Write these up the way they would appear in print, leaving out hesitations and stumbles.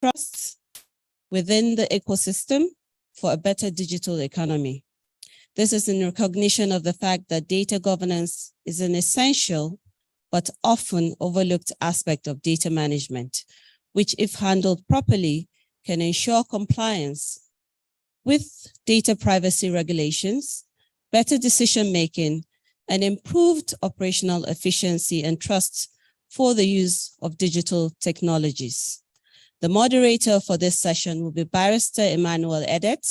trust within the ecosystem for a better digital economy. This is in recognition of the fact that data governance is an essential but often overlooked aspect of data management, which, if handled properly, can ensure compliance with data privacy regulations, better decision-making, and improved operational efficiency and trust for the use of digital technologies. The moderator for this session will be Barrister Emmanuel Edet,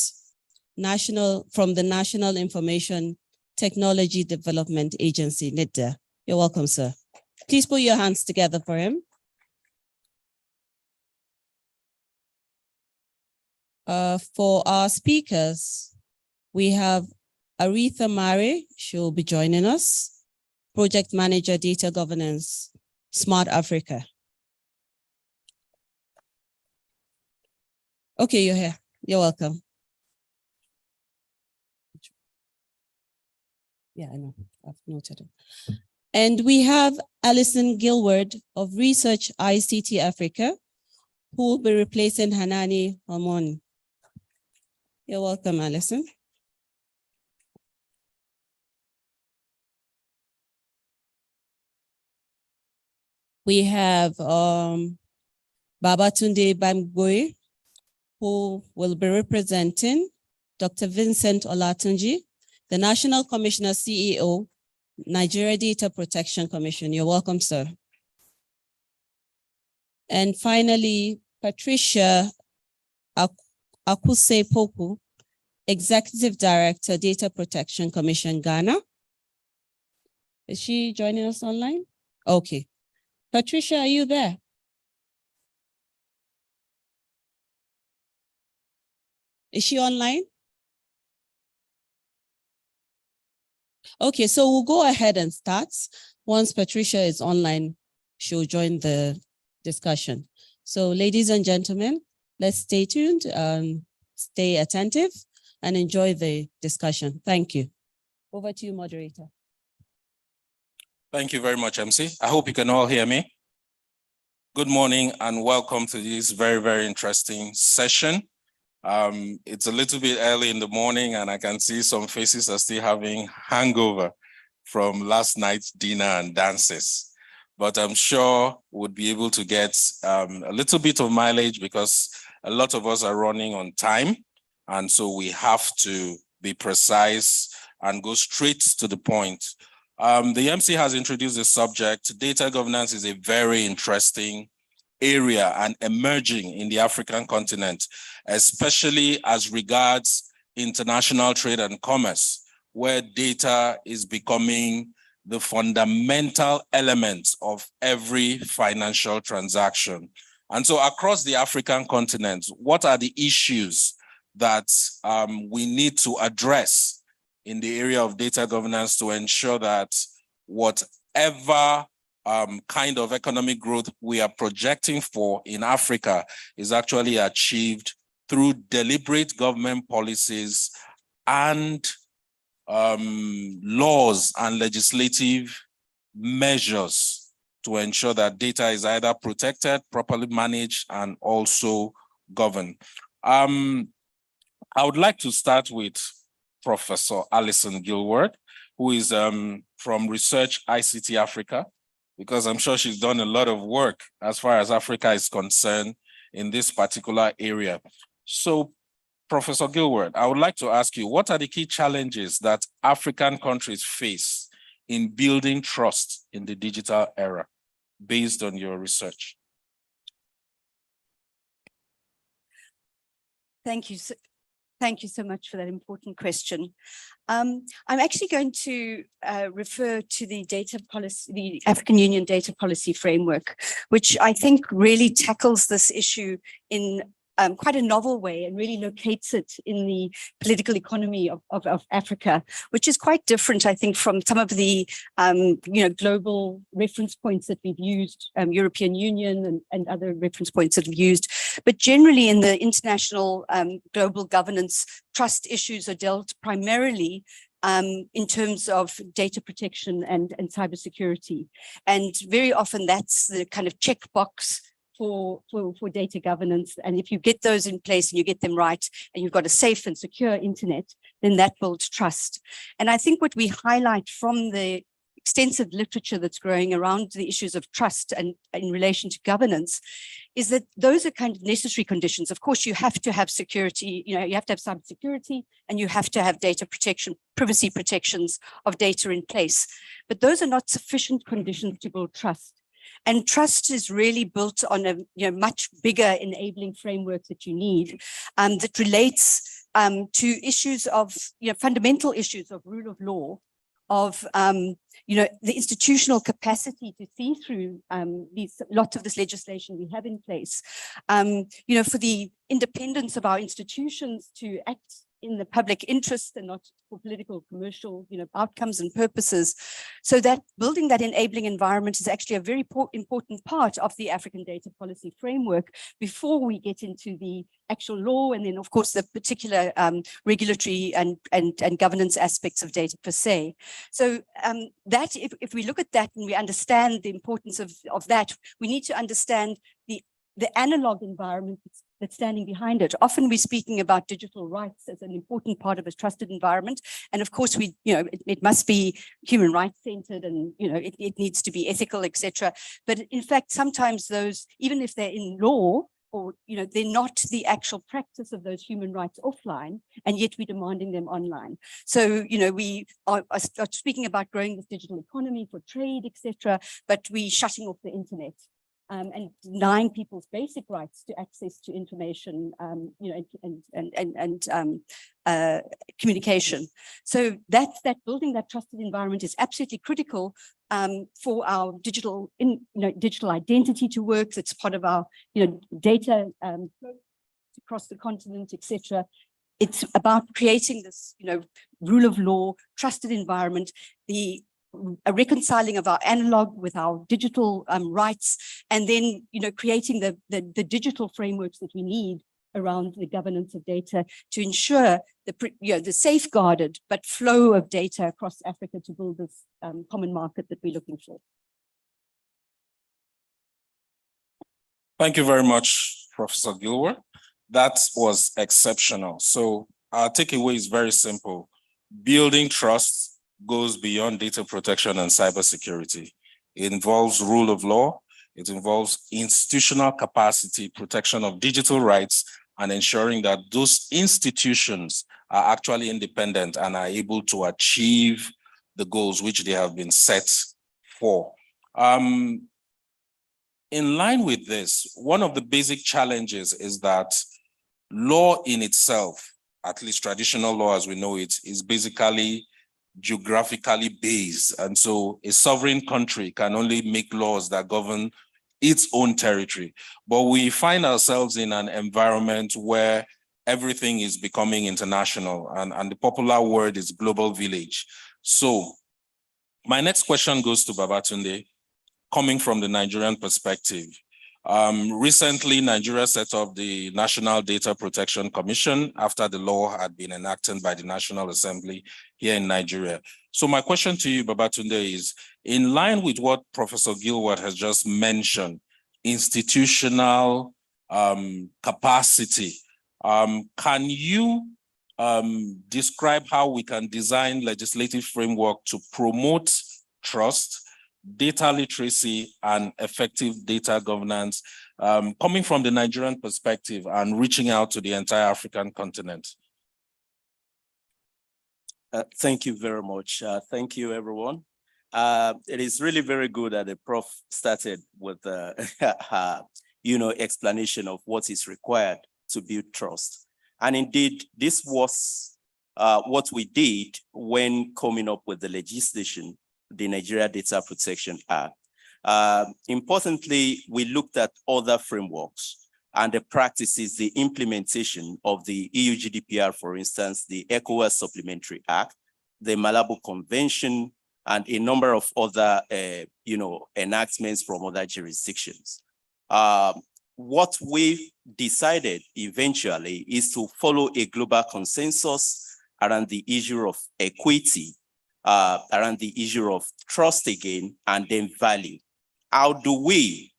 from the National Information Technology Development Agency, NITDA. You're welcome, sir. Please put your hands together for him. For our speakers, we have Aretha Mare. She will be joining us, Project Manager, Data Governance, Smart Africa. Okay, you're here. You're welcome. Yeah, I know. I've noted it. And we have Alison Gilward of Research ICT Africa, who will be replacing Hanani Omoni. You're welcome, Alison. We have Babatunde Bamgoye, who will be representing Dr. Vincent Olatunji, the National Commissioner CEO, Nigeria Data Protection Commission. You're welcome, sir. And finally, Patricia Akuse Poku, Executive Director, Data Protection Commission, Ghana. Is she joining us online? Okay. Patricia, are you there? Is she online? Okay, so we'll go ahead and start. Once Patricia is online, she'll join the discussion. So ladies and gentlemen, let's stay tuned, stay attentive, and enjoy the discussion. Thank you. Over to you, moderator. Thank you very much, MC. I hope you can all hear me. Good morning and welcome to this very, very interesting session. It's a little bit early in the morning and I can see some faces are still having hangover from last night's dinner and dances. But I'm sure we'll be able to get a little bit of mileage because a lot of us are running on time. And so we have to be precise and go straight to the point. The MC has introduced the subject. Data governance is a very interesting area and emerging in the African continent, especially as regards international trade and commerce, where data is becoming the fundamental element of every financial transaction. And so across the African continent, what are the issues that we need to address in the area of data governance to ensure that whatever kind of economic growth we are projecting for in Africa is actually achieved through deliberate government policies and laws and legislative measures to ensure that data is either protected, properly managed, and also governed. I would like to start with Professor Alison Gilward, who is from Research ICT Africa, because I'm sure she's done a lot of work as far as Africa is concerned in this particular area. So, Professor Gilward, I would like to ask you, what are the key challenges that African countries face in building trust in the digital era, based on your research? Thank you. Thank you so much for that important question. I'm actually going to refer to the data policy, the African Union Data Policy Framework, which I think really tackles this issue in quite a novel way and really locates it in the political economy of Africa, which is quite different, I think, from some of the global reference points that we've used, European Union and other reference points that we've used. But generally in the international global governance, trust issues are dealt primarily in terms of data protection and cybersecurity. And very often that's the kind of checkbox for data governance. And if you get those in place and you get them right, and you've got a safe and secure internet, then that builds trust. And I think what we highlight from the extensive literature that's growing around the issues of trust and in relation to governance is that those are kind of necessary conditions. Of course, you have to have security, you have to have cybersecurity, and you have to have data protection, privacy protections of data in place. But those are not sufficient conditions to build trust. And trust is really built on a much bigger enabling framework that you need that relates to issues of fundamental issues of rule of law, of the institutional capacity to see through lots of this legislation we have in place, for the independence of our institutions to act in the public interest and not for political, commercial, outcomes and purposes. So that building that enabling environment is actually a very important part of the African data policy framework before we get into the actual law, and then of course the particular regulatory and governance aspects of data per se. So that if we look at that and we understand the importance of that, we need to understand the analog environment that's standing behind it. Often we're speaking about digital rights as an important part of a trusted environment. And of course, it must be human rights centered, and, it needs to be ethical, etc. But in fact, sometimes those, even if they're in law, or, they're not the actual practice of those human rights offline, and yet we're demanding them online. So, we are speaking about growing this digital economy for trade, etc., but we're shutting off the internet. And denying people's basic rights to access to information, communication. So that building that trusted environment is absolutely critical for our digital identity to work. That's part of our data across the continent, etc. It's about creating this rule of law, trusted environment, a reconciling of our analog with our digital rights, and then creating the digital frameworks that we need around the governance of data to ensure the safeguarded but flow of data across Africa to build this common market that we're looking for. Thank you very much, Professor Gilwer. That was exceptional. So our takeaway is very simple. Building trust goes beyond data protection and cybersecurity. It involves rule of law. It involves institutional capacity, protection of digital rights, and ensuring that those institutions are actually independent and are able to achieve the goals which they have been set for. In line with this, one of the basic challenges is that law in itself, at least traditional law as we know it, is basically geographically based. And so a sovereign country can only make laws that govern its own territory. But we find ourselves in an environment where everything is becoming international, and the popular word is global village. So my next question goes to Babatunde, coming from the Nigerian perspective. Recently, Nigeria set up the National Data Protection Commission after the law had been enacted by the National Assembly here in Nigeria. So my question to you, Babatunde, is in line with what Professor Gilward has just mentioned, institutional capacity, can you describe how we can design legislative framework to promote trust, data literacy, and effective data governance, coming from the Nigerian perspective and reaching out to the entire African continent? Thank you very much. Thank you, everyone. It is really very good that the prof started with explanation of what is required to build trust. And indeed, this was what we did when coming up with the legislation, the Nigeria Data Protection Act. Importantly, we looked at other frameworks and the practices, the implementation of the EU GDPR, for instance, the ECOWAS Supplementary Act, the Malabo Convention, and a number of other, enactments from other jurisdictions. What we decided eventually is to follow a global consensus around the issue of equity, around the issue of trust again, and then value. How do we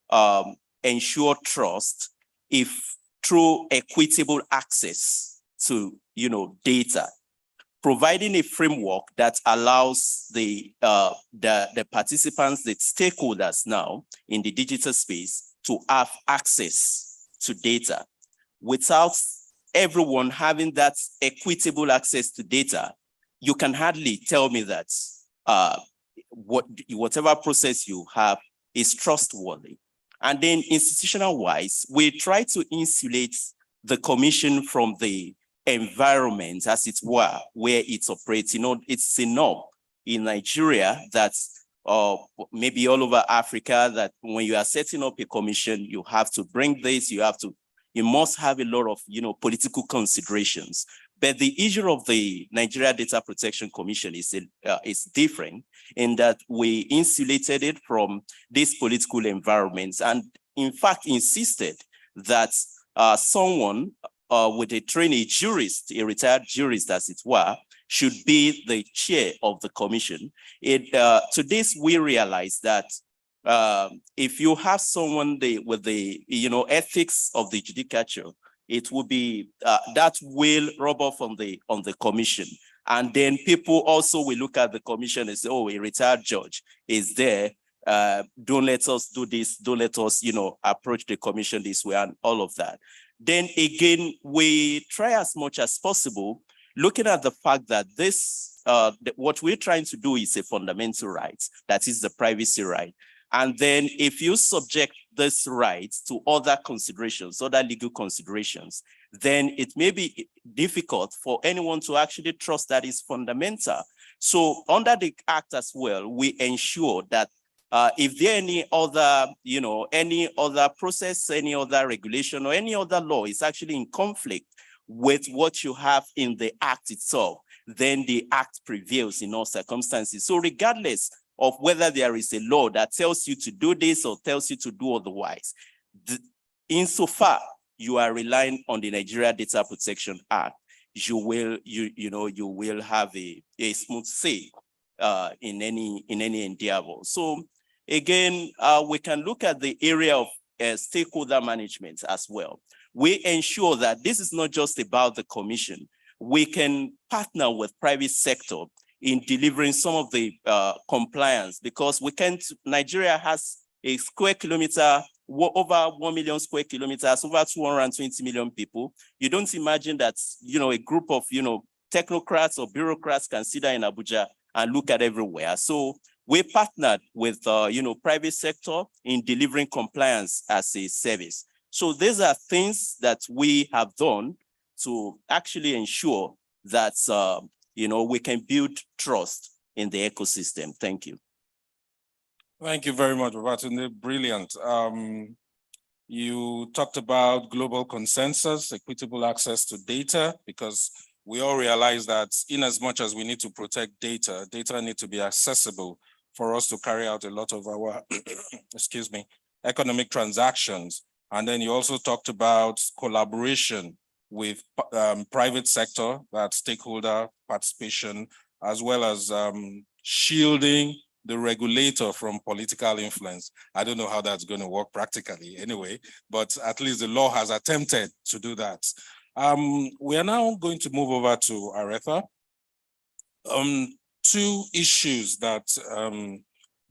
ensure trust if through equitable access to, data, providing a framework that allows the participants, the stakeholders now in the digital space to have access to data. Without everyone having that equitable access to data, you can hardly tell me that whatever process you have is trustworthy. And then institutional-wise, we try to insulate the commission from the environment, as it were, where it operates. It's a norm in Nigeria that's maybe all over Africa, that when you are setting up a commission, you have to bring this, you must have a lot of, political considerations. But the issue of the Nigeria Data Protection Commission is different in that we insulated it from these political environments, and in fact insisted that someone with a trainee jurist, a retired jurist as it were, should be the chair of the commission. To this, we realize that if you have someone with the ethics of the judicature, it will be that will rub off on the commission. And then people also will look at the commission and say, oh, a retired judge is there. Don't let us do this. Don't let us, approach the commission this way and all of that. Then again, we try as much as possible, looking at the fact that what we're trying to do is a fundamental right, that is the privacy right. And then if you subject this right to other considerations, other legal considerations, then it may be difficult for anyone to actually trust that is fundamental. So under the Act as well, we ensure that if there any other process, any other regulation, or any other law is actually in conflict with what you have in the Act itself, then the Act prevails in all circumstances. So regardless of whether there is a law that tells you to do this or tells you to do otherwise, insofar you are relying on the Nigeria Data Protection Act, you will have a smooth say in any endeavor. So again, we can look at the area of stakeholder management as well. We ensure that this is not just about the commission. We can partner with private sector in delivering some of the compliance, because Nigeria has a square kilometer, over 1 million square kilometers, over 220 million people. You don't imagine that, a group of, technocrats or bureaucrats can sit there in Abuja and look at everywhere. So we partnered with, private sector in delivering compliance as a service. So these are things that we have done to actually ensure that, we can build trust in the ecosystem. Thank you. Thank you very much, Babatunde. Brilliant. You talked about global consensus, equitable access to data, because we all realize that in as much as we need to protect data, data need to be accessible for us to carry out a lot of our, economic transactions. And then you also talked about collaboration with private sector, that stakeholder participation, as well as shielding the regulator from political influence. I don't know how that's going to work practically anyway, but at least the law has attempted to do that. We are now going to move over to Aretha. Two issues that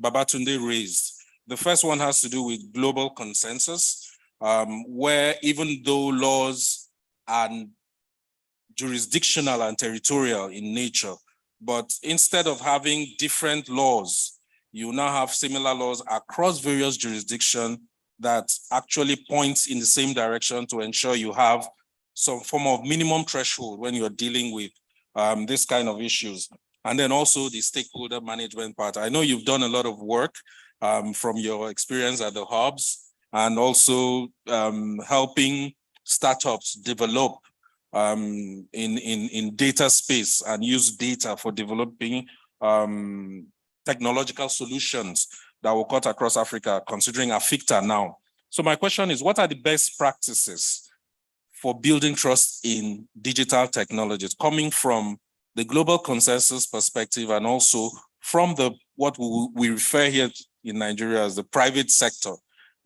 Babatunde raised. The first one has to do with global consensus, where even though laws are jurisdictional and territorial in nature, but instead of having different laws, you now have similar laws across various jurisdictions that actually points in the same direction to ensure you have some form of minimum threshold when you're dealing with this kind of issues. And then also the stakeholder management part. I know you've done a lot of work from your experience at the hubs, and also helping startups develop in data space and use data for developing technological solutions that will cut across Africa, considering AFIGF now. So my question is, what are the best practices for building trust in digital technologies, coming from the global consensus perspective and also from what we refer here in Nigeria as the private sector,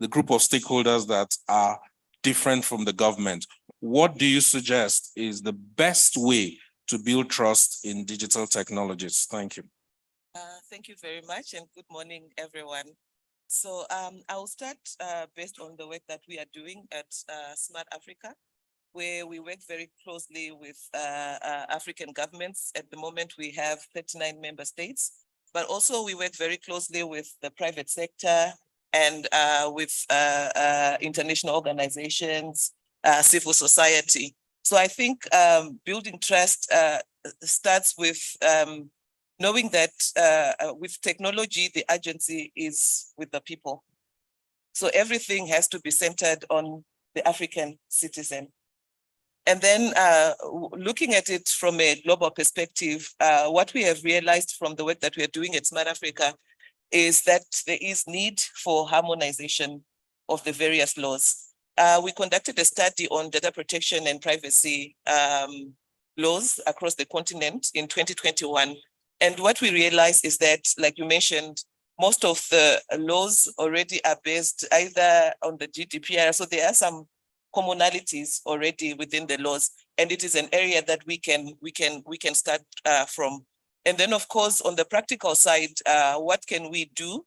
the group of stakeholders that are different from the government. What do you suggest is the best way to build trust in digital technologies? Thank you. Thank you very much, and good morning, everyone. So I will start based on the work that we are doing at Smart Africa, where we work very closely with African governments. At the moment, we have 39 member states, but also we work very closely with the private sector and with international organizations, civil society. So I think building trust starts with knowing that with technology, the agency is with the people. So everything has to be centered on the African citizen. And then looking at it from a global perspective, what we have realized from the work that we are doing at Smart Africa is that there is need for harmonization of the various laws. We conducted a study on data protection and privacy laws across the continent in 2021. And what we realized is that, like you mentioned, most of the laws already are based either on the GDPR. So there are some commonalities already within the laws, and it is an area that we can start from. And then, of course, on the practical side, what can we do?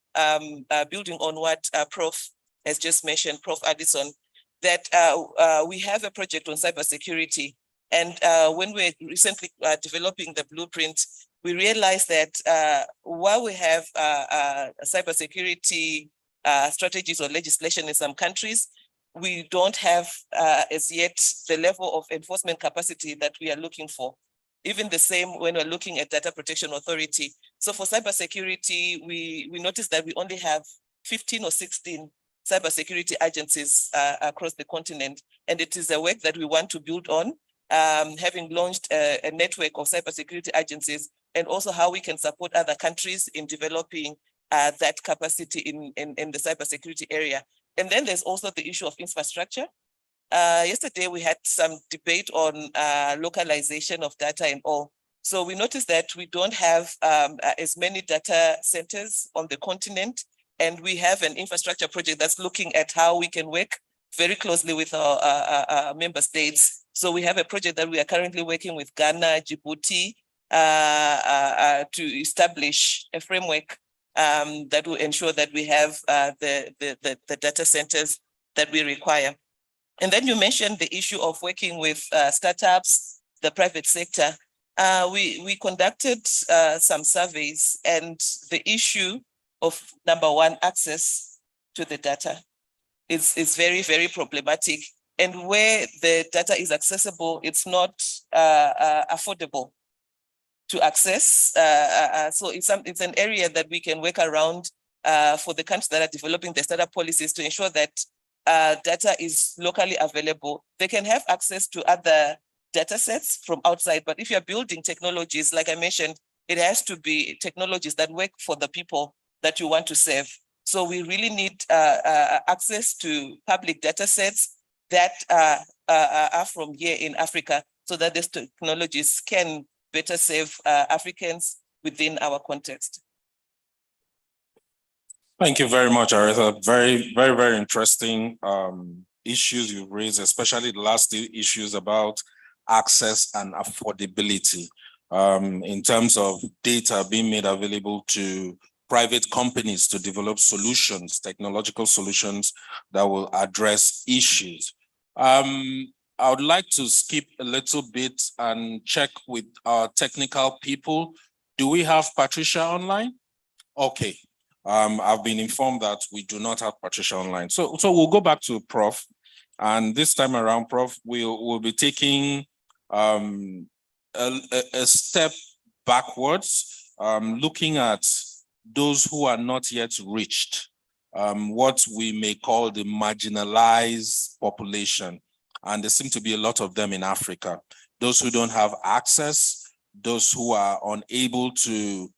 Building on what Prof has just mentioned, Prof Addison, that we have a project on cybersecurity. And when we're recently developing the blueprint, we realized that while we have cybersecurity strategies or legislation in some countries, we don't have as yet the level of enforcement capacity that we are looking for. Even the same when we're looking at data protection authority. So for cybersecurity, we noticed that we only have 15 or 16 cybersecurity agencies across the continent. And it is a work that we want to build on, having launched a network of cybersecurity agencies, and also how we can support other countries in developing that capacity in the cybersecurity area. And then there's also the issue of infrastructure. Yesterday, we had some debate on localization of data and all. So we noticed that we don't have as many data centers on the continent, and we have an infrastructure project that's looking at how we can work very closely with our member states. So we have a project that we are currently working with Ghana, Djibouti, to establish a framework that will ensure that we have the data centers that we require. And then you mentioned the issue of working with startups, the private sector. We conducted some surveys, and the issue of, number one, access to the data is very, very problematic. And where the data is accessible, it's not affordable to access. So it's an area that we can work around for the countries that are developing the startup policies to ensure that data is locally available. They can have access to other data sets from outside, but if you're building technologies, like I mentioned, it has to be technologies that work for the people that you want to serve. So we really need access to public data sets that are from here in Africa, so that these technologies can better serve Africans within our context. Thank you very much, Aretha. Very, very, very interesting issues you've raised, especially the last issues about access and affordability in terms of data being made available to private companies to develop solutions, technological solutions that will address issues. I would like to skip a little bit and check with our technical people. Do we have Patricia online? Okay. I've been informed that we do not have Patricia online. So we'll go back to Prof. And this time around, Prof, we'll be taking a step backwards, looking at those who are not yet reached, what we may call the marginalized population. And there seem to be a lot of them in Africa. Those who don't have access, those who are unable to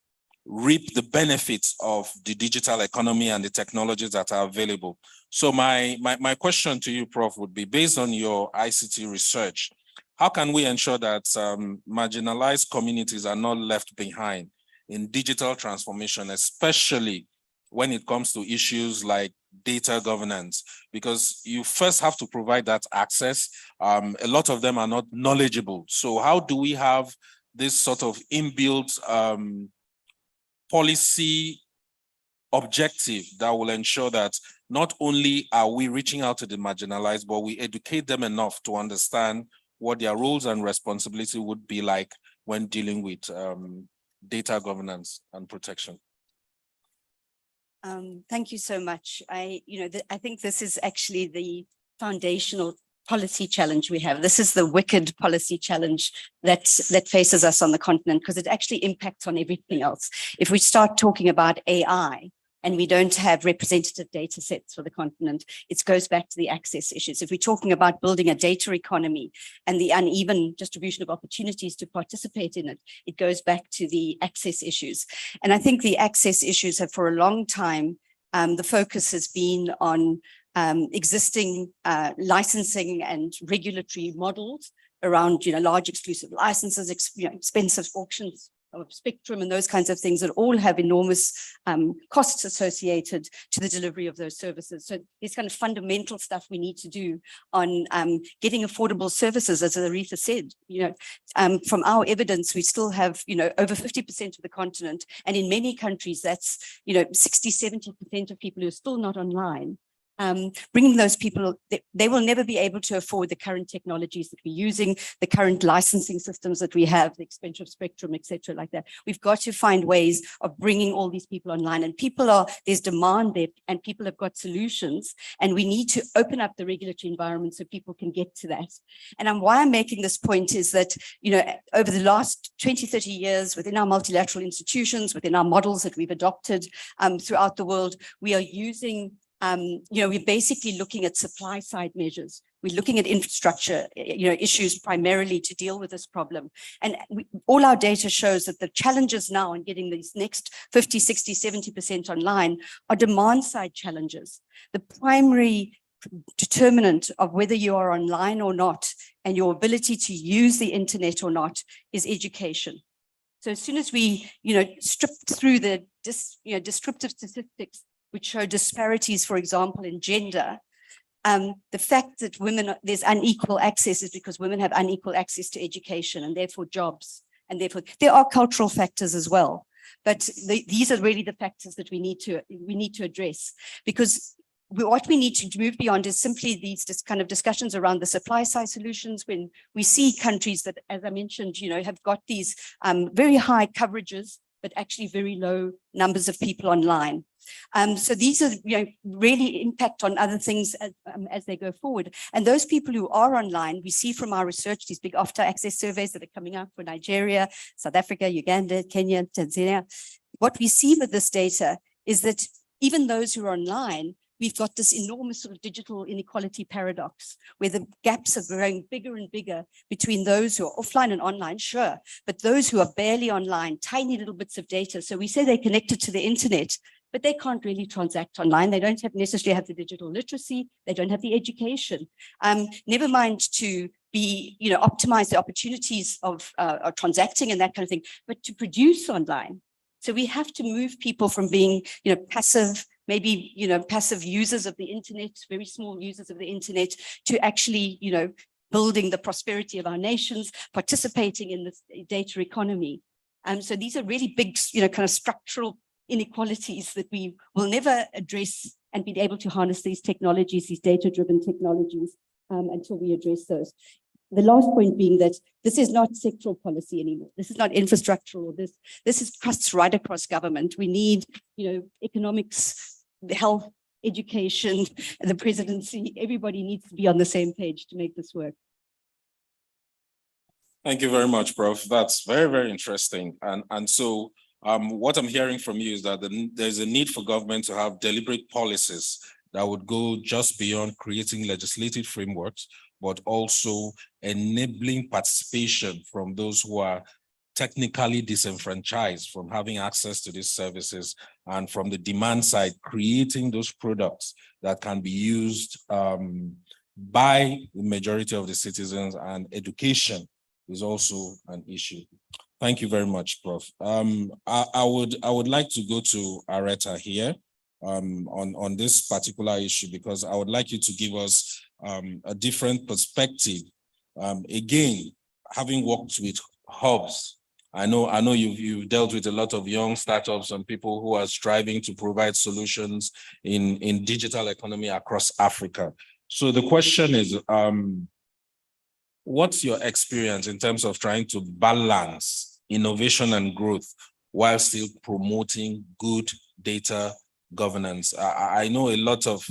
reap the benefits of the digital economy and the technologies that are available. So my question to you, Prof, would be, based on your ICT research, how can we ensure that marginalized communities are not left behind in digital transformation, especially when it comes to issues like data governance? Because you first have to provide that access. A lot of them are not knowledgeable. So how do we have this sort of inbuilt policy objective that will ensure that not only are we reaching out to the marginalized, but we educate them enough to understand what their roles and responsibility would be like when dealing with data governance and protection? Thank you so much. I think this is actually the foundational policy challenge we have. This is the wicked policy challenge that faces us on the continent, because it actually impacts on everything else. If we start talking about AI and we don't have representative data sets for the continent, it goes back to the access issues. If we're talking about building a data economy and the uneven distribution of opportunities to participate in it, it goes back to the access issues. And I think the access issues have, for a long time, the focus has been on existing licensing and regulatory models around, large exclusive licenses, expensive auctions of spectrum and those kinds of things that all have enormous costs associated to the delivery of those services. So there's kind of fundamental stuff we need to do on getting affordable services, as Aretha said. From our evidence, we still have, over 50% of the continent, and in many countries, that's, 60–70% of people who are still not online. Bringing those people, they will never be able to afford the current technologies that we're using, the current licensing systems that we have, the expensive spectrum, etc., like that. We've got to find ways of bringing all these people online, and there's demand there, and people have got solutions, and we need to open up the regulatory environment so people can get to that. And why I'm making this point is that, over the last 20–30 years, within our multilateral institutions, within our models that we've adopted throughout the world, we are using we're basically looking at supply side measures. We're looking at infrastructure, issues primarily to deal with this problem. And all our data shows that the challenges now in getting these next 50, 60, 70% online are demand side challenges. The primary determinant of whether you are online or not and your ability to use the internet or not is education. So as soon as we, strip through the descriptive statistics which show disparities, for example, in gender, the fact that there's unequal access is because women have unequal access to education and therefore jobs, and therefore there are cultural factors as well. But these are really the factors that we need to address, because what we need to move beyond is simply these kind of discussions around the supply side solutions. When we see countries that, as I mentioned, have got these very high coverages, but actually very low numbers of people online. So these are, really impact on other things as they go forward. And those people who are online, we see from our research, these big after access surveys that are coming out for Nigeria, South Africa, Uganda, Kenya, Tanzania. What we see with this data is that even those who are online, we've got this enormous sort of digital inequality paradox where the gaps are growing bigger and bigger between those who are offline and online, sure, but those who are barely online, tiny little bits of data. So we say they're connected to the internet, but they can't really transact online. They don't necessarily have the digital literacy. They don't have the education. Never mind to be, optimize the opportunities of transacting and that kind of thing, but to produce online. So we have to move people from being, passive, maybe, passive users of the internet, very small users of the internet, to actually, building the prosperity of our nations, participating in this data economy. So these are really big, kind of structural inequalities that we will never address and be able to harness these technologies, these data-driven technologies, until we address those. The last point being that this is not sectoral policy anymore. This is not infrastructural. This is cuts right across government. We need, economics, health, education, the presidency. Everybody needs to be on the same page to make this work. Thank you very much, Prof. That's very, very interesting. And so what I'm hearing from you is that there's a need for government to have deliberate policies that would go just beyond creating legislative frameworks, but also enabling participation from those who are technically disenfranchised from having access to these services, and from the demand side, creating those products that can be used by the majority of the citizens, and education is also an issue. Thank you very much, Prof. I would like to go to Aretha here. on this particular issue, because I would like you to give us a different perspective. Again, having worked with hubs, I know you've dealt with a lot of young startups and people who are striving to provide solutions in digital economy across Africa. So the question is, what's your experience in terms of trying to balance innovation and growth while still promoting good data governance? I know a lot of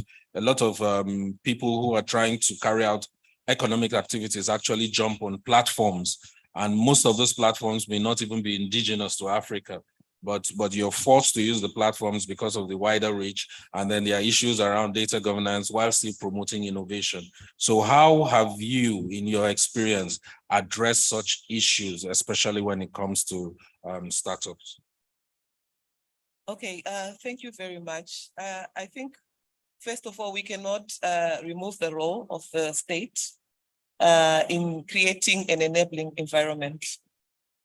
people who are trying to carry out economic activities actually jump on platforms, and most of those platforms may not even be indigenous to Africa, but you're forced to use the platforms because of the wider reach, and then there are issues around data governance while still promoting innovation. So how have you, in your experience, addressed such issues, especially when it comes to startups? Okay, thank you very much. I think, first of all, we cannot remove the role of the state in creating an enabling environment.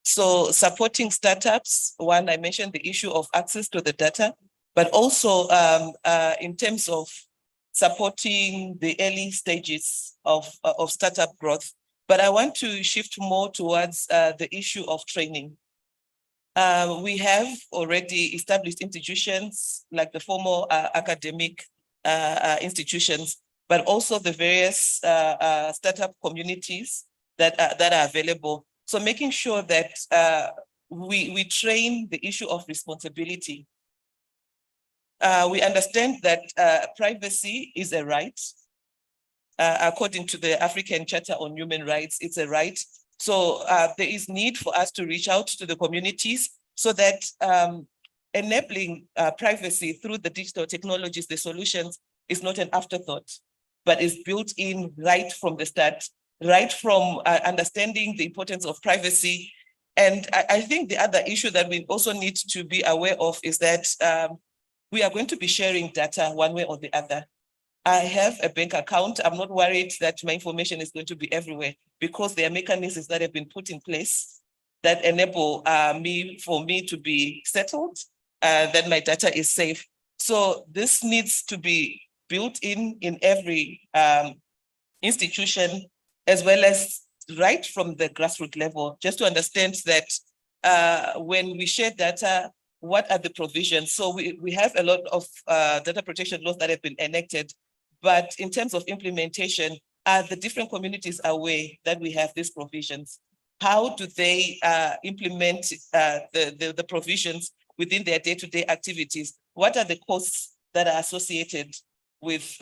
So supporting startups, one, I mentioned the issue of access to the data, but also in terms of supporting the early stages of startup growth. But I want to shift more towards the issue of training. We have already established institutions like the formal academic institutions, but also the various startup communities that are available. So making sure that we train the issue of responsibility. We understand that privacy is a right. According to the African Charter on Human Rights, it's a right. So there is need for us to reach out to the communities so that enabling privacy through the digital technologies, the solutions, is not an afterthought, but is built in right from the start, right from understanding the importance of privacy. And I think the other issue that we also need to be aware of is that we are going to be sharing data one way or the other. I have a bank account. I'm not worried that my information is going to be everywhere because there are mechanisms that have been put in place that enable for me to be settled, that my data is safe. So this needs to be built in every institution, as well as right from the grassroots level, just to understand that when we share data, what are the provisions? So we have a lot of data protection laws that have been enacted, but in terms of implementation, are the different communities aware that we have these provisions? How do they implement the provisions within their day-to-day activities? What are the costs that are associated with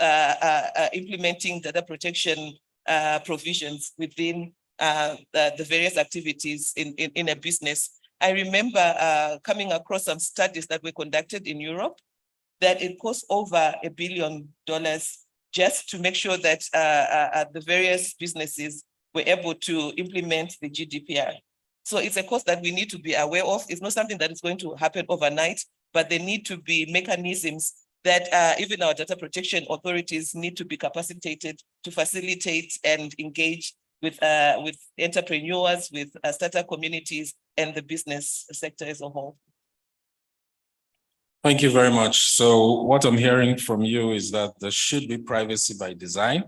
implementing data protection provisions within the various activities in a business? I remember coming across some studies that were conducted in Europe that it costs over $1 billion just to make sure that the various businesses were able to implement the GDPR. So it's a cost that we need to be aware of. It's not something that is going to happen overnight, but there need to be mechanisms that even our data protection authorities need to be capacitated to facilitate and engage with entrepreneurs, with startup communities, and the business sector as a whole. Thank you very much. So what I'm hearing from you is that there should be privacy by design,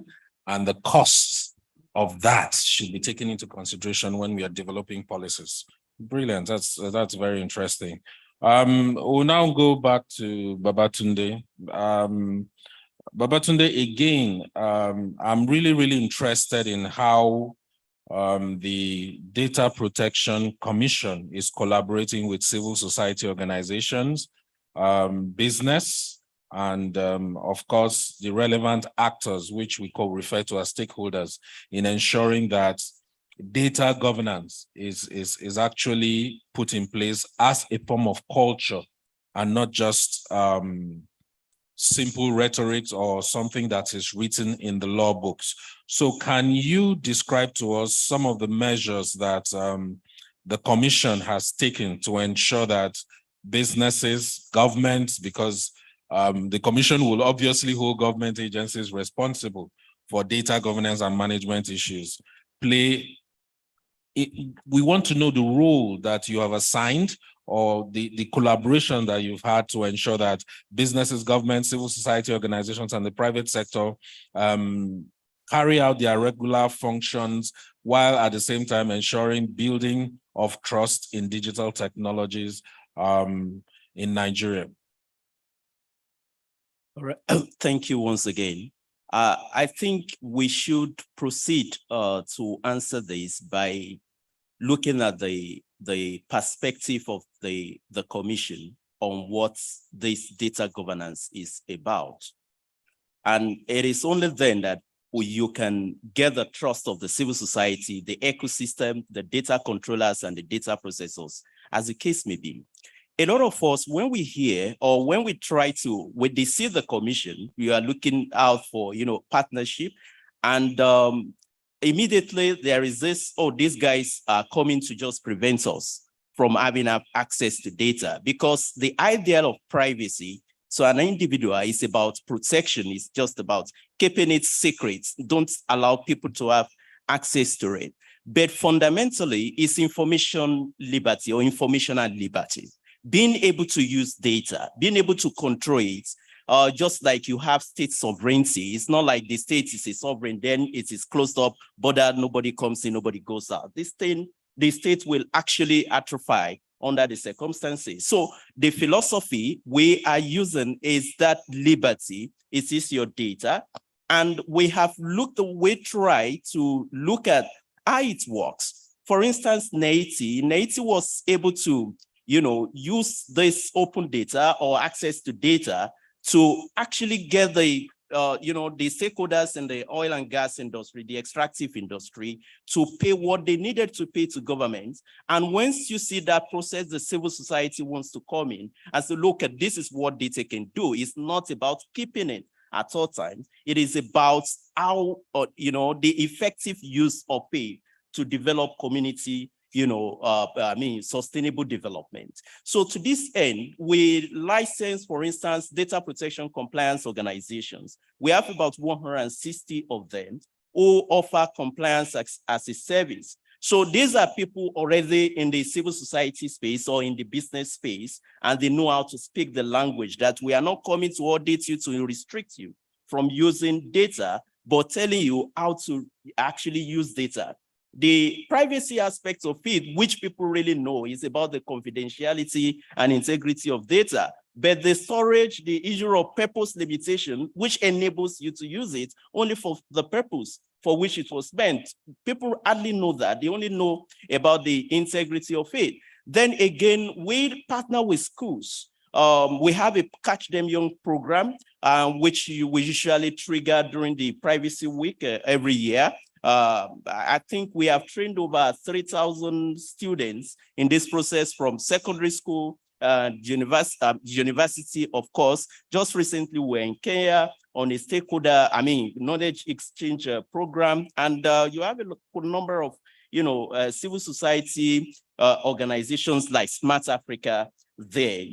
and the costs of that should be taken into consideration when we are developing policies. Brilliant. That's very interesting. We'll now go back to Babatunde. Babatunde, again, I'm really interested in how the Data Protection Commission is collaborating with civil society organizations, business, and of course, the relevant actors, which we refer to as stakeholders, in ensuring that data governance is actually put in place as a form of culture and not just simple rhetoric or something that is written in the law books. So can you describe to us some of the measures that the Commission has taken to ensure that businesses, governments, because the Commission will obviously hold government agencies responsible for data governance and management issues, we want to know the role that you have assigned or the collaboration that you've had to ensure that businesses, government, civil society organizations, and the private sector carry out their regular functions while at the same time ensuring building of trust in digital technologies in Nigeria? All right. Thank you once again. I think we should proceed to answer this by looking at the perspective of the commission on what this data governance is about. And it is only then that you can get the trust of the civil society, the ecosystem, the data controllers, and the data processors, as the case may be. A lot of us, when we hear or when we try to, when they see the commission, we are looking out for, partnership, and immediately there is this, oh, these guys are coming to just prevent us from having access to data, because the idea of privacy, so an individual, is about protection, it's just about keeping it secret, don't allow people to have access to it. But fundamentally, it's information liberty or informational liberty. Being able to use data, being able to control it, just like you have state sovereignty. It's not like the state is a sovereign, then it is closed up, border, nobody comes in, nobody goes out. The state will actually atrophy under the circumstances. So the philosophy we are using is that liberty, it is your data. And we try to look at how it works. For instance, NAITI was able to use this open data or access to data to actually get the stakeholders in the oil and gas industry, the extractive industry, to pay what they needed to pay to government. And once you see that process, the civil society wants to come in and say, look, this is what data can do. It's not about keeping it at all times. It is about how, the effective use of pay to develop community sustainable development. So to this end, we license, for instance, data protection compliance organizations. We have about 160 of them who offer compliance as a service. So these are people already in the civil society space or in the business space, and they know how to speak the language that we are not coming to audit you to restrict you from using data, but telling you how to actually use data. The privacy aspect of it, which people really know, is about the confidentiality and integrity of data. But the storage, the issue of purpose limitation, which enables you to use it only for the purpose for which it was meant. People hardly know that. They only know about the integrity of it. Then again, we partner with schools. We have a Catch Them Young program, which we usually trigger during the Privacy Week every year. I think we have trained over 3,000 students in this process from secondary school, university, of course. Just recently, we're in Kenya on a stakeholder, knowledge exchange program. And you have a number of, civil society organizations like Smart Africa there.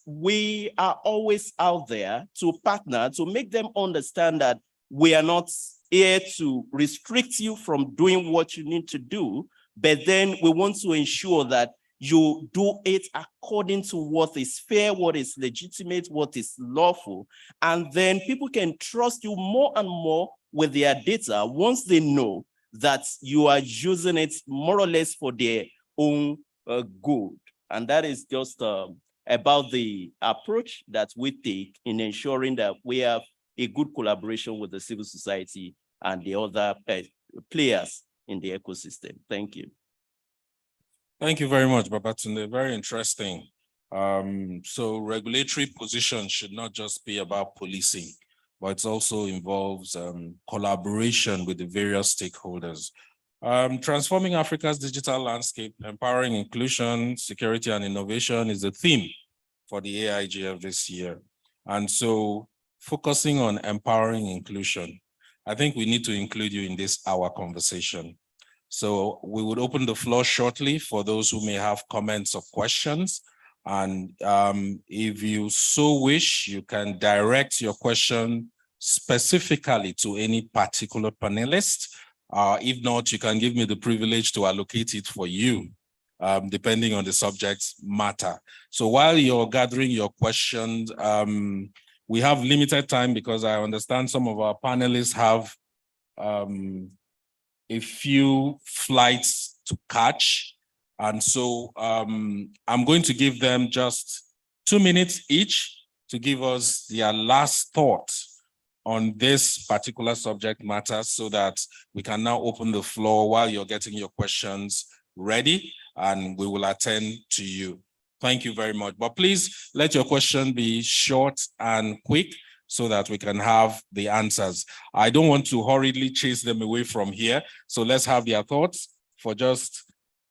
We are always out there to partner, to make them understand that we are not here to restrict you from doing what you need to do, but then we want to ensure that you do it according to what is fair, what is legitimate, what is lawful. And then people can trust you more and more with their data once they know that you are using it more or less for their own good. And that is just about the approach that we take in ensuring that we have a good collaboration with the civil society and the other players in the ecosystem. Thank you. Thank you very much, Babatunde. Very interesting. So regulatory position should not just be about policing, but it also involves collaboration with the various stakeholders. Transforming Africa's digital landscape, empowering inclusion, security, and innovation is the theme for the AFIGF this year. And so focusing on empowering inclusion, I think we need to include you in this hour conversation. So we would open the floor shortly for those who may have comments or questions. And if you so wish, you can direct your question specifically to any particular panelist. If not, you can give me the privilege to allocate it for you depending on the subject matter. So while you're gathering your questions, we have limited time because I understand some of our panelists have a few flights to catch. And so I'm going to give them just 2 minutes each to give us their last thought on this particular subject matter so that we can now open the floor while you're getting your questions ready and we will attend to you. Thank you very much. But please let your question be short and quick so that we can have the answers. I don't want to hurriedly chase them away from here. So let's have their thoughts for just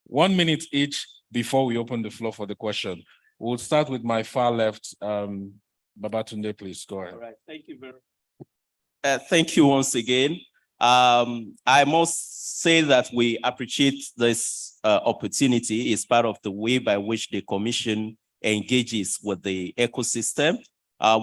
1 minute each before we open the floor for the question. We'll start with my far left. Babatunde, please go ahead. All right, thank you very much. Thank you once again. I must say that we appreciate this opportunity. It's part of the way by which the Commission engages with the ecosystem.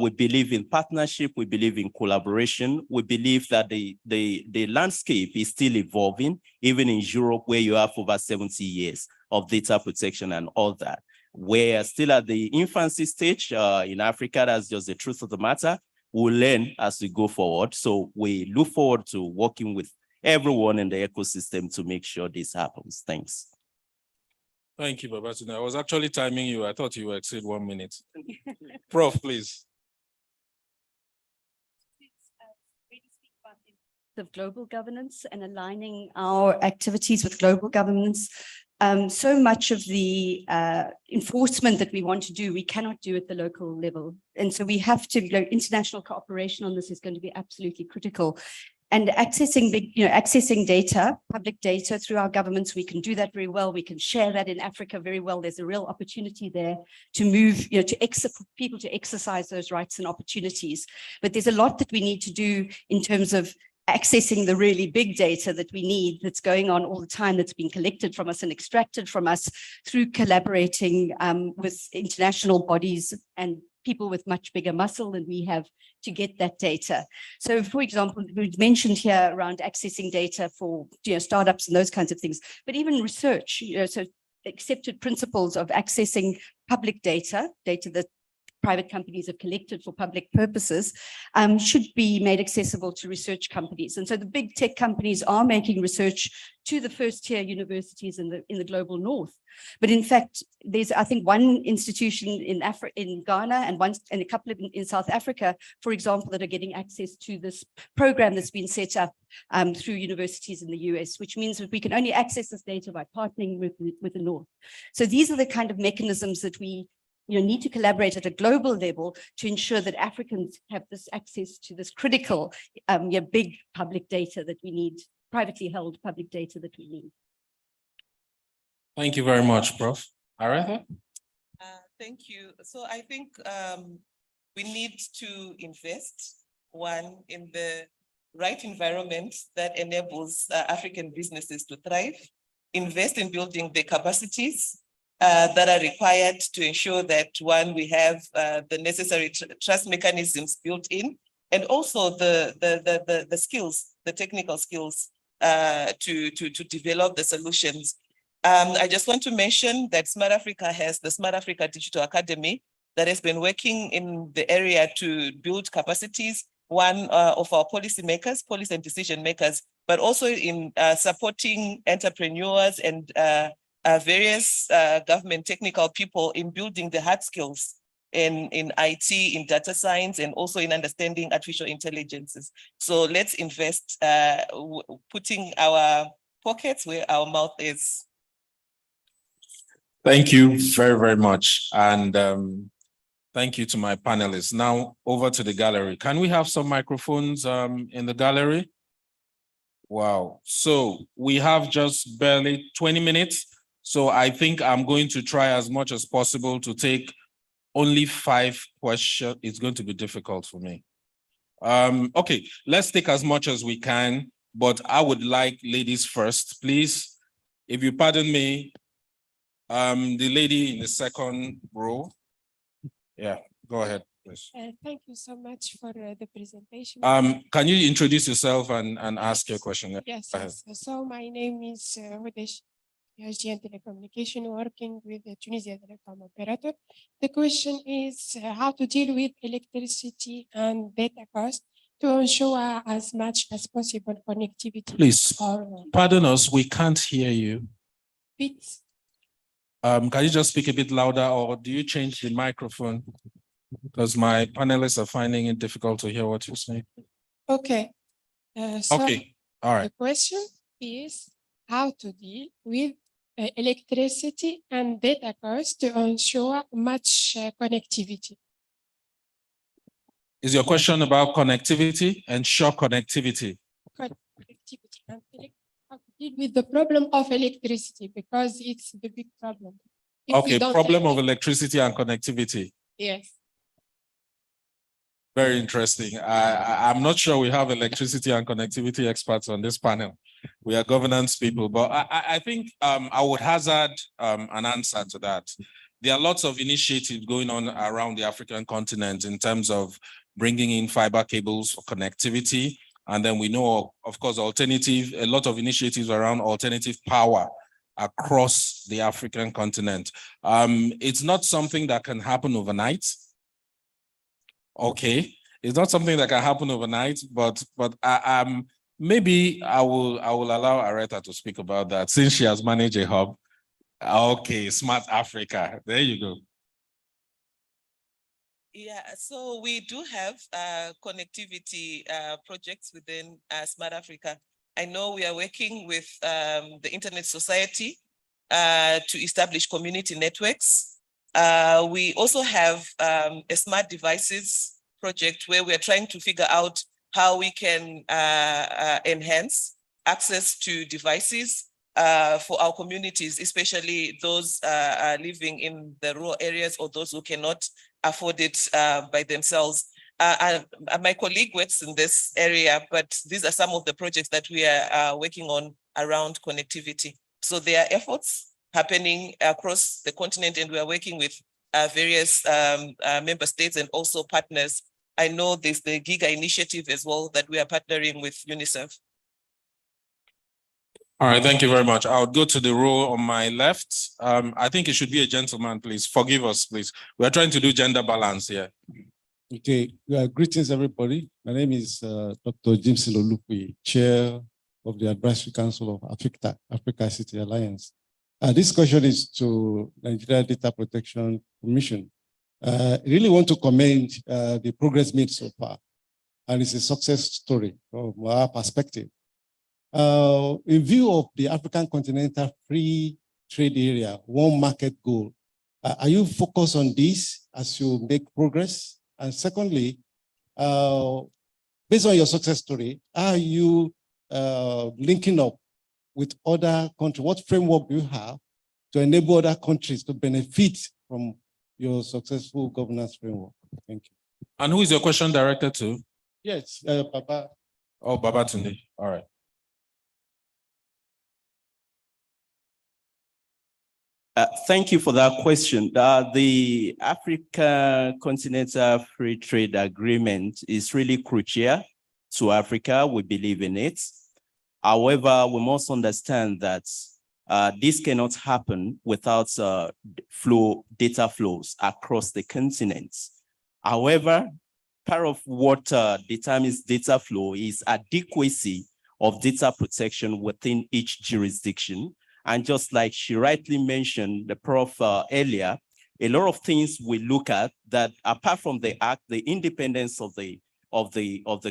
We believe in partnership, we believe in collaboration. We believe that the landscape is still evolving, even in Europe where you have over 70 years of data protection and all that. We're still at the infancy stage. In Africa, that's just the truth of the matter. We'll learn as we go forward. So we look forward to working with everyone in the ecosystem to make sure this happens. Thanks. Thank you, Babatunde. I was actually timing you. I thought you would exceed 1 minute. Prof, please. Of global governance and aligning our activities with global governance. So much of the enforcement that we want to do, we cannot do at the local level. And so we have to, international cooperation on this is going to be absolutely critical. And accessing data, public data through our governments, we can do that very well. We can share that in Africa very well. There's a real opportunity there to move, people to exercise those rights and opportunities. But there's a lot that we need to do in terms of accessing the really big data that we need, that's going on all the time, that's been collected from us and extracted from us through collaborating with international bodies and people with much bigger muscle than we have to get that data. So, for example, we mentioned here around accessing data for startups and those kinds of things, but even research, so accepted principles of accessing public data that private companies have collected for public purposes, should be made accessible to research companies. And so the big tech companies are making research to the first tier universities in the global north. But in fact, there's, I think, one institution in Ghana and a couple in South Africa, for example, that are getting access to this program that's been set up through universities in the US, which means that we can only access this data by partnering with the north. So these are the kind of mechanisms that we need to collaborate at a global level to ensure that Africans have this access to this critical, big public data that we need, privately held public data that we need. Thank you very much, Prof. Ara? Thank you. So I think we need to invest, one, in the right environment that enables African businesses to thrive, invest in building the capacities that are required to ensure that, one, we have the necessary trust mechanisms built in, and also the skills, the technical skills to develop the solutions. I just want to mention that Smart Africa has the Smart Africa Digital Academy that has been working in the area to build capacities, one of our policy and decision makers, but also in supporting entrepreneurs and various government technical people in building the hard skills in IT, in data science, and also in understanding artificial intelligences. So let's invest putting our pockets where our mouth is. Thank you very, very much. And thank you to my panelists. Now over to the gallery. Can we have some microphones in the gallery? Wow. So we have just barely 20 minutes. So I think I'm going to try as much as possible to take only 5 questions. It's going to be difficult for me. Okay, let's take as much as we can, but I would like ladies first, please. If you pardon me, the lady in the second row. Yeah, go ahead, please. Thank you so much for the presentation. Can you introduce yourself and ask your question? Yes, yes. So my name is Hodesh European telecommunication working with the Tunisia telecom operator. The question is how to deal with electricity and data cost to ensure as much as possible connectivity. Please, Or pardon us, we can't hear you. bits. Can you just speak a bit louder, or do you change the microphone? Because my panelists are finding it difficult to hear what you're saying. Okay. So Okay, all right. the question is how to deal with electricity and data costs to ensure much connectivity. Is your question about connectivity and short connectivity? Connectivity and how to deal with the problem of electricity because it's the big problem. If we Okay, don't problem have of electricity and connectivity. Yes. Very interesting. I'm not sure we have electricity and connectivity experts on this panel. We are governance people, but I think I would hazard an answer to that. There are lots of initiatives going on around the African continent in terms of bringing in fiber cables for connectivity. And then we know, of course, a lot of initiatives around alternative power across the African continent. It's not something that can happen overnight. Okay, it's not something that can happen overnight, but maybe I will allow Aretha to speak about that since she has managed a hub. Okay, Smart Africa. There you go. Yeah, so we do have connectivity projects within Smart Africa. I know we are working with the Internet Society to establish community networks. We also have a smart devices project where we are trying to figure out how we can enhance access to devices for our communities, especially those living in the rural areas or those who cannot afford it by themselves. My colleague works in this area, but these are some of the projects that we are working on around connectivity. So there are efforts happening across the continent, and we are working with various member states and also partners. I know there's the Giga initiative as well that we are partnering with UNICEF. All right, thank you very much. I'll go to the row on my left. I think it should be a gentleman, please. Forgive us, please. We're trying to do gender balance here. Okay, greetings, everybody. My name is Dr. James Lolupui, Chair of the Advisory Council of AFIGF, Africa City Alliance. This question is to Nigeria Data Protection Commission. I really want to commend the progress made so far, and it's a success story from our perspective. In view of the African Continental Free Trade Area, one market goal, are you focused on this as you make progress? And secondly, based on your success story, are you linking up with other countries? What framework do you have to enable other countries to benefit from your successful governance framework? Thank you. And who is your question directed to? Yes, Baba. Oh, Babatunde. All right. Thank you for that question. The Africa Continental Free Trade Agreement is really crucial to Africa. We believe in it. However, we must understand that this cannot happen without data flows across the continent. However, part of what determines data flow is adequacy of data protection within each jurisdiction. And just like she rightly mentioned, the prof earlier, a lot of things we look at that apart from the act, the independence of the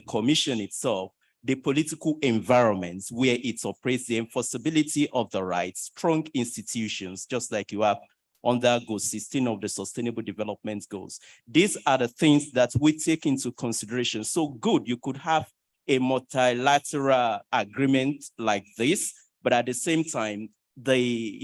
commission itself, the political environments where it operates, the enforceability of the rights, strong institutions, just like you have under Goal 16 of the Sustainable Development Goals. These are the things that we take into consideration. So good, you could have a multilateral agreement like this, but at the same time, the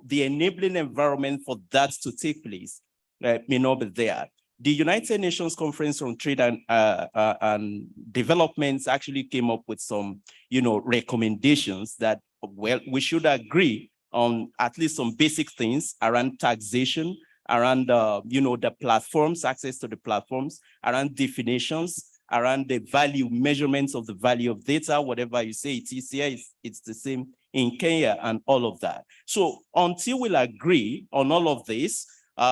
enabling environment for that to take place may not be there. The United Nations Conference on Trade and Development actually came up with some, recommendations that, well, we should agree on at least some basic things around taxation, around, the platforms, access to the platforms, around definitions, around the value, measurements of the value of data, whatever you say it is here, it's the same in Kenya and all of that. So until we'll agree on all of this,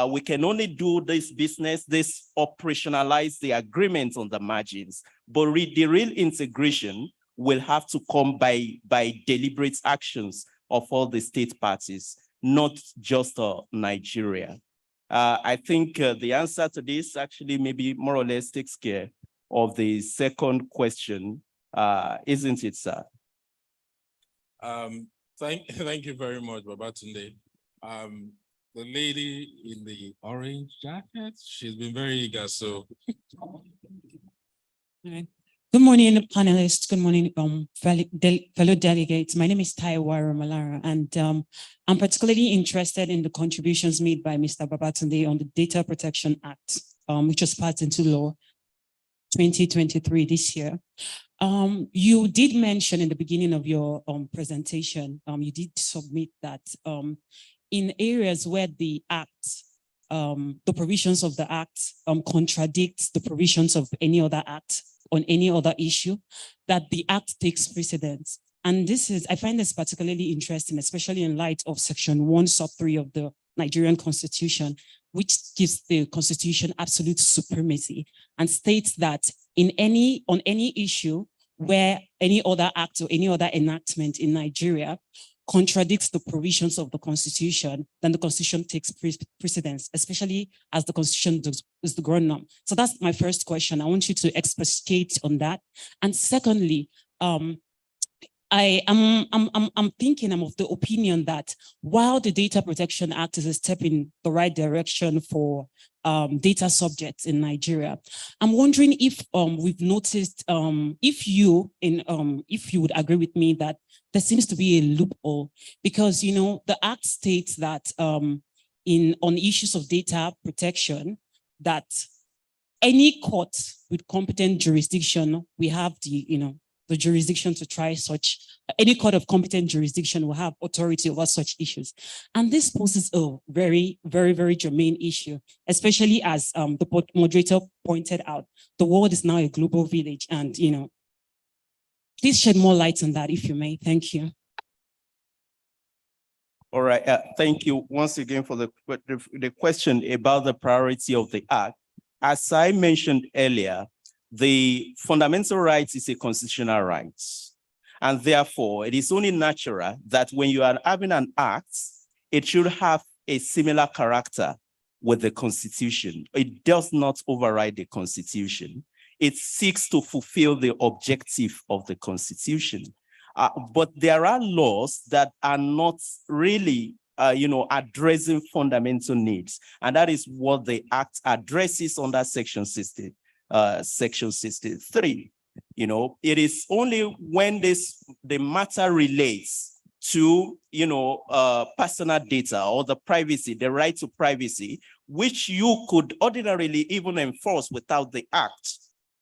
we can only do this business, operationalize the agreement on the margins, but the real integration will have to come by deliberate actions of all the state parties, not just Nigeria. I think the answer to this actually maybe more or less takes care of the second question, isn't it, sir? Thank you very much, Babatunde. The lady in the orange jacket, she's been very eager, so. Right. Good morning, panelists. Good morning, fellow delegates. My name is Taiwara Malara, and I'm particularly interested in the contributions made by Mr. Babatunde on the Data Protection Act, which was passed into law 2023 this year. You did mention in the beginning of your presentation, you did submit that in areas where the act, the provisions of the act contradicts the provisions of any other act on any other issue, that the act takes precedence. And this is, I find this particularly interesting, especially in light of Section 1, Sub 3 of the Nigerian Constitution, which gives the Constitution absolute supremacy and states that on any issue where any other act or any other enactment in Nigeria contradicts the provisions of the Constitution, then the Constitution takes precedence, especially as the Constitution is the ground norm. So that's my first question. I want you to expatiate on that. And secondly, I'm thinking, I'm of the opinion that while the Data Protection Act is a step in the right direction for data subjects in Nigeria, I'm wondering if we've noticed, if you would agree with me that there seems to be a loophole, because the Act states that on issues of data protection, that any court with competent jurisdiction, we have the jurisdiction to try such, any court of competent jurisdiction will have authority over such issues. And this poses a very, very, very germane issue, especially as the moderator pointed out, the world is now a global village, and please shed more light on that if you may. Thank you. All right, thank you once again for the question about the priority of the Act. As I mentioned earlier, the fundamental rights is a constitutional right. And therefore, it is only natural that when you are having an act, it should have a similar character with the Constitution. It does not override the Constitution. It seeks to fulfill the objective of the Constitution. But there are laws that are not really addressing fundamental needs. And that is what the Act addresses under Section 60. Section 63, it is only when the matter relates to, personal data or the privacy, the right to privacy, which you could ordinarily even enforce without the Act,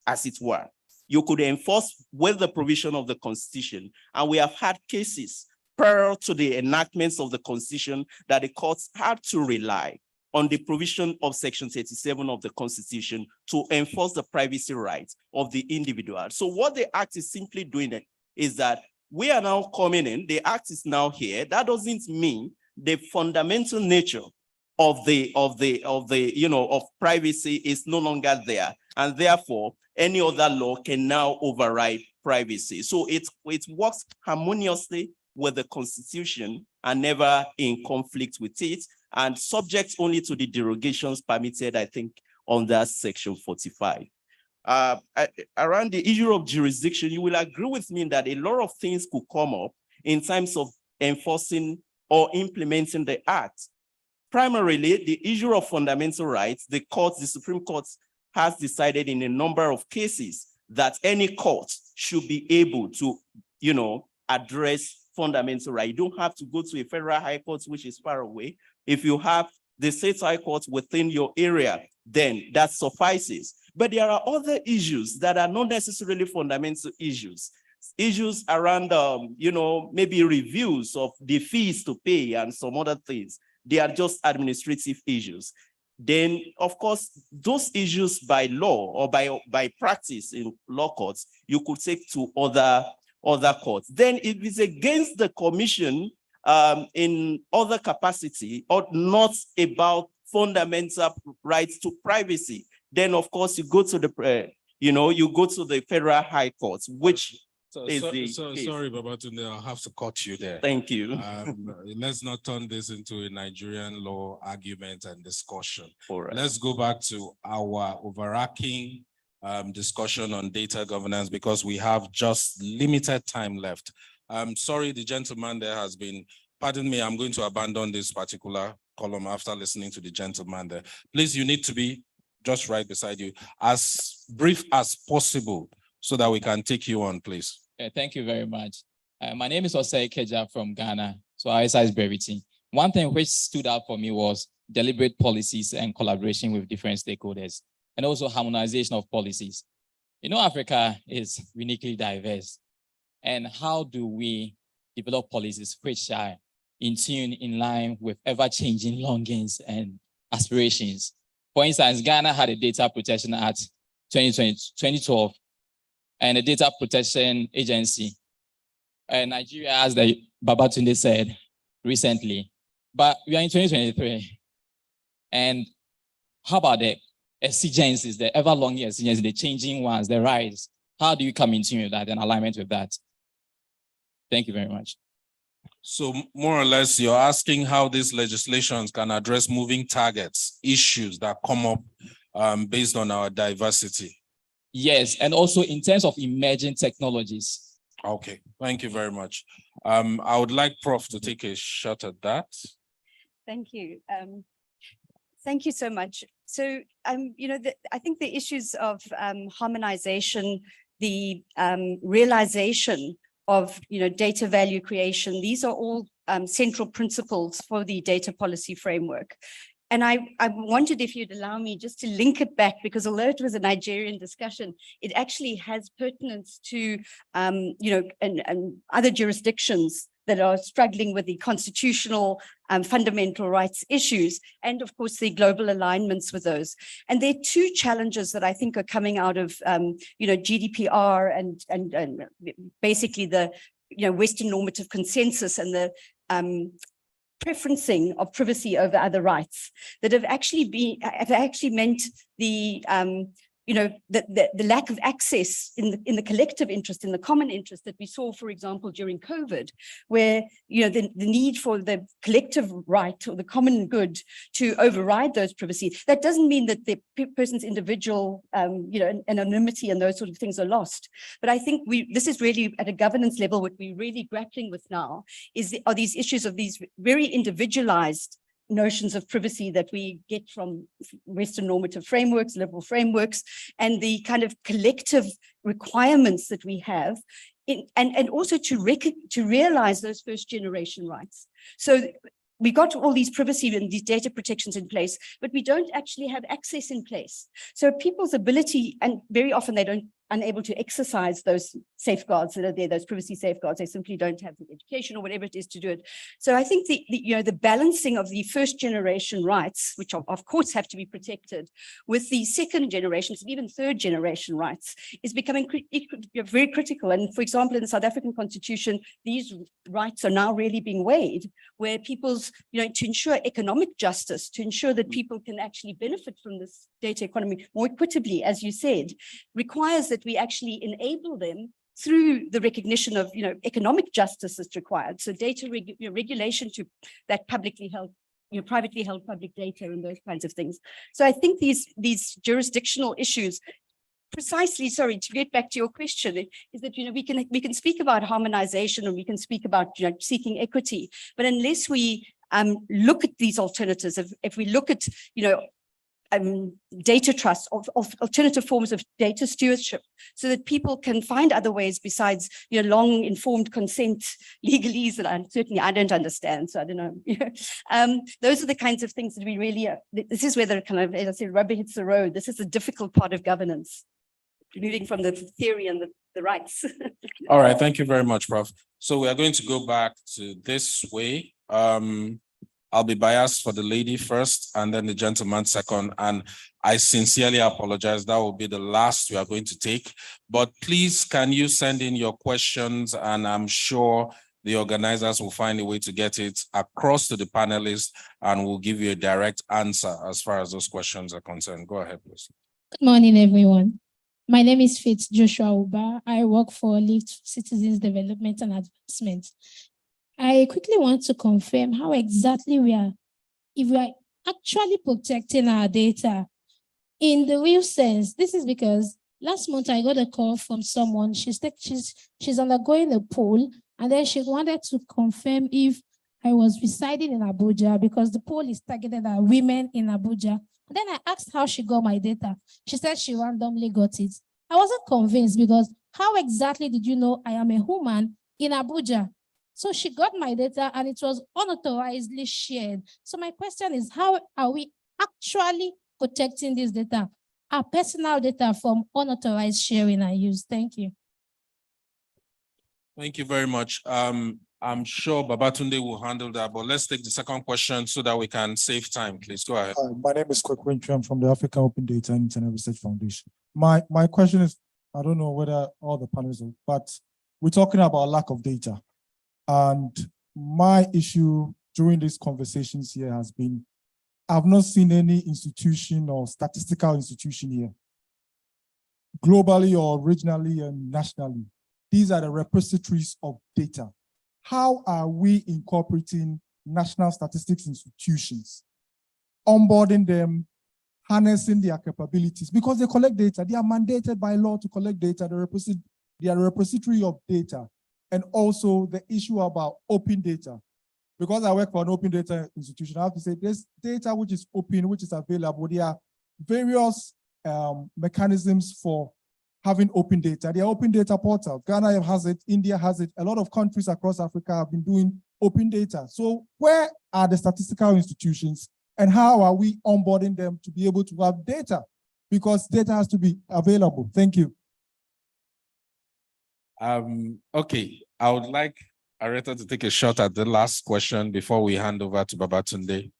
as it were. You could enforce with the provision of the Constitution. And we have had cases prior to the enactments of the Constitution that the courts had to rely on the provision of Section 37 of the Constitution to enforce the privacy rights of the individual. So what the Act is simply doing is that we are now coming in, the Act is now here. That doesn't mean the fundamental nature of privacy is no longer there. And therefore, any other law can now override privacy. So it works harmoniously with the Constitution and never in conflict with it, and subject only to the derogations permitted, I think, under Section 45. Around the issue of jurisdiction, you will agree with me that a lot of things could come up in terms of enforcing or implementing the Act. Primarily, the issue of fundamental rights, the Supreme Court has decided in a number of cases that any court should be able to, address fundamental rights. You don't have to go to a federal high court, which is far away. If you have the state high court within your area, then that suffices. But there are other issues that are not necessarily fundamental issues. Issues around, maybe reviews of the fees to pay and some other things. They are just administrative issues. Then, of course, those issues by law or by practice in law courts, you could take to other other courts. Then if it's against the commission in other capacity or not about fundamental rights to privacy, then of course you go to the you go to the Federal High Court, which is the case. Sorry, Babatunde, I'll have to cut you there. Thank you. Let's not turn this into a Nigerian law argument and discussion. All right. Let's go back to our overarching discussion on data governance because we have just limited time left. Sorry, the gentleman there has been, pardon me, I'm going to abandon this particular column after listening to the gentleman there. Please, you need to be just right beside you, as brief as possible so that we can take you on, please. Thank you very much. My name is Osei Keja from Ghana, so I exercise brevity. One thing which stood out for me was deliberate policies and collaboration with different stakeholders, and also harmonization of policies. You know, Africa is uniquely diverse, and how do we develop policies which are in tune, in line with ever-changing longings and aspirations? For instance, Ghana had a Data Protection Act 2012, and a Data Protection Agency. And Nigeria, as the Babatunde said recently, but we are in 2023. And how about the exigencies, the ever-longing exigencies, the changing ones, the rise? How do you come in tune with that and alignment with that? Thank you very much. So more or less, you're asking how these legislations can address moving targets, issues that come up based on our diversity. Yes, and also in terms of emerging technologies. Okay, thank you very much. I would like Prof to take a shot at that. Thank you. Thank you so much. So, I think the issues of harmonization, the realization of data value creation, these are all central principles for the data policy framework. And I wondered if you'd allow me just to link it back, because although it was a Nigerian discussion, it actually has pertinence to and other jurisdictions that are struggling with the constitutional fundamental rights issues, and of course the global alignments with those. And there are two challenges that I think are coming out of GDPR and basically the Western normative consensus and the preferencing of privacy over other rights that have actually meant the the lack of access in the collective interest, in the common interest that we saw, for example, during COVID, where the need for the collective right or the common good to override those privacy. That doesn't mean that the person's individual anonymity and those sort of things are lost. But I think this is really at a governance level what we're really grappling with now are these issues of these very individualized notions of privacy that we get from Western normative frameworks, liberal frameworks, and the kind of collective requirements that we have, and also to realize those first generation rights. So we got all these privacy and these data protections in place, but we don't actually have access in place. So people's ability, and very often they're unable to exercise those safeguards that are there, those privacy safeguards, they simply don't have the education or whatever it is to do it. So I think the balancing of the first generation rights, which of course have to be protected, with the second generations and even third generation rights is becoming very critical. And for example, in the South African Constitution, these rights are now really being weighed, where people's, to ensure economic justice, to ensure that people can actually benefit from this data economy more equitably, as you said, requires that we actually enable them through the recognition of, economic justice that's required. So data regulation to that publicly held, privately held public data and those kinds of things. So I think these jurisdictional issues, precisely, sorry, to get back to your question, is that, we can speak about harmonization and we can speak about, seeking equity, but unless we look at these alternatives, if we look at, data trust, of alternative forms of data stewardship, so that people can find other ways besides long informed consent legalese that I don't understand. So I don't know. Those are the kinds of things that we really this is where the kind of, as I said, rubber hits the road. This is a difficult part of governance, moving from the theory and the rights. All right, thank you very much, Prof. So we are going to go back to this way. I'll be biased for the lady first and then the gentleman second. And I sincerely apologize. That will be the last we are going to take. But please, can you send in your questions? And I'm sure the organizers will find a way to get it across to the panelists and will give you a direct answer as far as those questions are concerned. Go ahead, please. Good morning, everyone. My name is Faith Joshua Uba. I work for Lift Citizens Development and Advancement. I quickly want to confirm how exactly if we are actually protecting our data in the real sense. This is because last month I got a call from someone. She's undergoing a poll, and then she wanted to confirm if I was residing in Abuja because the poll is targeted at women in Abuja. And then I asked how she got my data. She said she randomly got it. I wasn't convinced because how exactly did you know I am a woman in Abuja? So she got my data and it was unauthorizedly shared. So my question is, how are we actually protecting this data, our personal data, from unauthorized sharing and use? Thank you. Thank you very much. I'm sure Babatunde will handle that, but let's take the second question so that we can save time. Please go ahead. My name is Kwekwe. I'm from the African Open Data and Internet Research Foundation. My question is, I don't know whether all the panelists, but we're talking about lack of data. And my issue during these conversations here has been, I've not seen any institution or statistical institution here, globally or regionally and nationally. These are the repositories of data. How are we incorporating national statistics institutions, onboarding them, harnessing their capabilities? Because they collect data, they are mandated by law to collect data, they are a repository of data. And also the issue about open data. Because I work for an open data institution, I have to say this data which is open, which is available, there are various mechanisms for having open data. There are open data portals. Ghana has it, India has it. A lot of countries across Africa have been doing open data. So where are the statistical institutions and how are we onboarding them to be able to have data? Because data has to be available. Thank you. Okay, I would like Areta to take a shot at the last question before we hand over to Babatunde.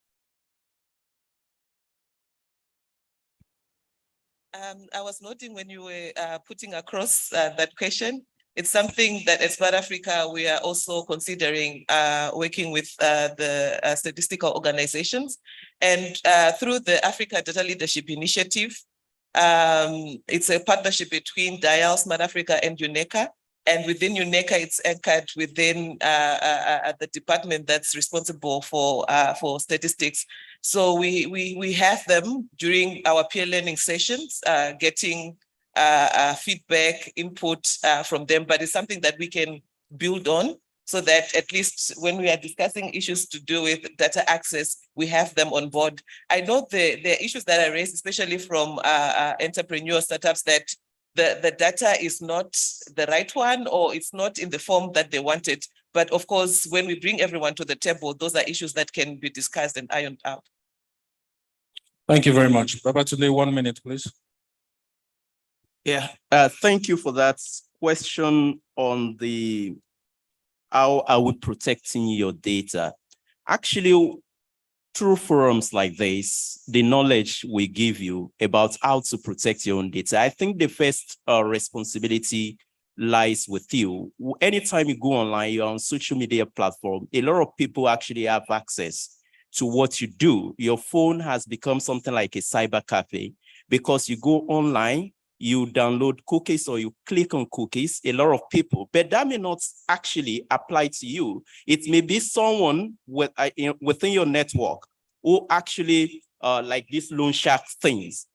I was noting when you were putting across that question, it's something that as South Africa, we are also considering working with the statistical organizations. And through the Africa Data Leadership Initiative, it's a partnership between Dial, Smart Africa, and UNECA. And within UNECA, it's anchored within the department that's responsible for statistics. So we have them during our peer learning sessions, getting feedback, input from them, but it's something that we can build on so that at least when we are discussing issues to do with data access, we have them on board. I know the issues that are raised, especially from entrepreneur startups, that the data is not the right one or it's not in the form that they wanted. But of course, when we bring everyone to the table, those are issues that can be discussed and ironed out. Thank you very much. Babatunde, 1 minute, please. Yeah, thank you for that question on the how are we protecting your data. Actually, through forums like this, the knowledge we give you about how to protect your own data, I think the first responsibility lies with you. Anytime you go online, you're on social media platform, a lot of people actually have access to what you do. Your phone has become something like a cyber cafe because you go online, you download cookies or you click on cookies, a lot of people, but that may not actually apply to you. It may be someone within your network who actually, like these loan shark things,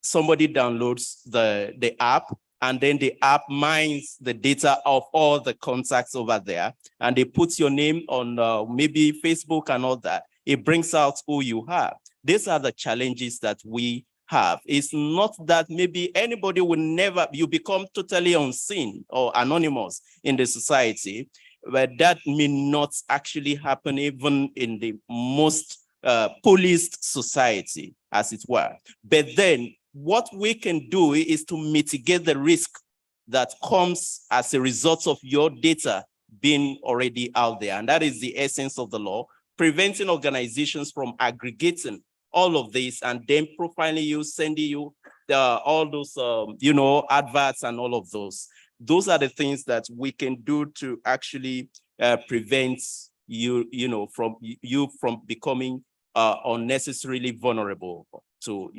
somebody downloads the app and then the app mines the data of all the contacts over there and they put your name on maybe Facebook and all that. It brings out who you are. These are the challenges that we have. It's not that maybe anybody will never, you become totally unseen or anonymous in the society, but that may not actually happen even in the most policed society, as it were. But then what we can do is to mitigate the risk that comes as a result of your data being already out there. And that is the essence of the law. preventing organizations from aggregating all of this and then profiling you, sending you all those, adverts and all of those. Those are the things that we can do to actually prevent you from becoming unnecessarily vulnerable to,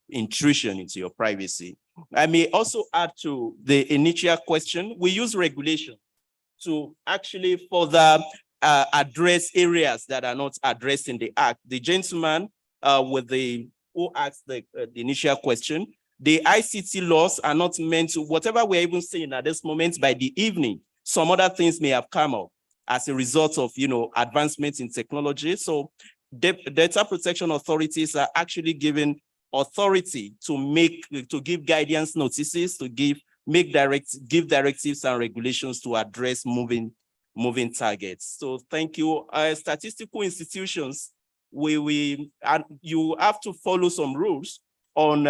intrusion into your privacy. I may also add to the initial question, we use regulation to actually further address areas that are not addressed in the act. The gentleman who asked the initial question, the ICT laws are not meant to, whatever we're even saying at this moment, by the evening, some other things may have come up as a result of, advancements in technology. So data protection authorities are actually given authority to give guidance notices, to give directives and regulations to address moving targets. So thank you. Statistical institutions, you have to follow some rules on,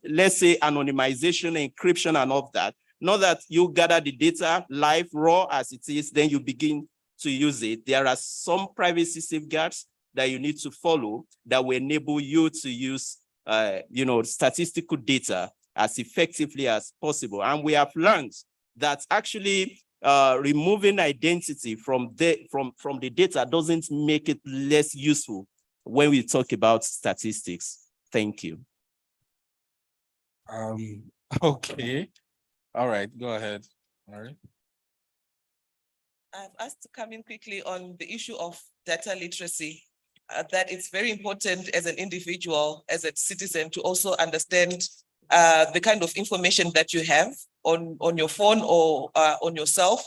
let's say, anonymization, encryption, and all of that. Not that you gather the data live, raw as it is, then you begin to use it. There are some privacy safeguards that you need to follow that will enable you to use, statistical data as effectively as possible. And we have learned that actually removing identity from the data doesn't make it less useful when we talk about statistics. Thank you. Okay. All right, go ahead. All right. I've asked to come in quickly on the issue of data literacy, that it's very important as an individual, as a citizen, to also understand the kind of information that you have on your phone or on yourself.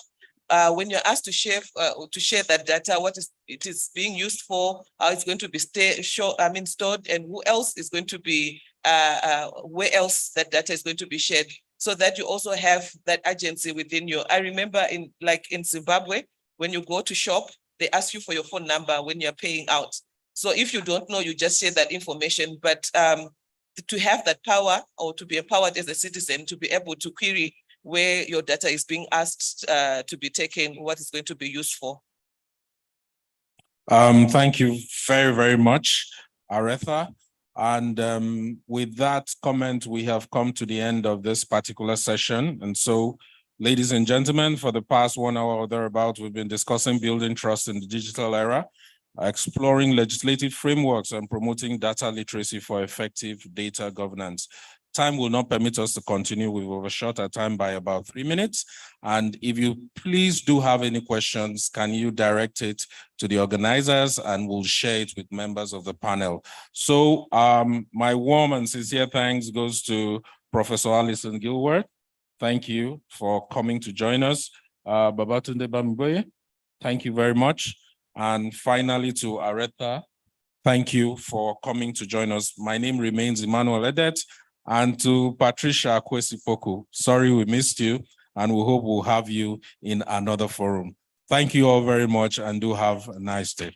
When you're asked to share that data, what it is being used for, how it's going to be stored, and who else is going to be, where else that data is going to be shared, so that you also have that agency within you. I remember in Zimbabwe, when you go to shop, they ask you for your phone number when you're paying out. So if you don't know, you just share that information. But to have that power, or to be empowered as a citizen, to be able to query where your data is being asked to be taken, what is going to be used for. Thank you very, very much, Aretha. And with that comment, we have come to the end of this particular session. And so, ladies and gentlemen, for the past 1 hour or thereabouts, we've been discussing building trust in the digital era, exploring legislative frameworks, and promoting data literacy for effective data governance. Time will not permit us to continue. We've overshot our time by about 3 minutes. And if you please do have any questions, can you direct it to the organizers, and we'll share it with members of the panel. So my warm and sincere thanks goes to Professor Alison Gilworth. Thank you for coming to join us. Babatunde Bamigboye, thank you very much. And finally to Aretha, thank you for coming to join us. My name remains Emmanuel Edet. And to Patricia Kwesipoku, sorry we missed you, and we hope we'll have you in another forum. Thank you all very much, and do have a nice day.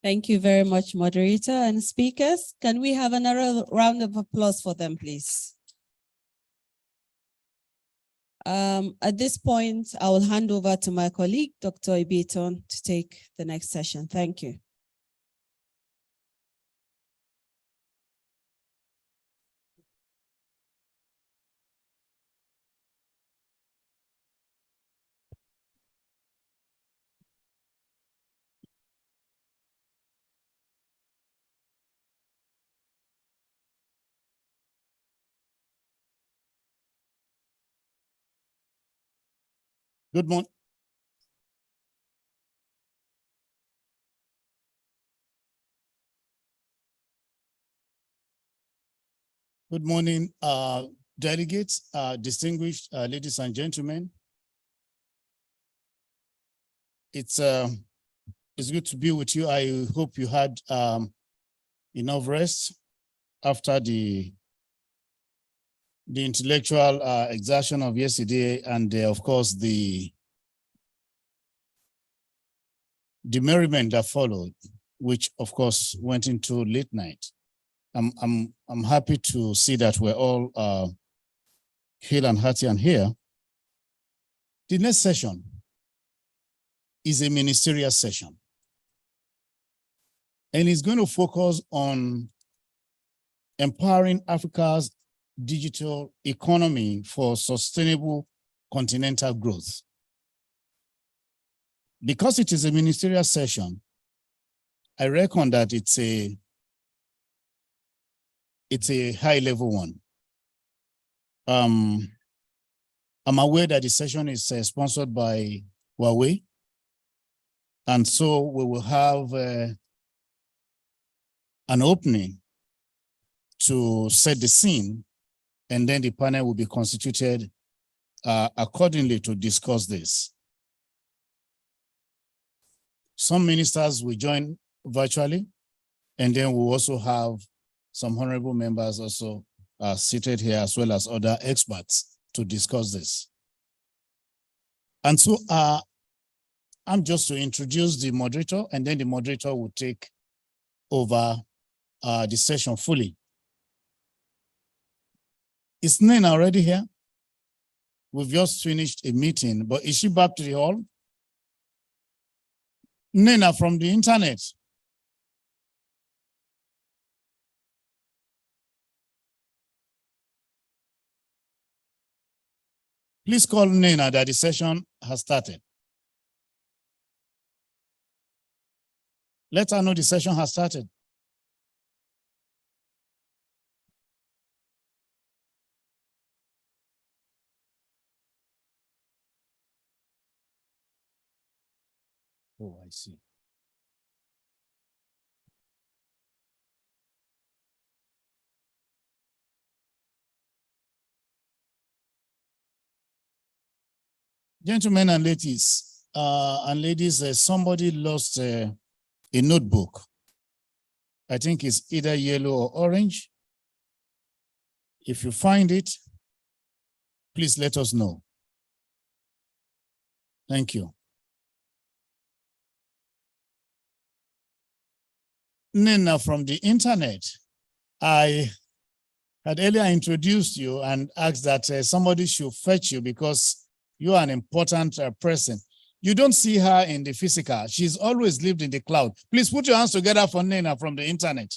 Thank you very much, moderator and speakers. Can we have another round of applause for them, please? At this point, I will hand over to my colleague, Dr. Ibiton, to take the next session. Thank you. Good morning. Good morning, delegates, distinguished ladies and gentlemen. It's good to be with you. I hope you had enough rest after the intellectual exertion of yesterday, and of course the merriment that followed, which of course went into late night. I'm happy to see that we're all hale and hearty and here. The next session is a ministerial session, and it's going to focus on empowering Africa's digital economy for sustainable continental growth. Because it is a ministerial session, I reckon that it's a high-level one. I'm aware that the session is sponsored by Huawei, and so we will have an opening to set the scene, and then the panel will be constituted accordingly to discuss this. Some ministers will join virtually, and then we'll also have some honorable members also seated here, as well as other experts to discuss this. And so I'm just to introduce the moderator, and then the moderator will take over the session fully. Is Nena already here? We've just finished a meeting, but is she back to the hall? Nena from the internet. Please call Nena that the session has started. Let her know the session has started. Oh, I see. Gentlemen and ladies, somebody lost a notebook. I think it's either yellow or orange. If you find it, please let us know. Thank you. Nena from the internet, I had earlier introduced you and asked that somebody should fetch you because you are an important person. You don't see her in the physical. She's always lived in the cloud. Please put your hands together for Nena from the internet.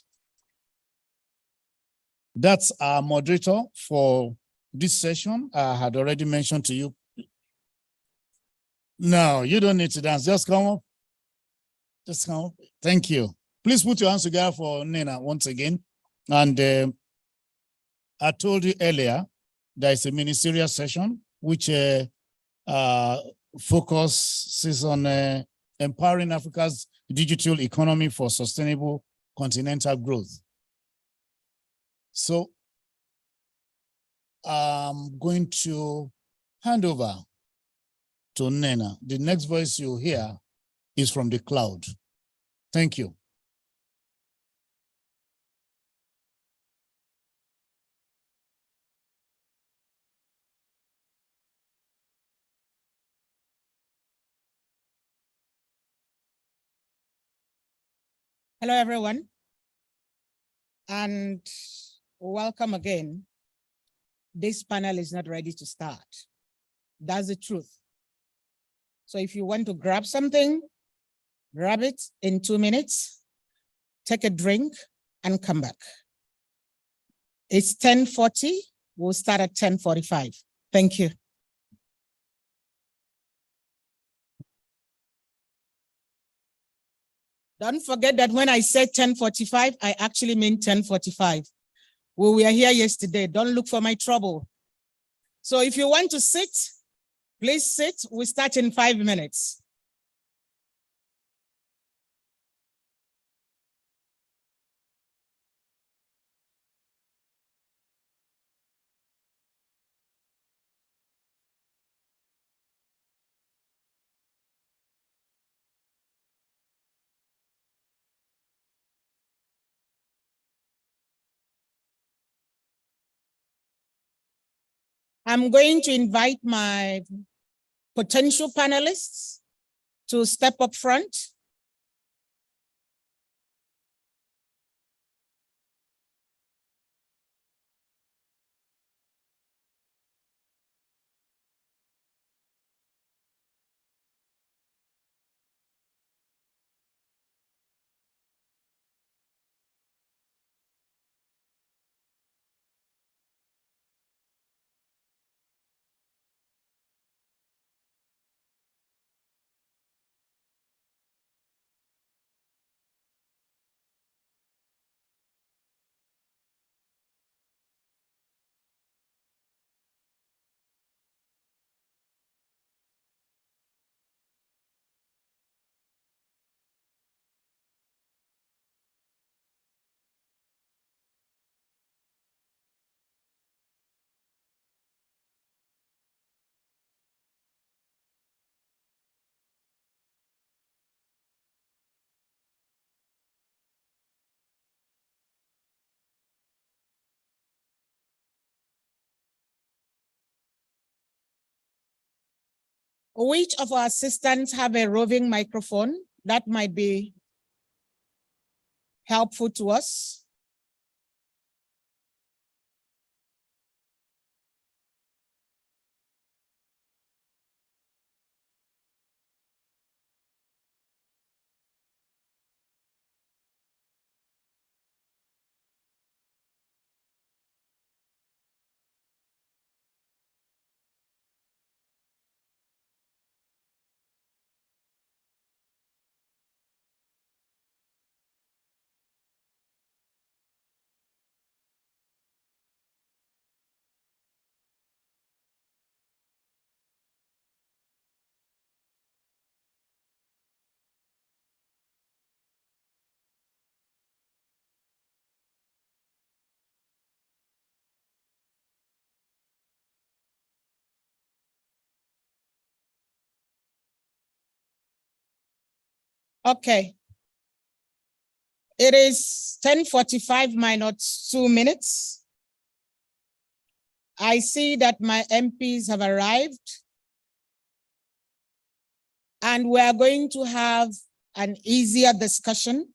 That's our moderator for this session. I had already mentioned to you. No, you don't need to dance. Just come up. Just come up. Thank you. Please put your hands together for Nena once again. And I told you earlier, there is a ministerial session which focuses on empowering Africa's digital economy for sustainable continental growth. So I'm going to hand over to Nena. The next voice you hear is from the cloud. Thank you. Hello, everyone, and welcome again. This panel is not ready to start. That's the truth. So if you want to grab something, grab it in 2 minutes, take a drink, and come back. It's 10:40. We'll start at 10:45. Thank you. Don't forget that when I said 10:45, I actually mean 10:45. We were here yesterday. Don't look for my trouble. So if you want to sit, please sit. We start in 5 minutes. I'm going to invite my potential panelists to step up front. Which of our assistants have a roving microphone? That might be helpful to us. Okay. It is 10:45 minus 2 minutes. I see that my MPs have arrived. And we are going to have an easier discussion.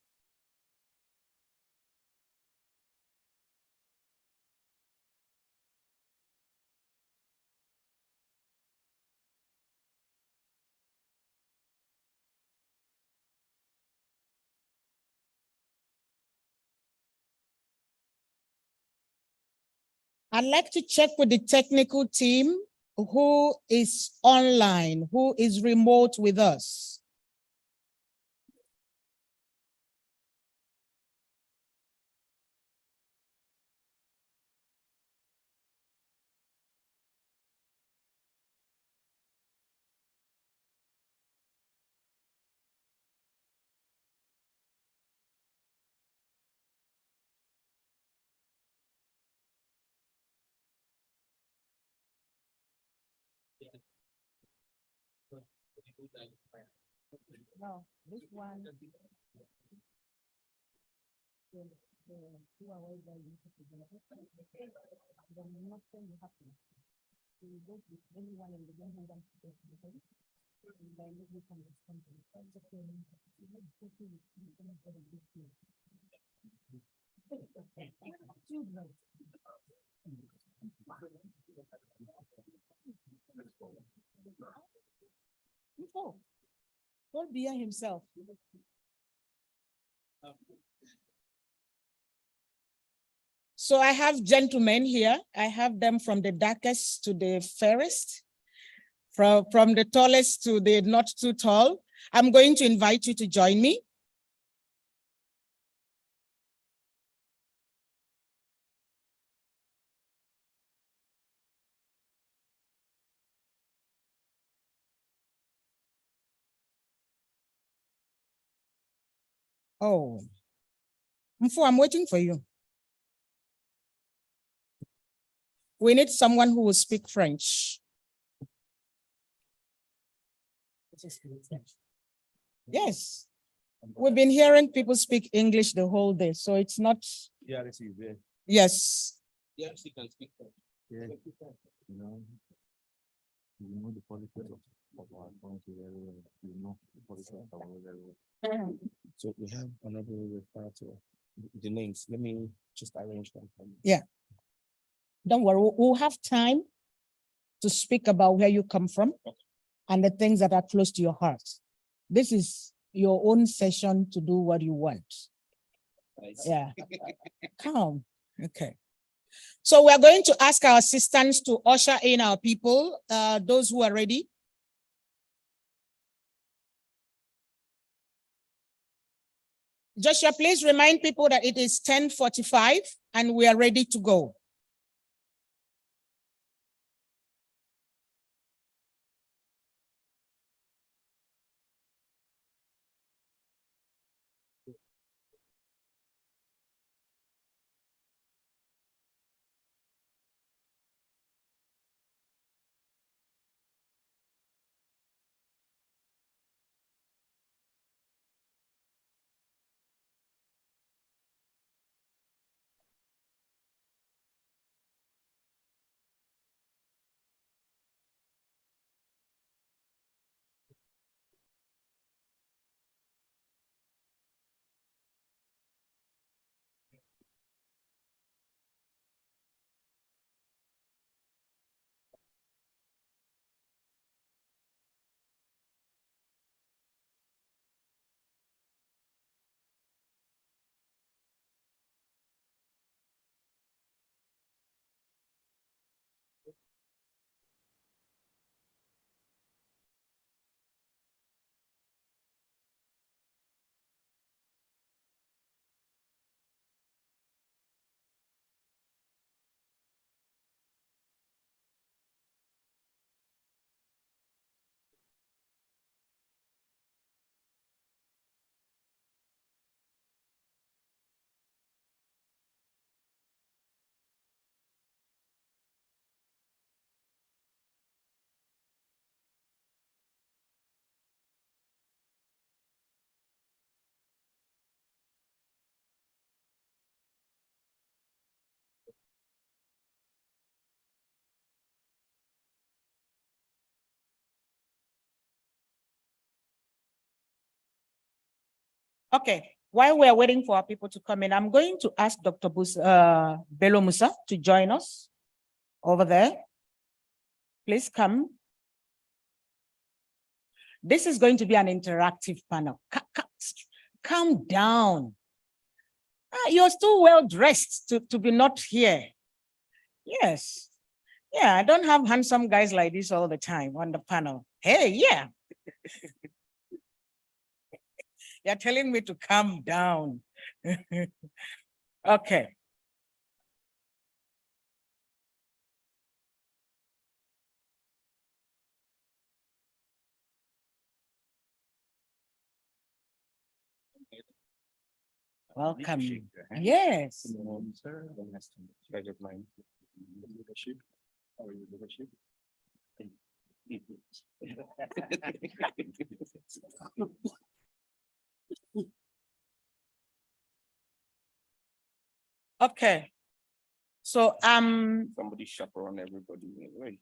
I'd like to check with the technical team who is online, who is remote with us. No, this one. Don't be himself. So I have gentlemen here. I have them from the darkest to the fairest, from the tallest to the not too tall. I'm going to invite you to join me. Oh, Mfu, I'm waiting for you. We need someone who will speak French. Yes. We've been hearing people speak English the whole day, so it's not. Yes. Yes, you can speak French. Yeah. You know the politics of our country very well. You know the politics of our country very well. So we have another refer to the names. Let me just arrange them. Yeah. Don't worry, we'll have time to speak about where you come from and the things that are close to your heart. This is your own session to do what you want. Yeah. Calm. Okay. So we're going to ask our assistants to usher in our people, those who are ready. Joshua, please remind people that it is 10:45 and we are ready to go. Okay, while we're waiting for our people to come in, I'm going to ask Dr. Bello Musa to join us over there. Please come. This is going to be an interactive panel. Calm down. You're still well dressed to be not here. Yes. Yeah, I don't have handsome guys like this all the time on the panel. Hey, yeah. You're telling me to calm down. Okay. Welcome. Yes. Okay. So Somebody chaperone everybody.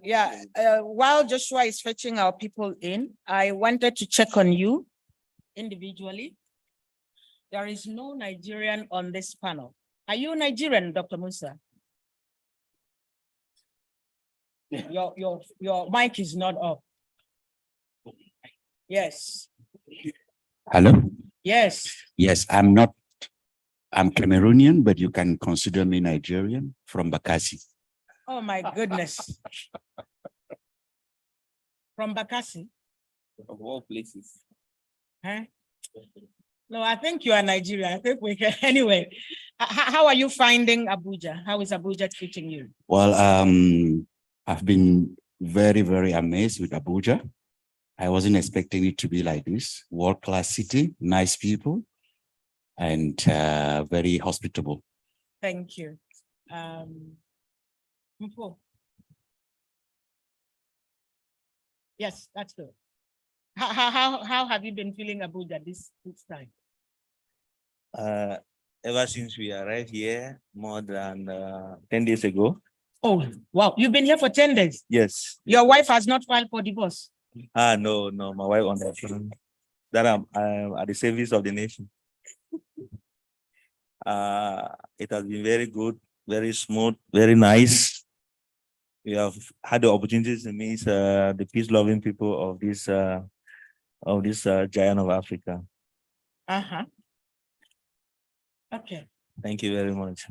yeah, while Joshua is fetching our people in, I wanted to check on you individually. There is no Nigerian on this panel. Are you Nigerian, Dr. Musa? Your mic is not up. Yes. Hello? Yes. Yes, I'm Cameroonian, but you can consider me Nigerian from Bakassi. Oh my goodness. From Bakassi? Of all places. Huh? No, I think you are Nigerian. I think we can. Anyway, how are you finding Abuja? How is Abuja treating you? Well, I've been very, very amazed with Abuja. I wasn't expecting it to be like this. World-class city, nice people, and very hospitable. Thank you. Mpo. Yes, that's good. How have you been feeling Abuja this time? Ever since we arrived here more than 10 days ago, Oh, wow. You've been here for 10 days. Yes. Your wife has not filed for divorce. No, my wife understands that I'm at the service of the nation. It has been very good, very smooth, very nice. We have had the opportunities to meet the peace-loving people of this giant of Africa. Uh-huh. Okay. Thank you very much.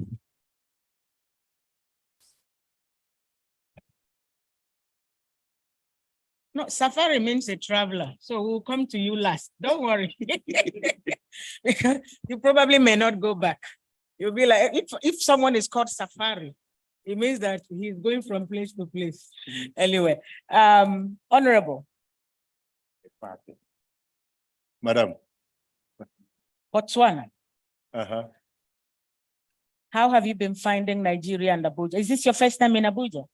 No, safari means a traveler. So we'll come to you last. Don't worry. Because you probably may not go back. You'll be like, if someone is called safari, it means that he's going from place to place. Anyway, Honorable. Madam. Botswana, Uh-huh. how have you been finding Nigeria and Abuja? Is this your first time in Abuja?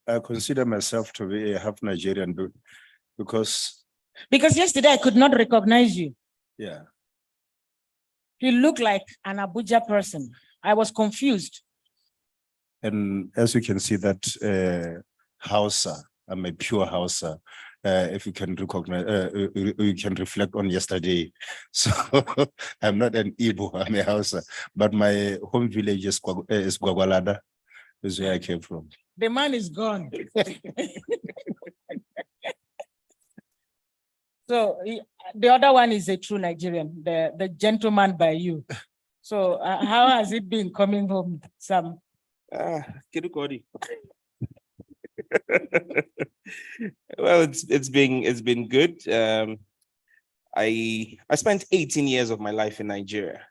I consider myself to be a half Nigerian because yesterday I could not recognize you. yeah, You look like an Abuja person. I was confused. and as you can see that Hausa, I'm a pure Hausa. If you can recognize, you can reflect on yesterday. So I'm not an Igbo, I'm a Hausa, but my home village is Gwagwalada, is where I came from. The man is gone. So the other one is a true Nigerian, the gentleman by you. So how has it been coming home, Sam? Well, it's been good. I spent 18 years of my life in Nigeria,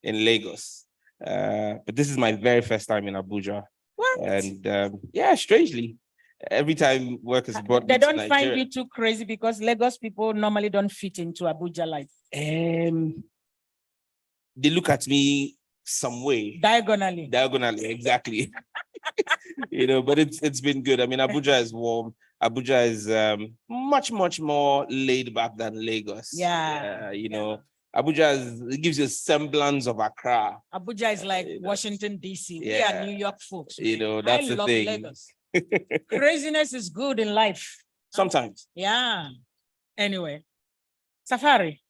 in Lagos. But this is my very first time in Abuja. What? And yeah, strangely, every time work is brought me They to don't find Nigeria, you too crazy because Lagos people normally don't fit into Abuja life. they look at me some way. Diagonally, exactly. But it's been good. I mean, Abuja is warm. Abuja is much more laid back than Lagos. Yeah. Abuja gives you a semblance of Accra. Abuja is like Washington, D.C. We Yeah. are New York folks. That's I the love thing. Lagos. Craziness is good in life. Sometimes. Yeah. Anyway, Safari,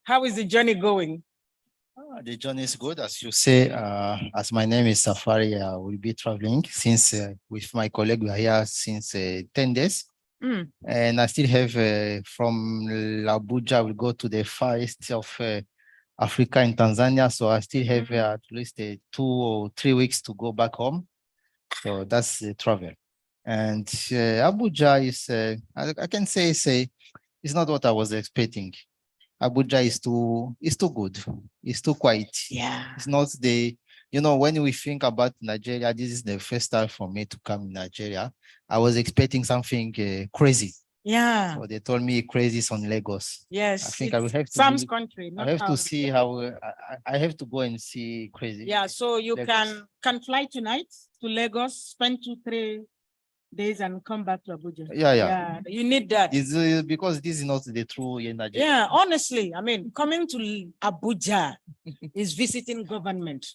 how is the journey going? The journey is good, as you say. As my name is Safari, we'll be traveling since with my colleague. We are here since 10 days. And I still have from Abuja, we go to the far east of Africa in Tanzania. So I still have at least 2 or 3 weeks to go back home. So that's the travel. And Abuja is, I can say, it's not what I was expecting. Abuja is too good. It's too quiet. Yeah. It's not when we think about Nigeria, this is the first time for me to come in Nigeria. I was expecting something crazy. Yeah. So they told me crazy is on Lagos. Yes. I think I will have to Sam's country. I have to see how I have to go and see crazy. Yeah, so you Lagos. can fly tonight to Lagos, spend 2-3 days and come back to Abuja. Yeah. You need that. It's because this is not the true Nigeria. Yeah, honestly, I mean, coming to Abuja is visiting government.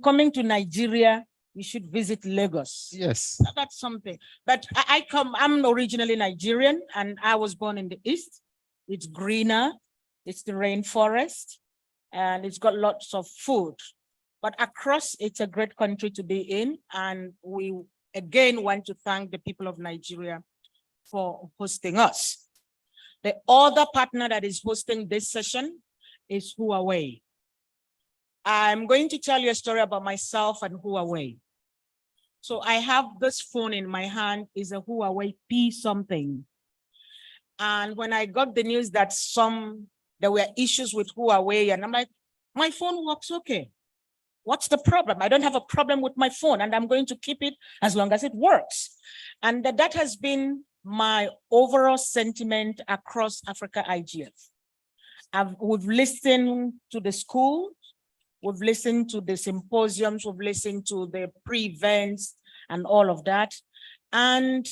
Coming to Nigeria, you should visit Lagos. Yes. That's something. But I'm originally Nigerian and I was born in the East. It's greener, it's the rainforest, and it's got lots of food. But across, it's a great country to be in. And we again want to thank the people of Nigeria for hosting us. The other partner that is hosting this session is Huawei. I'm going to tell you a story about myself and Huawei. So I have this phone in my hand, is a Huawei P something. And when I got the news that there were issues with Huawei, and I'm like, my phone works okay. What's the problem? I don't have a problem with my phone and I'm going to keep it as long as it works. And that has been my overall sentiment across Africa IGF. We've listened to the school, we've listened to the symposiums, we've listened to the pre-events and all of that. And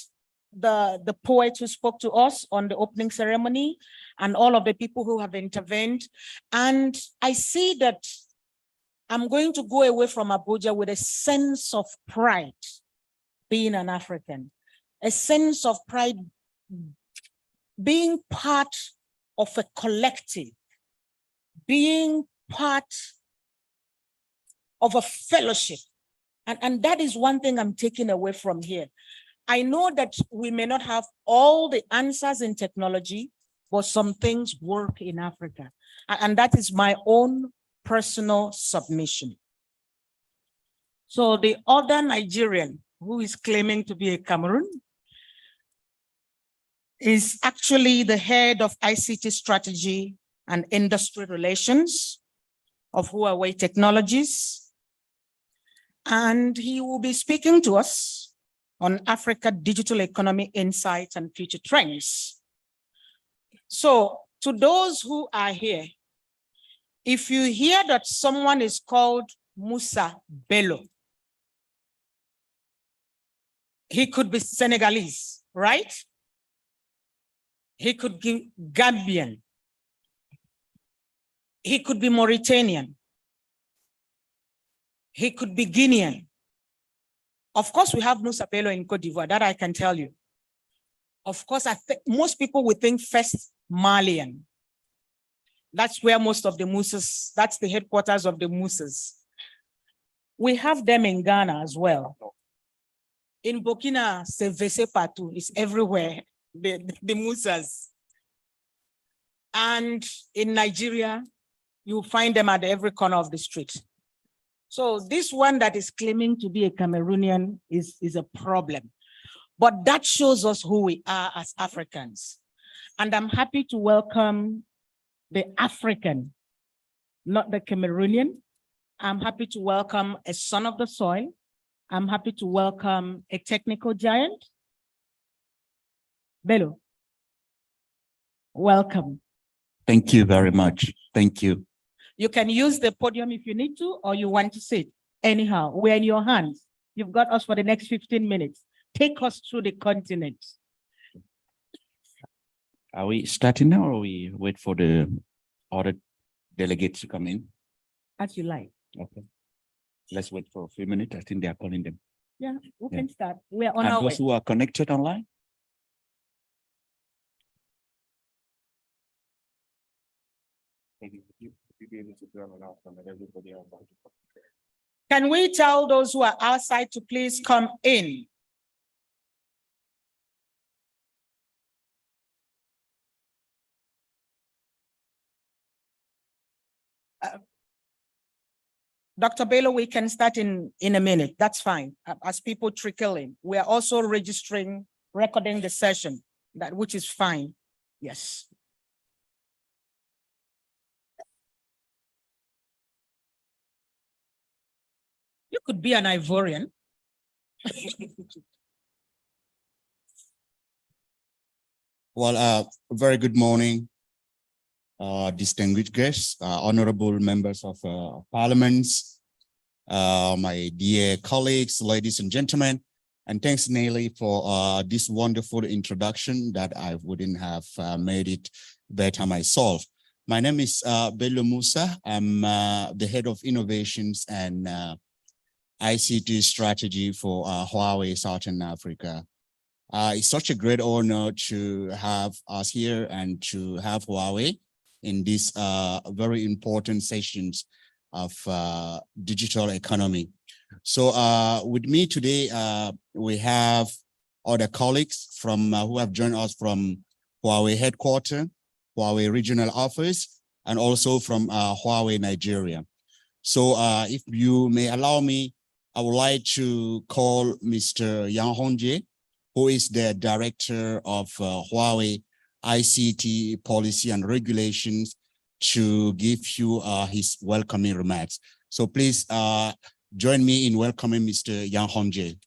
the poet who spoke to us on the opening ceremony and all of the people who have intervened. And I see that I'm going to go away from Abuja with a sense of pride being an African, a sense of pride being part of a collective, being part of a fellowship. And that is one thing I'm taking away from here. I know that we may not have all the answers in technology, but some things work in Africa. And that is my own personal submission. So the other Nigerian who is claiming to be a Cameroon is actually the head of ICT strategy and industry relations of Huawei Technologies. And he will be speaking to us on Africa digital economy insights and future trends. So to those who are here, if you hear that someone is called Musa Bello, he could be Senegalese, right? He could be Gambian. He could be Mauritanian. He could be Guinean. Of course, we have Musa Bello in Cote d'Ivoire, that I can tell you. Of course, most people would think first Malian. That's where most of the Musas, that's the headquarters of the Musas. We have them in Ghana as well. In Burkina, c'est Vese Patu, it's everywhere, the Musas. And in Nigeria, you find them at every corner of the street. So this one that is claiming to be a Cameroonian is a problem. But that shows us who we are as Africans. And I'm happy to welcome the African, not the Cameroonian. I'm happy to welcome a son of the soil. I'm happy to welcome a technical giant. Bello, welcome. Thank you very much. Thank you. You can use the podium if you need to, or you want to sit. Anyhow, we're in your hands. You've got us for the next 15 minutes. Take us through the continent. Are we starting now or we wait for the other delegates to come in? As you like. Okay. Let's wait for a few minutes. I think they are calling them. Yeah, we Yeah. can start. We're on And our way. those who are connected online? Can we tell those who are outside to please come in? Dr. Bello, we can start in a minute. That's fine. As people trickle in, we are also registering, recording the session, which is fine. Yes. You could be an Ivorian. Well, very good morning, distinguished guests, honorable members of parliaments, my dear colleagues, ladies and gentlemen, and thanks Nelly for this wonderful introduction that I wouldn't have made it better myself. My name is Bello Musa. I'm the head of innovations and ICT strategy for Huawei Southern Africa. It's such a great honor to have us here and to have Huawei in these very important sessions of digital economy. So with me today, we have other colleagues from who have joined us from Huawei headquarters, Huawei regional office, and also from Huawei Nigeria. So if you may allow me, I would like to call Mr. Yang Hongje, who is the director of Huawei ICT policy and regulations, to give you his welcoming remarks. So please join me in welcoming Mr. Yang Hongje.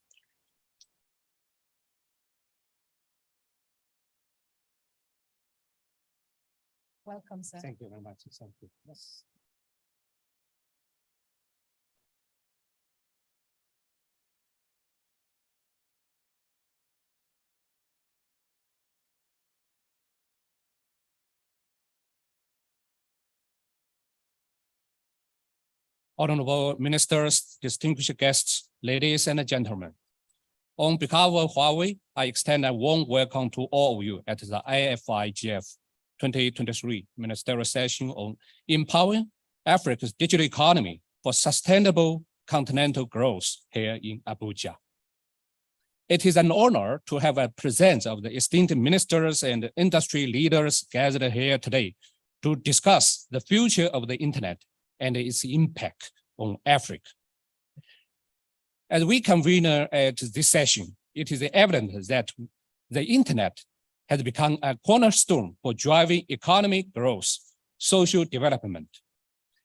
Welcome, sir. Thank you very much. Thank you. Yes. honorable ministers, distinguished guests, ladies and gentlemen. On behalf of Huawei, I extend a warm welcome to all of you at the AFIGF 2023 Ministerial Session on Empowering Africa's Digital Economy for Sustainable Continental Growth here in Abuja. It is an honor to have a presence of the esteemed ministers and industry leaders gathered here today to discuss the future of the internet and its impact on Africa. As we convene at this session, it is evident that the internet has become a cornerstone for driving economic growth, social development,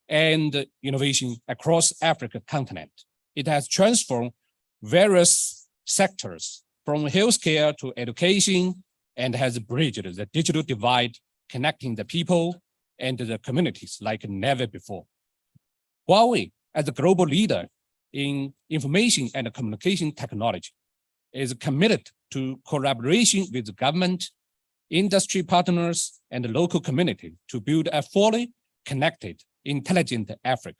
and innovation across Africa continent. It has transformed various sectors from healthcare to education and has bridged the digital divide, connecting the people and the communities like never before. Huawei, as a global leader in information and communication technology, is committed to collaboration with the government, industry partners, and the local community to build a fully connected, intelligent Africa.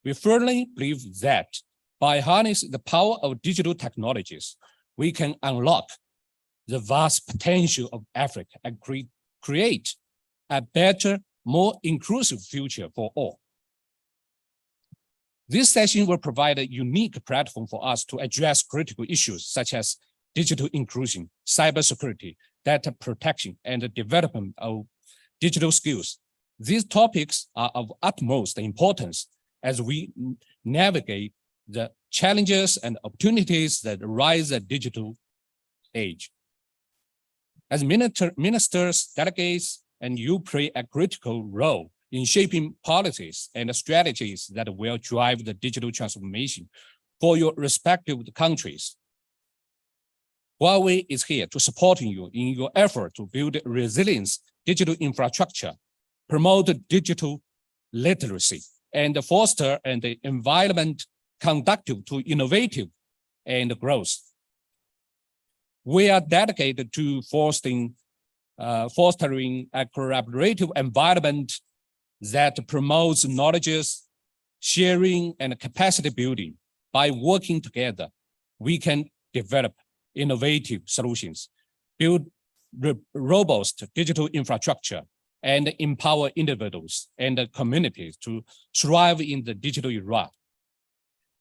We firmly believe that by harnessing the power of digital technologies, we can unlock the vast potential of Africa and create a better, more inclusive future for all. This session will provide a unique platform for us to address critical issues such as digital inclusion, cybersecurity, data protection, and the development of digital skills. These topics are of utmost importance as we navigate the challenges and opportunities that arise at digital age. As ministers, delegates, and you play a critical role in shaping policies and strategies that will drive the digital transformation for your respective countries. Huawei is here to support you in your effort to build resilience, digital infrastructure, promote digital literacy, and foster an environment conducive to innovative and growth. We are dedicated to fostering a collaborative environment that promotes knowledge sharing and capacity building. By working together, we can develop innovative solutions, build robust digital infrastructure, and empower individuals and communities to thrive in the digital era.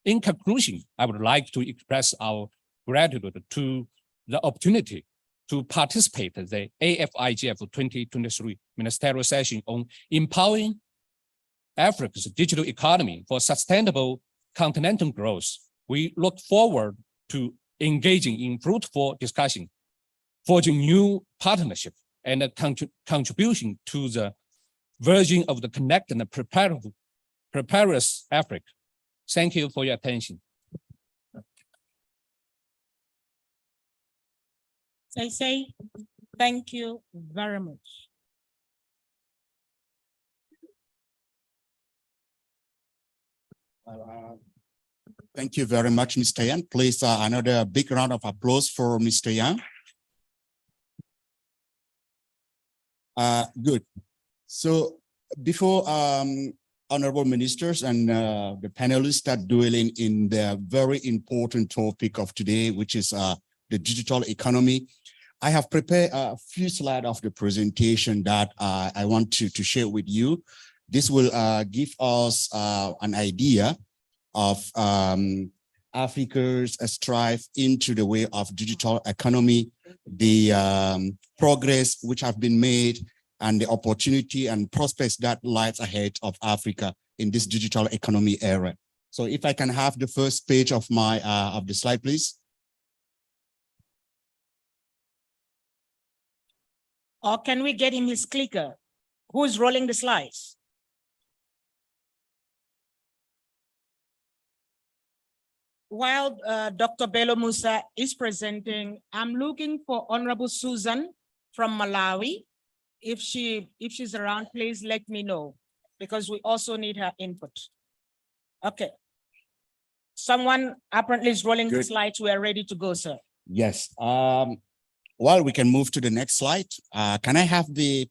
In conclusion, I would like to express our gratitude to the opportunity to participate in the AFIGF 2023 Ministerial Session on Empowering Africa's Digital Economy for Sustainable Continental Growth. We look forward to engaging in fruitful discussion, forging new partnership, and a contribution to the version of the connected and preparedness Africa. Thank you for your attention. I say thank you very much. Thank you very much, Mr. Yan. Please, another big round of applause for Mr. Yan. Good. So before honorable ministers and the panelists start dwelling in the very important topic of today, which is the digital economy, I have prepared a few slides of the presentation that I want to share with you. This will give us an idea of Africa's strive into the way of digital economy, the progress which have been made, and the opportunity and prospects that lies ahead of Africa in this digital economy era. So if I can have the first page of my of the slide, please. Or can we get him his clicker? Who's rolling the slides? While Dr. Bello Musa is presenting, I'm looking for Honorable Susan from Malawi. If she's around, please let me know, because we also need her input. Okay. Someone apparently is rolling the slides. We are ready to go, sir. Yes. Well, we can move to the next slide. Can I have the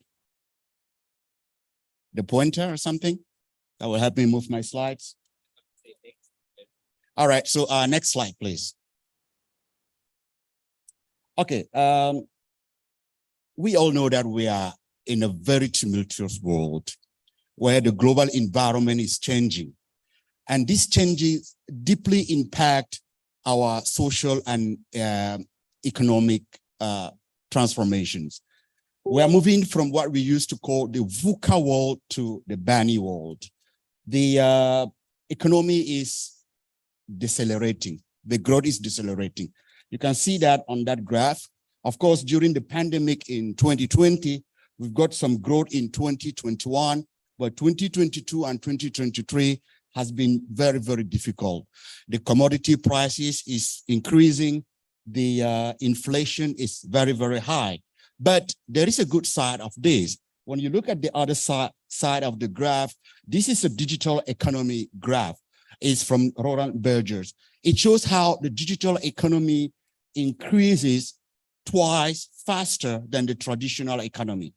pointer or something that will help me move my slides? All right, so next slide, please. Okay, we all know that we are in a very tumultuous world where the global environment is changing. And these changes deeply impact our social and economic transformations. We are moving from what we used to call the VUCA world to the BANI world. The economy is decelerating. The growth is decelerating. You can see that on that graph. Of course, during the pandemic in 2020, we've got some growth in 2021, but 2022 and 2023 has been very, very difficult. The commodity prices is increasing. The inflation is very, very high. But there is a good side of this. When you look at the other side of the graph, this is a digital economy graph. It's from Roland Berger's. It shows how the digital economy increases twice faster than the traditional economy.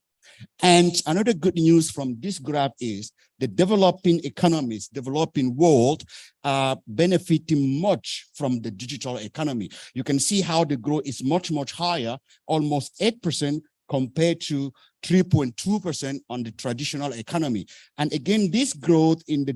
And another good news from this graph is the developing economies, developing world are benefiting much from the digital economy. You can see how the growth is much, much higher, almost 8% compared to 3.2% on the traditional economy. And again, this growth in the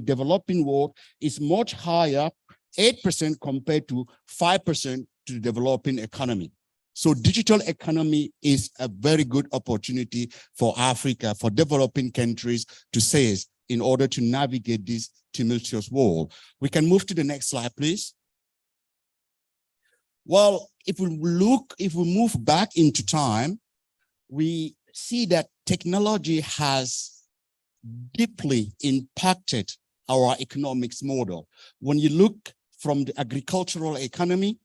developing world is much higher, 8% compared to 5% to the developing economy. So digital economy is a very good opportunity for Africa, for developing countries to seize in order to navigate this tumultuous world. We can move to the next slide, please. Well, if we move back into time, we see that technology has deeply impacted our economics model. When you look from the agricultural economy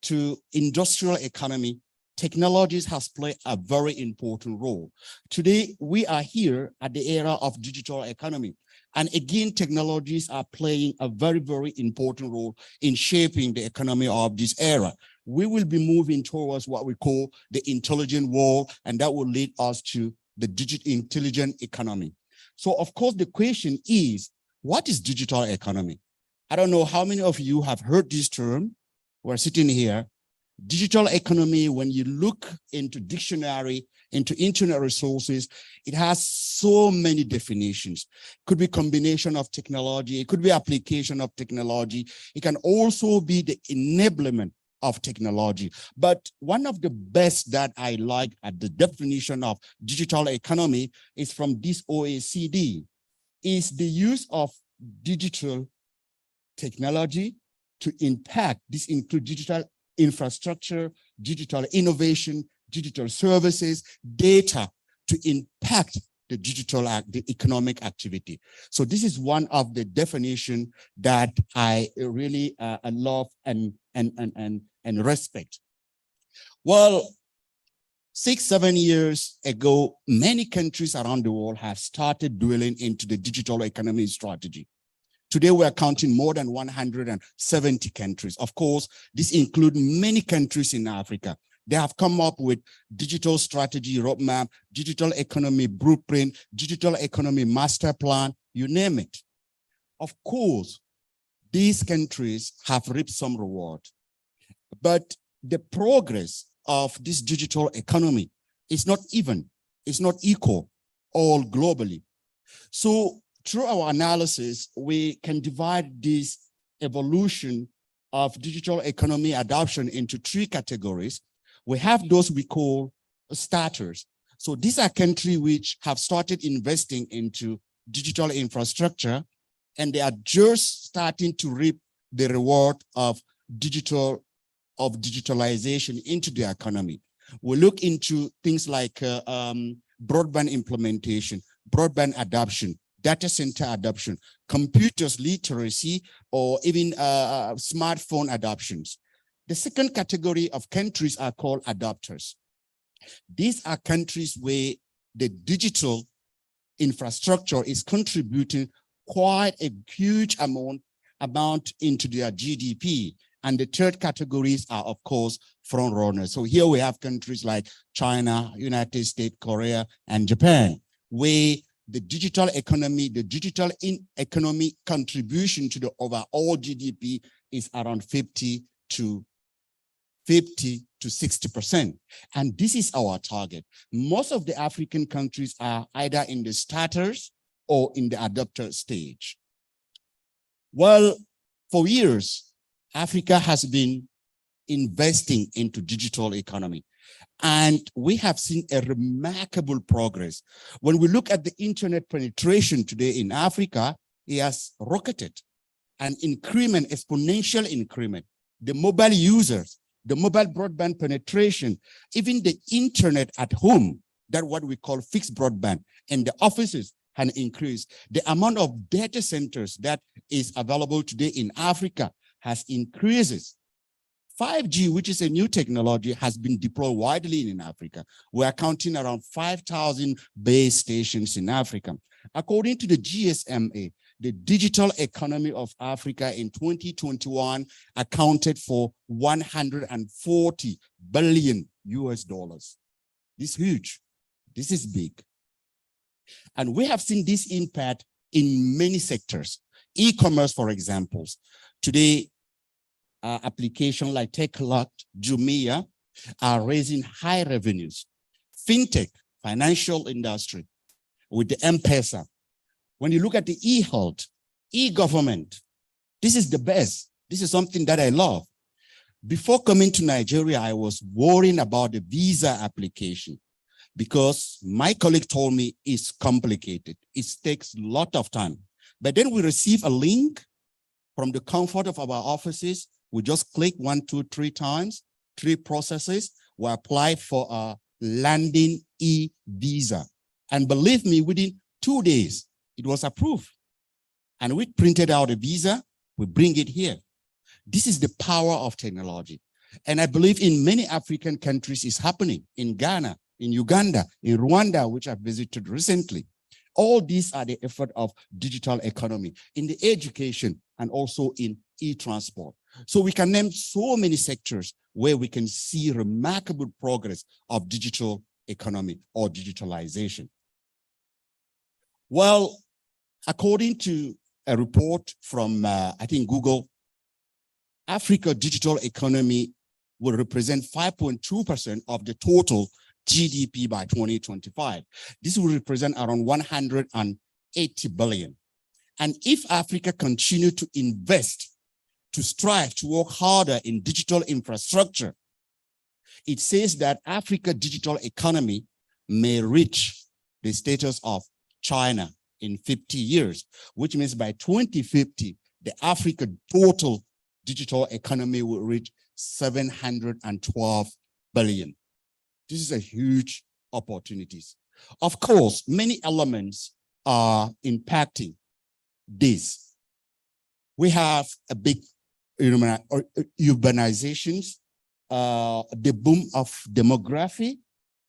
to industrial economy, technologies has played a very important role. Today, we are here at the era of digital economy. And again, technologies are playing a very, very important role in shaping the economy of this era. We will be moving towards what we call the intelligent world, and that will lead us to the digital intelligent economy. So of course, the question is, what is digital economy? I don't know how many of you have heard this term. We're sitting here. Digital economy, when you look into dictionary, into internet resources, it has so many definitions. It could be combination of technology. It could be application of technology. It can also be the enablement of technology. But one of the best that I like at the definition of digital economy is from this OECD, is the use of digital technology to impact. This includes digital infrastructure, digital innovation, digital services, data to impact the the economic activity. So this is one of the definitions that I really love and respect. Well, 6-7 years ago, many countries around the world have started dwelling into the digital economy strategy. Today, we are counting more than 170 countries. Of course, this includes many countries in Africa. They have come up with digital strategy roadmap, digital economy blueprint, digital economy master plan, you name it. Of course, these countries have reaped some reward, but the progress of this digital economy is not even, it's not equal all globally. So through our analysis, we can divide this evolution of digital economy adoption into 3 categories. We have those we call starters. So these are countries which have started investing into digital infrastructure, and they are just starting to reap the reward of digitalization into the economy. We look into things like broadband implementation, broadband adoption, data center adoption, computers literacy, or even smartphone adoptions. The second category of countries are called adopters. These are countries where the digital infrastructure is contributing quite a huge amount into their GDP. And the third categories are, of course, front runners. So here we have countries like China, United States, Korea, and Japan, where the digital economy, the digital economy contribution to the overall GDP is around 50 to 60%. And this is our target. Most of the African countries are either in the starters or in the adopter stage. Well, for years, Africa has been investing into digital economy. And we have seen a remarkable progress. When we look at the internet penetration today in Africa, it has rocketed, an increment, exponential increment. The mobile users, the mobile broadband penetration, even the internet at home, that what we call fixed broadband, and the offices has increased. The amount of data centers that is available today in Africa has increases. 5G, which is a new technology, has been deployed widely in Africa. We are counting around 5,000 base stations in Africa. According to the GSMA, the digital economy of Africa in 2021 accounted for 140 billion US dollars. This is huge. This is big. And we have seen this impact in many sectors. E-commerce, for example. Today, applications like TechLot, Jumia are raising high revenues. Fintech, financial industry, with the M-Pesa. When you look at the e-health, e-government, this is the best. This is something that I love. Before coming to Nigeria, I was worrying about the visa application because my colleague told me it's complicated. It takes a lot of time. But then we receive a link from the comfort of our offices. We just click 1, 2, 3 times, 3 processes. We apply for a landing e-visa. And believe me, within 2 days, it was approved. And we printed out a visa, we bring it here. This is the power of technology. And I believe in many African countries it's happening, in Ghana, in Uganda, in Rwanda, which I visited recently. All these are the effort of digital economy in the education and also in e-transport. So we can name so many sectors where we can see remarkable progress of digital economy or digitalization. Well, according to a report from, I think, Google, Africa digital economy will represent 5.2% of the total GDP by 2025. This will represent around 180 billion. And if Africa continue to invest, to strive to work harder in digital infrastructure, it says that Africa digital economy may reach the status of China in 50 years, which means by 2050, the Africa total digital economy will reach 712 billion. This is a huge opportunities. Of course, many elements are impacting this. We have a big urbanizations, the boom of demography,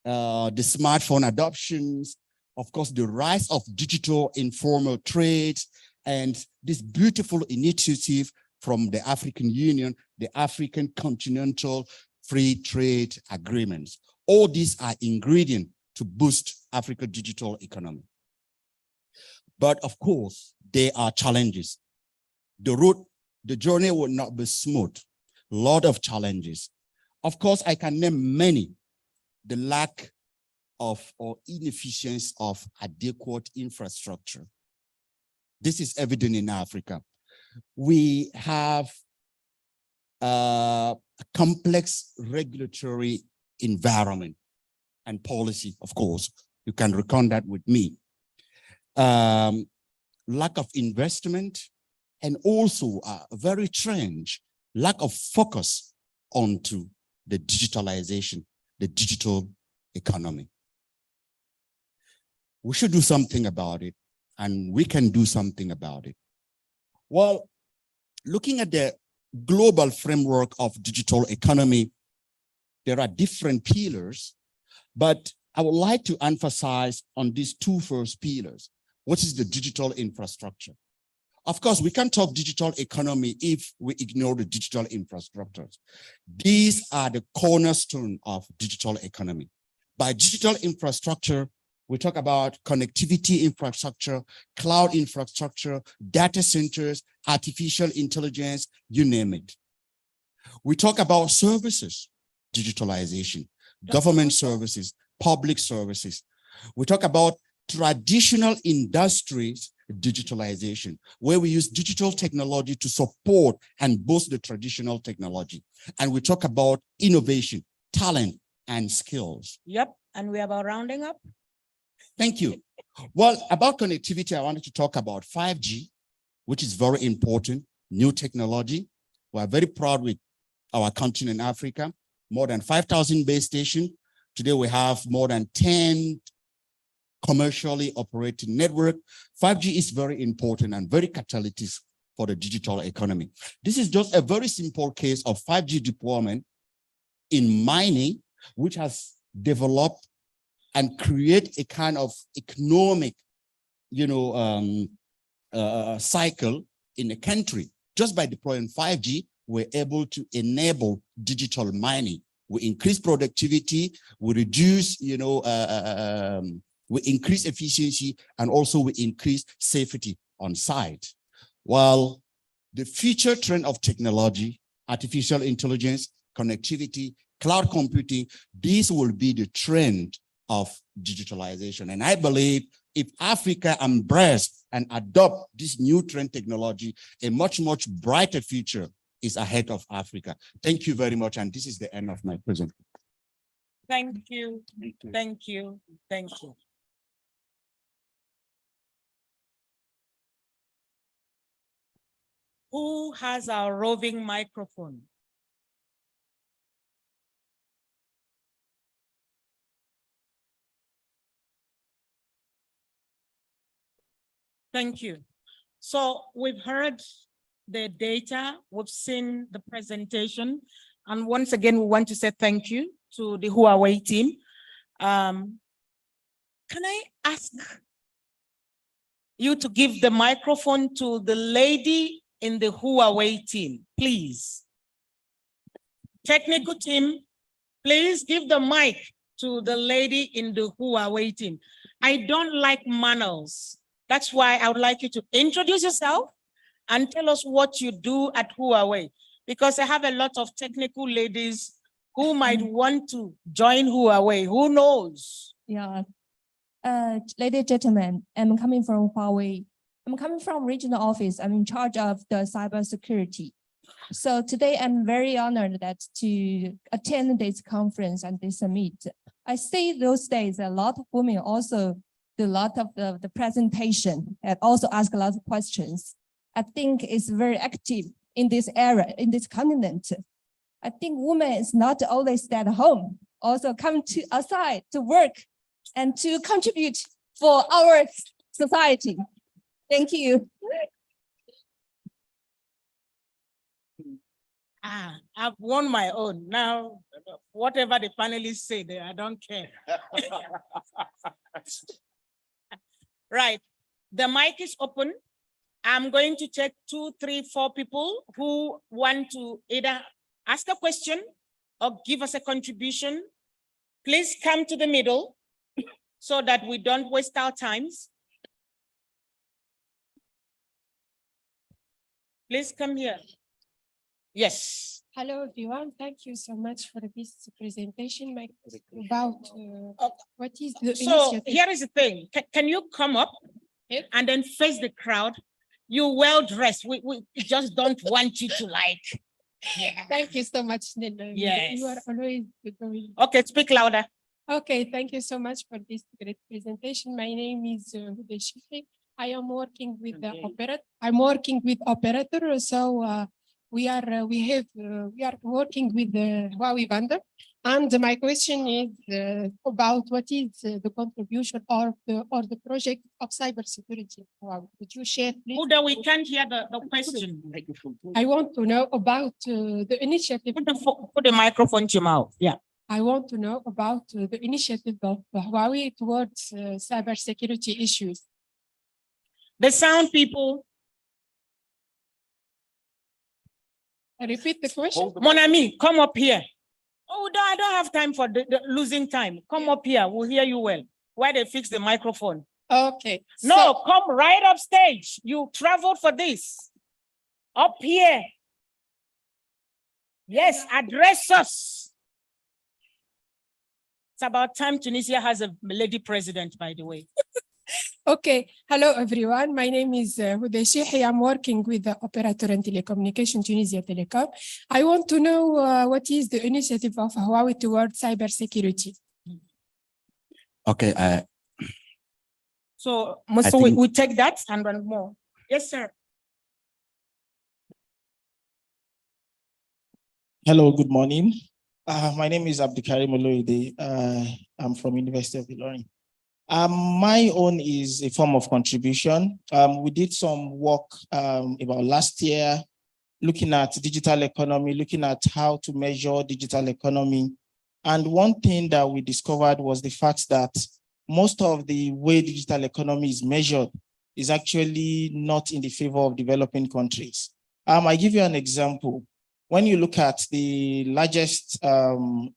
the smartphone adoptions, of course, the rise of digital informal trade, and this beautiful initiative from the African Union, the African Continental Free Trade Agreements. All these are ingredients to boost Africa's digital economy. But of course, there are challenges. The journey will not be smooth. A lot of challenges. Of course, I can name many. The lack of or inefficiency of adequate infrastructure. This is evident in Africa. We have a complex regulatory environment and policy, of course. You can recount that with me. Lack of investment, and also a very strange lack of focus onto the digitalization, the digital economy. We should do something about it, and we can do something about it. Well, looking at the global framework of digital economy, there are different pillars, but I would like to emphasize on these 2 first pillars. What is the digital infrastructure? Of course, we can't talk digital economy if we ignore the digital infrastructures. These are the cornerstone of digital economy. By digital infrastructure, We talk about connectivity infrastructure, cloud infrastructure, data centers, artificial intelligence, you name it. We talk about services, digitalization, government services, public services. We talk about traditional industries, digitalization, where we use digital technology to support and boost the traditional technology. And we talk about innovation, talent, and skills. Yep, and we're about rounding up. Thank you. Well, about connectivity, I wanted to talk about 5G, which is very important, new technology. We're very proud with our continent, Africa, more than 5,000 base stations. Today, we have more than 10 commercially operated network. 5G is very important and very catalytic for the digital economy. This is just a very simple case of 5G deployment in mining, which has developed and create a kind of economic, cycle in a country. Just by deploying 5G, we're able to enable digital mining. We increase productivity, we reduce, we increase efficiency, and also we increase safety on site. While the future trend of technology, artificial intelligence, connectivity, cloud computing, these will be the trend of digitalization. And I believe if Africa embrace and adopt this new trend technology, a much, much brighter future is ahead of Africa. Thank you very much. And this is the end of my presentation. Thank you. Thank you. Thank you. Who has our roving microphone? Thank you. So we've heard the data, we've seen the presentation, and once again, we want to say thank you to the Huawei team. Can I ask you to give the microphone to the lady in the Huawei team, please? Technical team, please give the mic to the lady in the Huawei team. I don't like manners. That's why I would like you to introduce yourself and tell us what you do at Huawei, because I have a lot of technical ladies who might want to join Huawei. Who knows? Yeah. Ladies and gentlemen, I'm coming from Huawei. I'm coming from regional office. I'm in charge of the cybersecurity. So today I'm very honored that to attend this conference and this summit. I see those days a lot of women also do a lot of the presentation and also ask a lot of questions. I think it's very active in this era, in this continent. I think women is not always stay at home, also come to outside to work and to contribute for our society. Thank you. I've won my own. Now, whatever the panelists say there, I don't care. Right, the mic is open. I'm going to check 2, 3, 4 people who want to either ask a question or give us a contribution. Please come to the middle so that we don't waste our times. Please come here. Yes. Hello, everyone. Thank you so much for this presentation about what is the So here is the thing. Can you come up and then face the crowd? You're well dressed. We just don't want you to like. Yeah. Thank you so much, Nina. Yes. You are always going. Okay, speak louder. Okay, thank you so much for this great presentation. My name is Huda Shifri. I am working with the operator. I'm working with operator. So we are working with the Huawei vendor. And my question is about what is the contribution or the project of cybersecurity. Would you share, please? Huda, we can't hear the question. I want to know about the initiative. Put the microphone to your mouth. Yeah. I want to know about the initiative of Huawei towards cybersecurity issues. The sound people. Repeat the question. Mon ami, come up here. Oh, I don't have time for the losing time. Come up here. We'll hear you well. where they fix the microphone. Okay. No, come right up stage. You traveled for this. Up here. Yes, address us. It's about time Tunisia has a lady president, by the way. Okay. Hello, everyone. My name is Huda Sheikhi. I'm working with the operator in telecommunication, Tunisia Telecom. I want to know what is the initiative of Huawei towards cybersecurity? Okay. So think- we take that and one more. Yes, sir. Hello, good morning. My name is Abdikarim Oloide. I'm from University of Ilorin. My own is a form of contribution. We did some work about last year, looking at digital economy, looking at how to measure digital economy. And one thing that we discovered was the fact that most of the way digital economy is measured is actually not in the favor of developing countries. I give you an example. When you look at the largest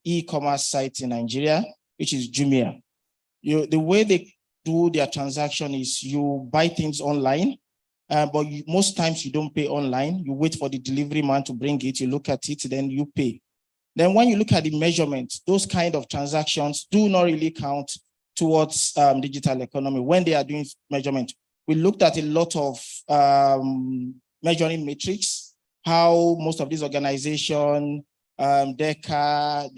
e-commerce site in Nigeria, which is Jumia, the way they do their transaction is you buy things online, but most times you don't pay online. You wait for the delivery man to bring it, you look at it, then you pay. Then when you look at the measurement, those kind of transactions do not really count towards digital economy. When they are doing measurement, we looked at a lot of measuring metrics, how most of these organizations, DECA,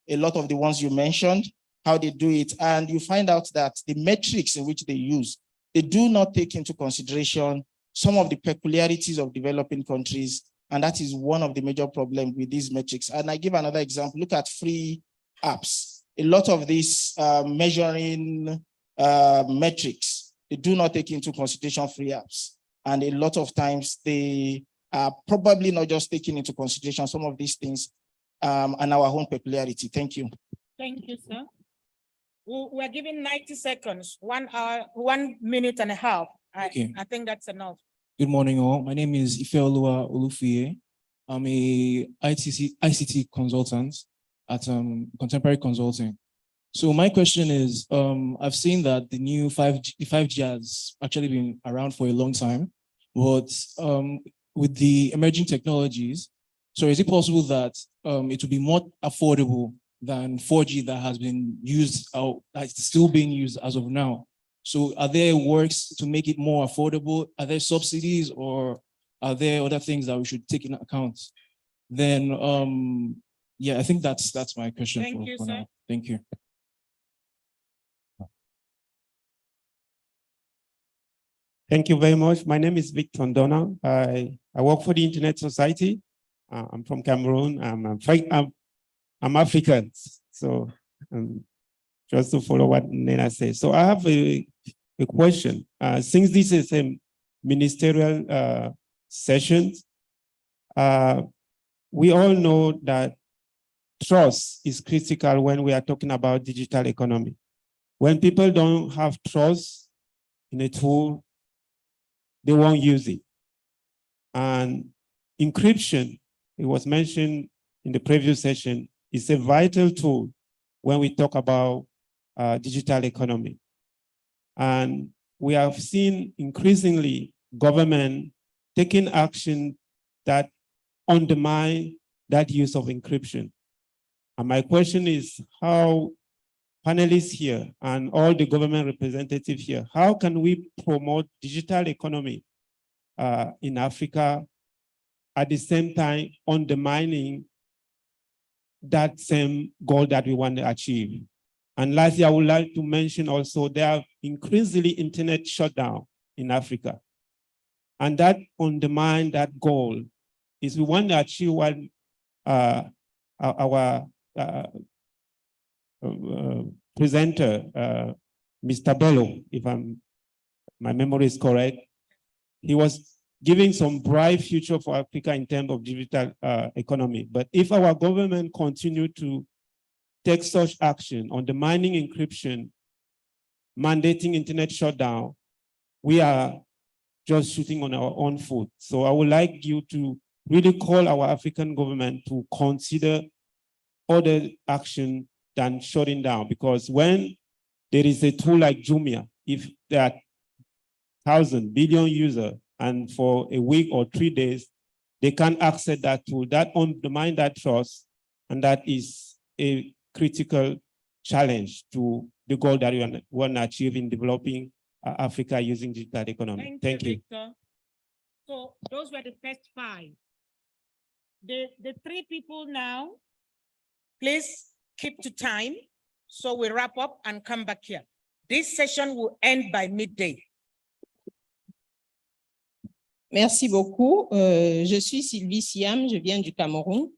a lot of the ones you mentioned, how they do it. And you find out that the metrics in which they use, they do not take into consideration some of the peculiarities of developing countries. And that is one of the major problems with these metrics. And I give another example. Look at free apps. A lot of these measuring metrics, they do not take into consideration free apps. And a lot of times they are probably not just taking into consideration some of these things and our own peculiarity. Thank you. Thank you, sir. We're giving 90 seconds, 1 hour, 1 minute and a half. Okay. I think that's enough. Good morning, all. My name is Ifeoluwa Olufiye. I'm a ICT consultant at Contemporary Consulting. So my question is, I've seen that the new 5G has actually been around for a long time, but with the emerging technologies, so is it possible that it will be more affordable than 4G that has been used, that's still being used as of now? So are there works to make it more affordable? Are there subsidies, or are there other things that we should take into account? Then, yeah, I think that's my question. Thank you, for sir. now. Thank you. Thank you very much. My name is Victor Ndona. I work for the Internet Society. I'm from Cameroon. I'm African. So just to follow what Nena says. So I have a question. Since this is a ministerial session, we all know that trust is critical when we are talking about digital economy. When people don't have trust in a tool, they won't use it. And encryption, it was mentioned in the previous session, is a vital tool when we talk about digital economy. And we have seen increasingly government taking action that undermine that use of encryption. And my question is, how panelists here and all the government representatives here, how can we promote digital economy in Africa at the same time undermining that same goal that we want to achieve? And lastly, I would like to mention also there are increasingly internet shutdown in Africa. And that undermine that goal is we want to achieve what our presenter, Mr. Bello, if my memory is correct, he was giving some bright future for Africa in terms of digital economy. But if our government continue to take such action on undermining encryption, mandating internet shutdown, we are just shooting on our own foot. So I would like you to really call our African government to consider other action than shutting down, because when there is a tool like Jumia. If there are 1,000 billion users and for a week or 3 days, they can't access that tool, that undermines that trust, and that is a critical challenge to the goal that we want to achieve in developing Africa using digital economy. Thank you. Victor. So those were the first 5. The 3 people now, please keep to time. So we wrap up and come back here. This session will end by midday. Merci beaucoup. Je suis Sylvie Siam, je viens du Cameroun.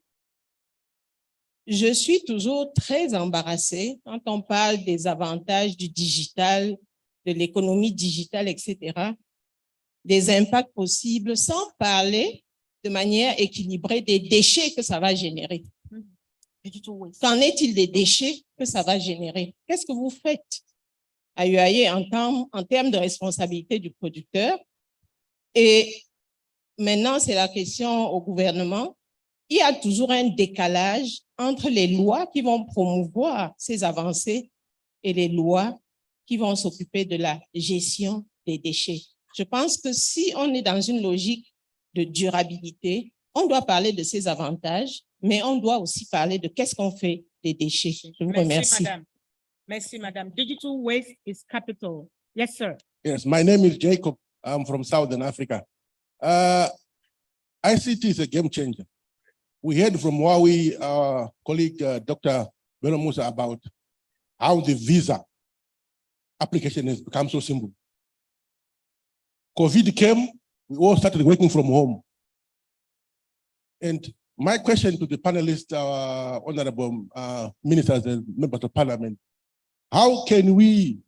Je suis toujours très embarrassée quand on parle des avantages du digital, de l'économie digitale, etc., des impacts possibles, sans parler de manière équilibrée des déchets que ça va générer. Qu'en est-il des déchets que ça va générer? Qu'est-ce que vous faites à UAE en termes de responsabilité du producteur? Et maintenant, c'est la question au gouvernement. Il y a toujours un décalage entre les lois qui vont promouvoir ces avancées et les lois qui vont s'occuper de la gestion des déchets. Je pense que si on est dans une logique de durabilité, on doit parler de ces avantages, mais on doit aussi parler de qu'est-ce qu'on fait des déchets. Je vous remercie. Madame. Merci, madame. Digital waste is capital. Yes, sir. Yes, my name is Jacob. I'm from Southern Africa. ICT is a game changer. We heard from Huawei colleague, Dr. Bello Musa, about how the visa application has become so simple. COVID came, we all started working from home. And my question to the panelists, honorable ministers and members of parliament, how can we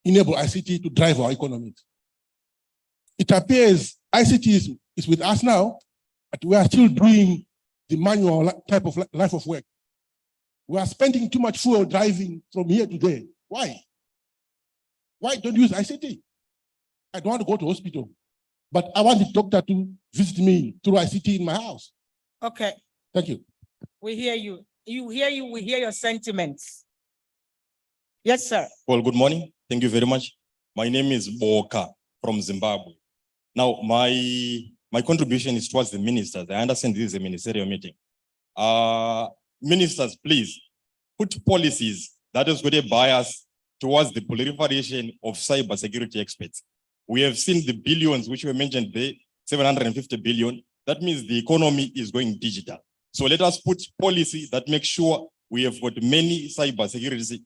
enable ICT to drive our economies? It appears ICT is with us now, but we are still doing the manual type of life of work. We are spending too much fuel driving from here to there. Why? Why don't you use ICT? I don't want to go to hospital, but I want the doctor to visit me through ICT in my house. Okay. Thank you. We hear you. We hear your sentiments. Yes, sir. Well, good morning. Thank you very much. My name is Boka from Zimbabwe. Now, my contribution is towards the ministers. I understand this is a ministerial meeting. Ministers, please put policies that is going to bias towards the proliferation of cybersecurity experts. We have seen the billions which were mentioned there, 750 billion. That means the economy is going digital. So let us put policy that makes sure we have got many cybersecurity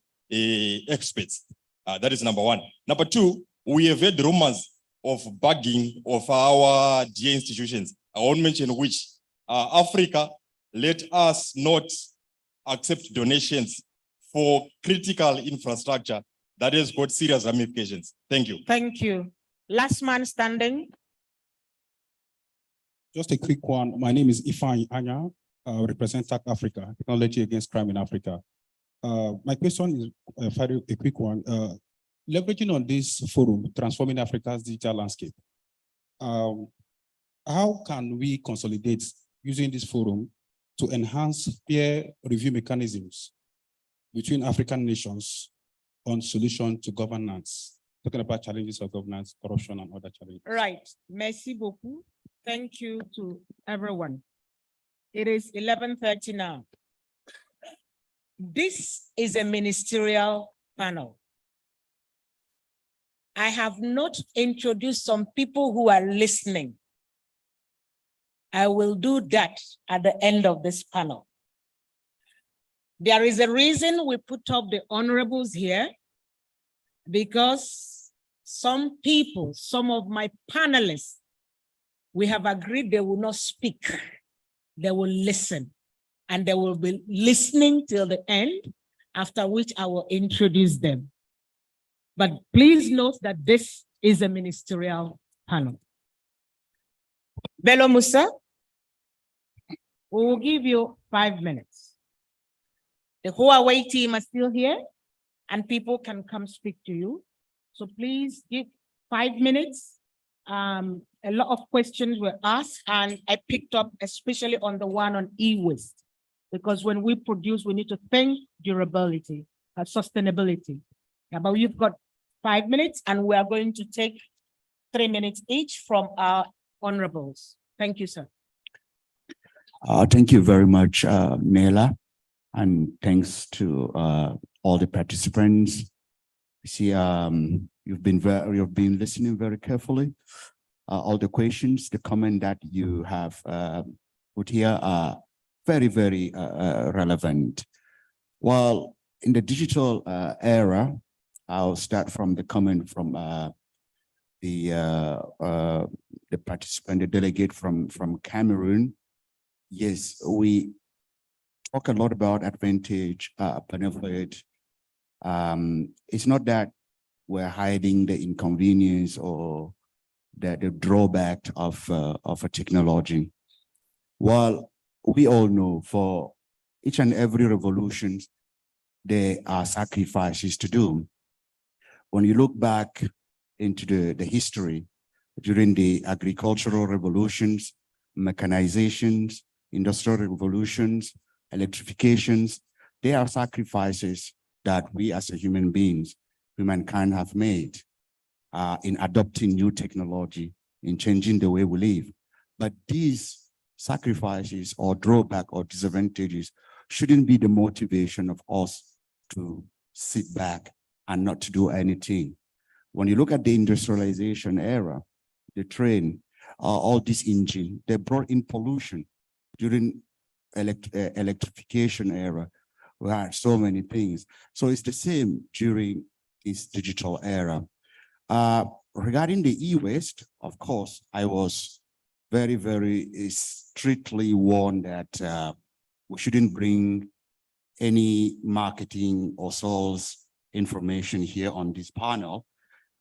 experts. That is number 1. Number 2, we have heard rumors of bugging of our DA institutions. I won't mention which. Africa, let us not accept donations for critical infrastructure that has got serious ramifications. Thank you. Thank you. Last man standing. Just a quick one. My name is Ifan Anya, represent TAC Africa, Technology Against Crime in Africa. My question is a quick one. Leveraging on this forum, Transforming Africa's Digital Landscape, how can we consolidate using this forum to enhance peer review mechanisms between African nations on solution to governance, talking about challenges of governance, corruption, and other challenges? Right. Merci beaucoup. Thank you to everyone. It is 11:30 now. This is a ministerial panel. I have not introduced some people who are listening. I will do that at the end of this panel. There is a reason we put up the honorables here, because some people, some of my panelists, we have agreed they will not speak. They will listen, and they will be listening till the end, after which I will introduce them. But please note that this is a ministerial panel. Bello Musa, we will give you 5 minutes. The Huawei team are still here, and people can come speak to you. So please give 5 minutes. A lot of questions were asked, and I picked up especially on the one on e-waste, because when we produce, we need to think durability. sustainability. Yeah, but you've got 5 minutes and we are going to take 3 minutes each from our honorables. Thank you, sir. Thank you very much, Nela, and thanks to all the participants. You see, you've been listening very carefully. All the questions, the comment that you have put here are very, very relevant. While in the digital era, I'll start from the comment from the participant, the delegate from Cameroon. Yes, we talk a lot about advantage, benefit. It's not that we're hiding the inconvenience or the drawback of a technology. While we all know for each and every revolution, there are sacrifices to do. When you look back into the history during the agricultural revolutions, mechanizations, industrial revolutions, electrifications, there are sacrifices that we as a human beings, humankind have made in adopting new technology, in changing the way we live. But these sacrifices or drawback or disadvantages shouldn't be the motivation of us to sit back and not to do anything. When you look at the industrialization era, the train, all this engine, they brought in pollution. During electrification era, we had so many things. So it's the same during this digital era. Regarding the e-waste, of course, I was very, very strictly warned that we shouldn't bring any marketing or sales information here on this panel.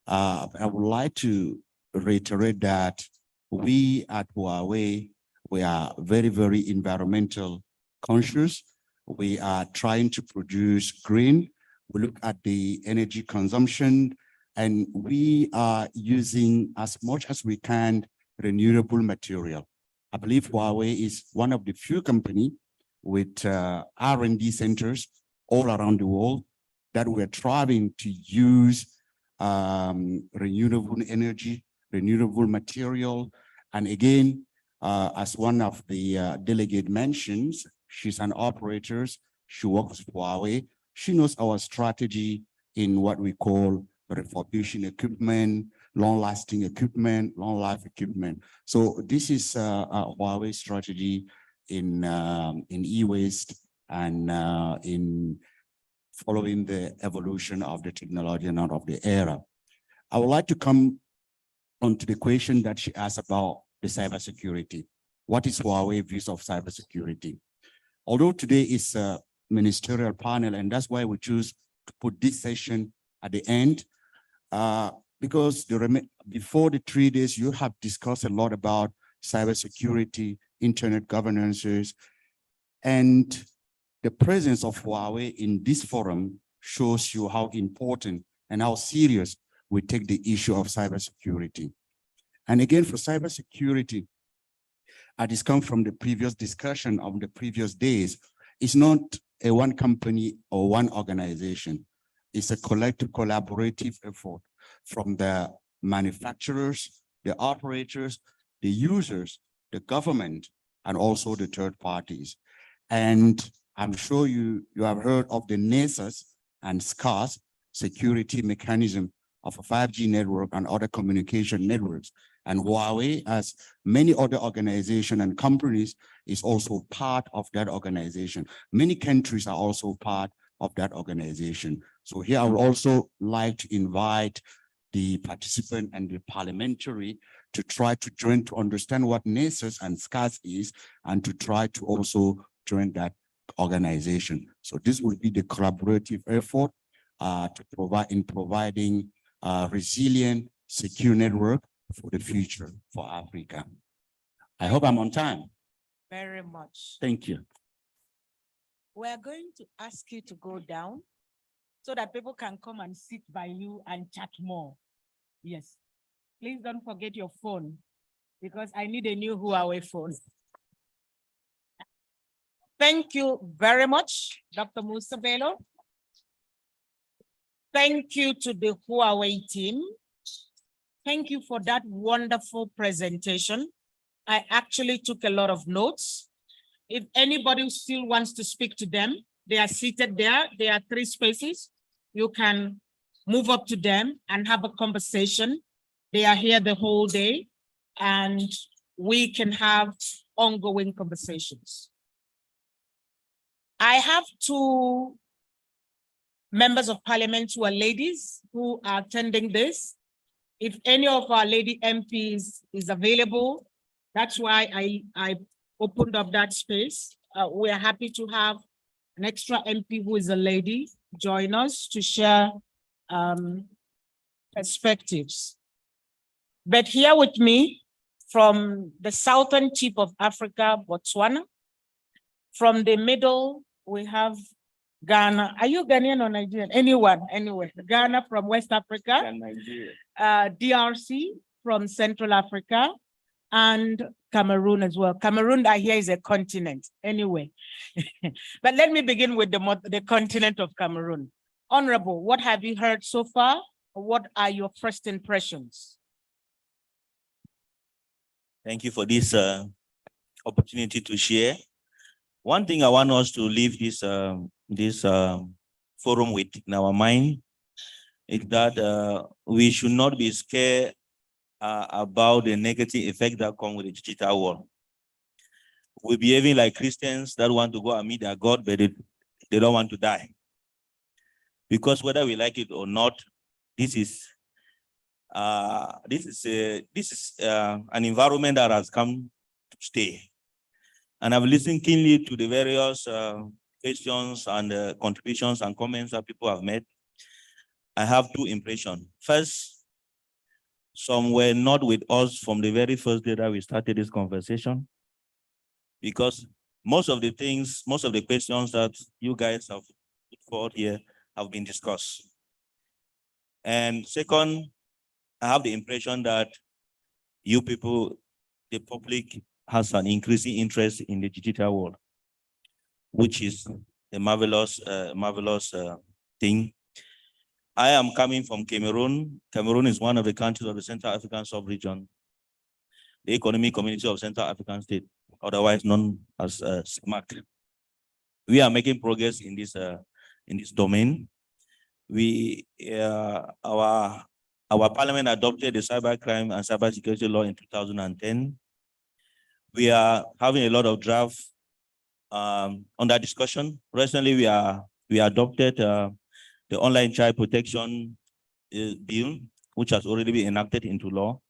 I would like to reiterate that we at Huawei, we are very, very environmental conscious. We are trying to produce green. We look at the energy consumption, and we are using as much as we can renewable material. I believe Huawei is one of the few companies with R&D centers all around the world that we're trying to use renewable energy, renewable material. And again, as one of the delegate mentions, she's an operator. She works with Huawei. She knows our strategy in what we call refurbishing equipment, long-lasting equipment, long-life equipment. So this is a Huawei strategy in e-waste and in following the evolution of the technology and out of the era. I would like to come on to the question that she asked about the cybersecurity. What is Huawei views of cybersecurity? Although today is a ministerial panel, and that's why we choose to put this session at the end, because before the 3 days, you have discussed a lot about cybersecurity, internet governances, and the presence of Huawei in this forum shows you how important and how serious we take the issue of cybersecurity. And again, for cybersecurity, this comes from the previous discussion of the previous days. It's not a one company or one organization. It's a collective collaborative effort from the manufacturers, the operators, the users, the government, and also the third parties. And I'm sure you have heard of the NASA's and SCAR's security mechanism of a 5G network and other communication networks. And Huawei, as many other organizations and companies, is also part of that organization. Many countries are also part of that organization. So here I would also like to invite the participant and the parliamentary to try to join to understand what NASA's and SCAR's is, and to try to also join that organization. So this will be the collaborative effort to providing resilient, secure network for the future for Africa. I hope I'm on time. Very much. Thank you. We are going to ask you to go down so that people can come and sit by you and chat more. Yes. Please don't forget your phone, because I need a new Huawei phone. Thank you very much, Dr. Musa Bello. Thank you to the Huawei team. Thank you for that wonderful presentation. I actually took a lot of notes. If anybody still wants to speak to them, they are seated there. There are 3 spaces. You can move up to them and have a conversation. They are here the whole day, and we can have ongoing conversations. I have 2 members of parliament who are ladies who are attending this. If any of our lady MPs is available, that's why I opened up that space. We are happy to have an extra MP who is a lady join us to share perspectives. But here with me from the southern tip of Africa, Botswana. From the middle, we have Ghana. Are you Ghanaian or Nigerian? Anyone, anyway. Ghana from West Africa. DRC from Central Africa, and Cameroon as well. Cameroon, I hear, is a continent anyway. But let me begin with the continent of Cameroon. Honorable, what have you heard so far? What are your first impressions? Thank you for this opportunity to share. One thing I want us to leave this forum with in our mind is that we should not be scared about the negative effect that come with the digital world. We're behaving like Christians that want to go and meet their God, but they don't want to die. Because whether we like it or not, this is an environment that has come to stay. And I've listened keenly to the various questions and contributions and comments that people have made. I have 2 impressions. First, some were not with us from the very first day that we started this conversation, because most of the questions that you guys have put forward here have been discussed. And second, I have the impression that you people, the public, has an increasing interest in the digital world, which is a marvelous thing. I am coming from Cameroon. Cameroon is one of the countries of the Central African sub-region, the Economic Community of Central African States, otherwise known as SEMAC. We are making progress in this domain. Our parliament adopted the cybercrime and cybersecurity law in 2010. We are having a lot of drafts under discussion. Recently, we adopted the online child protection bill, which has already been enacted into law.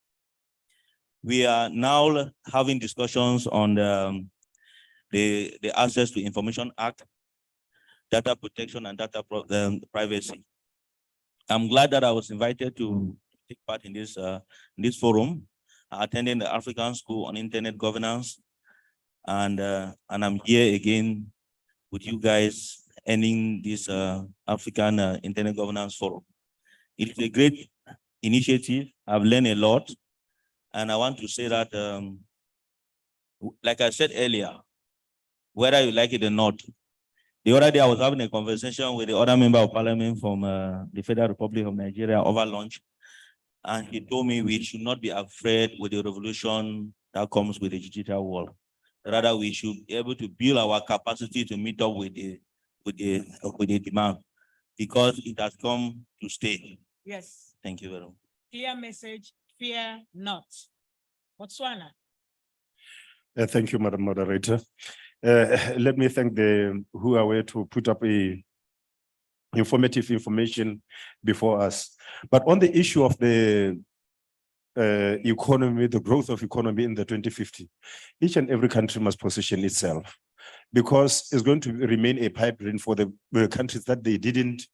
We are now having discussions on the Access to Information Act, data protection and data privacy. I'm glad that I was invited to take part in this forum, attending the African School on Internet Governance, and I'm here again with you guys ending this African Internet Governance Forum. It's a great initiative. I've learned a lot, and I want to say that, like I said earlier, whether you like it or not, the other day I was having a conversation with the other member of parliament from the Federal Republic of Nigeria over lunch, and he told me we should not be afraid with the revolution that comes with the digital world. Rather, we should be able to build our capacity to meet up with the demand, because it has come to stay. Yes. Thank you very much. Clear message, fear not. Botswana. Thank you, Madam Moderator. Let me thank the Huawei to put up informative information before us. But on the issue of the economy, the growth of economy in the 2050, each and every country must position itself, because it's going to remain a pipe dream for the countries that they didn't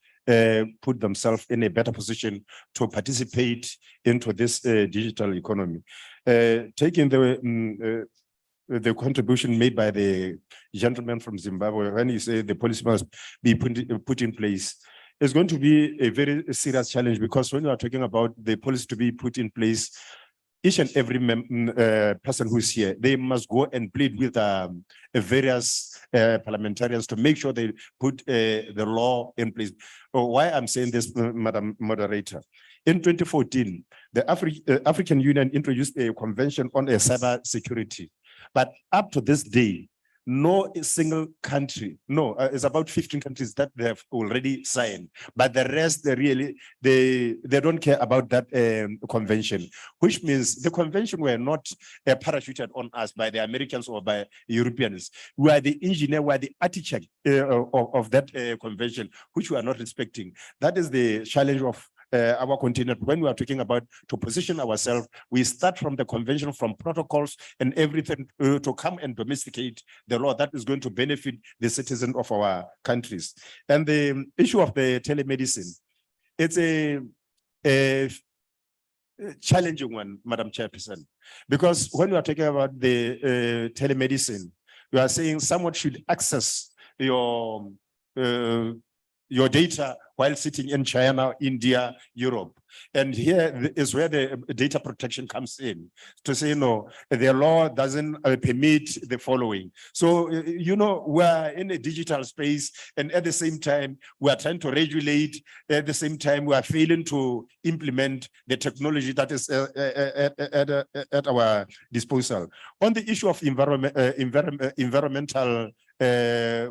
put themselves in a better position to participate into this digital economy. Taking the contribution made by the gentleman from Zimbabwe, when he said the policy must be put in place, it's going to be a very serious challenge, because when you are talking about the policy to be put in place, each and every person who's here, they must go and plead with various parliamentarians to make sure they put the law in place. Why I'm saying this, Madam Moderator? In 2014, the African Union introduced a convention on cyber security, but up to this day, no single country, it's about 15 countries that they have already signed, but the rest, they don't care about that convention, which means the convention were not parachuted on us by the Americans or by Europeans. We are the engineer, we are the architect of that convention, which we are not respecting. That is the challenge of our continent. When we are talking about to position ourselves, we start from the convention, from protocols and everything to come and domesticate the law that is going to benefit the citizens of our countries. And the issue of the telemedicine, it's a challenging one, Madam Chairperson, because when we are talking about the telemedicine, we are saying someone should access your data while sitting in China, India, Europe. And here is where the data protection comes in to say, no, the law doesn't permit the following. So, we're in a digital space, and at the same time, we are trying to regulate. At the same time, we are failing to implement the technology that is at our disposal. On the issue of environmental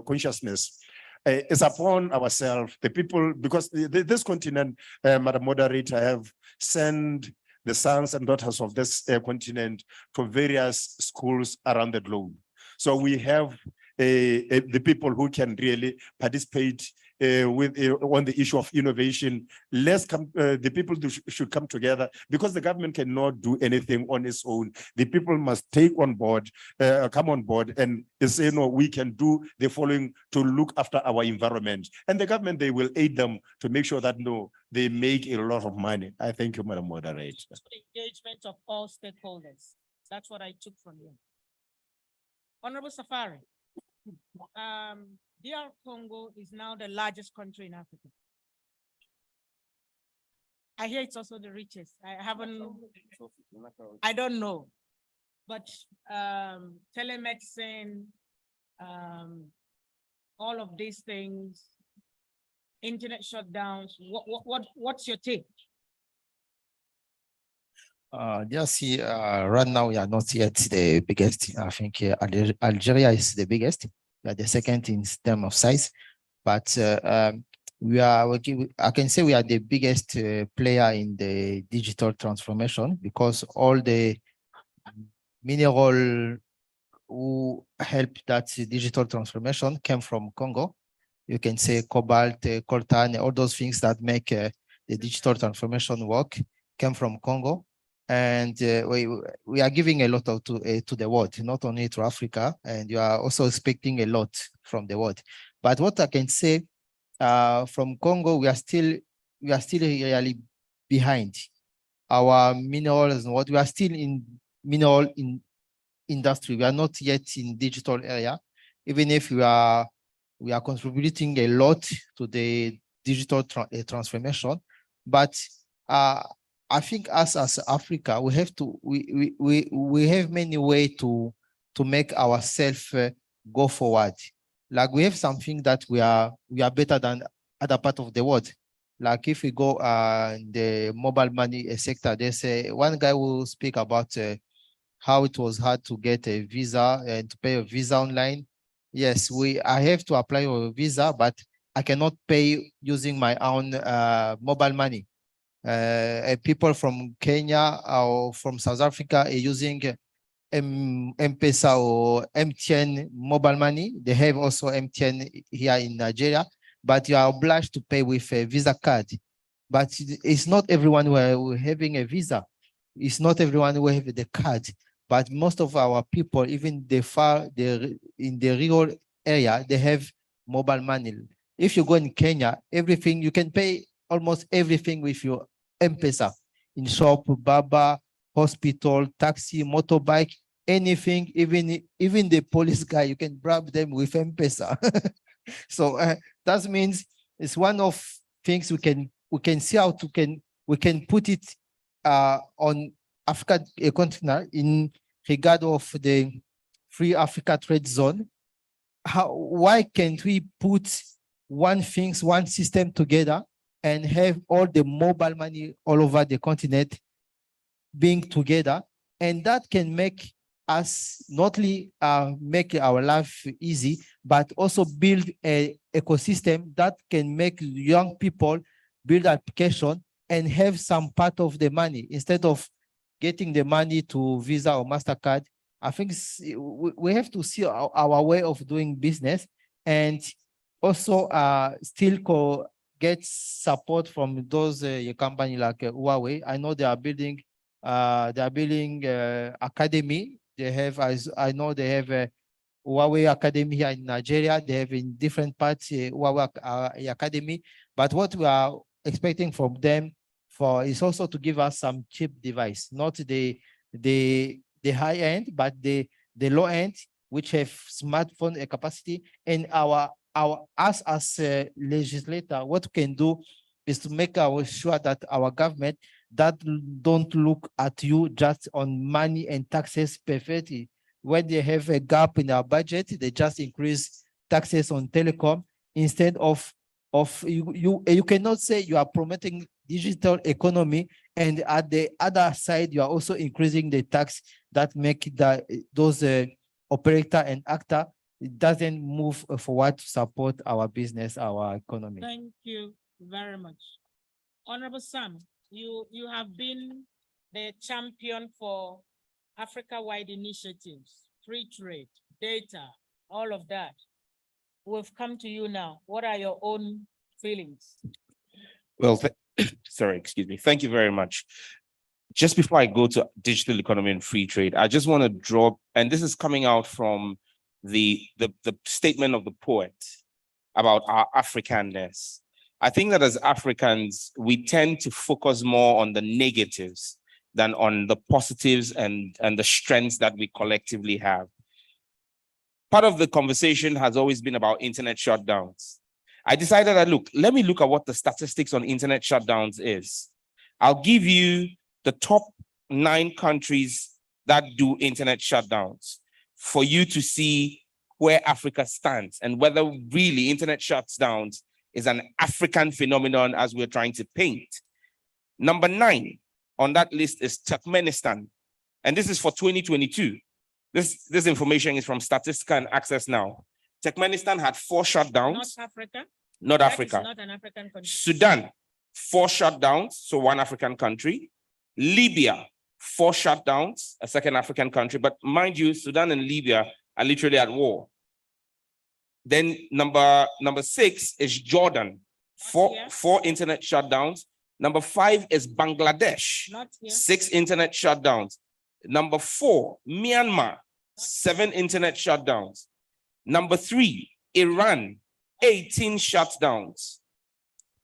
consciousness, it's upon ourselves, the people, because this continent, Madam Moderator, have sent the sons and daughters of this continent to various schools around the globe. So we have the people who can really participate on the issue of innovation. The people should come together, because the government cannot do anything on its own. The people must come on board and say, no, we can do the following to look after our environment. And the government, they will aid them to make sure that, no, they make a lot of money. I thank you, Madam Moderator. Engagement of all stakeholders. That's what I took from you. Honorable Safari. DR Congo is now the largest country in Africa. I hear it's also the richest. I don't know. But telemedicine, all of these things, internet shutdowns, what's your take? Right now we are not yet the biggest. I think Algeria is the biggest. We are the second in terms of size, but I can say we are the biggest player in the digital transformation, because all the mineral who help that digital transformation came from Congo. You can say cobalt, coltan, all those things that make the digital transformation work came from Congo. And we are giving a lot to the world, not only to Africa, and you are also expecting a lot from the world. But what I can say from Congo, we are still really behind. Our minerals and what we are still in mineral industry. We are not yet in digital area, even if we are contributing a lot to the digital transformation. But I think us as Africa, we have many ways to make ourselves go forward. Like we have something that we are better than other part of the world. Like if we go in the mobile money sector, there's one guy will speak about how it was hard to get a visa and to pay a visa online. Yes, I have to apply for a visa, but I cannot pay using my own mobile money. People from Kenya or from South Africa are using M-Pesa or MTN mobile money. They have also MTN here in Nigeria, but you are obliged to pay with a Visa card. But it's not everyone who are having a Visa. It's not everyone who have the card. But most of our people, even in the rural area, they have mobile money. If you go in Kenya, everything, you can pay almost everything with your M-Pesa. In shop, baba, hospital, taxi, motorbike, anything, even the police guy, you can grab them with M-Pesa. So that means it's one of things we can see how we can put it on Africa continent in regard of the free Africa trade zone. Why can't we put one system together and have all the mobile money all over the continent being together? And that can make us not only make our life easy, but also build an ecosystem that can make young people build application and have some part of the money instead of getting the money to Visa or MasterCard. I think we have to see our way of doing business and also still get support from those companies like Huawei. I know they are building academy. They have, as I know, they have a Huawei Academy here in Nigeria. They have in different parts Huawei Academy. But what we are expecting from them is also to give us some cheap device, not the high end, but the low end, which have smartphone capacity. And us as a legislator, what we can do is to make sure that our government that don't look at you just on money and taxes perfectly. When they have a gap in our budget, they just increase taxes on telecom instead of you cannot say you are promoting digital economy and at the other side you are also increasing the tax that make those operator and actor. It doesn't move forward to support our business, our economy. Thank you very much. Honorable Sam, you have been the champion for Africa-wide initiatives, free trade, data, all of that. We've come to you now. What are your own feelings? Well, sorry, excuse me. Thank you very much. Just before I go to digital economy and free trade, I just want to draw, and this is coming out from the statement of the poet about our Africanness. I think that as Africans, we tend to focus more on the negatives than on the positives and the strengths that we collectively have. Part of the conversation has always been about internet shutdowns. I decided that, look, let me look at what the statistics on internet shutdowns is. I'll give you the top 9 countries that do internet shutdowns for you to see where Africa stands and whether really internet shutdowns is an African phenomenon as we're trying to paint. Number 9 on that list is Turkmenistan. And this is for 2022. This information is from Statistica and Access Now. Turkmenistan had 4 shutdowns. Not Africa? Not That Africa. is not an African country. Sudan, 4 shutdowns, so 1 African country. Libya, 4 shutdowns, a second African country. But mind you, Sudan and Libya are literally at war. Then number 6 is Jordan, 4 internet shutdowns. Number 5 is Bangladesh, 6 internet shutdowns. Number 4, Myanmar, 7 internet shutdowns. Number 3, Iran, 18 shutdowns.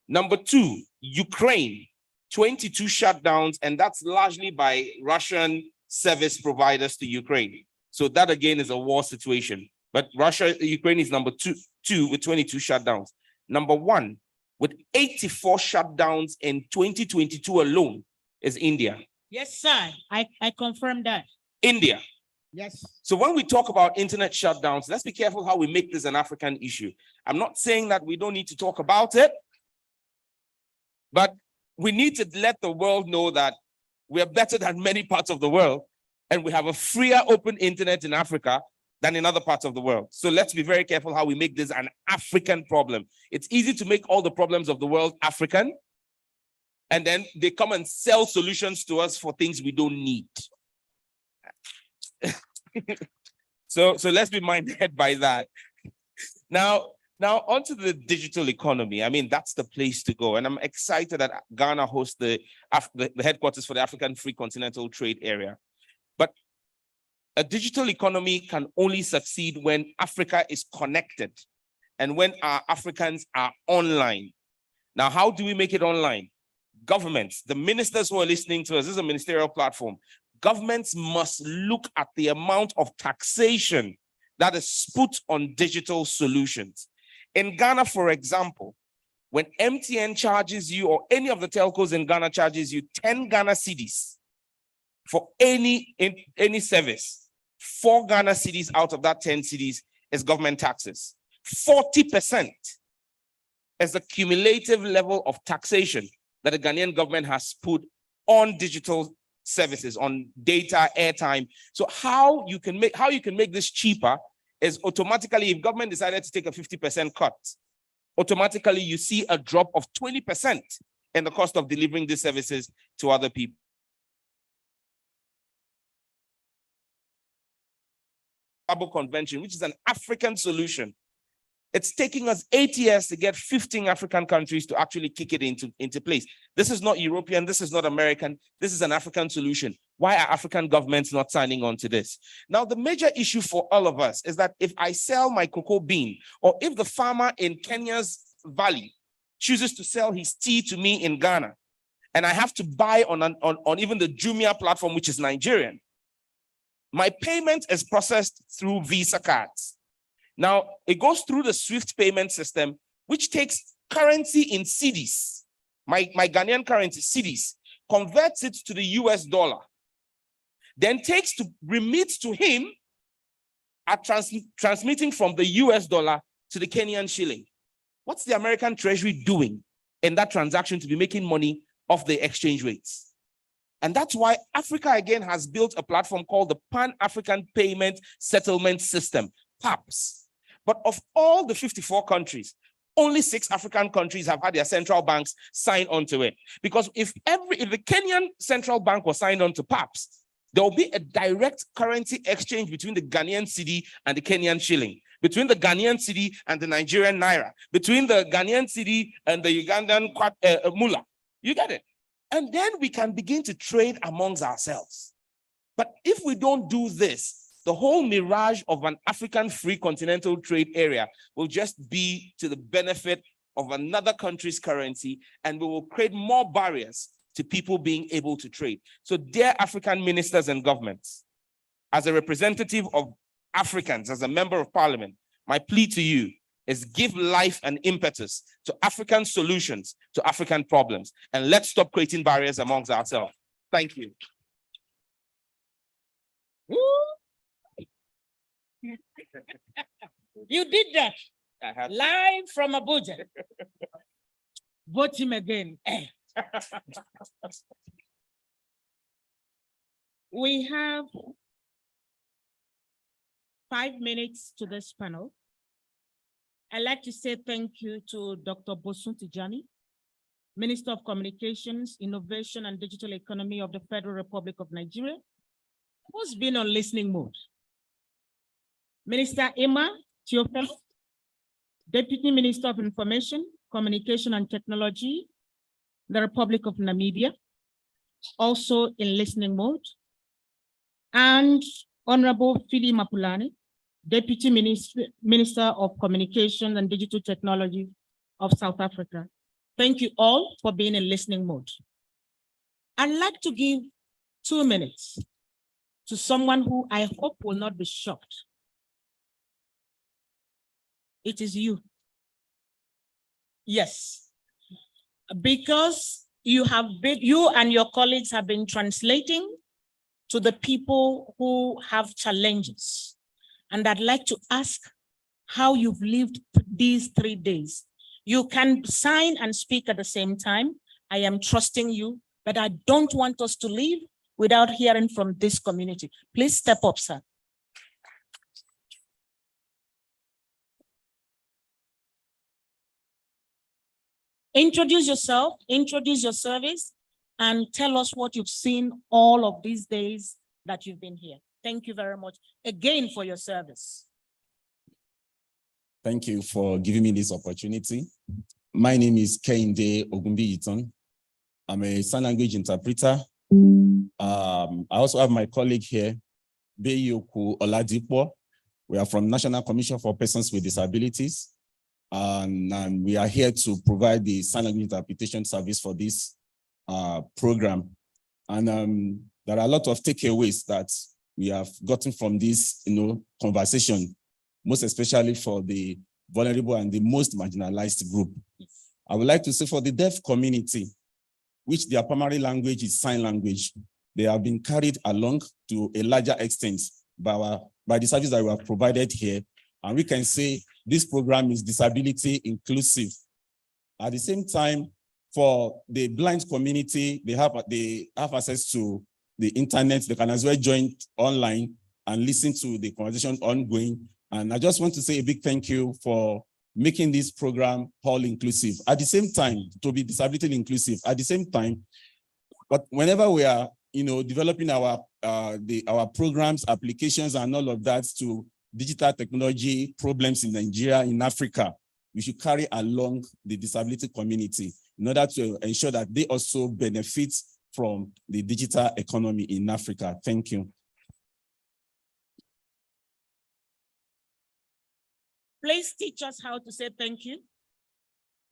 Number 2, Ukraine, 22 shutdowns, and that's largely by Russian service providers to Ukraine. So that again is a war situation. But Ukraine is number 2 with 22 shutdowns. Number 1 with 84 shutdowns in 2022 alone is India. Yes, sir. I confirm that. India. Yes. So when we talk about internet shutdowns, let's be careful how we make this an African issue. I'm not saying that we don't need to talk about it, but we need to let the world know that we are better than many parts of the world, and we have a freer open internet in Africa than in other parts of the world. So let's be very careful how we make this an African problem. It's easy to make all the problems of the world African, and then they come and sell solutions to us for things we don't need. So let's be minded by that. Now onto the digital economy. I mean, that's the place to go. And I'm excited that Ghana hosts the headquarters for the African Free Continental Trade Area. But a digital economy can only succeed when Africa is connected and when our Africans are online. Now, how do we make it online? Governments, the ministers who are listening to us, this is a ministerial platform. Governments must look at the amount of taxation that is put on digital solutions. In Ghana, for example, when MTN charges you or any of the telcos in Ghana charges you 10 Ghana cedis for any service. 4 Ghana cities out of that 10 cities is government taxes. 40% is the cumulative level of taxation that the Ghanaian government has put on digital services, on data, airtime. So how you can make this cheaper is automatically, if government decided to take a 50% cut, automatically you see a drop of 20% in the cost of delivering these services to other people. Convention, which is an African solution. It's taking us 8 years to get 15 African countries to actually kick it into place. This is not European, this is not American, this is an African solution. Why are African governments not signing on to this? Now, the major issue for all of us is that if I sell my cocoa bean, or if the farmer in Kenya's valley chooses to sell his tea to me in Ghana, and I have to buy on even the Jumia platform, which is Nigerian, my payment is processed through Visa cards. Now, it goes through the SWIFT payment system, which takes currency in cedis, my Ghanaian currency, cedis, converts it to the US dollar, then takes to remit to him at transmitting from the US dollar to the Kenyan shilling. What's the American Treasury doing in that transaction to be making money off the exchange rates? And that's why Africa, again, has built a platform called the Pan-African Payment Settlement System, PAPS. But of all the 54 countries, only 6 African countries have had their central banks sign on to it. Because if the Kenyan central bank was signed on to PAPS, there will be a direct currency exchange between the Ghanaian cedi and the Kenyan shilling, between the Ghanaian cedi and the Nigerian naira, between the Ghanaian cedi and the Ugandan mullah. You get it? And then we can begin to trade amongst ourselves. But if we don't do this, the whole mirage of an African free continental trade area will just be to the benefit of another country's currency, and we will create more barriers to people being able to trade. So dear African ministers and governments, as a representative of Africans, as a member of parliament, my plea to you is give life and impetus to African solutions to African problems, and let's stop creating barriers amongst ourselves. Thank you. You did that live from Abuja. Vote him again. We have 5 minutes to this panel. I'd like to say thank you to Dr. Bosun Tijani, Minister of Communications, Innovation and Digital Economy of the Federal Republic of Nigeria, who's been on listening mode. Minister Emma Theophilus, Deputy Minister of Information, Communication and Technology, the Republic of Namibia, also in listening mode. And Honorable Phili Mapulani, Deputy Minister of Communication and Digital Technology of South Africa. Thank you all for being in listening mode. I'd like to give 2 minutes to someone who I hope will not be shocked. It is you. Yes, because you and your colleagues have been translating to the people who have challenges. And I'd like to ask how you've lived these 3 days. You can sign and speak at the same time. I am trusting you, but I don't want us to leave without hearing from this community. Please step up, sir. Introduce yourself, introduce your service, and tell us what you've seen all of these days that you've been here. Thank you very much again for your service. Thank you for giving me this opportunity. My name is Kehinde Ogumbi-Iton. I'm a sign language interpreter. I also have my colleague here, Beyoku Oladipo. We are from National Commission for Persons with Disabilities. And we are here to provide the sign language interpretation service for this program. And there are a lot of takeaways that we have gotten from this conversation, most especially for the vulnerable and the most marginalized group. I would like to say for the deaf community, which their primary language is sign language, they have been carried along to a larger extent by the service that we have provided here. And we can say this program is disability inclusive. At the same time, for the blind community, they have access to the internet. They can as well join online and listen to the conversation ongoing. And I just want to say a big thank you for making this program all inclusive. At the same time, to be disability inclusive. At the same time, but whenever we are, developing our programs, applications, and all of that to digital technology problems in Nigeria, in Africa, we should carry along the disability community in order to ensure that they also benefit from the digital economy in Africa. Thank you. Please teach us how to say thank you.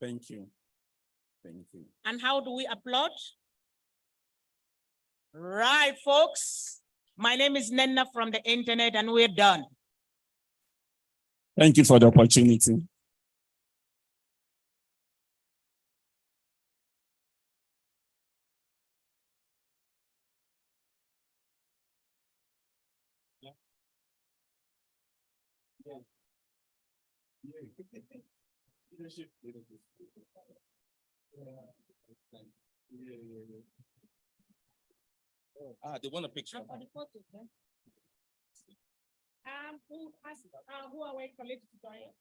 Thank you. Thank you. And how do we applaud? Right, folks. My name is Nenna from the internet, and we're done. Thank you for the opportunity. They want a picture. Who are waiting for later to join?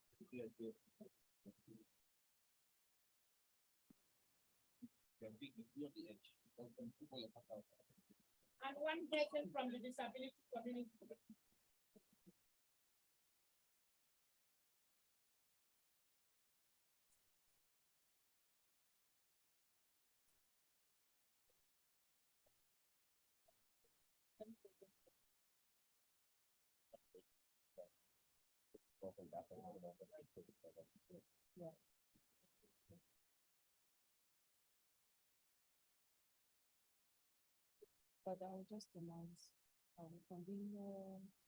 And one person from the disability community. But I'll just announce, convene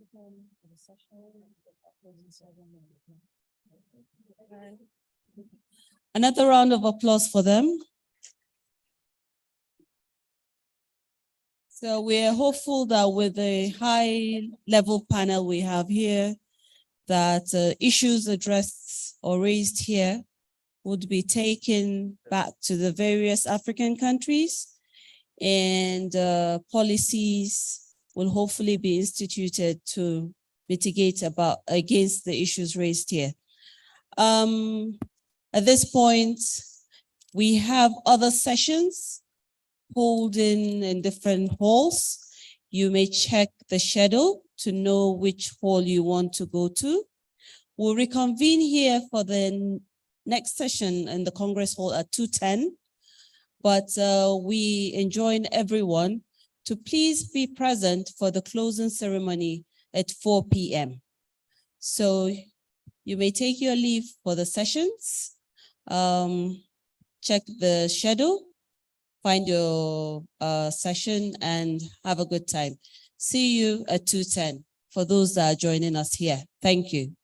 the session, closing ceremony. Another round of applause for them. So we're hopeful that with the high level panel we have here, that issues addressed or raised here would be taken back to the various African countries, and policies will hopefully be instituted to mitigate against the issues raised here. At this point, we have other sessions holding in different halls. You may check the schedule to know which hall you want to go to. We'll reconvene here for the next session in the Congress Hall at 2:10. But we enjoin everyone to please be present for the closing ceremony at 4 p.m. So you may take your leave for the sessions. Check the schedule, find your session, and have a good time. See you at 2:10 for those that are joining us here. Thank you.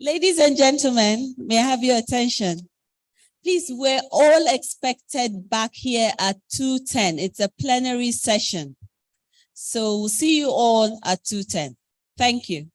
Ladies and gentlemen, may I have your attention? Please, we're all expected back here at 2:10. It's a plenary session. So we'll see you all at 2:10. Thank you.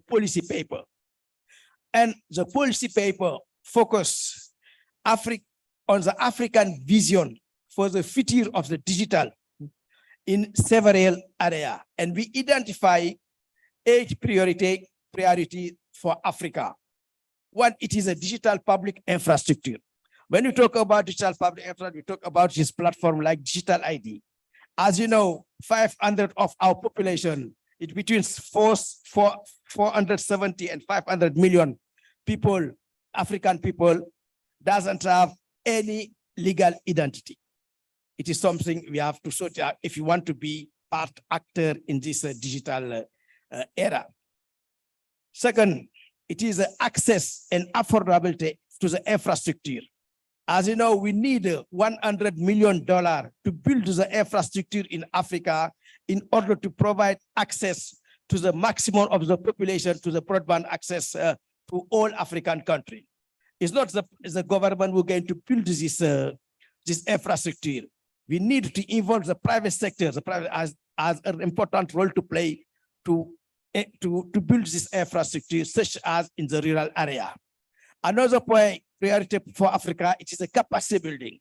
policy paper. And the policy paper focus on the African vision for the future of the digital in several areas. And we identify 8 priority for Africa. One, it is a digital public infrastructure. When we talk about digital public infrastructure, we talk about this platform like Digital ID. As you know, 500 of our population, it's between 470 and 500 million people, African people, doesn't have any legal identity. It is something we have to sort out if you want to be part actor in this digital era. Second, it is access and affordability to the infrastructure. As you know, we need $100 million to build the infrastructure in Africa in order to provide access to the maximum of the population to the broadband access to all African countries. It's not the government who are going to build this infrastructure. We need to involve the private sector, the private as an important role to play to build this infrastructure, such as in the rural area. Another point, priority for Africa, it is a capacity building.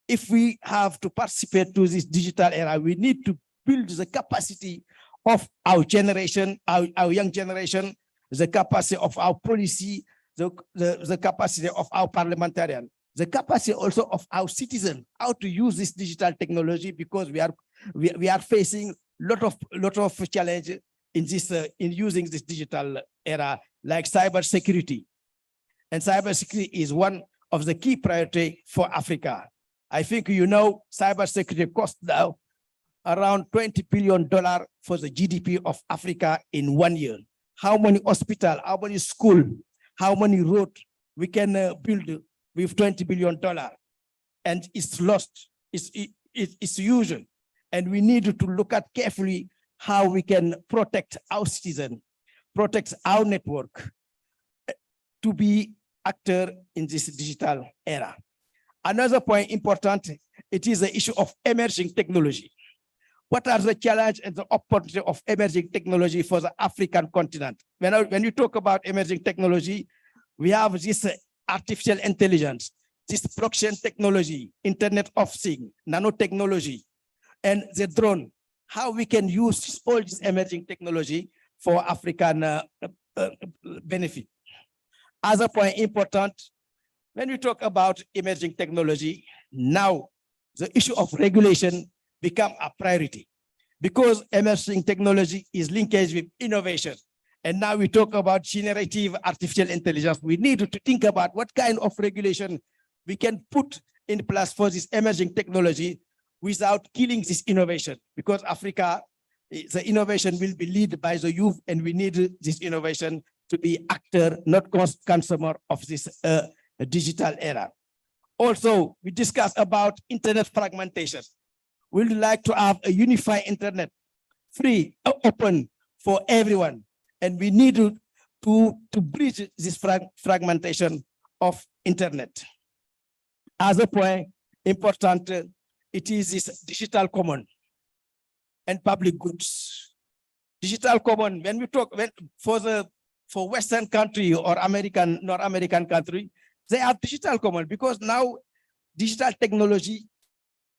If we have to participate to this digital era, we need to build the capacity of our generation, our young generation, the capacity of our policy, the capacity of our parliamentarian, the capacity also of our citizens, how to use this digital technology, because we are facing lot of challenge in this in using this digital era, like cybersecurity. And cybersecurity is one of the key priority for Africa. I think you know cybersecurity costs now around $20 billion for the GDP of Africa in 1 year. How many hospitals, how many schools, how many roads we can build with $20 billion? And it's lost, it's huge. And we need to look at carefully how we can protect our citizens, protect our network to be actor in this digital era. Another point important, it is the issue of emerging technology. What are the challenges and the opportunity of emerging technology for the African continent? When you talk about emerging technology, we have this artificial intelligence, this blockchain technology, Internet of Things, nanotechnology, and the drone. How we can use all this emerging technology for African benefit. Other point important, when we talk about emerging technology, now the issue of regulation become a priority, because emerging technology is linkage with innovation. And now we talk about generative artificial intelligence. We need to think about what kind of regulation we can put in place for this emerging technology without killing this innovation, because Africa, the innovation will be led by the youth, and we need this innovation to be actor, not consumer of this digital era. Also, we discussed about internet fragmentation. We'd like to have a unified internet, free, open for everyone. And we need to bridge this fragmentation of internet. As a point important, it is this digital common and public goods. Digital common, when we talk for Western country or North American country, they have digital common, because now digital technology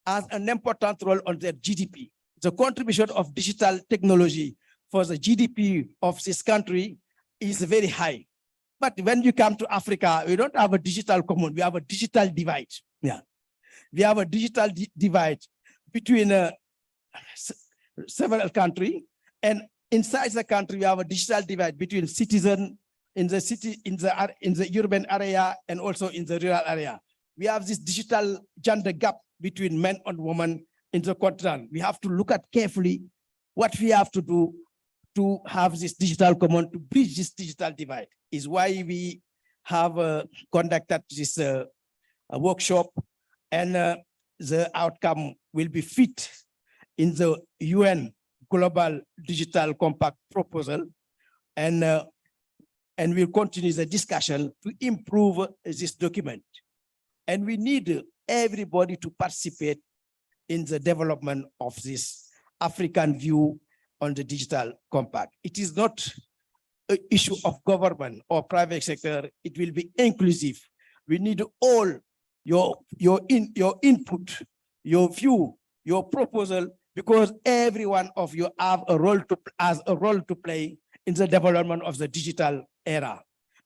has an important role on their GDP. The contribution of digital technology for the GDP of this country is very high. But when you come to Africa, we don't have a digital common, we have a digital divide. Yeah, we have a digital divide between several countries, and inside the country, we have a digital divide between citizens in the city, in the urban area, and also in the rural area. We have this digital gender gap between men and women in the continent. We have to look at carefully what we have to do to have this digital common, to bridge this digital divide. Is why we have conducted this workshop, and the outcome will be fit in the UN Global Digital Compact proposal, and we'll continue the discussion to improve this document. And we need everybody to participate in the development of this African view on the digital compact. It is not issue of government or private sector, it will be inclusive. We need all your input, your view, your proposal, because every one of you have a role to play in the development of the digital era.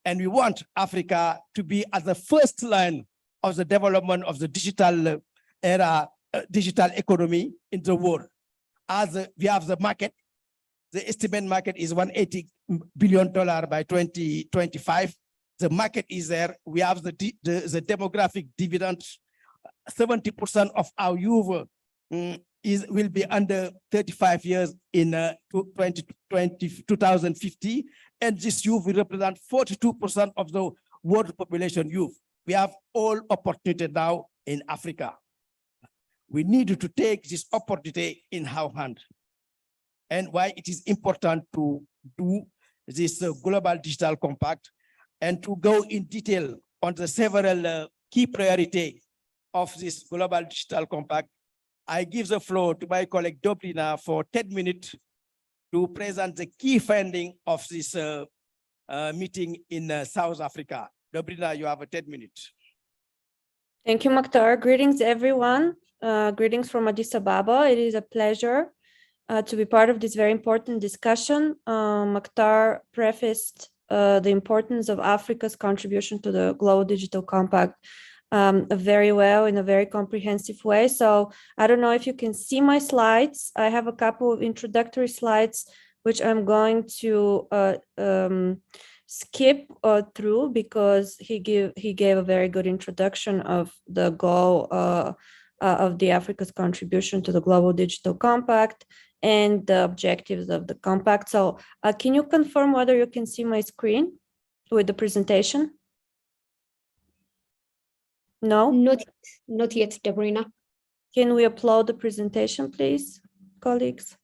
And we want Africa to be at the first line of the development of the digital era, digital economy in the world. As we have the market, the estimate market is $180 billion by 2025. The market is there. We have the demographic dividend. 70% of our youth will be under 35 years in 2050. And this youth will represent 42% of the world population youth. We have all opportunity now in Africa. We need to take this opportunity in our hand. And why it is important to do this global digital compact and to go in detail on the several key priorities of this global digital compact. I give the floor to my colleague Dobrina for 10 minutes to present the key finding of this meeting in South Africa. Dobrina, you have 10 minutes. Thank you, Mokhtar. Greetings, everyone. Greetings from Addis Ababa. It is a pleasure to be part of this very important discussion. Mokhtar prefaced the importance of Africa's contribution to the Global Digital Compact very well in a very comprehensive way. So I don't know if you can see my slides. I have a couple of introductory slides, which I'm going to skip through because he gave a very good introduction of the goal of the Africa's contribution to the Global Digital Compact and the objectives of the compact. So can you confirm whether you can see my screen with the presentation? No? Not yet, Dobrina. Can we upload the presentation, please, colleagues?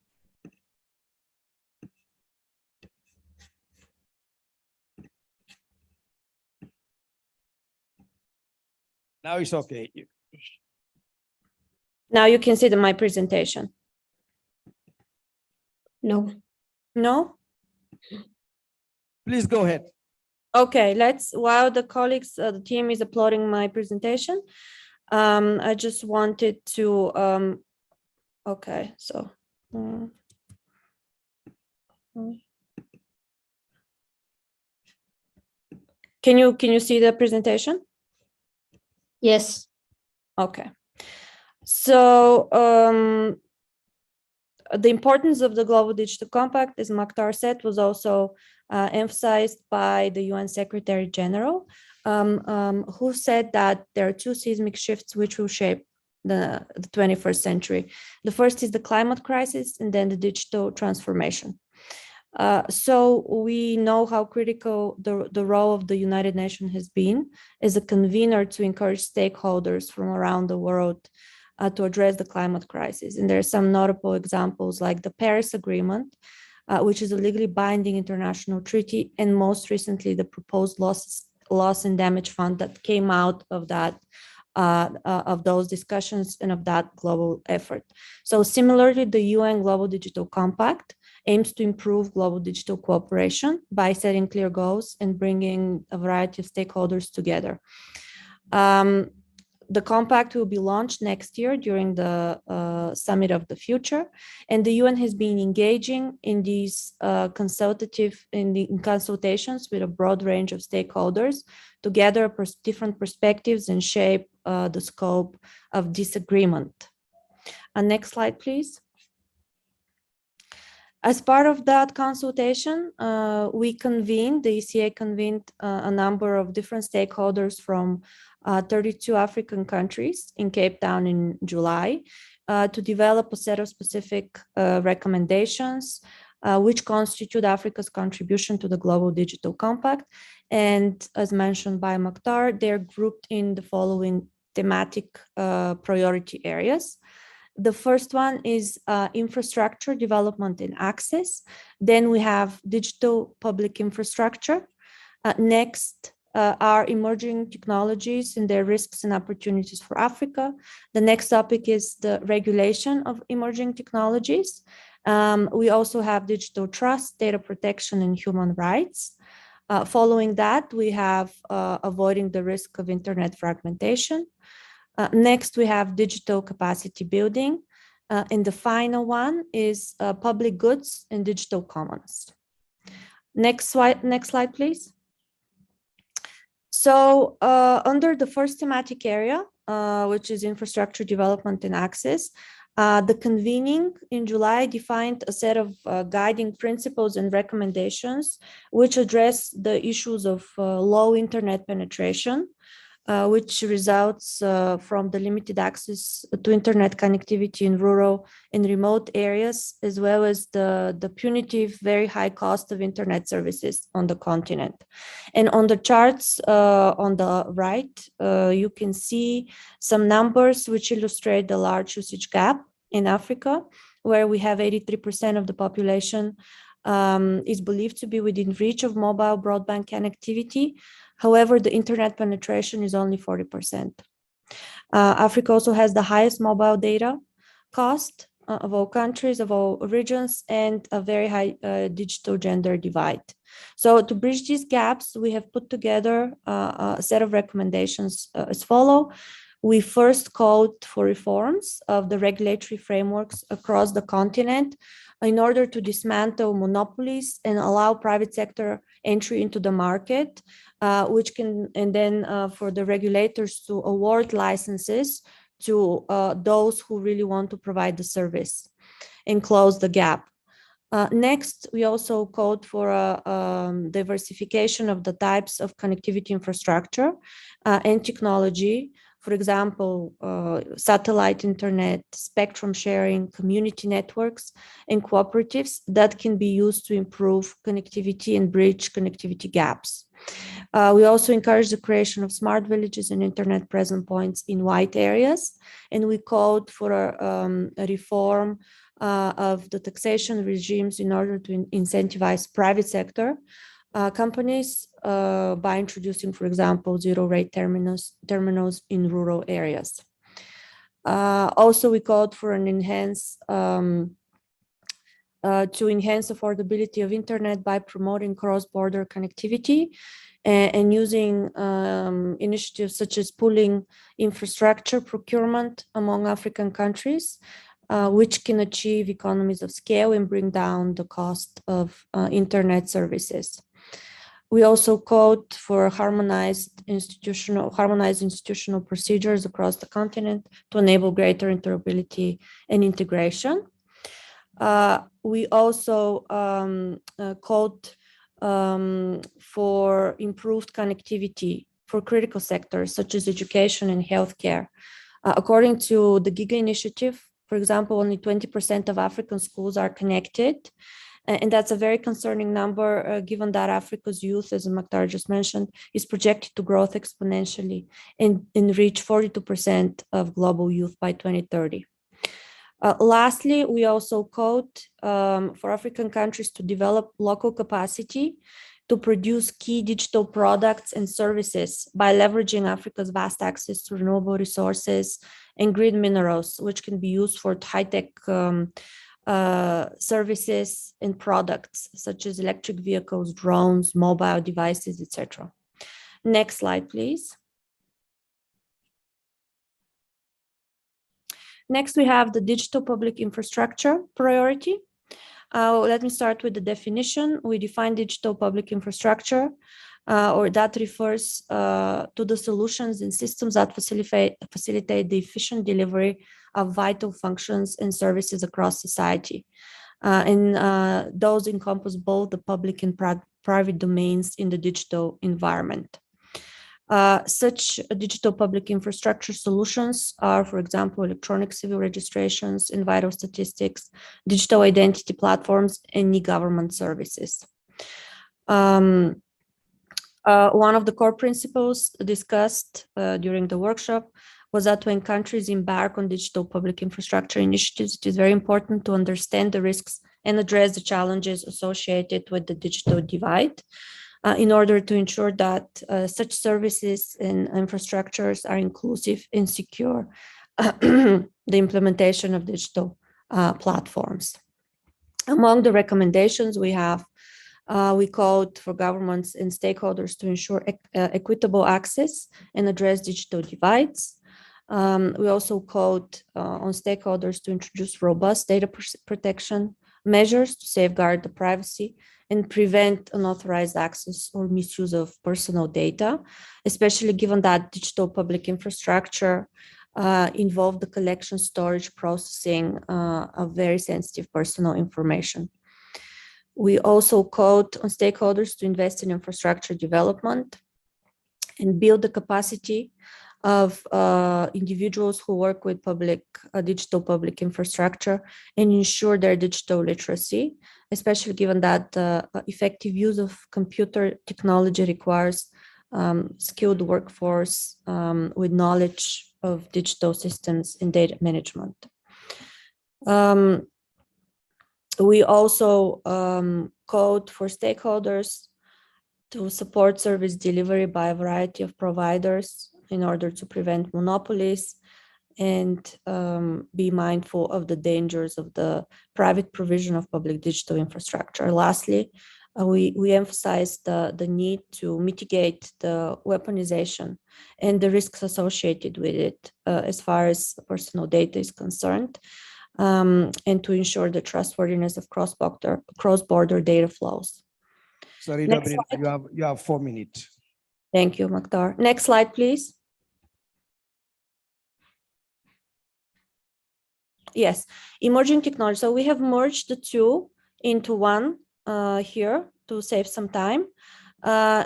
Now it's okay. Now you can see my presentation. No. No? Please go ahead. Okay, while the colleagues, the team is uploading my presentation, I just wanted to, okay, so. Can you see the presentation? Yes. Okay. So the importance of the Global Digital Compact, as Mokhtar said, was also emphasized by the UN Secretary General, who said that there are two seismic shifts which will shape the 21st century. The first is the climate crisis and then the digital transformation. So we know how critical the role of the United Nations has been as a convener to encourage stakeholders from around the world to address the climate crisis. And there are some notable examples like the Paris Agreement, which is a legally binding international treaty, and most recently the proposed loss and damage fund that came out of that of those discussions and of that global effort. So similarly, the UN Global Digital Compact aims to improve global digital cooperation by setting clear goals and bringing a variety of stakeholders together. The compact will be launched next year during the Summit of the Future, and the UN has been engaging in these consultations with a broad range of stakeholders to gather different perspectives and shape the scope of this agreement. Next slide, please. As part of that consultation, the ECA convened a number of different stakeholders from 32 African countries in Cape Town in July to develop a set of specific recommendations which constitute Africa's contribution to the Global Digital Compact. And as mentioned by Mokhtar, they're grouped in the following thematic priority areas. The first one is infrastructure development and access. Then we have digital public infrastructure. Next are emerging technologies and their risks and opportunities for Africa. The next topic is the regulation of emerging technologies. We also have digital trust, data protection, and human rights. Following that, we have avoiding the risk of internet fragmentation. Next, we have digital capacity building. And the final one is public goods and digital commons. Next slide, please. So under the first thematic area, which is infrastructure development and access, the convening in July defined a set of guiding principles and recommendations which address the issues of low internet penetration, which results from the limited access to internet connectivity in rural and remote areas, as well as the punitive, very high cost of internet services on the continent. And on the charts on the right, you can see some numbers which illustrate the large usage gap in Africa, where we have 83% of the population is believed to be within reach of mobile broadband connectivity. However, the internet penetration is only 40%. Africa also has the highest mobile data cost of all countries, of all regions, and a very high digital gender divide. So to bridge these gaps, we have put together a set of recommendations as follow. We first called for reforms of the regulatory frameworks across the continent in order to dismantle monopolies and allow private sector entry into the market, which can, and then for the regulators to award licenses to those who really want to provide the service and close the gap. Next, we also called for a diversification of the types of connectivity infrastructure and technology. For example, satellite internet, spectrum sharing, community networks, and cooperatives that can be used to improve connectivity and bridge connectivity gaps. We also encourage the creation of smart villages and internet present points in white areas, and we called for a reform of the taxation regimes in order to incentivize private sector companies by introducing, for example, zero-rate terminals in rural areas. Also, we called for an to enhance affordability of internet by promoting cross-border connectivity and using initiatives such as pooling infrastructure procurement among African countries, which can achieve economies of scale and bring down the cost of internet services. We also called for harmonized institutional procedures across the continent to enable greater interoperability and integration. We also called for improved connectivity for critical sectors such as education and healthcare. According to the GIGA initiative, for example, only 20% of African schools are connected. And that's a very concerning number, given that Africa's youth, as Maktar just mentioned, is projected to grow exponentially and reach 42% of global youth by 2030. Lastly, we also called for African countries to develop local capacity to produce key digital products and services by leveraging Africa's vast access to renewable resources and green minerals, which can be used for high-tech services and products such as electric vehicles, drones, mobile devices, etc. Next slide, please. Next, we have the digital public infrastructure priority. Let me start with the definition. We define digital public infrastructure, or that refers to the solutions and systems that facilitate the efficient delivery of vital functions and services across society. And those encompass both the public and private domains in the digital environment. Such digital public infrastructure solutions are, for example, electronic civil registrations and vital statistics, digital identity platforms, and e-government services. One of the core principles discussed during the workshop was that when countries embark on digital public infrastructure initiatives, it is very important to understand the risks and address the challenges associated with the digital divide in order to ensure that such services and infrastructures are inclusive and secure the implementation of digital platforms. Among the recommendations we have, we called for governments and stakeholders to ensure equitable access and address digital divides. We also called on stakeholders to introduce robust data protection measures to safeguard the privacy and prevent unauthorized access or misuse of personal data, especially given that digital public infrastructure involved the collection, storage, processing of very sensitive personal information. We also called on stakeholders to invest in infrastructure development and build the capacity of individuals who work with digital public infrastructure and ensure their digital literacy, especially given that effective use of computer technology requires skilled workforce with knowledge of digital systems and data management. We also called for stakeholders to support service delivery by a variety of providers in order to prevent monopolies and be mindful of the dangers of the private provision of public digital infrastructure. Lastly, we emphasized the need to mitigate the weaponization and the risks associated with it as far as personal data is concerned, and to ensure the trustworthiness of cross-border data flows. Sorry, Next Dabrina, you have 4 minutes. Thank you, Maktar. Next slide, please. Yes, emerging technology. So we have merged the two into one here to save some time.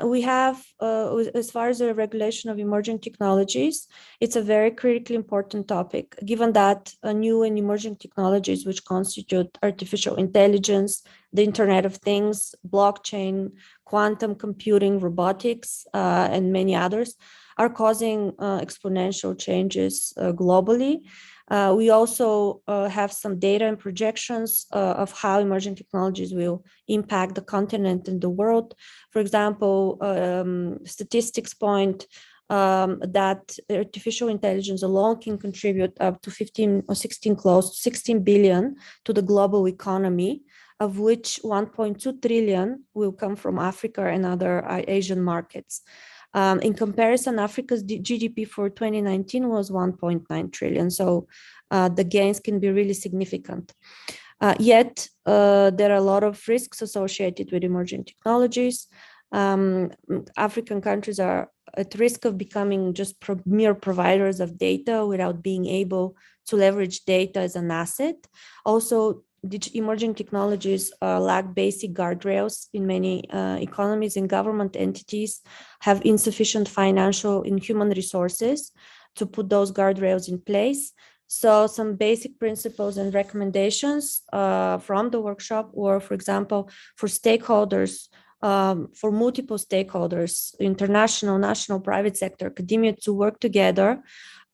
We have, as far as the regulation of emerging technologies, it's a very critically important topic, given that new and emerging technologies, which constitute artificial intelligence, the Internet of Things, blockchain, quantum computing, robotics, and many others, are causing exponential changes globally. We also have some data and projections of how emerging technologies will impact the continent and the world. For example, statistics point that artificial intelligence alone can contribute up to 15 or 16, close to 16 billion to the global economy, of which 1.2 trillion will come from Africa and other Asian markets. In comparison, Africa's GDP for 2019 was 1.9 trillion. So the gains can be really significant. Yet there are a lot of risks associated with emerging technologies. African countries are at risk of becoming just mere providers of data without being able to leverage data as an asset. Also, emerging technologies lack basic guardrails in many economies, and government entities have insufficient financial and human resources to put those guardrails in place. So some basic principles and recommendations from the workshop were, for example, for stakeholders, for multiple stakeholders, international, national, private sector, academia, to work together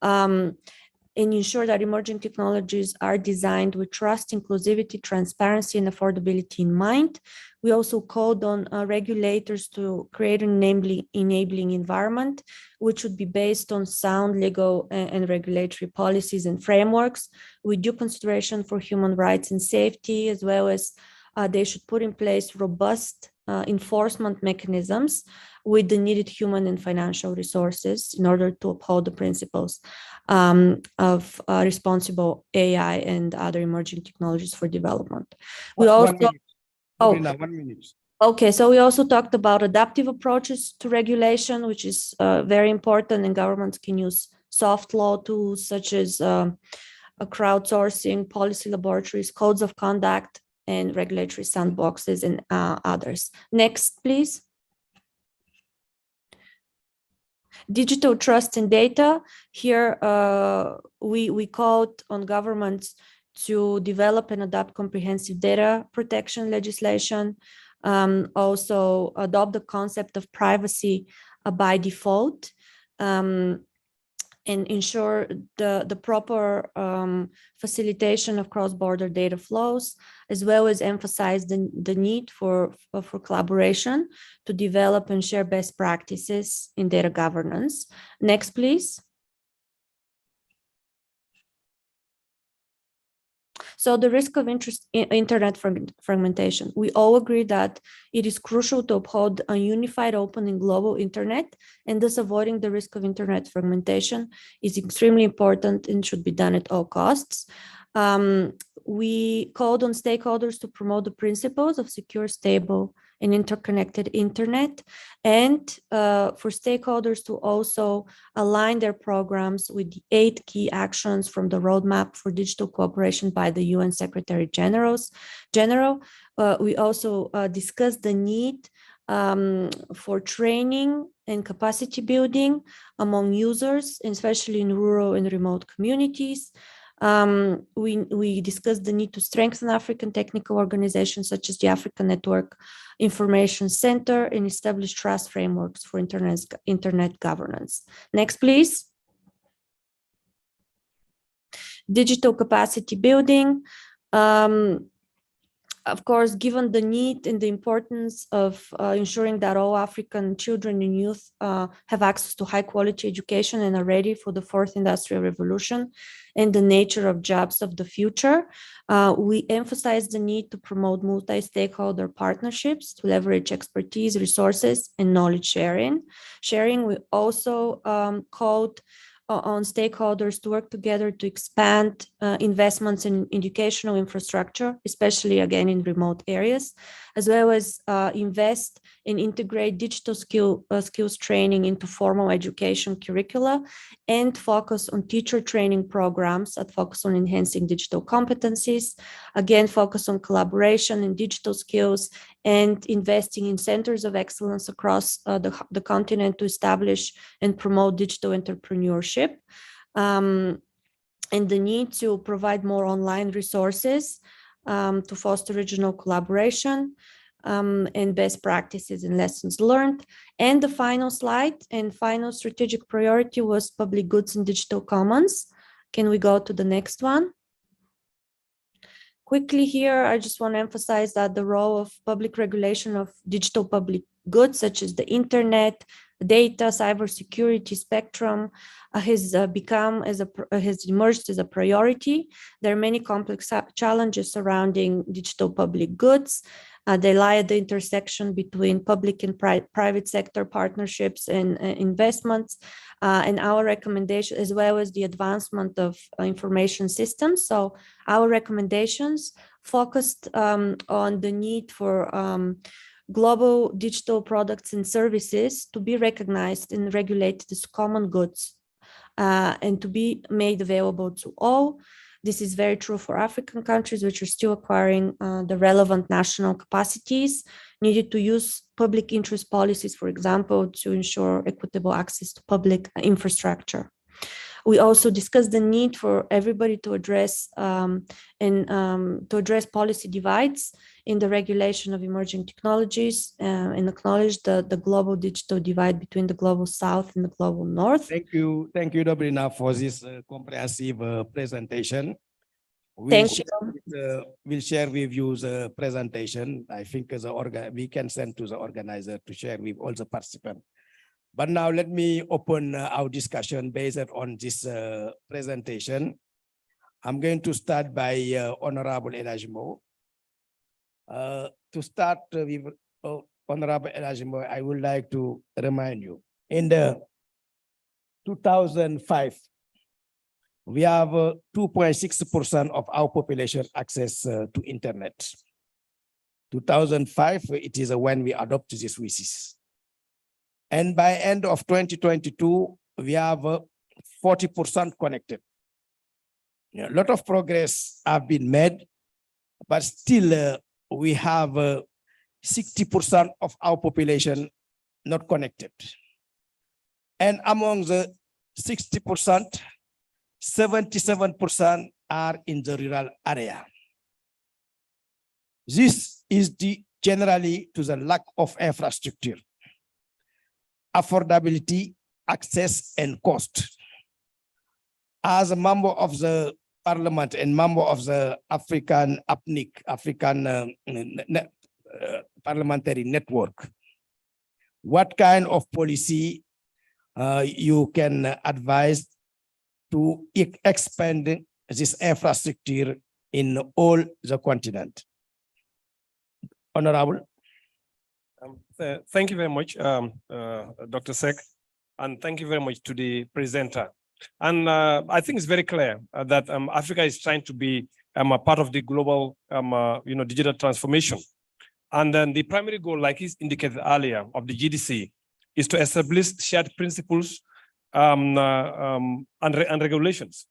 and ensure that emerging technologies are designed with trust, inclusivity, transparency, and affordability in mind. We also called on regulators to create an enabling environment, which would be based on sound legal and regulatory policies and frameworks with due consideration for human rights and safety, as well as they should put in place robust enforcement mechanisms with the needed human and financial resources in order to uphold the principles of responsible AI and other emerging technologies for development. We also, 1 minute. Okay, so we also talked about adaptive approaches to regulation, which is very important, and governments can use soft law tools such as crowdsourcing, policy laboratories, codes of conduct, and regulatory sandboxes and others. Next, please. Digital trust and data. Here, we called on governments to develop and adopt comprehensive data protection legislation, also adopt the concept of privacy by default, and ensure the proper facilitation of cross-border data flows, as well as emphasize the need for collaboration to develop and share best practices in data governance. Next, please. So the risk of internet fragmentation. We all agree that it is crucial to uphold a unified, open, and global internet, and thus avoiding the risk of internet fragmentation is extremely important and should be done at all costs. We called on stakeholders to promote the principles of secure, stable, and interconnected internet, and for stakeholders to also align their programs with the 8 key actions from the roadmap for digital cooperation by the UN Secretary General. We also discussed the need for training and capacity building among users, especially in rural and remote communities. We discussed the need to strengthen African technical organizations such as the African Network Information Center and establish trust frameworks for internet governance. Next, please. Digital capacity building. Of course, given the need and the importance of ensuring that all African children and youth have access to high quality education and are ready for the 4th industrial revolution and the nature of jobs of the future, we emphasize the need to promote multi-stakeholder partnerships to leverage expertise, resources, and knowledge sharing. We also called on stakeholders to work together to expand investments in educational infrastructure, especially again in remote areas, as well as invest and integrate digital skills training into formal education curricula, and focus on teacher training programs that focus on enhancing digital competencies, again, focus on collaboration and digital skills, and investing in centers of excellence across the continent to establish and promote digital entrepreneurship, and the need to provide more online resources to foster regional collaboration and best practices and lessons learned. And the final slide and final strategic priority was public goods and digital commons. Can we go to the next one? Quickly here, I just want to emphasize that the role of public regulation of digital public goods, such as the internet, data, cybersecurity, spectrum, has emerged as a priority. There are many complex challenges surrounding digital public goods. They lie at the intersection between public and private sector partnerships and investments, and our recommendation, as well as the advancement of information systems. So our recommendations focused on the need for global digital products and services to be recognized and regulated as common goods and to be made available to all. This is very true for African countries, which are still acquiring the relevant national capacities needed to use public interest policies, for example, to ensure equitable access to public infrastructure. We also discussed the need for everybody to address policy divides in the regulation of emerging technologies and acknowledge the global digital divide between the global south and the global north. Thank you, Dobrina, for this comprehensive presentation. Thank you. We'll share with you the presentation. I think we can send to the organizer to share with all the participants. But now let me open our discussion based on this presentation. I'm going to start by Honorable Elajimo. To start with Honorable Elajimo, I would like to remind you, in the 2005, we have 2.6% of our population access to internet. 2005, it is when we adopted this WISIS. And by end of 2022, we have 40% connected. A lot of progress have been made, but still we have 60% of our population not connected. And among the 60%, 77% are in the rural area. This is generally to the lack of infrastructure, affordability, access, and cost. As a member of the parliament and member of the African parliamentary network, what kind of policy you can advise to expand this infrastructure in all the continent. Honorable. Thank you very much, Dr. Sek, and thank you very much to the presenter. And I think it's very clear that Africa is trying to be a part of the global, digital transformation. And then the primary goal, like is indicated earlier, of the GDC is to establish shared principles and regulations.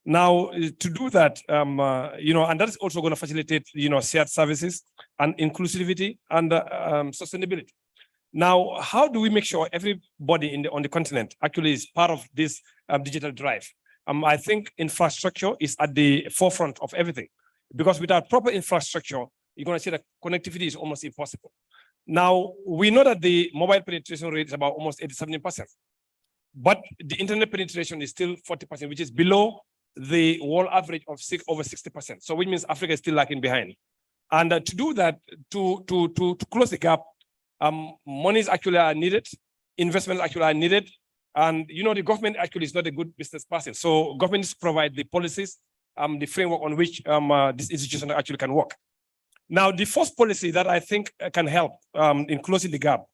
Now, to do that, and that is also going to facilitate, shared services and inclusivity and sustainability. Now, how do we make sure everybody on the continent actually is part of this digital drive? I think infrastructure is at the forefront of everything, because without proper infrastructure, you're going to see that connectivity is almost impossible. Now, we know that the mobile penetration rate is about almost 87%, but the internet penetration is still 40%, which is below the world average of over 60%. So which means Africa is still lagging behind. And to do that, to close the gap, monies actually are needed, investments actually are needed. And the government actually is not a good business person. So government needs to provide the policies, the framework on which this institution actually can work. Now, the first policy that I think can help in closing the gap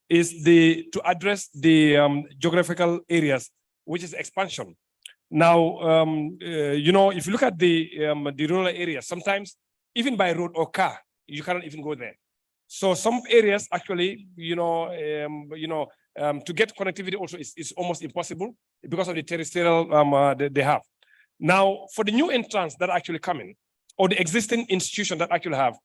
is to address the geographical areas, which is expansion. Now, if you look at the rural areas, sometimes even by road or car, you cannot even go there. So some areas actually, to get connectivity also is almost impossible because of the terrestrial they have. Now, for the new entrants that are actually coming, or the existing institutions that actually have,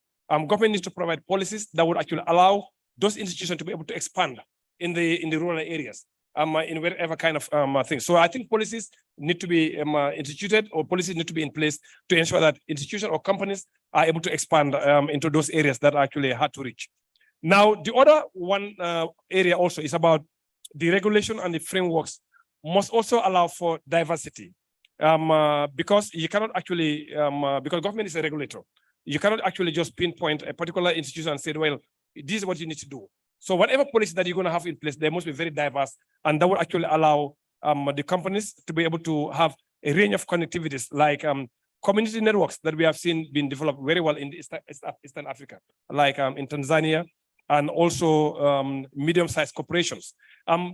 government needs to provide policies that would actually allow those institutions to be able to expand in the rural areas, in whatever kind of thing. So I think policies need to be instituted, or policies need to be in place to ensure that institutions or companies are able to expand into those areas that are actually hard to reach. Now, the other one area also is about the regulation and the frameworks must also allow for diversity, because you cannot actually, because government is a regulator, you cannot actually just pinpoint a particular institution and say, well, this is what you need to do. So whatever policy that you're going to have in place, they must be very diverse, and that will actually allow the companies to be able to have a range of connectivities, like community networks that we have seen being developed very well in Eastern Africa, like in Tanzania, and also medium-sized corporations.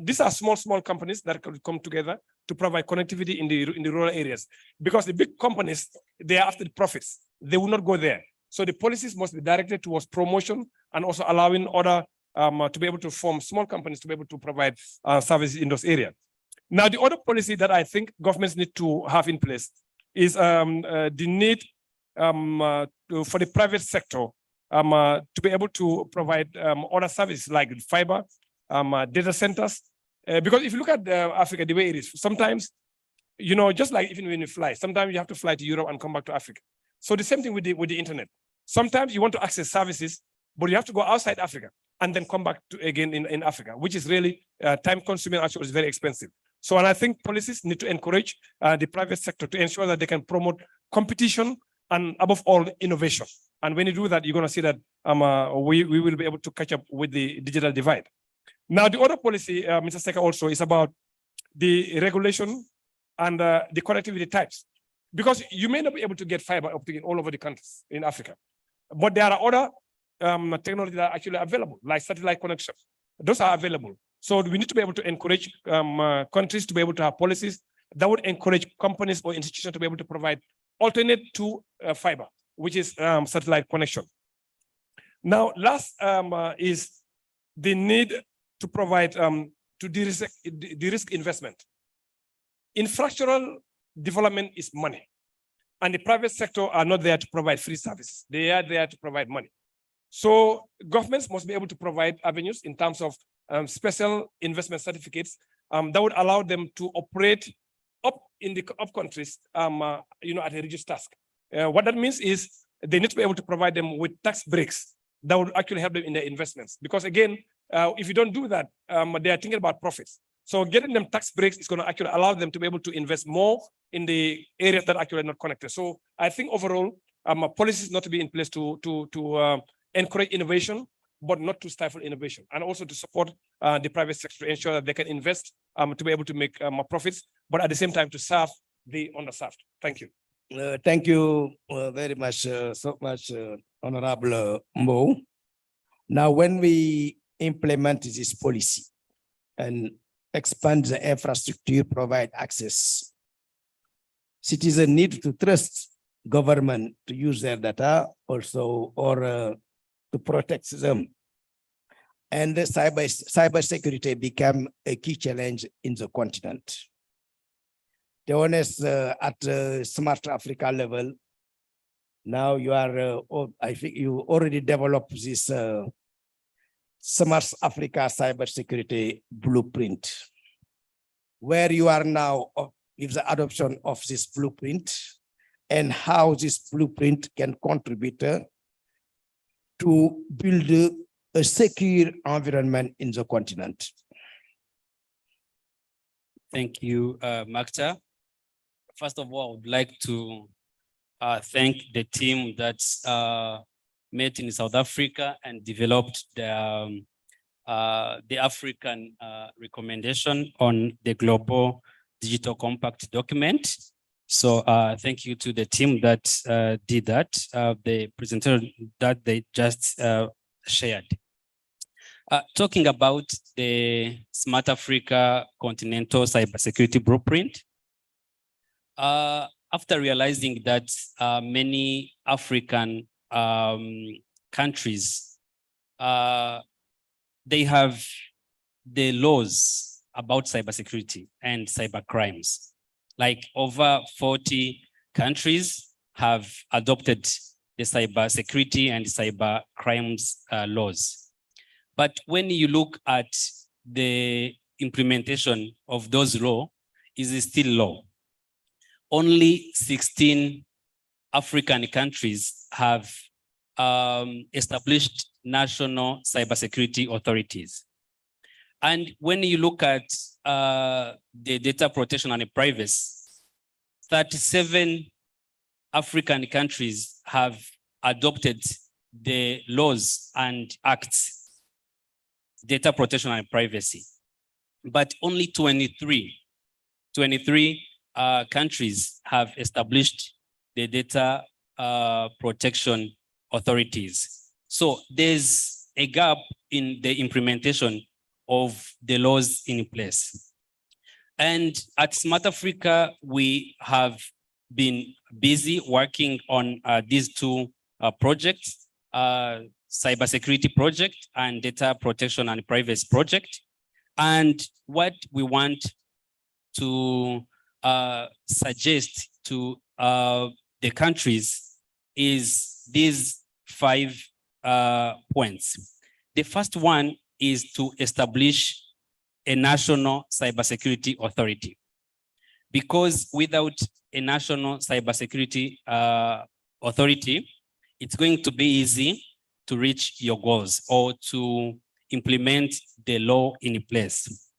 These are small companies that could come together to provide connectivity in the rural areas, because the big companies, they are after the profits. They will not go there. So the policies must be directed towards promotion and also allowing other to be able to form small companies to be able to provide services in those areas. Now, the other policy that I think governments need to have in place is the need for the private sector to be able to provide other services like fiber, data centers. Because if you look at Africa, the way it is, sometimes, just like even when you fly, sometimes you have to fly to Europe and come back to Africa. So the same thing with the internet. Sometimes you want to access services, but you have to go outside Africa and then come back to again in Africa, which is really time consuming, actually is very expensive. So, and I think policies need to encourage the private sector to ensure that they can promote competition and above all innovation. And when you do that, you're going to see that we will be able to catch up with the digital divide. Now, the other policy, Mr. Seka, also is about the regulation and the connectivity types, because you may not be able to get fiber optic in all over the countries in Africa, but there are other technologies that are actually available, like satellite connection. Those are available. So we need to be able to encourage countries to be able to have policies that would encourage companies or institutions to be able to provide alternate to fiber, which is satellite connection. Now, last is the need to provide to de-risk investment. Infrastructural development is money, and the private sector are not there to provide free services. They are there to provide money. So governments must be able to provide avenues in terms of special investment certificates that would allow them to operate up in the up countries, at a reduced task. What that means is they need to be able to provide them with tax breaks that would actually help them in their investments. Because again, if you don't do that, they are thinking about profits. So getting them tax breaks is going to actually allow them to be able to invest more in the areas that actually are not connected. So I think overall, policies not to be in place to encourage innovation, but not to stifle innovation, and also to support the private sector to ensure that they can invest to be able to make more profits, but at the same time to serve the underserved. Thank you. Thank you very much, Honorable Mo. Now, when we implement this policy and expand the infrastructure, provide access, citizens need to trust government to use their data also or to protect them. And the cyber security became a key challenge in the continent. The honest at Smart Africa level, now you are, I think you already developed this Smart Africa cybersecurity blueprint, where you are now with the adoption of this blueprint and how this blueprint can contribute to build a secure environment in the continent. Thank you, Makta. First of all, I would like to thank the team that met in South Africa and developed the African recommendation on the Global Digital Compact document. So thank you to the team that did that, the presenter that they just shared. Talking about the Smart Africa Continental Cybersecurity Blueprint, after realizing that many African countries, they have the laws about cybersecurity and cyber crimes. Like over 40 countries have adopted the cybersecurity and cyber crimes laws. But when you look at the implementation of those laws, it is still low. Only 16 African countries have established national cybersecurity authorities. And when you look at the data protection and privacy, 37 African countries have adopted the laws and acts, data protection and privacy, but only 23 countries have established the data protection authorities. So there's a gap in the implementation of the laws in place. And at Smart Africa, we have been busy working on these two projects, cybersecurity project and data protection and privacy project. And what we want to suggest to the countries is these 5 points. The first one is to establish a national cybersecurity authority, because without a national cybersecurity authority, it's going to be easy to reach your goals or to implement the law in place.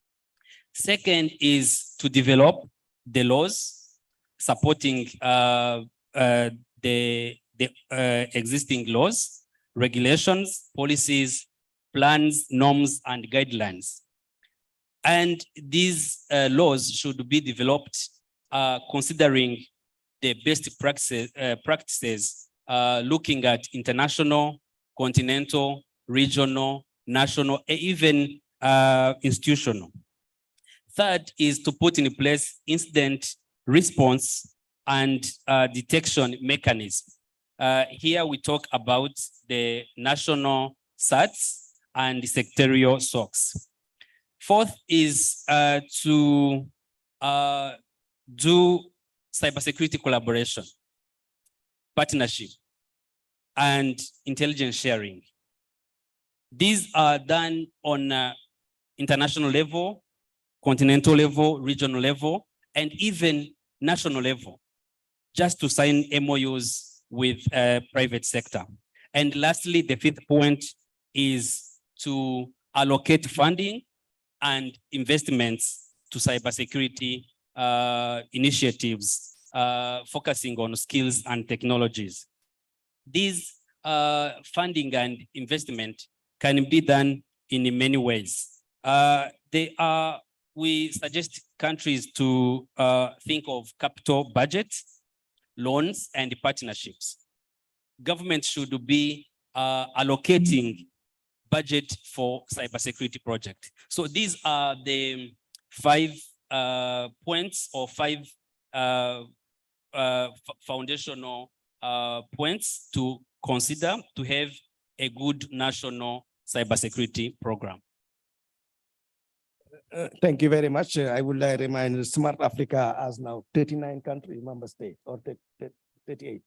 Second is to develop the laws supporting the existing laws, regulations, policies, plans, norms, and guidelines. And these laws should be developed considering the best practices, looking at international, continental, regional, national, even institutional. Third is to put in place incident response and detection mechanism. Here we talk about the national SATs and the sectorial SOCs. Fourth is to do cybersecurity collaboration, partnership, and intelligence sharing. These are done on international level, continental level, regional level, and even national level, just to sign MOUs with private sector. And lastly, the fifth point is to allocate funding and investments to cybersecurity initiatives, focusing on skills and technologies. These funding and investment can be done in many ways. We suggest countries to think of capital budgets, loans and partnerships. Government should be allocating budget for cybersecurity project. So these are the 5 points or 5 foundational points to consider to have a good national cybersecurity program. Thank you very much. I would like to remind Smart Africa has now 39 country member states or 38.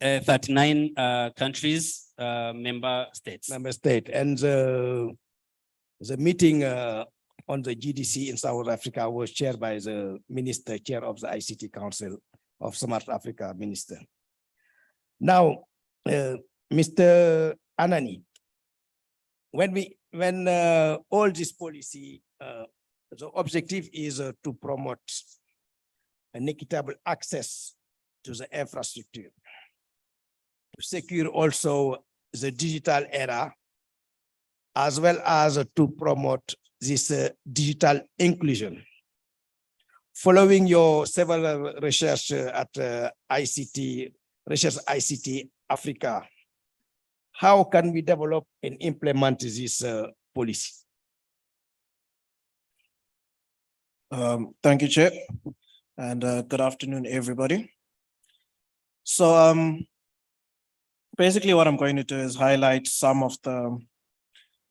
39 countries, member states. Member state. And the meeting on the GDC in South Africa was chaired by the minister, chair of the ICT Council of Smart Africa Minister. Now, Mr. Anani, when all this policy, the objective is to promote an equitable access to the infrastructure, to secure also the digital era, as well as to promote this digital inclusion. Following your several research at ICT Africa, how can we develop and implement this policy? Thank you, Chair, and good afternoon, everybody. So basically what I'm going to do is highlight some of the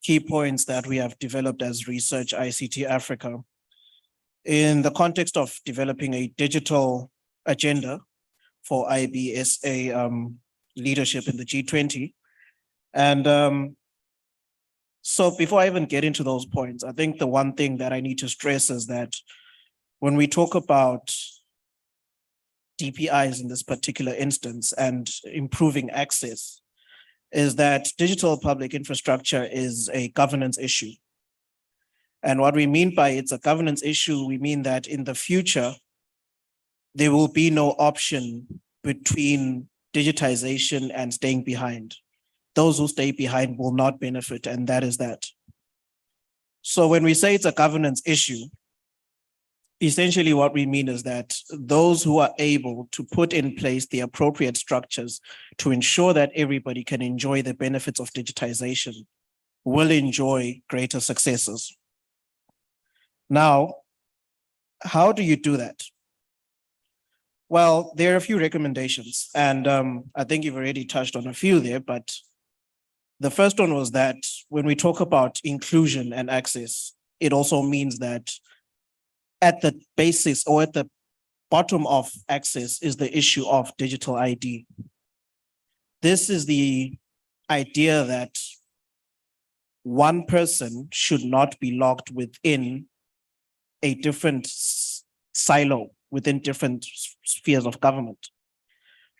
key points that we have developed as Research ICT Africa in the context of developing a digital agenda for IBSA leadership in the G20. And so before I even get into those points, I think the one thing that I need to stress is that when we talk about DPIs in this particular instance and improving access, is that digital public infrastructure is a governance issue. And what we mean by it's a governance issue, we mean that in the future, there will be no option between digitization and staying behind. Those who stay behind will not benefit, and that is that. So when we say it's a governance issue, essentially what we mean is that those who are able to put in place the appropriate structures to ensure that everybody can enjoy the benefits of digitization will enjoy greater successes. Now, how do you do that? Well, there are a few recommendations, and I think you've already touched on a few there, but the first one was that when we talk about inclusion and access, it also means that at the basis or at the bottom of access is the issue of digital ID. This is the idea that one person should not be locked within a different silo, within different spheres of government.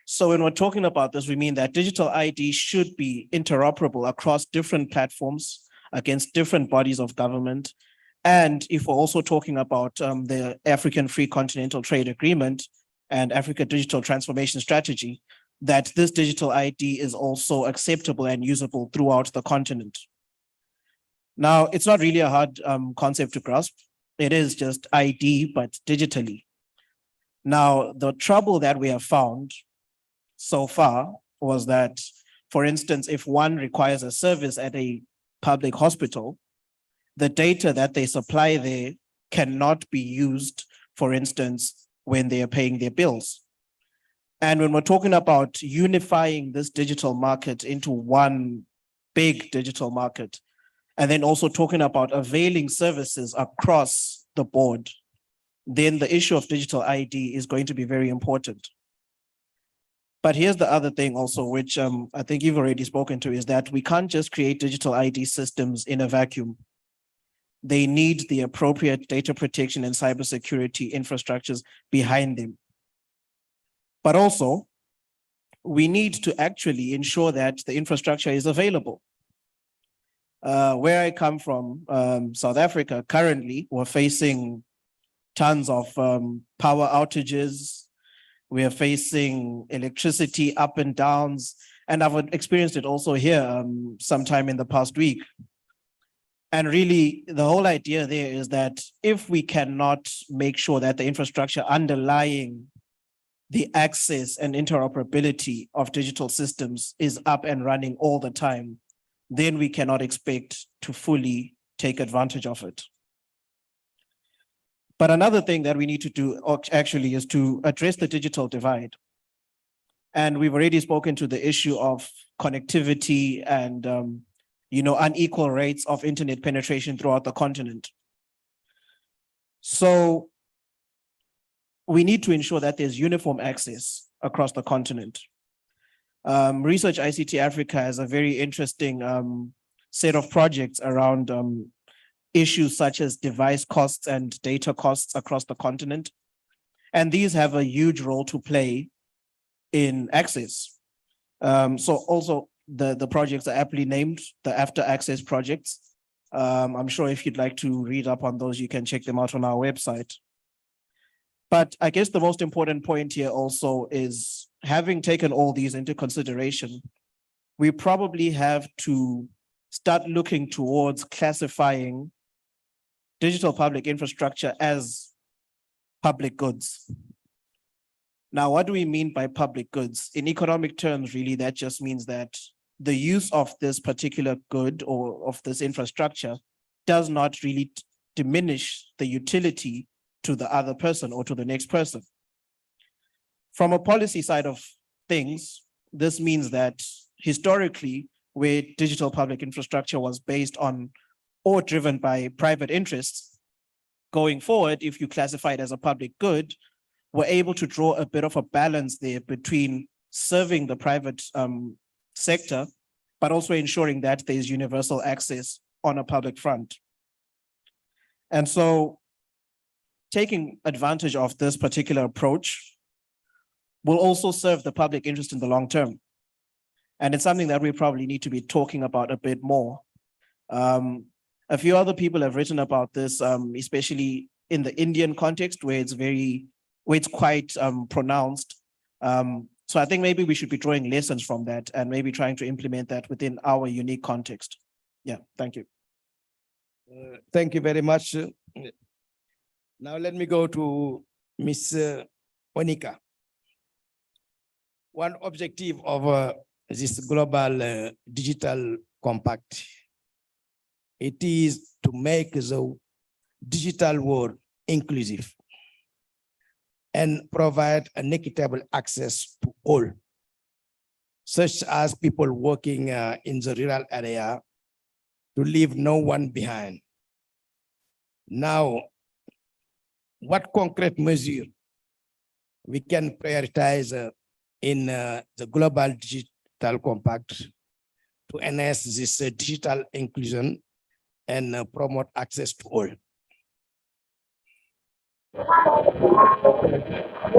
So when we're talking about this, we mean that digital ID should be interoperable across different platforms, against different bodies of government. And if we're also talking about the African Free Continental Trade Agreement and Africa Digital Transformation Strategy, that this digital ID is also acceptable and usable throughout the continent. Now, it's not really a hard concept to grasp. It is just ID, but digitally. Now, the trouble that we have found so far was that, for instance, if one requires a service at a public hospital, the data that they supply there cannot be used, for instance, when they are paying their bills. And when we're talking about unifying this digital market into one big digital market, and then also talking about availing services across the board, then the issue of digital ID is going to be very important. But here's the other thing also, which I think you've already spoken to, is that we can't just create digital ID systems in a vacuum. They need the appropriate data protection and cybersecurity infrastructures behind them. But also, we need to actually ensure that the infrastructure is available. Where I come from, South Africa, currently, we're facing tons of power outages. We are facing electricity up and downs, and I've experienced it also here sometime in the past week. And really, the whole idea there is that if we cannot make sure that the infrastructure underlying the access and interoperability of digital systems is up and running all the time, then we cannot expect to fully take advantage of it. But another thing that we need to do actually is to address the digital divide. And we've already spoken to the issue of connectivity and unequal rates of internet penetration throughout the continent. So we need to ensure that there's uniform access across the continent. Research ICT Africa has a very interesting set of projects around issues such as device costs and data costs across the continent. And these have a huge role to play in access. So also the projects are aptly named the After Access projects. I'm sure if you'd like to read up on those, you can check them out on our website. But I guess the most important point here also is, having taken all these into consideration, we probably have to start looking towards classifying digital public infrastructure as public goods. Now, what do we mean by public goods? In economic terms, really, that just means that the use of this particular good or of this infrastructure does not really diminish the utility to the other person or to the next person. From a policy side of things, this means that historically, where digital public infrastructure was based on or driven by private interests, going forward, if you classify it as a public good, we're able to draw a bit of a balance there between serving the private sector, but also ensuring that there's universal access on a public front. And so taking advantage of this particular approach will also serve the public interest in the long term. And it's something that we probably need to be talking about a bit more. A few other people have written about this, especially in the Indian context where it's quite pronounced. So I think maybe we should be drawing lessons from that and maybe trying to implement that within our unique context. Yeah, thank you. Thank you very much. Now let me go to Ms. Onika. One objective of this global digital compact, it is to make the digital world inclusive and provide an equitable access to all, such as people working in the rural area, to leave no one behind. Now, what concrete measure we can prioritize in the global digital compact to enhance this digital inclusion and promote access to all?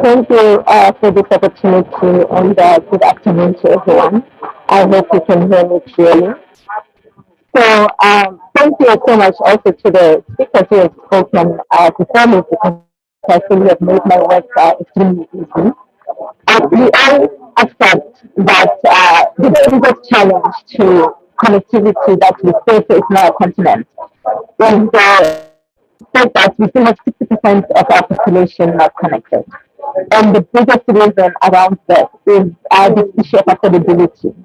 Thank you for this opportunity, and good afternoon to everyone. I hope you can hear me clearly. So thank you so much also to the speakers who have spoken before me, because I feel you have made my work extremely easy. We all accept that the biggest challenge to connectivity that we face in our continent is the fact that we still have 60% of our population not connected. And the biggest reason around that is this issue of affordability,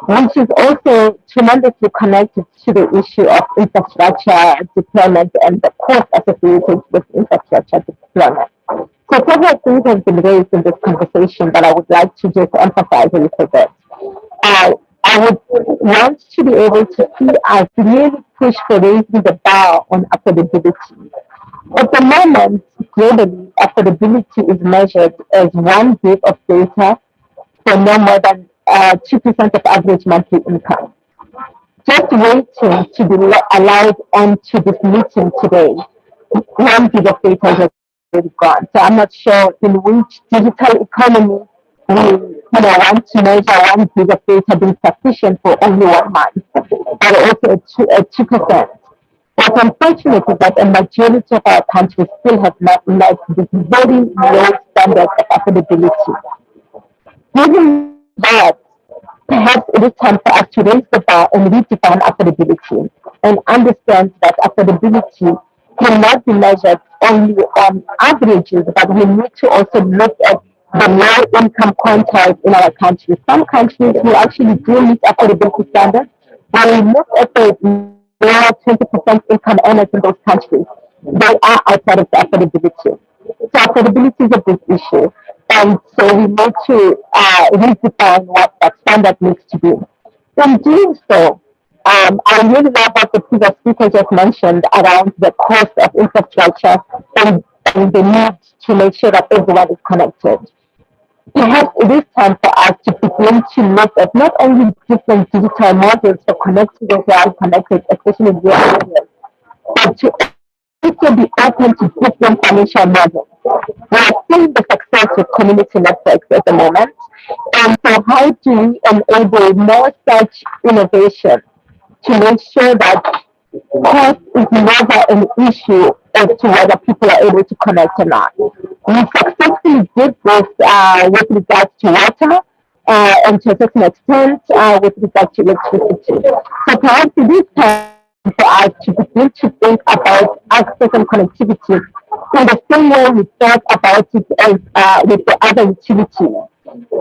which is also tremendously connected to the issue of infrastructure deployment and the cost associated with infrastructure deployment. So several things have been raised in this conversation, but I would like to just emphasize a little bit. I would want to be able to see us really push for raising the bar on affordability. At the moment, globally, affordability is measured as 1 gig of data for no more than 2% of average monthly income. Just waiting to be allowed onto this meeting today, 1 gig of data is already gone. So I'm not sure in which digital economy we want to measure 1 gig of data being sufficient for only 1 month, but also at 2%. What's unfortunate is that a majority of our countries still have not met this very low standard of affordability. Given that, perhaps it is time for us to raise the bar and redefine affordability and understand that affordability cannot be measured only on averages, but we need to also look at the low income quantiles in our country. Some countries who actually do meet affordability standards, when we look at the lower 20% income earners in those countries, they are outside of the affordability. So affordability is a big issue. And so we need to redefine what that standard needs to be. In doing so, I really love what the previous speaker just mentioned around the cost of infrastructure and the need to make sure that everyone is connected. Perhaps it is time for us to begin to look at not only different digital models for connecting those who are unconnected, especially in rural areas, but to also be open to different financial models. We are seeing the success with community networks at the moment. And so how do we enable more such innovation to make sure that cost is never an issue as to whether people are able to connect or not? We successfully did this with regards to water and to a certain extent with regards to electricity. So perhaps it is time for us to begin to think about access and connectivity in the same way we thought about it as with the other utilities.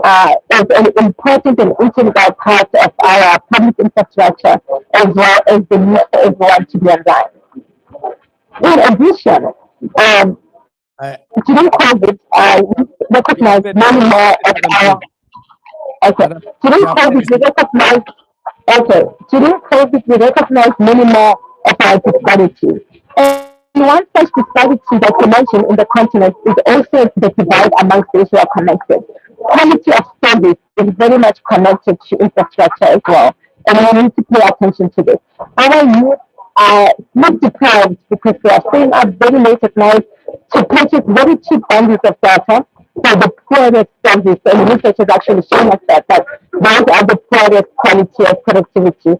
As an important and integral part of our public infrastructure, as well as the need for everyone to be online. In addition, during COVID, we recognize many more of our during COVID, we recognize during COVID, we recognize many more of our disparities. And one such disparity that you mentioned in the continent is also the divide amongst those who are connected. Quality of service is very much connected to infrastructure as well, and we need to pay attention to this. Our youth are not deprived because they are staying up very late at night to purchase very cheap bundles of data for the poorest service, and research has actually shown us that those are the poorest quality of productivity. So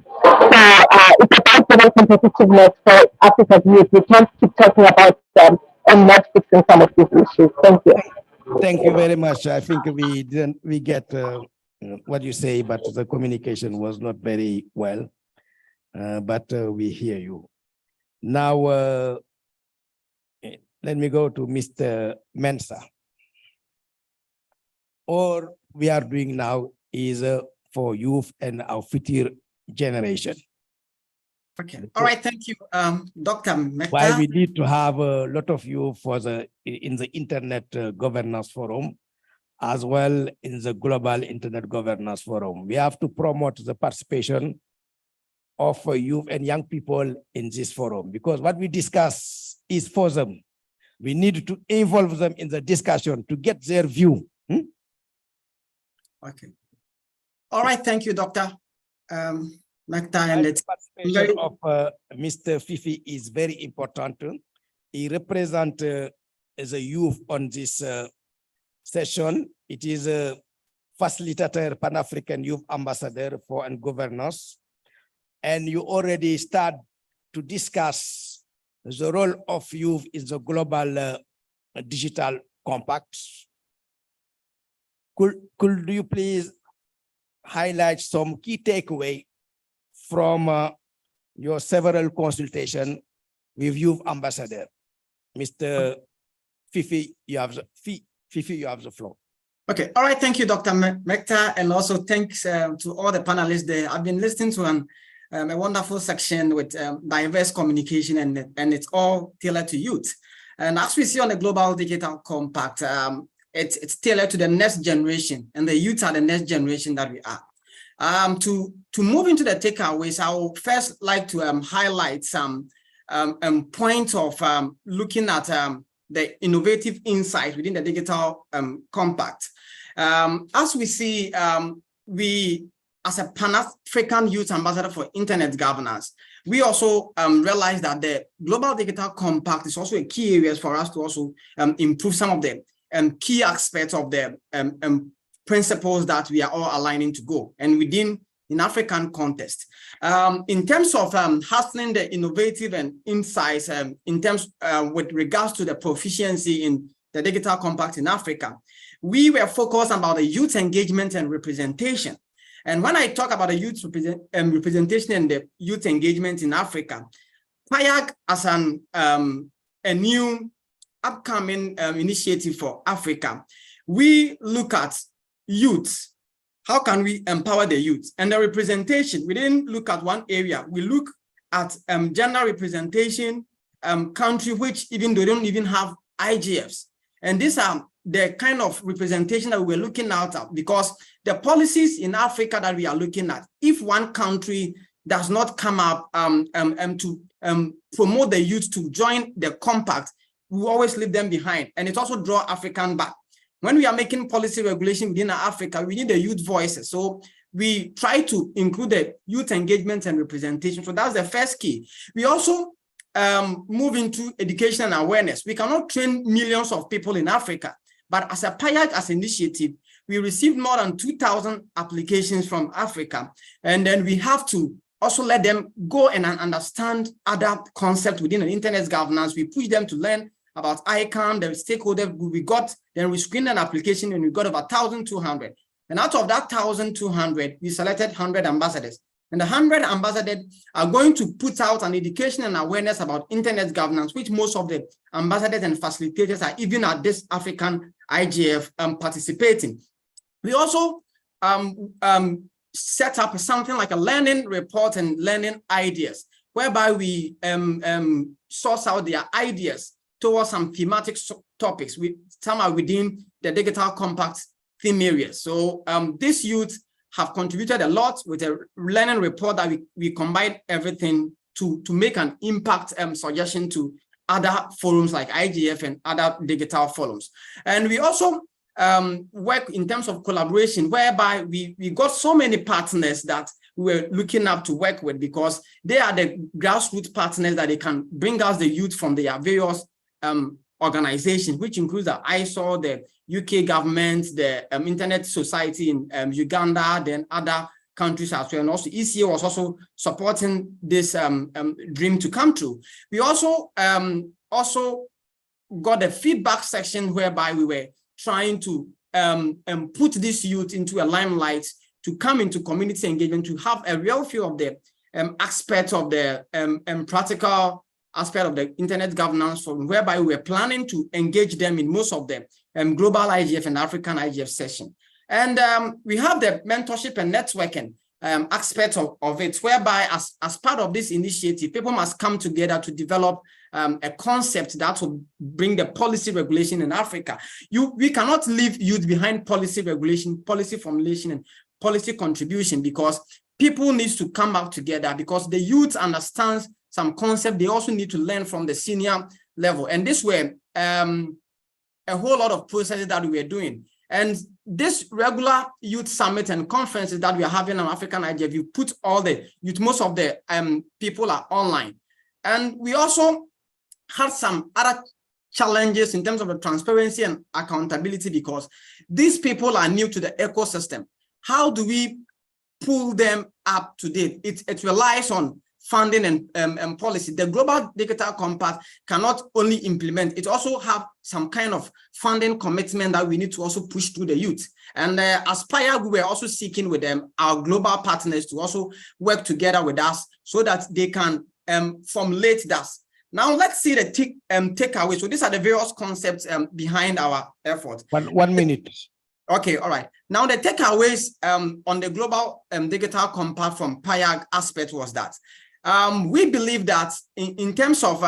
it's about better competitiveness for Africa's youth. We can't keep talking about them and not fixing some of these issues. Thank you. Thank you very much. I think we get what you say, but the communication was not very well. But we hear you. Now, let me go to Mr. Mensah. All we are doing now is for youth and our future generation. Okay. All right. Thank you, Dr. Mekta. Why we need to have a lot of youth for in the Internet Governance Forum, as well in the Global Internet Governance Forum. We have to promote the participation of youth and young people in this forum, because what we discuss is for them. We need to involve them in the discussion to get their view. Okay. All right. Thank you, Dr. Mekta. And the participation of Mr. Fifi is very important. He represents as a youth on this session. It is a facilitator, Pan-African Youth Ambassador for and Governance. And you already start to discuss the role of youth in the global digital compact. Could you please highlight some key takeaway from your several consultation with youth ambassador? Mr. Fifi, you have the floor. Okay. All right. Thank you, Dr. Mekta. And also thanks to all the panelists there. I've been listening to a wonderful section with diverse communication, and it's all tailored to youth. And as we see on the Global Digital Compact, it's tailored to the next generation, and the youth are the next generation that we are. To move into the takeaways, I would first like to highlight some points of looking at the innovative insight within the Digital Compact. As we see, we, as a Pan-African Youth Ambassador for Internet Governance, we also realize that the Global Digital Compact is also a key area for us to also improve some of the key aspects of the principles that we are all aligning to go, and within in African context. In terms of hustling the innovative and insights in terms with regards to the proficiency in the Digital Compact in Africa, we were focused about the youth engagement and representation. And when I talk about the youth representation and the youth engagement in Africa, PIAC as a new upcoming initiative for Africa, we look at youth. How can we empower the youth? And the representation, we didn't look at one area. We look at gender representation, country which even they don't even have IGFs. And these are the kind of representation that we're looking at, because the policies in Africa that we are looking at, if one country does not come up to promote the youth to join the compact, we always leave them behind. And it also draws African back. When we are making policy regulation within Africa, we need the youth voices. So we try to include the youth engagement and representation. So that's the first key. We also move into education and awareness. We cannot train millions of people in Africa, but as a PIAG, as an initiative, we received more than 2,000 applications from Africa. And then we have to also let them go and understand other concepts within the internet governance. We push them to learn about ICANN, the stakeholder we got, then we screened an application and we got about 1,200. And out of that 1,200, we selected 100 ambassadors. And the 100 ambassadors are going to put out an education and awareness about internet governance, which most of the ambassadors and facilitators are even at this African IGF participating. We also set up something like a learning report and learning ideas, whereby we source out their ideas towards some thematic topics. Some are within the digital compact theme areas. So these youth have contributed a lot with a learning report that we combine everything to make an impact suggestion to other forums like IGF and other digital forums. And we also work in terms of collaboration, whereby we got so many partners that we were looking up to work with, because they are the grassroots partners that they can bring us the youth from their various organizations, which includes the ISO, the UK government, the Internet Society in Uganda, then other countries as well. And also ECA was also supporting this dream to come true. We also got a feedback section whereby we were trying to put this youth into a limelight to come into community engagement, to have a real feel of the aspect of the practical aspect of the internet governance forum, whereby we were planning to engage them in most of the global IGF and African IGF session. And we have the mentorship and networking aspect of it, whereby as part of this initiative, people must come together to develop a concept that will bring the policy regulation in Africa. We cannot leave youth behind policy regulation, policy formulation, and policy contribution, because people need to come out together, because the youth understands some concept. They also need to learn from the senior level. And this way, a whole lot of processes that we are doing. And this regular youth summit and conferences that we are having on African IGF, you put all the youth, most of the people are online. And we also had some other challenges in terms of the transparency and accountability, because these people are new to the ecosystem. How do we pull them up to date? It relies on funding and policy. The Global Digital Compact cannot only implement, it also have some kind of funding commitment that we need to also push through the youth. And as PIAG, we were also seeking with them, our global partners, to also work together with us so that they can formulate that. Now let's see the takeaway. So these are the various concepts behind our effort. 1 minute. Okay, all right. Now the takeaways on the Global Digital Compact from PIAG aspect was that we believe that in terms of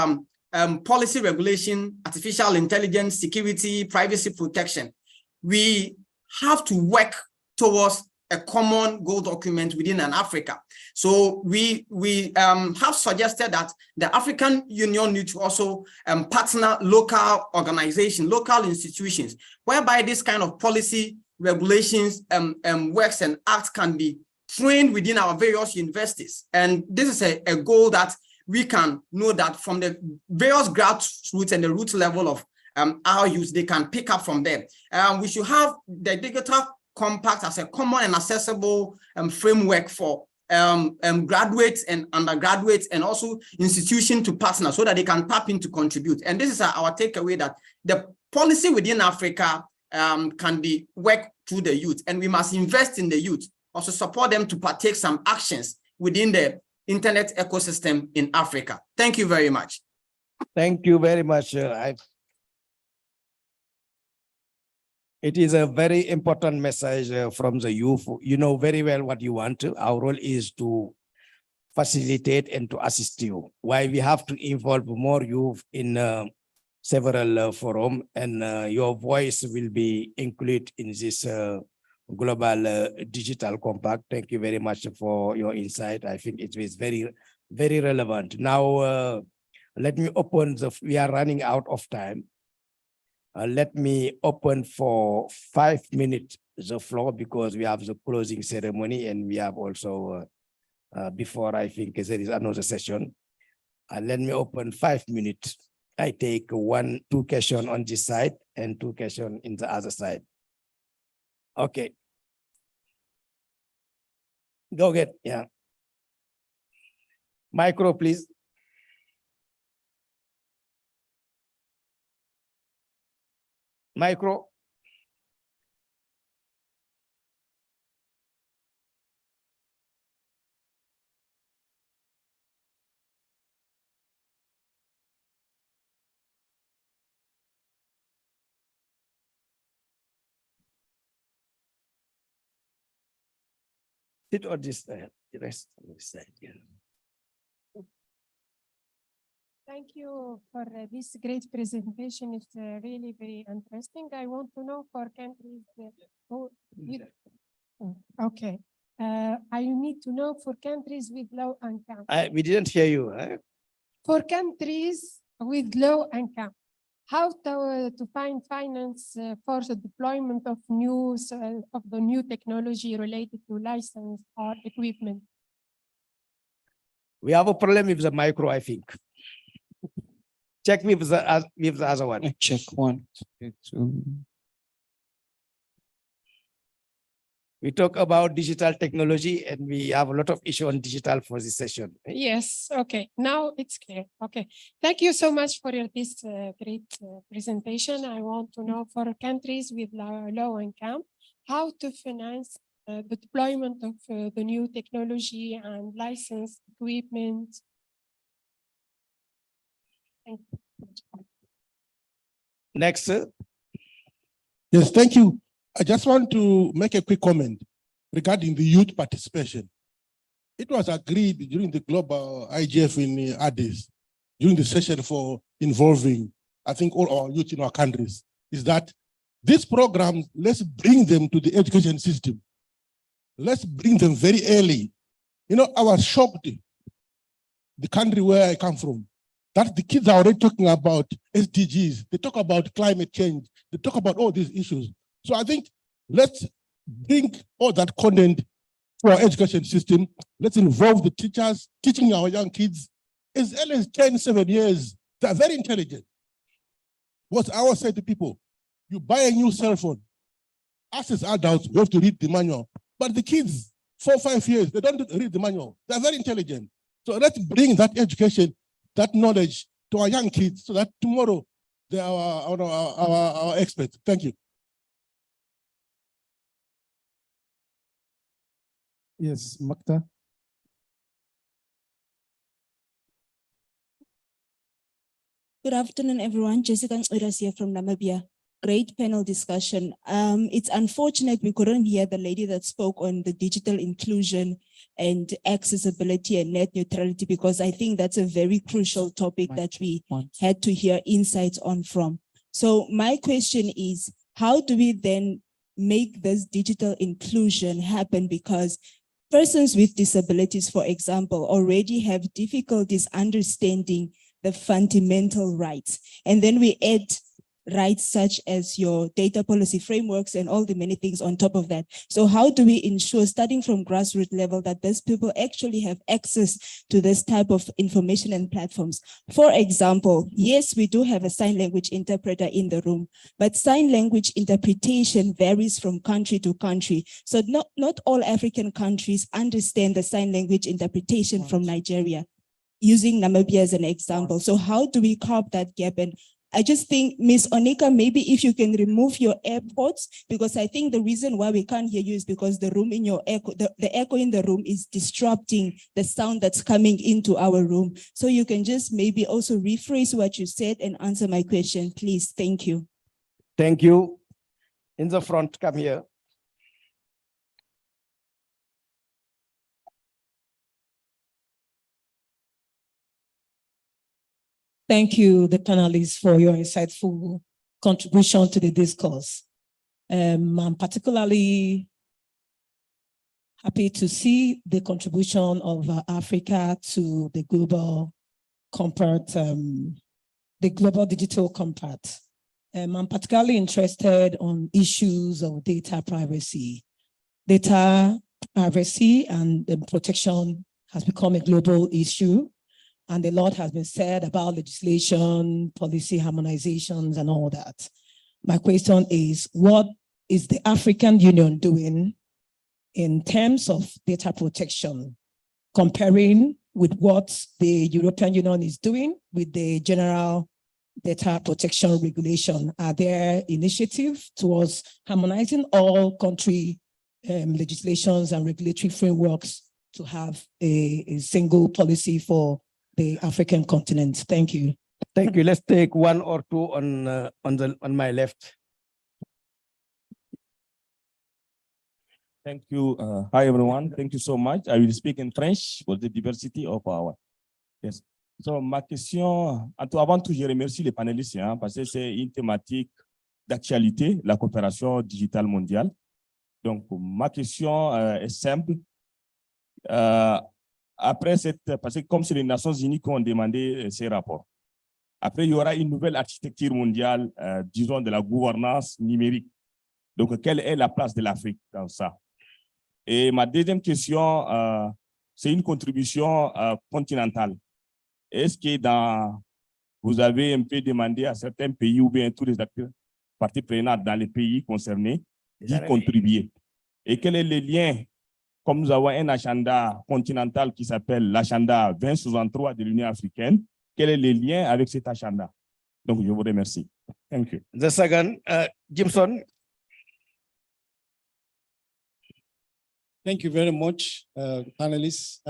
policy regulation, artificial intelligence, security, privacy protection, we have to work towards a common goal document within an Africa. So we have suggested that the African Union needs to also partner local organizations, local institutions, whereby this kind of policy regulations works and acts can be trained within our various universities. And this is a goal that we can know that from the various grassroots and the root level of our youth, they can pick up from there. We should have the digital compact as a common and accessible framework for graduates and undergraduates and also institutions to partner so that they can tap in to contribute. And this is our takeaway, that the policy within Africa can be worked through the youth, and we must invest in the youth, also support them to partake some actions within the internet ecosystem in Africa. Thank you very much. Thank you very much. It is a very important message from the youth. You know very well what you want. Our role is to facilitate and to assist you. Why we have to involve more youth in several forums, and your voice will be included in this global digital compact. Thank you very much for your insight. I think it is very, very relevant. Now, let me open we are running out of time. Let me open for 5 minutes the floor because we have the closing ceremony and we have also, before I think there is another session. Let me open 5 minutes. I take 2 questions on this side and 2 questions in the other side. Okay. Go get, yeah. Micro, please. Micro. Sit on this side, the rest on this side. Yeah. Thank you for this great presentation. It's really very interesting. I want to know for countries okay. I need to know for countries with low income. We didn't hear you. For countries with low income, how to find finance for the deployment of the new technology related to license or equipment? We have a problem with the micro, I think. Check with the other one. Check 1, check 2. We talk about digital technology and we have a lot of issue on digital for this session. Yes, okay, now it's clear. Okay, thank you so much for this great presentation. I want to know for countries with low income, how to finance the deployment of the new technology and licensed equipment. Thank you. Next. Yes, thank you. I just want to make a quick comment regarding the youth participation. It was agreed during the global IGF in Addis, during the session for involving, I think, all our youth in our countries, is that these programs, let's bring them to the education system. Let's bring them very early. You know, I was shocked, the country where I come from, that the kids are already talking about SDGs. They talk about climate change. They talk about all these issues. So I think let's bring all that content to our education system. Let's involve the teachers, teaching our young kids as early as 10, 7 years. They're very intelligent. What I always say to people, you buy a new cell phone. Us as adults, we have to read the manual. But the kids, 4 or 5 years, they don't read the manual. They're very intelligent. So let's bring that education, that knowledge to our young kids so that tomorrow they are our experts. Thank you. Yes, Makta. Good afternoon, everyone. Jessica Nciras here from Namibia. Great panel discussion. It's unfortunate we couldn't hear the lady that spoke on the digital inclusion and accessibility and net neutrality, because I think that's a very crucial topic that we had to hear insights on from. So my question is, how do we then make this digital inclusion happen? Because persons with disabilities, for example, already have difficulties understanding the fundamental rights. And then we add rights such as your data policy frameworks and all the many things on top of that. So how do we ensure, starting from grassroots level, that these people actually have access to this type of information and platforms? For example, yes, we do have a sign language interpreter in the room, but sign language interpretation varies from country to country. So not all African countries understand the sign language interpretation from Nigeria, using Namibia as an example. So how do we curb that gap? And I just think, Ms. Onika, maybe if you can remove your AirPods, because I think the reason why we can't hear you is because the room in your echo, the echo in the room is disrupting the sound that's coming into our room. So you can just maybe also rephrase what you said and answer my question, please. Thank you. Thank you. In the front, come here. Thank you, the panelists, for your insightful contribution to the discourse. I'm particularly happy to see the contribution of Africa to the global compact, the global digital compact. I'm particularly interested on issues of data privacy. Data privacy and protection has become a global issue, and a lot has been said about legislation, policy harmonizations, and all that. My question is, what is the African Union doing in terms of data protection, comparing with what the European Union is doing with the general data protection regulation? Are there initiatives towards harmonizing all country legislations and regulatory frameworks to have a single policy for the African continent? Thank you. Thank you. Let's take one or two on my left. Thank you. Hi, everyone. Thank you so much. I will speak in French for the diversity of our. Yes. So, ma question, avant tout, je remercie les panélistes parce que c'est une thématique d'actualité, la coopération digitale mondiale. Donc, ma question est simple. Après cette, parce que comme c'est les Nations Unies qui ont demandé ces rapports, après, il y aura une nouvelle architecture mondiale, disons, de la gouvernance numérique. Donc, quelle est la place de l'Afrique dans ça? Et ma deuxième question, c'est une contribution continentale. Est-ce que vous avez un peu demandé à certains pays ou bien tous les acteurs parties prenantes dans les pays concernés d'y contribuer? Et quel est le lien, comme nous avons un agenda continental qui s'appelle l'agenda 2063 de l'Union africaine, quel est le lien avec cet agenda? Donc, je vous remercie. Thank you. The second, Jimson. Thank you very much, panelists.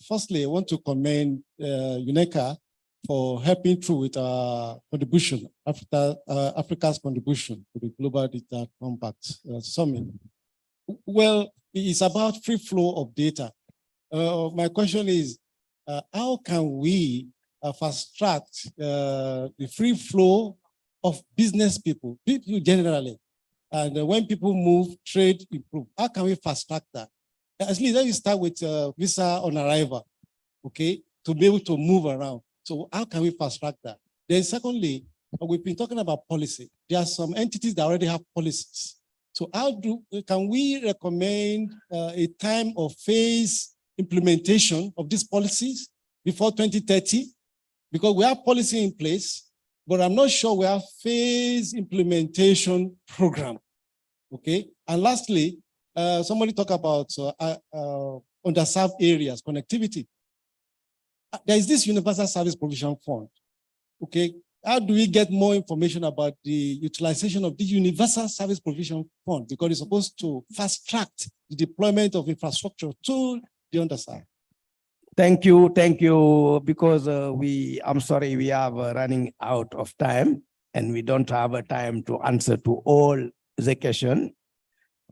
Firstly, I want to commend UNECA for helping through with our contribution, Africa's contribution to the Global Data Compact Summit. Well, it's about free flow of data. My question is, how can we fast track the free flow of business people generally? And when people move, trade improve. How can we fast track that? At least let me start with visa on arrival, okay, to be able to move around. So how can we fast track that? Then secondly, we've been talking about policy. There are some entities that already have policies. So can we recommend a time of phase implementation of these policies before 2030? Because we have policy in place, but I'm not sure we have phase implementation program, okay? And lastly, somebody talk about underserved areas, connectivity. There is this Universal Service Provision Fund, okay? How do we get more information about the utilization of the Universal Service Provision Fund? Because it's supposed to fast track the deployment of infrastructure to the underside. Thank you, because I'm sorry, we are running out of time and we don't have a time to answer to all the questions.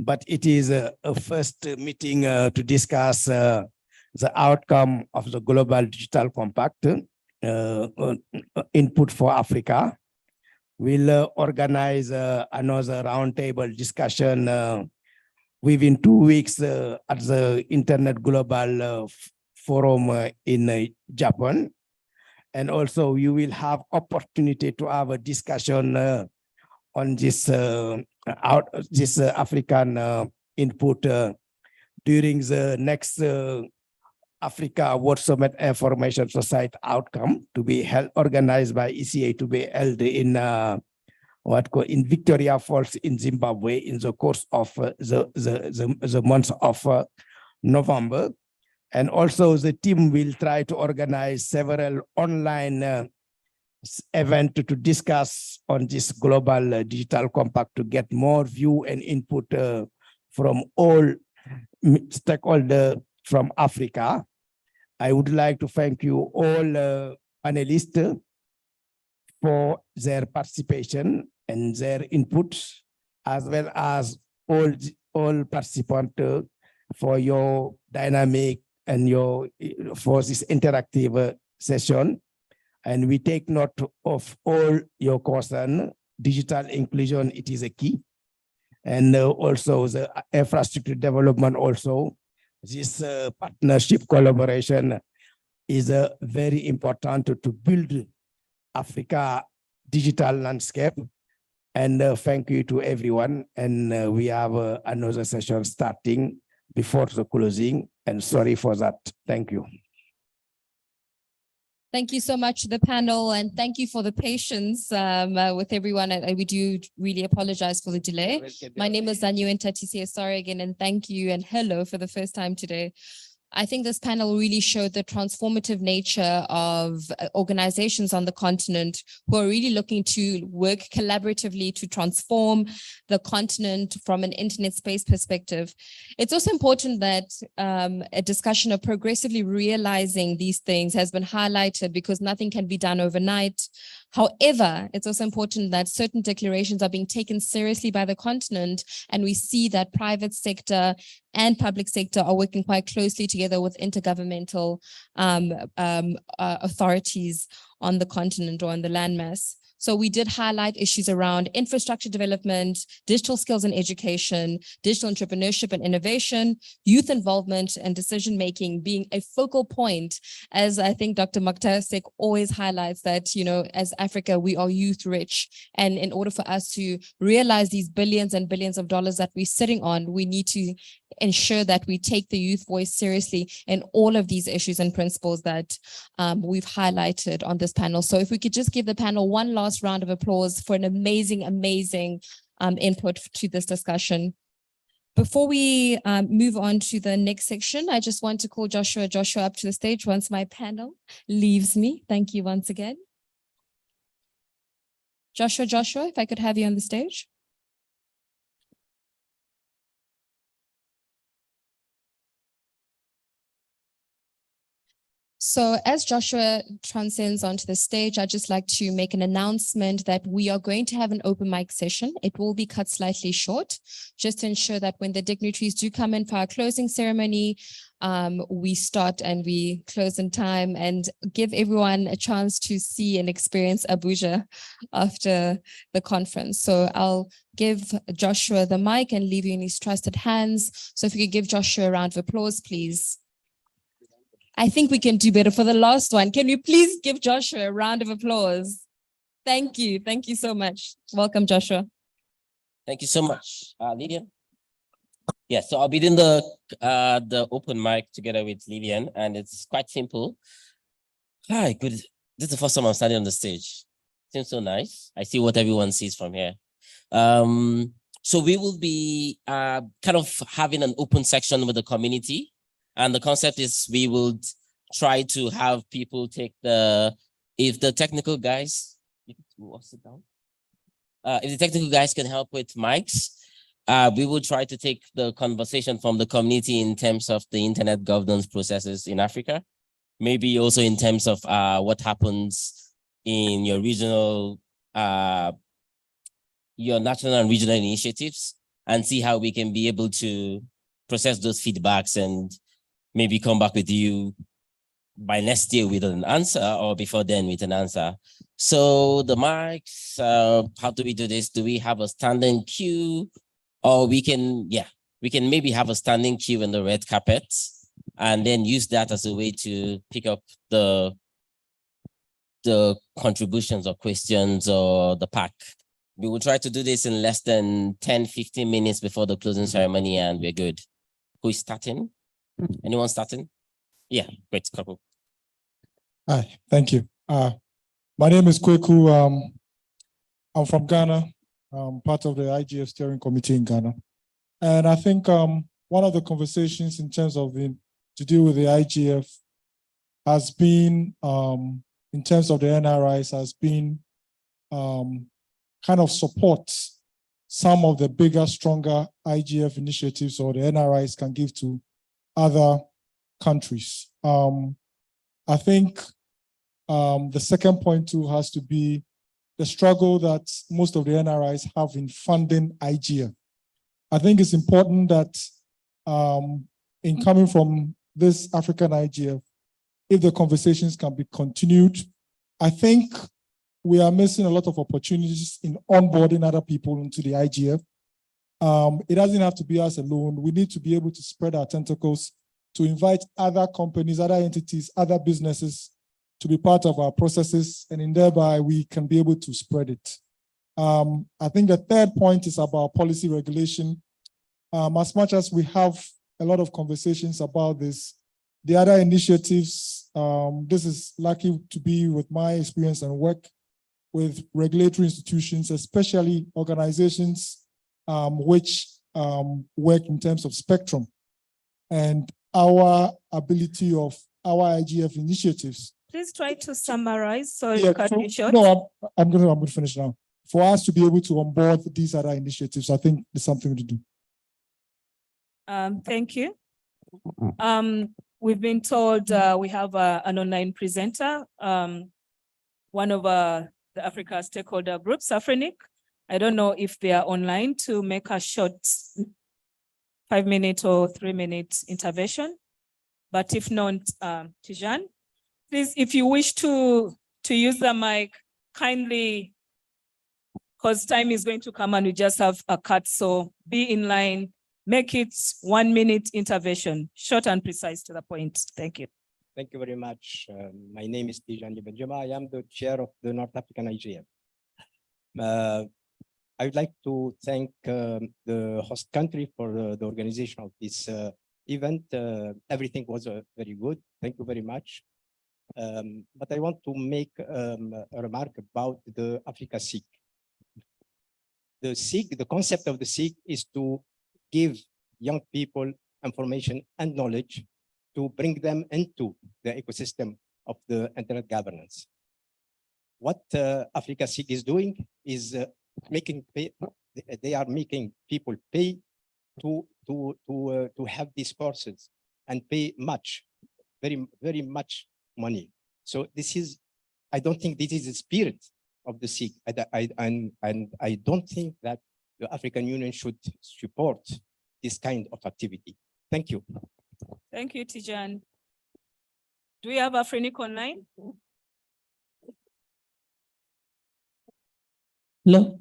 But it is a first meeting to discuss the outcome of the Global Digital Compact, input for Africa. We'll organize another roundtable discussion within 2 weeks at the Internet Global Forum in Japan. And also you will have opportunity to have a discussion on this African input during the next Africa World Summit Information Society outcome to be held, organized by ECA, to be held in in Victoria Falls in Zimbabwe in the course of the month of November. And also the team will try to organize several online events to discuss on this global digital compact to get more view and input from all stakeholders from Africa. I would like to thank you all panelists for their participation and their input. as well as all participants for your dynamic and for this interactive session. And we take note of all your concern. Digital inclusion, it is a key. And also the infrastructure development also. This partnership collaboration is very important to build Africa digital landscape. And thank you to everyone. And we have another session starting before the closing. And sorry for that. Thank you. Thank you so much to the panel, and thank you for the patience with everyone. We do really apologize for the delay. My name is Zanyu Ntatisi. Sorry again, and thank you and hello for the first time today. I think this panel really showed the transformative nature of organizations on the continent who are really looking to work collaboratively to transform the continent from an internet space perspective. It's also important that a discussion of progressively realizing these things has been highlighted because nothing can be done overnight. However, it's also important that certain declarations are being taken seriously by the continent, and we see that private sector and public sector are working quite closely together with intergovernmental authorities on the continent or on the landmass. So we did highlight issues around infrastructure development, digital skills and education, digital entrepreneurship and innovation, youth involvement and decision-making being a focal point, as I think Dr. Mokhtar Sek always highlights that, you know, as Africa, we are youth rich. And in order for us to realize these billions and billions of dollars that we're sitting on, we need to ensure that we take the youth voice seriously in all of these issues and principles that we've highlighted on this panel. So if we could just give the panel one last round of applause for an amazing, amazing input to this discussion. Before we move on to the next section, I just want to call Joshua up to the stage once my panel leaves me. Thank you once again. Joshua, if I could have you on the stage. So as Joshua transcends onto the stage, I'd just like to make an announcement that we are going to have an open mic session. It will be cut slightly short, just to ensure that when the dignitaries do come in for our closing ceremony, we start and we close in time and give everyone a chance to see and experience Abuja after the conference. So I'll give Joshua the mic and leave you in his trusted hands. So if you could give Joshua a round of applause, please. I think we can do better for the last one. Can you please give Joshua a round of applause? Thank you. Thank you so much. Welcome, Joshua. Thank you so much, Lydian. Yeah, so I'll be doing the open mic together with Lydian, and it's quite simple. Hi, good. This is the first time I'm standing on the stage. Seems so nice. I see what everyone sees from here. So we will be kind of having an open section with the community. And the concept is we would try to have people take if the technical guys, sit down. If the technical guys can help with mics, we will try to take the conversation from the community in terms of the internet governance processes in Africa. Maybe also in terms of what happens in your regional, your national and regional initiatives, and see how we can be able to process those feedbacks and maybe come back with you by next year with an answer or before then with an answer. So the mics, how do we do this? Do we have a standing queue? Or we can maybe have a standing queue in the red carpet and then use that as a way to pick up the contributions or questions or the pack. We will try to do this in less than 10-15 minutes before the closing ceremony and we're good. Who is starting? Anyone starting? Yeah, great, couple. Hi, thank you. My name is Kweku. I'm from Ghana. I'm part of the IGF steering committee in Ghana. And I think one of the conversations in terms of to deal with the IGF has been, in terms of the NRIs, has been kind of support some of the bigger, stronger IGF initiatives or the NRIs can give to other countries. I think the second point too has to be the struggle that most of the NRIs have in funding IGF. I think it's important that in coming from this African IGF, if the conversations can be continued, I think we are missing a lot of opportunities in onboarding other people into the IGF. It doesn't have to be us alone. We need to be able to spread our tentacles to invite other companies, other entities, other businesses to be part of our processes, and in thereby we can be able to spread it. I think the third point is about policy regulation. As much as we have a lot of conversations about this, the other initiatives, this is lucky to be with my experience and work with regulatory institutions, especially organizations which work in terms of spectrum, and our ability of our IGF initiatives. Please try to summarize so Yeah, you cut me short. no, I'm going to finish now. For us to be able to onboard these other initiatives, I think there's something to do. Thank you. We've been told we have an online presenter, one of the Africa stakeholder groups, Afrinic. I don't know if they are online to make a short 5-minute or 3-minute intervention, but if not, Tijan, please, if you wish to use the mic, kindly, because time is going to come and we just have a cut, so be in line. Make it 1-minute intervention, short and precise to the point. Thank you. Thank you very much. My name is Tijan Benjama. I am the chair of the North African IGF. I would like to thank the host country for the organization of this event. Everything was very good. Thank you very much. But I want to make a remark about the Africa SIG. The SIG, the concept of the SIG is to give young people information and knowledge to bring them into the ecosystem of the internet governance. What Africa SIG is doing is they are making people pay to have these courses and pay much, very much money. So this is, I don't think this is the spirit of the SIG, and I don't think that the African Union should support this kind of activity. Thank you. Thank you, Tijan. Do we have Afrinic online? Hello.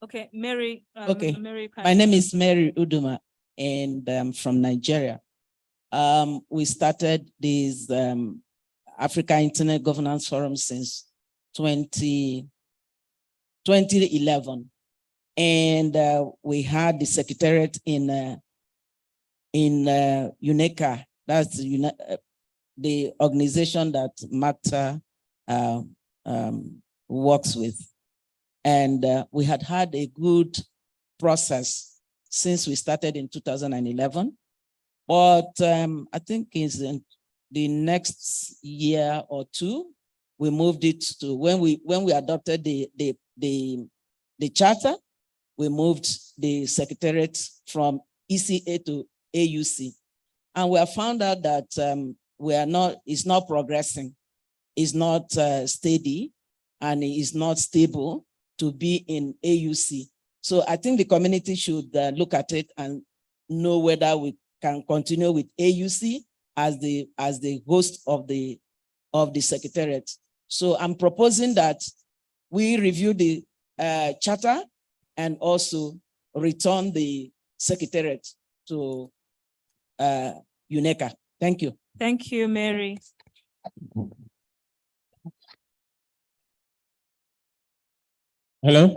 Okay, Mary. Okay, Mary, my name is Mary Uduma, and I'm from Nigeria. We started this Africa Internet Governance Forum since 2011. And we had the secretariat in UNECA. That's the organization that Magda works with. And we had a good process since we started in 2011. But I think in the next year or two, we moved it to when we adopted the charter. We moved the secretariat from ECA to AUC. And we have found out that it's not progressing, it's not steady, and it's not stable to be in AUC. So I think the community should look at it and know whether we can continue with AUC as the host of the secretariat. So I'm proposing that we review the charter and also return the secretariat to UNECA. Thank you. Thank you, Mary. Hello.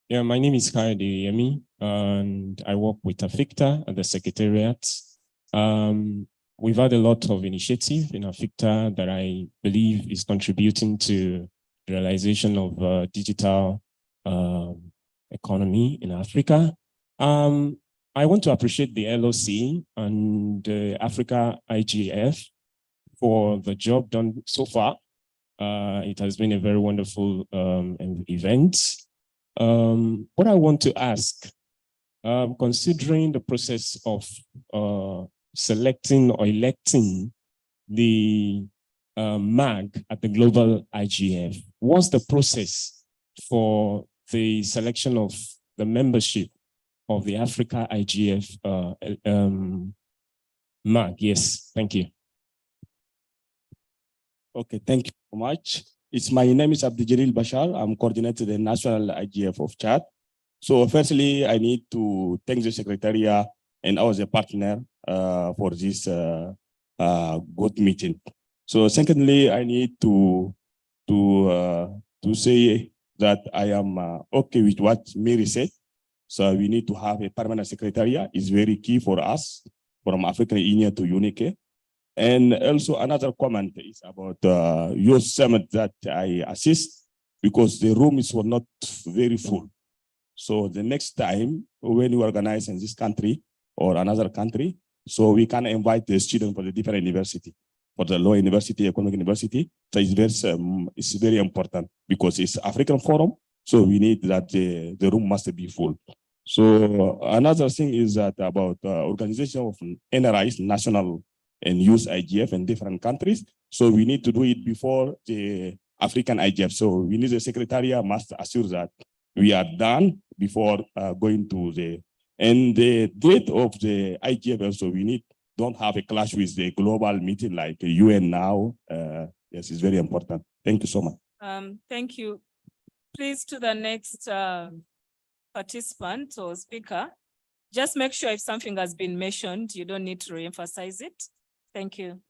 Yeah, my name is Kayode Yemi, and I work with AFIGF at the Secretariat. We've had a lot of initiative in AFIGF that I believe is contributing to the realization of digital economy in Africa. I want to appreciate the LOC and the Africa IGF for the job done so far. It has been a very wonderful event. What I want to ask, considering the process of selecting or electing the MAG at the global IGF. What's the process for the selection of the membership of the Africa IGF MAG? Yes, thank you. Okay, thank you so much. My name is Abdul Bashar. I'm coordinating the National IGF of Chad. So firstly, I need to thank the Secretariat and I as a partner for this good meeting. So secondly, I need to say that I am okay with what Mary said. So we need to have a permanent secretariat. It's very key for us from African Union to UNICE. And also another comment is about your summit that I assist because the rooms were not very full. So the next time when you organize in this country or another country, so we can invite the students for the different university, for the law university, economic university. So it's very important because it's African forum. So we need that the room must be full. So another thing is that about organization of NRIs, national and youth IGF in different countries. So we need to do it before the African IGF. So we need the secretariat must assure that we are done before going to the date of the IGF. Also, we don't have a clash with the global meeting like UN now. Yes, it's very important. Thank you so much. Thank you. Please to the next participant or speaker. Just make sure if something has been mentioned, you don't need to re-emphasize it. Thank you.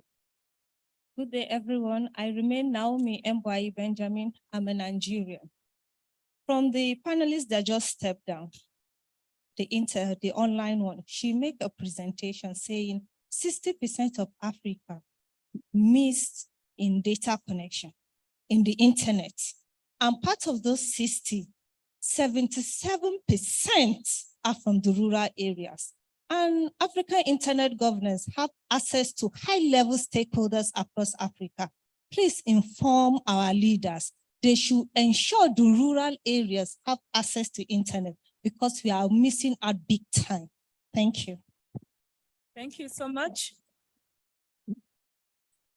Good day, everyone. I remain Naomi Mbwai Benjamin. I'm a Nigerian. From the panelists that just stepped down, the online one, she made a presentation saying 60% of Africa missed in data connection in the internet. And part of those 60, 77% are from the rural areas. And African internet governance have access to high-level stakeholders across Africa. Please inform our leaders. They should ensure the rural areas have access to internet because we are missing out big time. Thank you. Thank you so much.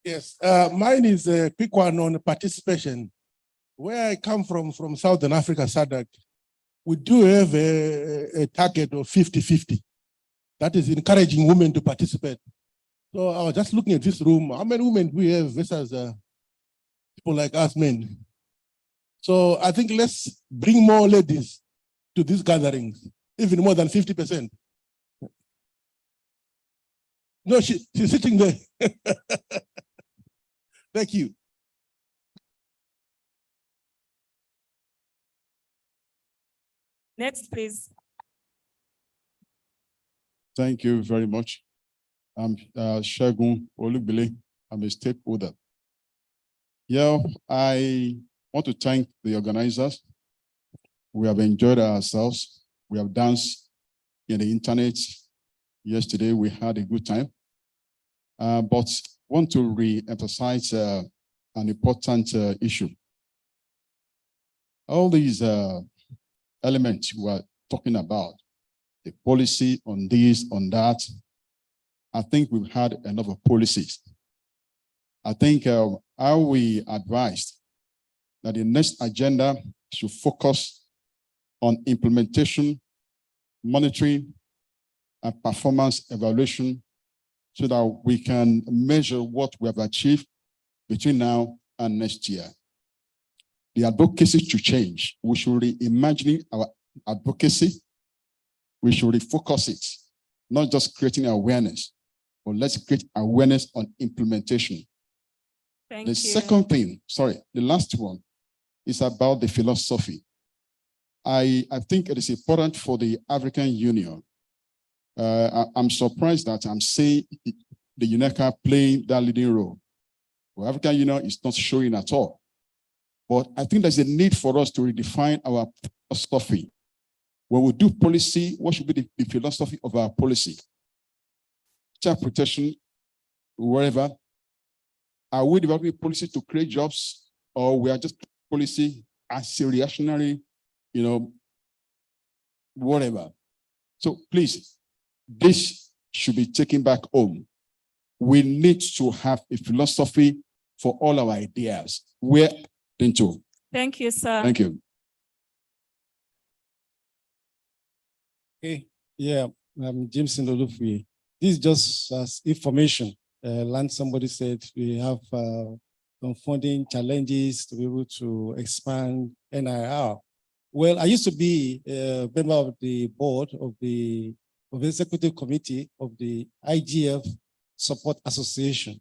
Yes, mine is a quick one on participation. Where I come from Southern Africa, SADC, we do have a target of 50-50. That is encouraging women to participate. So I was just looking at this room. How many women do we have versus people like us men? So I think let's bring more ladies to these gatherings, even more than 50%. No, she's sitting there. Thank you. Next, please. Thank you very much. I'm Shagun Olubile. I'm a stakeholder. Yeah, I want to thank the organizers. We have enjoyed ourselves. We have danced in the internet. Yesterday, we had a good time. But want to re-emphasize an important issue. All these elements we are talking about, the policy on this, on that, I think we've had enough of policies. I think how we advised that the next agenda should focus on implementation, monitoring, and performance evaluation so that we can measure what we have achieved between now and next year. The advocacy should change. We should reimagine our advocacy. We should refocus it, not just creating awareness, but let's create awareness on implementation. Thank the you. Second thing, sorry, the last one is about the philosophy. I think it is important for the African Union. I'm surprised that I'm seeing the UNECA playing that leading role. Well, African Union is not showing at all. But I think there's a need for us to redefine our philosophy. When we do policy, what should be the philosophy of our policy? Child protection, wherever. Are we developing policy to create jobs, or we are just policy as a reactionary, whatever? So please, this should be taken back home. We need to have a philosophy for all our ideas. Where, thank you. Thank you, sir. Thank you. Okay, yeah, I'm James Ndolufui. This is just as information. Land somebody said we have some funding challenges to be able to expand NIR. Well, I used to be a member of the board of the executive committee of the IGF Support Association,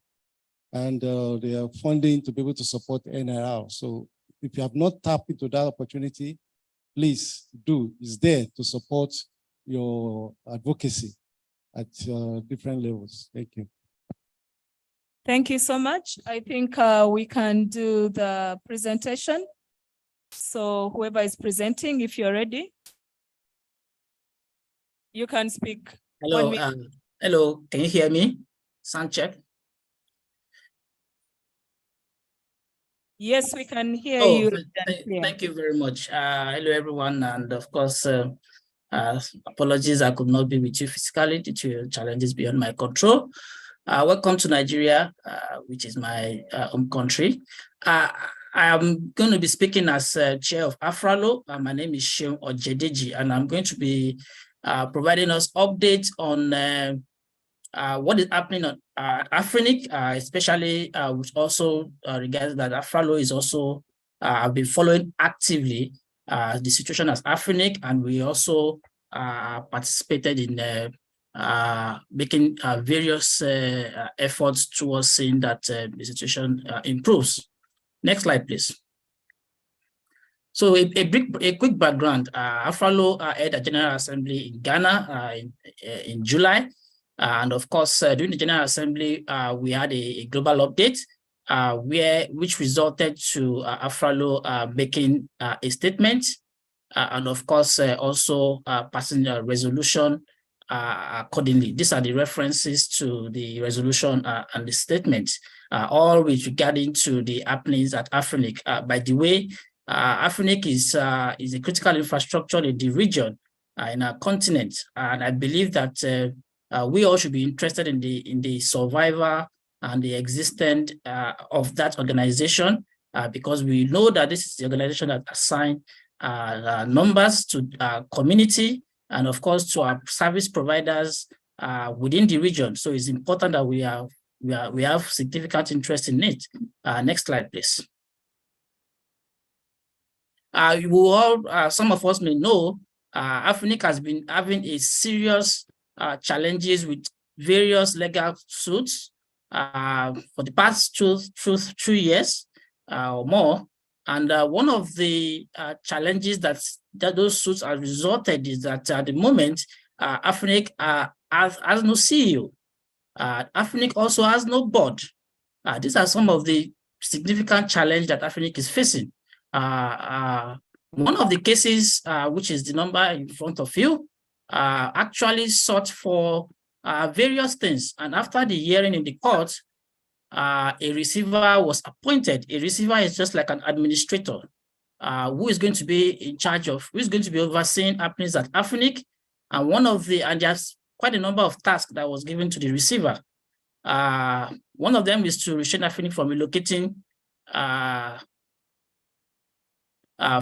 and they are funding to be able to support NIR. So if you have not tapped into that opportunity, please do. It's there to support your advocacy at different levels. Thank you. Thank you so much. I think we can do the presentation. So whoever is presenting, if you're ready, you can speak. Hello, hello, can you hear me? Sound check. Yes, we can hear you. Thank you very much. Hello, everyone. And of course, apologies, I could not be with you physically due to challenges beyond my control. Welcome to Nigeria, which is my home country. I am going to be speaking as chair of AFRALO. My name is Sheon Ojedeji, and I'm going to be providing us updates on what is happening at AFRINIC, especially which also regards that AFRALO is also have been following actively the situation as AFRINIC, and we also participated in making various efforts towards seeing that the situation improves. Next slide, please. So a quick background. AFRALO had a General Assembly in Ghana in July. And of course, during the General Assembly, we had a global update which resulted to AFRALO making a statement and of course also passing a resolution accordingly. These are the references to the resolution and the statement, all with regarding to the happenings at AFRINIC. By the way, AFRINIC is a critical infrastructure in the region, in our continent, and I believe that we all should be interested in the survival and the existence of that organization, because we know that this is the organization that assigns numbers to community and of course to our service providers within the region. So it's important that we have significant interest in it. Next slide, please. Some of us may know AFRINIC has been having a serious challenges with various legal suits for the past two years or more. And one of the challenges that those suits have resulted is that at the moment, AFRINIC has no CEO. AFRINIC also has no board. These are some of the significant challenges that AFRINIC is facing. One of the cases, which is the number in front of you, actually sought for various things. And after the hearing in the court, a receiver was appointed. A receiver is just like an administrator who is going to be in charge of, who is going to be overseeing happenings at AFRINIC. And there's quite a number of tasks that was given to the receiver. One of them is to restrain AFRINIC from relocating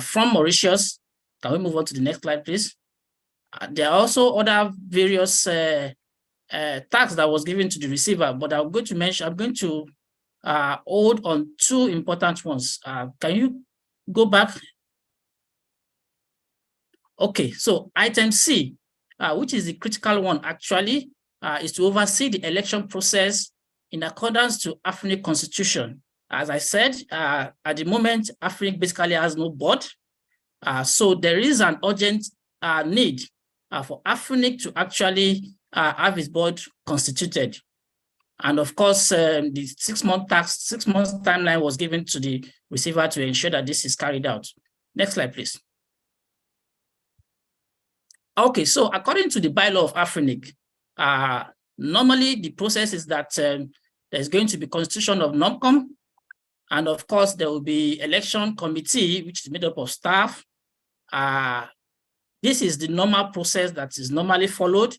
from Mauritius. Can we move on to the next slide, please? There are also other various tasks that was given to the receiver, but I'm going to hold on two important ones. Can you go back? Okay, so item C, which is the critical one actually, is to oversee the election process in accordance to AFRINIC Constitution. As I said, at the moment, AFRINIC basically has no board. So there is an urgent need for AFRINIC to actually have its board constituted. And of course, the 6 month timeline was given to the receiver to ensure that this is carried out. Next slide, please. Okay, so according to the bylaw of AFRINIC, normally the process is that there's going to be constitution of NOMCOM, and of course there will be election committee, which is made up of staff. This is the normal process that is normally followed.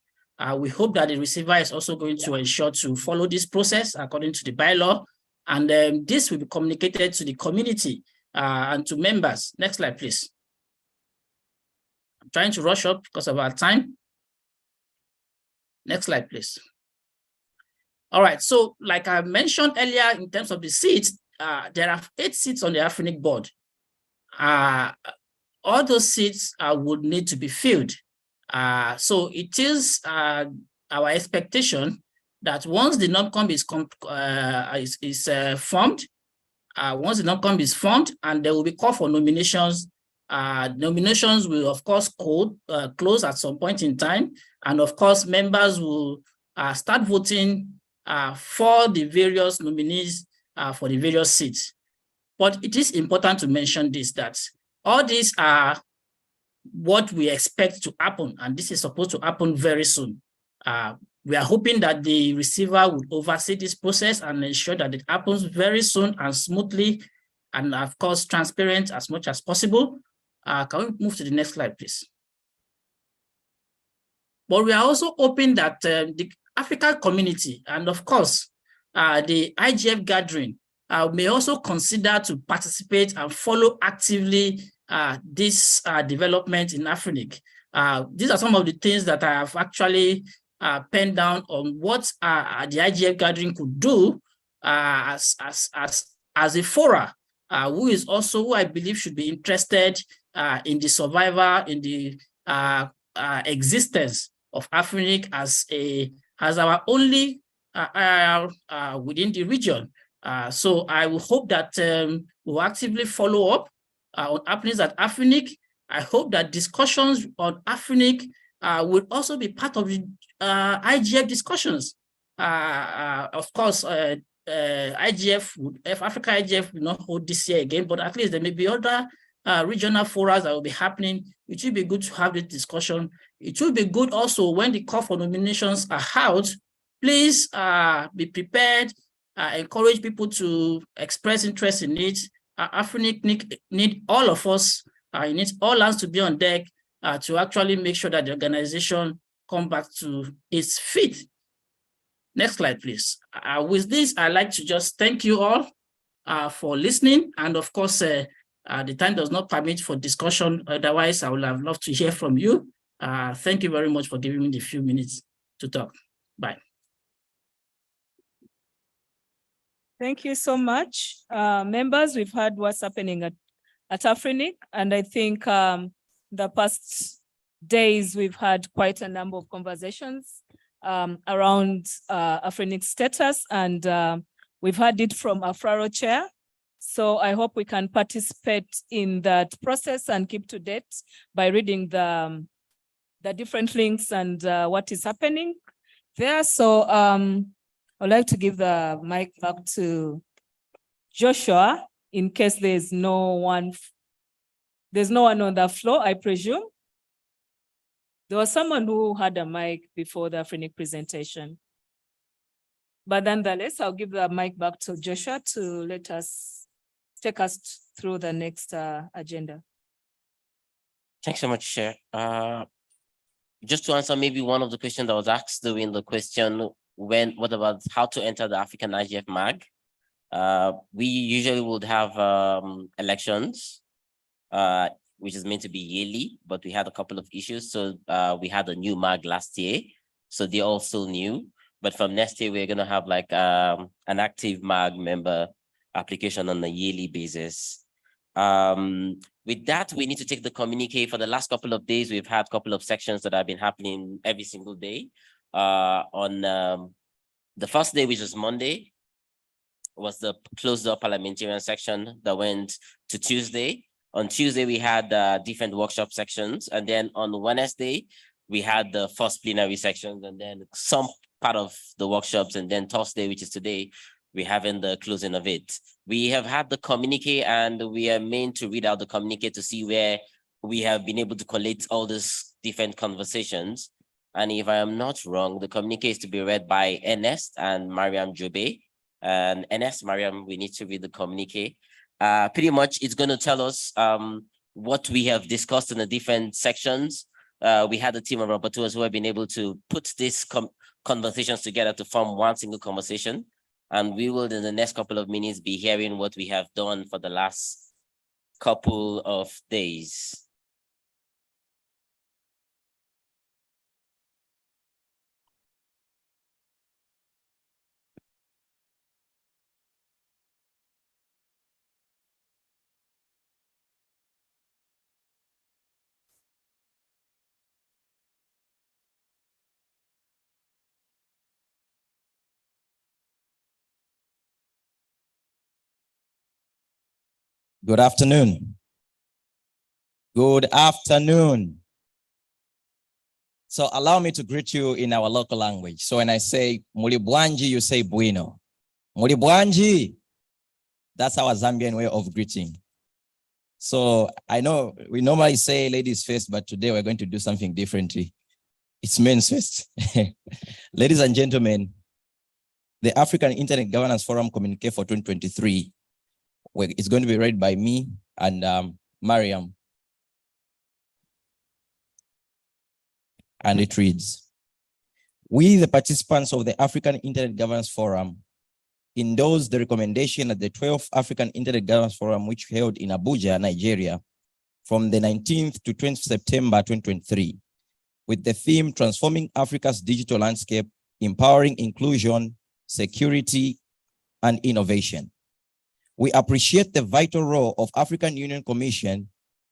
We hope that the receiver is also going to ensure to follow this process according to the bylaw. And this will be communicated to the community and to members. Next slide, please. I'm trying to rush up because of our time. Next slide, please. All right, so like I mentioned earlier, in terms of the seats, there are 8 seats on the AFIGF board. All those seats would need to be filled. So it is our expectation that once the NOMCOM is formed, once the NOMCOM is formed, and there will be call for nominations, nominations will of course close at some point in time, and of course members will start voting for the various nominees for the various seats. But it is important to mention this, that all these are what we expect to happen, and this is supposed to happen very soon. We are hoping that the receiver will oversee this process and ensure that it happens very soon and smoothly, and of course, transparent as much as possible. Can we move to the next slide, please? But we are also hoping that the African community and of course, the IGF gathering may also consider to participate and follow actively this development in AFIGF. These are some of the things that I have actually penned down on what the IGF gathering could do as a fora, who I believe should be interested in the survival, in the existence of AFIGF as our only within the region. So I will hope that we'll actively follow up on happenings at AFIGF. I hope that discussions on AFIGF will also be part of the IGF discussions. Of course, Africa IGF will not hold this year again, but at least there may be other regional forums that will be happening. It will be good to have this discussion. It will be good also when the call for nominations are out. Please be prepared. Encourage people to express interest in it. AFIGF need all of us. It needs all hands to be on deck to actually make sure that the organization come back to its feet. Next slide, please. With this, I'd like to just thank you all for listening. And of course, the time does not permit for discussion. Otherwise, I would have loved to hear from you. Thank you very much for giving me the few minutes to talk. Bye. Thank you so much. Members, we've heard what's happening at AFIGF, and I think the past days we've had quite a number of conversations around AFIGF status, and we've had it from Afraro chair. So I hope we can participate in that process and keep to date by reading the different links and what is happening there. So I'd like to give the mic back to Joshua in case there's no one on the floor, I presume. There was someone who had a mic before the AFIGF presentation. But nonetheless, I'll give the mic back to Joshua to take us through the next agenda. Thanks so much, Chair. Just to answer maybe one of the questions that was asked during the question, what about how to enter the African IGF MAG? We usually would have elections, which is meant to be yearly, but we had a couple of issues. So we had a new MAG last year, so they're all still new. But from next year, we're going to have like an active MAG member application on a yearly basis. With that, we need to take the communique. For the last couple of days, we've had a couple of sections that have been happening every single day. On the first day, which was Monday, was the closed door parliamentarian section that went to Tuesday. On Tuesday, we had different workshop sections. And then on Wednesday, we had the first plenary sections and then some part of the workshops. And then Thursday, which is today, we're having the closing of it. We have had the communique and we are meant to read out the communique to see where we have been able to collate all these different conversations. And if I am not wrong, the communique is to be read by Ernest and Mariam Jobe. And Ernest, Mariam, we need to read the communique. Pretty much it's going to tell us what we have discussed in the different sections. We had a team of rapporteurs who have been able to put these conversations together to form one single conversation. And we will, in the next couple of minutes, be hearing what we have done for the last couple of days. Good afternoon. Good afternoon. So allow me to greet you in our local language. So when I say Mulibwanji, you say Bueno. Mulibwanji, that's our Zambian way of greeting. So I know we normally say ladies first, but today we're going to do something differently. It's men first. Ladies and gentlemen, the African Internet Governance Forum Communique for 2023 it's going to be read by me and Mariam. And it reads, we, the participants of the African Internet Governance Forum, endorse the recommendation at the 12th African Internet Governance Forum, which held in Abuja, Nigeria, from the 19th to 20th September 2023, with the theme Transforming Africa's Digital Landscape, Empowering Inclusion, Security, and Innovation. We appreciate the vital role of African Union Commission,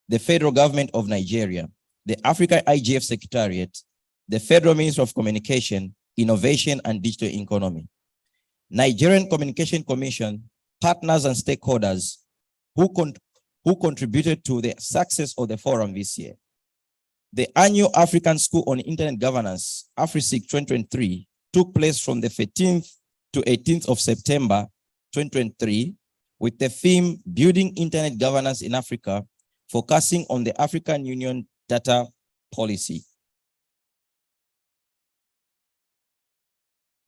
the Federal Government of Nigeria, the Africa IGF Secretariat, the Federal Ministry of Communication, Innovation and Digital Economy, Nigerian Communication Commission, partners and stakeholders who contributed to the success of the forum this year. The annual African School on Internet Governance, AFRISIG 2023, took place from the 13th to 18th of September 2023, with the theme Building Internet Governance in Africa, focusing on the African Union data policy.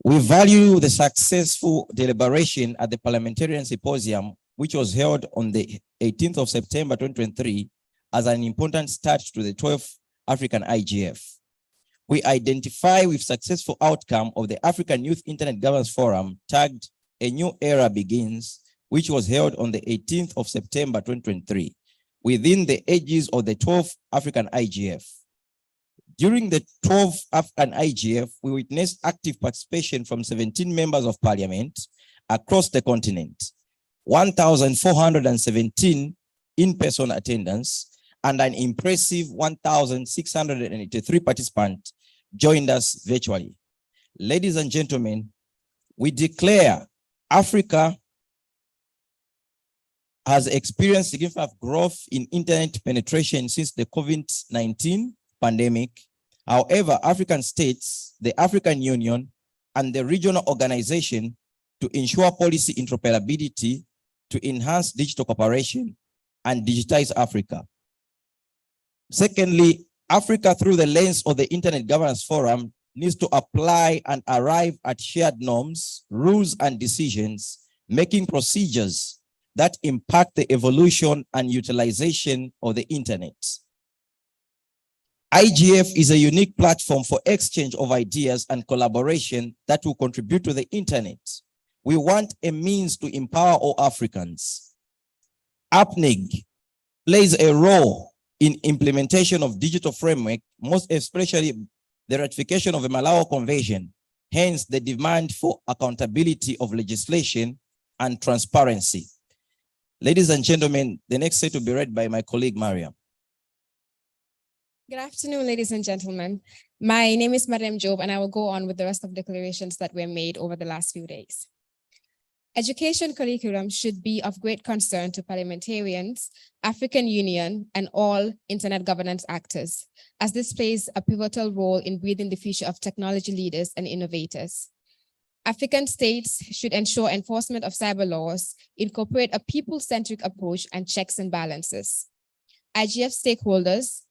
We value the successful deliberation at the Parliamentarian Symposium, which was held on the 18th of September 2023, as an important start to the 12th African IGF. We identify with successful outcome of the African Youth Internet Governance Forum, tagged A New Era Begins, which was held on the 18th of September 2023, within the edges of the 12th African IGF. During the 12th African IGF, we witnessed active participation from 17 members of parliament across the continent, 1,417 in-person attendance, and an impressive 1,683 participants joined us virtually. Ladies and gentlemen, we declare Africa has experienced significant growth in internet penetration since the COVID-19 pandemic. However, African states, the African Union, and the regional organization to ensure policy interoperability to enhance digital cooperation and digitize Africa. Secondly, Africa, through the lens of the Internet Governance Forum, needs to apply and arrive at shared norms, rules, and decisions, making procedures that impact the evolution and utilization of the internet. IGF is a unique platform for exchange of ideas and collaboration that will contribute to the internet. We want a means to empower all Africans. APNIG plays a role in implementation of digital framework, most especially the ratification of the Malawi Convention, hence the demand for accountability of legislation and transparency. Ladies and gentlemen, the next set will be read by my colleague, Mariam. Good afternoon, ladies and gentlemen. My name is Mariam Job, and I will go on with the rest of the declarations that were made over the last few days. Education curriculum should be of great concern to parliamentarians, African Union, and all internet governance actors, as this plays a pivotal role in breathing the future of technology leaders and innovators. African states should ensure enforcement of cyber laws, incorporate a people-centric approach and checks and balances. IGF stakeholders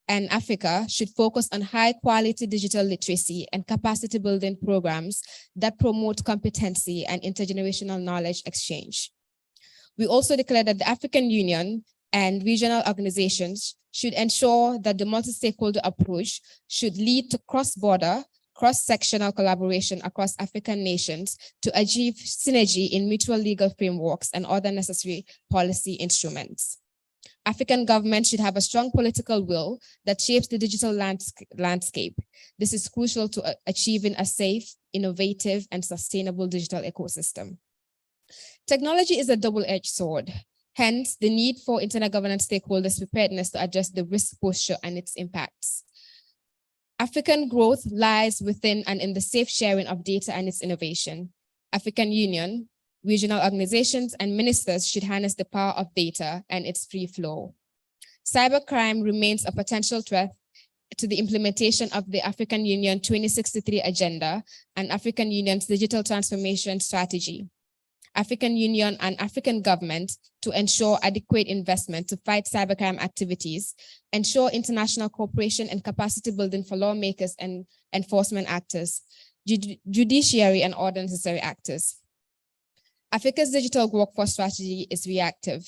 and Africa should focus on high-quality digital literacy and capacity building programs that promote competency and intergenerational knowledge exchange. We also declare that the African Union and regional organizations should ensure that the multi-stakeholder approach should lead to cross-border, cross-sectional collaboration across African nations to achieve synergy in mutual legal frameworks and other necessary policy instruments. African governments should have a strong political will that shapes the digital landscape. This is crucial to achieving a safe, innovative, and sustainable digital ecosystem. Technology is a double-edged sword. Hence, the need for internet governance stakeholders' preparedness to address the risk posture and its impacts. African growth lies within and in the safe sharing of data and its innovation. African Union, regional organizations, and ministers should harness the power of data and its free flow. Cybercrime remains a potential threat to the implementation of the African Union 2063 Agenda and African Union's digital transformation strategy. African Union and African government to ensure adequate investment to fight cybercrime activities, ensure international cooperation and capacity building for lawmakers and enforcement actors, judiciary and other necessary actors. Africa's digital workforce strategy is reactive.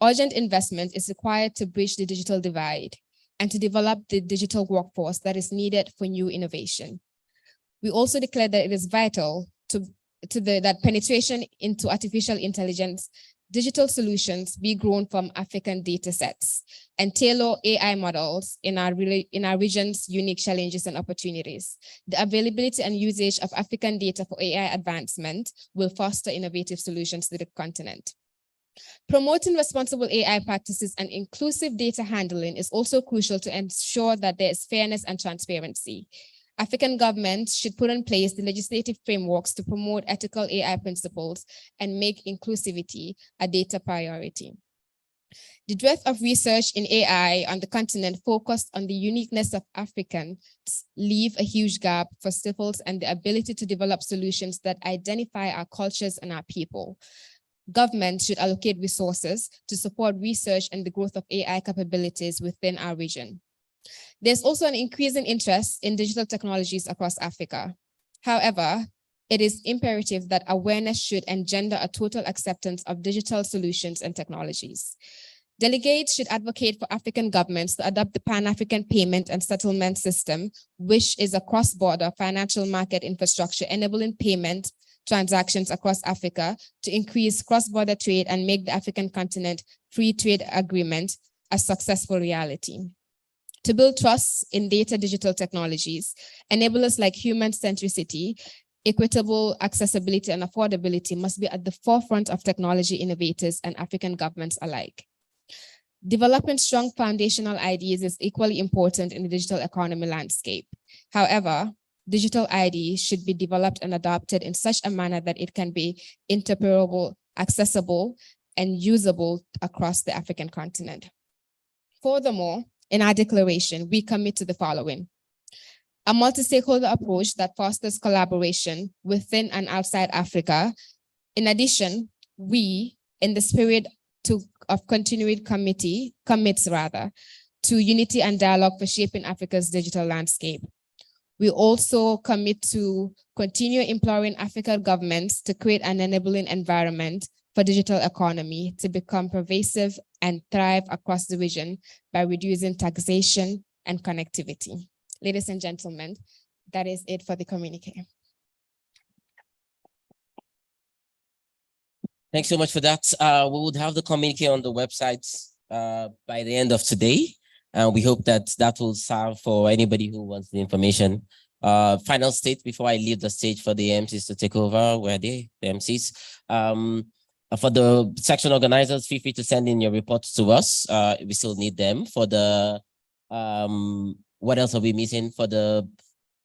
Urgent investment is required to bridge the digital divide and to develop the digital workforce that is needed for new innovation. We also declare that it is vital that penetration into artificial intelligence digital solutions be grown from African data sets and tailor AI models in our region's unique challenges and opportunities. The availability and usage of African data for AI advancement will foster innovative solutions to the continent. Promoting responsible AI practices and inclusive data handling is also crucial to ensure that there is fairness and transparency. African governments should put in place the legislative frameworks to promote ethical AI principles and make inclusivity a data priority. The breadth of research in AI on the continent focused on the uniqueness of Africans leave a huge gap for stifles and the ability to develop solutions that identify our cultures and our people. Governments should allocate resources to support research and the growth of AI capabilities within our region. There's also an increasing interest in digital technologies across Africa. However, it is imperative that awareness should engender a total acceptance of digital solutions and technologies. Delegates should advocate for African governments to adopt the Pan-African Payment and Settlement System, which is a cross-border financial market infrastructure enabling payment transactions across Africa to increase cross-border trade and make the African continent free trade agreement a successful reality. To build trust in data digital technologies, enablers like human centricity, equitable accessibility and affordability must be at the forefront of technology innovators and African governments alike. Developing strong foundational ideas is equally important in the digital economy landscape. However, digital ID should be developed and adopted in such a manner that it can be interoperable, accessible, and usable across the African continent. Furthermore, in our declaration, we commit to the following: a multi-stakeholder approach that fosters collaboration within and outside Africa. In addition, we, in the spirit of continued commits to unity and dialogue for shaping Africa's digital landscape. We also commit to continue imploring African governments to create an enabling environment for digital economy to become pervasive and thrive across the region by reducing taxation and connectivity. Ladies and gentlemen, that is it for the communique. Thanks so much for that. We would have the communique on the website by the end of today. And we hope that that will serve for anybody who wants the information. Final state before I leave the stage for the MCs to take over. Where are they? The MCs. For the section organizers, feel free to send in your reports to us. We still need them. For the, what else are we missing? For the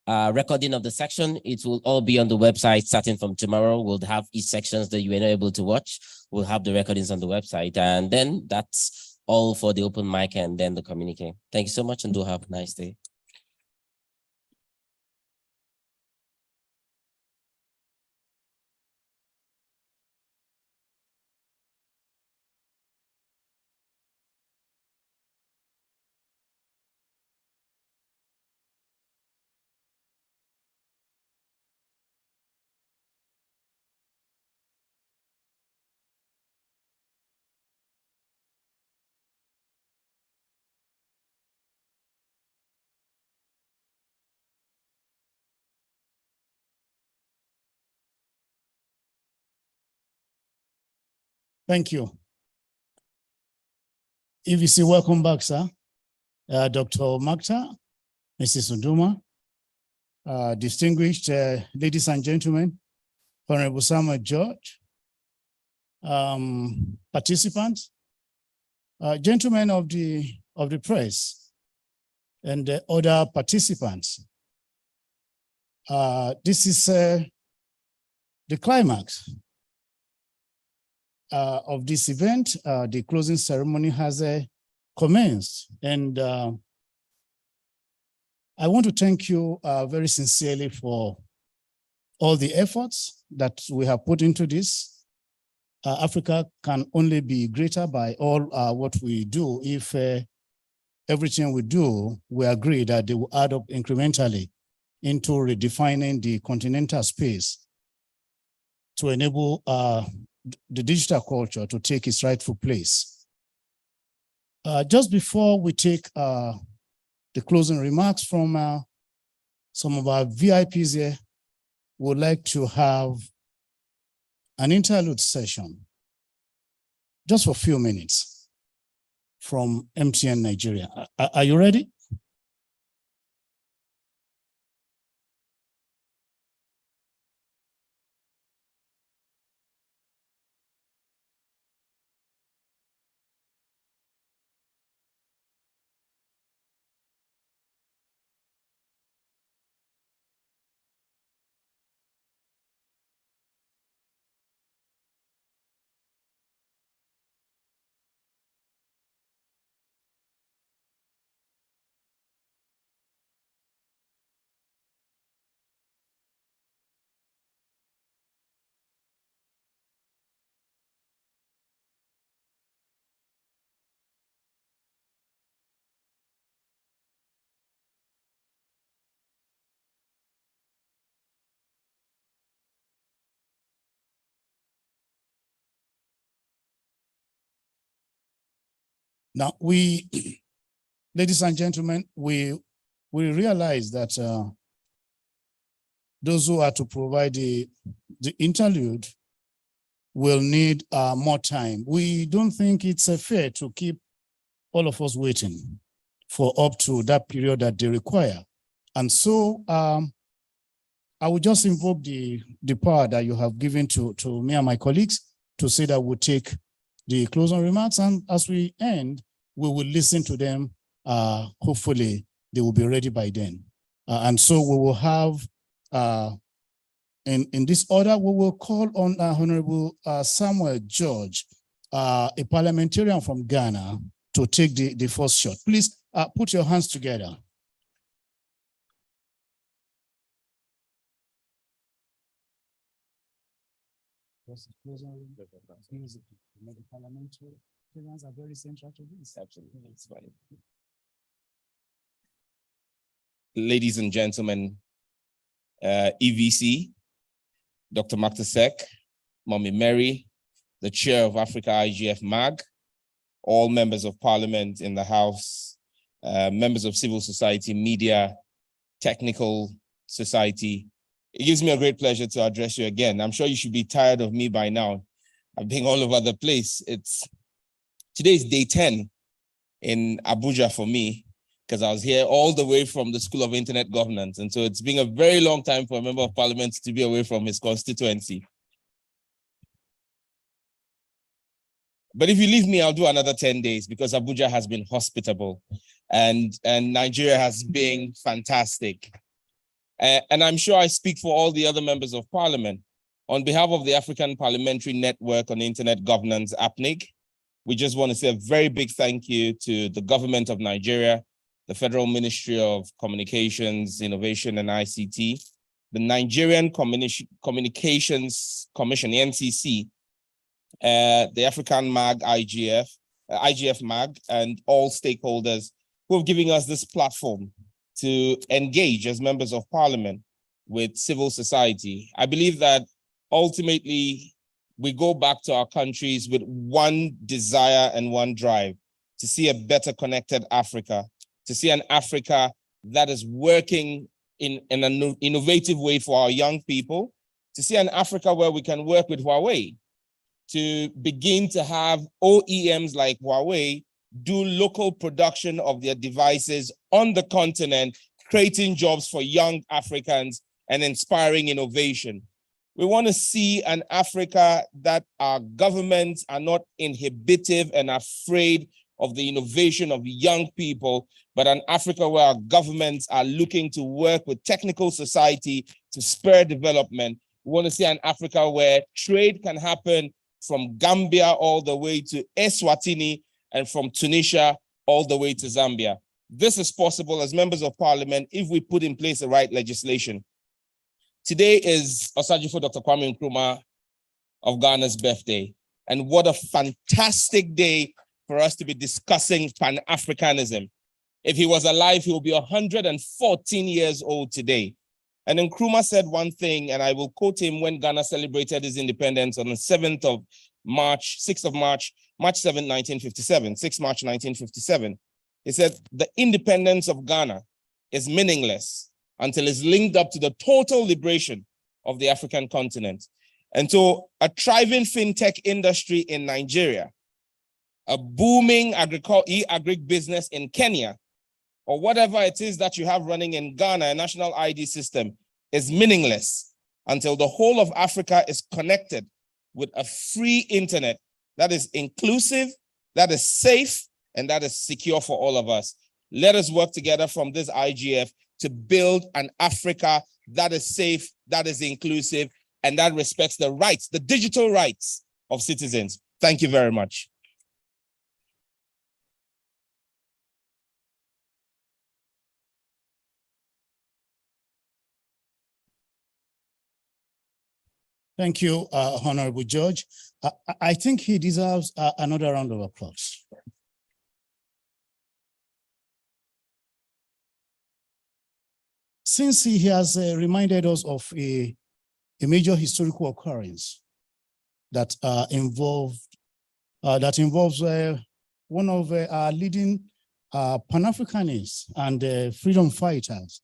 recording of the section, it will all be on the website starting from tomorrow. We'll have each sections that you were not able to watch. We'll have the recordings on the website. And then that's all for the open mic and then the communique. Thank you so much and do have a nice day. Thank you. EVC, welcome back, sir. Dr. Makta, Mrs. Nduma, distinguished ladies and gentlemen, Honorable Samuel George, participants, gentlemen of the press, and other participants. This is the climax of this event. The closing ceremony has commenced, and I want to thank you very sincerely for all the efforts that we have put into this. Africa can only be greater by all what we do if everything we do, we agree that they will add up incrementally into redefining the continental space to enable the digital culture to take its rightful place. Just before we take the closing remarks from some of our VIPs here, we would like to have an interlude session just for a few minutes from MTN Nigeria. Are you ready? Now, ladies and gentlemen, we realize that those who are to provide the interlude will need more time. We don't think it's fair to keep all of us waiting for up to that period that they require. And so I will just invoke the power that you have given to me and my colleagues to say that we'll take the closing remarks, and as we end, we will listen to them. Hopefully, they will be ready by then. And so we will have, in this order, we will call on Honorable Samuel George, a parliamentarian from Ghana, to take the first shot. Please put your hands together. The parliamentarians are very central to this. Absolutely, it's funny. Ladies and gentlemen, EVC, Dr. Makta Seck, Mommy Mary, the chair of Africa IGF MAG, all members of parliament in the House, members of civil society, media, technical society. It gives me a great pleasure to address you again. I'm sure you should be tired of me by now. I've been all over the place. Today is day 10 in Abuja for me, because I was here all the way from the School of Internet Governance. And so it's been a very long time for a member of parliament to be away from his constituency. But if you leave me, I'll do another 10 days because Abuja has been hospitable and Nigeria has been fantastic. And I'm sure I speak for all the other members of parliament. On behalf of the African Parliamentary Network on Internet Governance, APNIG, we just want to say a very big thank you to the government of Nigeria, the Federal Ministry of Communications, Innovation and ICT, the Nigerian Communications Commission, the NCC, the African MAG, IGF MAG, and all stakeholders who have given us this platform to engage as members of parliament with civil society. I believe that ultimately we go back to our countries with one desire and one drive: to see a better connected Africa, to see an Africa that is working in an innovative way for our young people, to see an Africa where we can work with Huawei, to begin to have OEMs like Huawei do local production of their devices on the continent, creating jobs for young Africans and inspiring innovation. We want to see an Africa that our governments are not inhibitive and afraid of the innovation of young people, but an Africa where our governments are looking to work with technical society to spur development. We want to see an Africa where trade can happen from Gambia all the way to Eswatini and from Tunisia all the way to Zambia. This is possible as members of parliament if we put in place the right legislation. Today is Osajifo Dr. Kwame Nkrumah of Ghana's birthday. And what a fantastic day for us to be discussing Pan-Africanism. If he was alive, he will be 114 years old today. And Nkrumah said one thing, and I will quote him when Ghana celebrated its independence on the 6th of March, March 7, 1957, 6 March 1957. He said, the independence of Ghana is meaningless until it's linked up to the total liberation of the African continent. And so a thriving fintech industry in Nigeria, a booming agric business in Kenya, or whatever it is that you have running in Ghana, a national ID system, is meaningless until the whole of Africa is connected with a free internet that is inclusive, that is safe, and that is secure for all of us. Let us work together from this IGF to build an Africa that is safe, that is inclusive, and that respects the rights, the digital rights of citizens. Thank you very much. Thank you, Honorable George. I think he deserves another round of applause. Since he has reminded us of a major historical occurrence that involves one of our leading Pan-Africanists and freedom fighters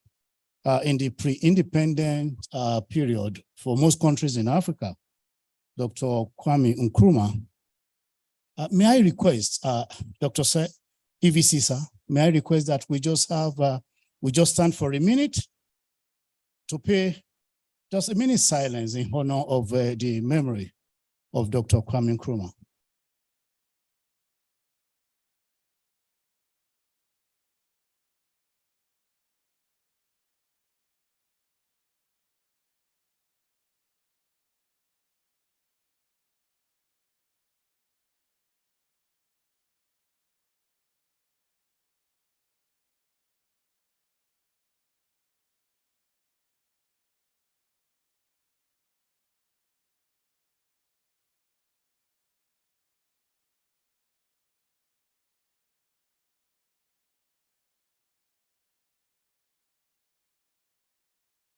in the pre-independent period for most countries in Africa, Dr. Kwame Nkrumah. May I request, Dr. EVC, sir, may I request that we just stand for a minute to pay just a minute silence in honor of the memory of Dr. Kwame Nkrumah.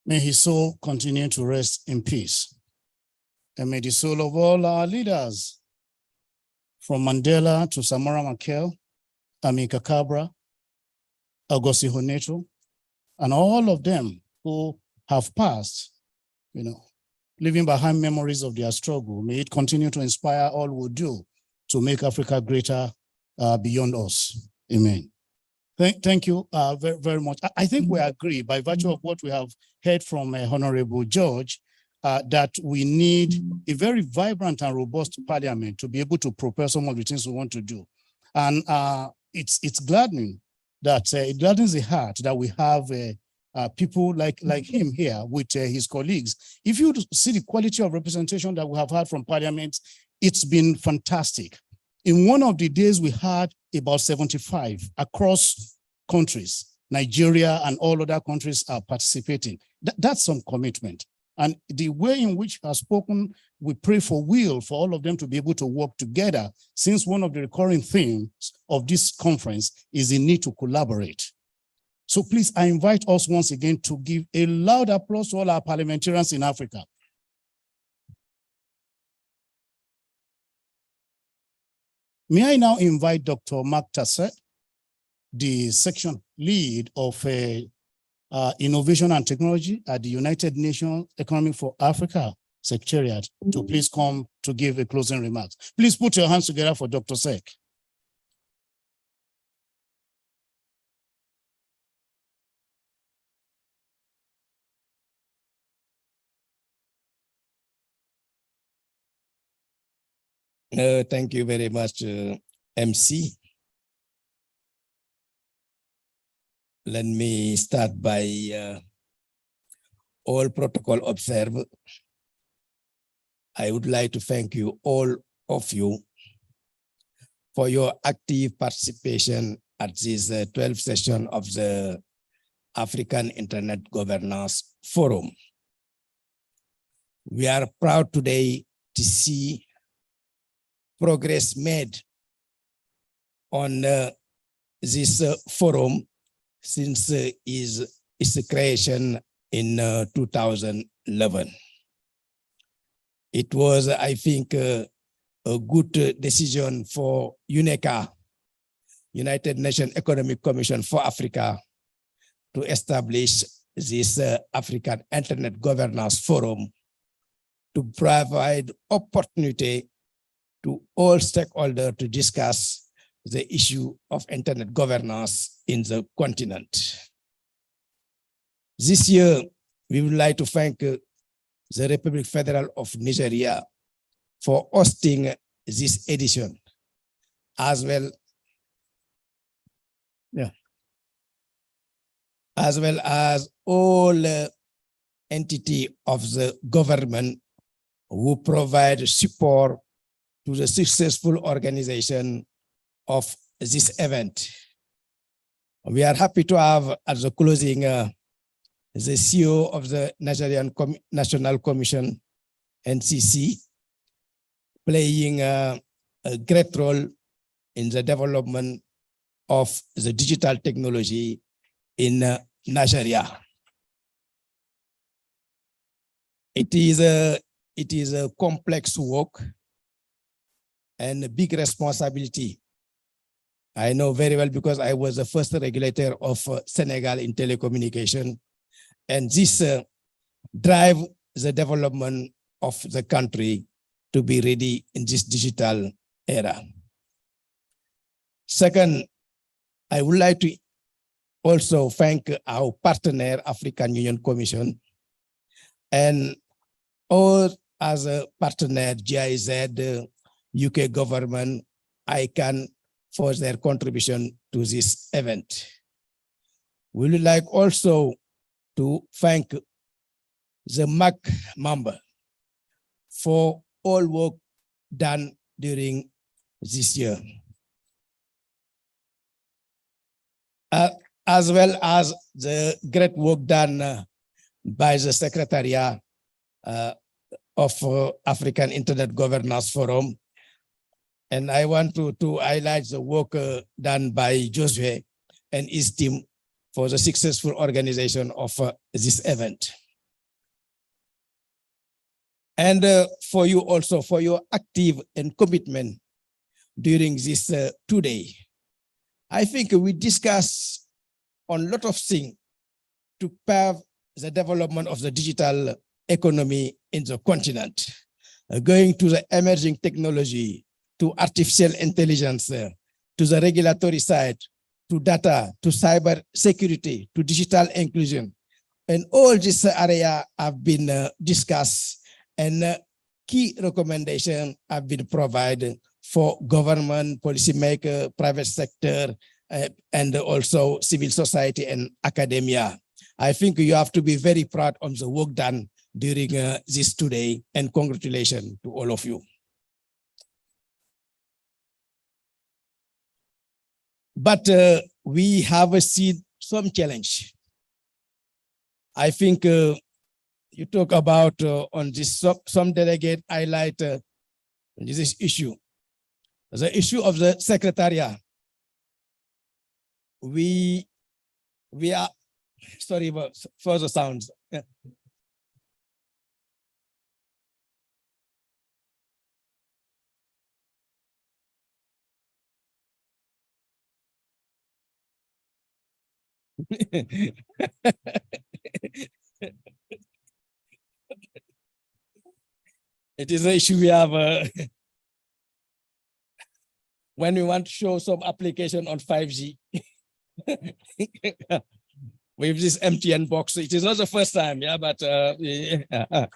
May his soul continue to rest in peace. And may the soul of all our leaders, from Mandela to Samora Machel, Amika Cabra, Agosti Honeto, and all of them who have passed, leaving behind memories of their struggle, may it continue to inspire all who do to make Africa greater beyond us. Amen. Thank you very, very much. I think we agree, by virtue of what we have heard from Honorable George, that we need a very vibrant and robust parliament to be able to propel some of the things we want to do. And it's gladdening that it gladdens the heart that we have people like him here with his colleagues. If you see the quality of representation that we have had from parliament, it's been fantastic. In one of the days, we had about 75 across countries. Nigeria and all other countries are participating. That's some commitment. And the way in which he has spoken, we pray for will for all of them to be able to work together, since one of the recurring themes of this conference is the need to collaborate. So please, I invite us once again to give a loud applause to all our parliamentarians in Africa. May I now invite Dr. Mark Tassett, the section lead of innovation and technology at the United Nations Economy for Africa, Secretariat to please come to give a closing remarks. Please put your hands together for Dr. Sek. Thank you very much, MC. Let me start by all protocol observed. I would like to thank you, all of you, for your active participation at this 12th session of the African Internet Governance Forum. We are proud today to see progress made on this forum since its creation in 2011. It was, I think, a good decision for UNECA, United Nations Economic Commission for Africa, to establish this African Internet Governance Forum to provide opportunity to all stakeholders to discuss the issue of internet governance in the continent. This year, we would like to thank the Republic Federal of Nigeria for hosting this edition, as well as all entities of the government who provide support to the successful organization of this event. We are happy to have at the closing the CEO of the Nigerian National Commission, NCC, playing a great role in the development of the digital technology in Nigeria. It is a complex work and a big responsibility. I know very well because I was the first regulator of Senegal in telecommunication, and this drive the development of the country to be ready in this digital era. Second, I would like to also thank our partner, African Union Commission, and all as a partner, GIZ, UK government, ICANN, for their contribution to this event. We would like also to thank the MAC member for all work done during this year, as well as the great work done by the Secretariat of African Internet Governance Forum. And I want to highlight the work done by Josue and his team for the successful organization of this event. And for you also, for your active and commitment during this 2 days. I think we discuss on a lot of things to pave the development of the digital economy in the continent, going to the emerging technology, to artificial intelligence, to the regulatory side, to data, to cyber security, to digital inclusion. And all this area have been discussed, and key recommendations have been provided for government, policymaker, private sector, and also civil society and academia. I think you have to be very proud of the work done during this today, and congratulations to all of you. But we have seen some challenge. I think you talk about on this, some delegate highlight this issue. The issue of the Secretariat. We are, sorry about further sounds. Yeah. It is an issue we have when we want to show some application on 5G. With this MTN box, it is not the first time, yeah, but yeah.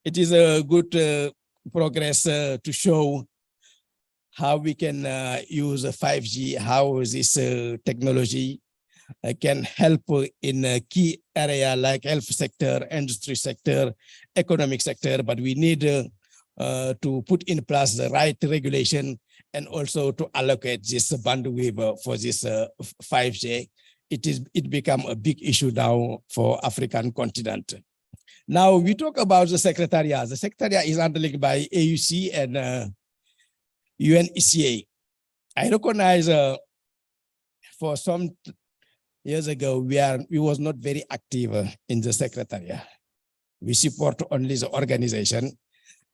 It is a good progress to show how we can use 5G, how this technology can help in a key area like health sector, industry sector, economic sector, but we need to put in place the right regulation and also to allocate this bandwidth for this 5G. It become a big issue now for African continent. Now we talk about the secretariat. The secretariat is handled by AUC and UNECA. I recognize for some years ago, we was not very active in the secretariat. We support only the organization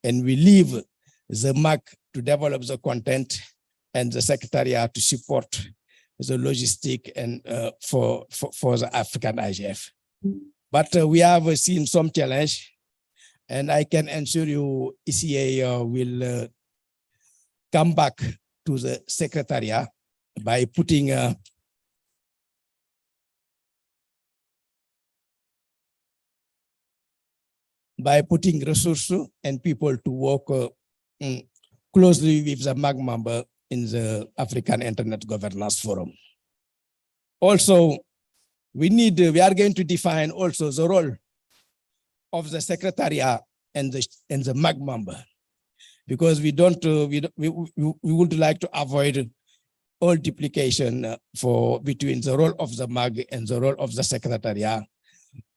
and we leave the MAC to develop the content and the secretariat to support the logistic and for the African IGF. But we have seen some challenge, and I can assure you ECA will come back to the secretariat by putting resources and people to work closely with the MAG member in the African Internet Governance Forum. Also, we are going to define also the role of the secretariat and the MAG member, because we would like to avoid all duplication between the role of the MAG and the role of the secretariat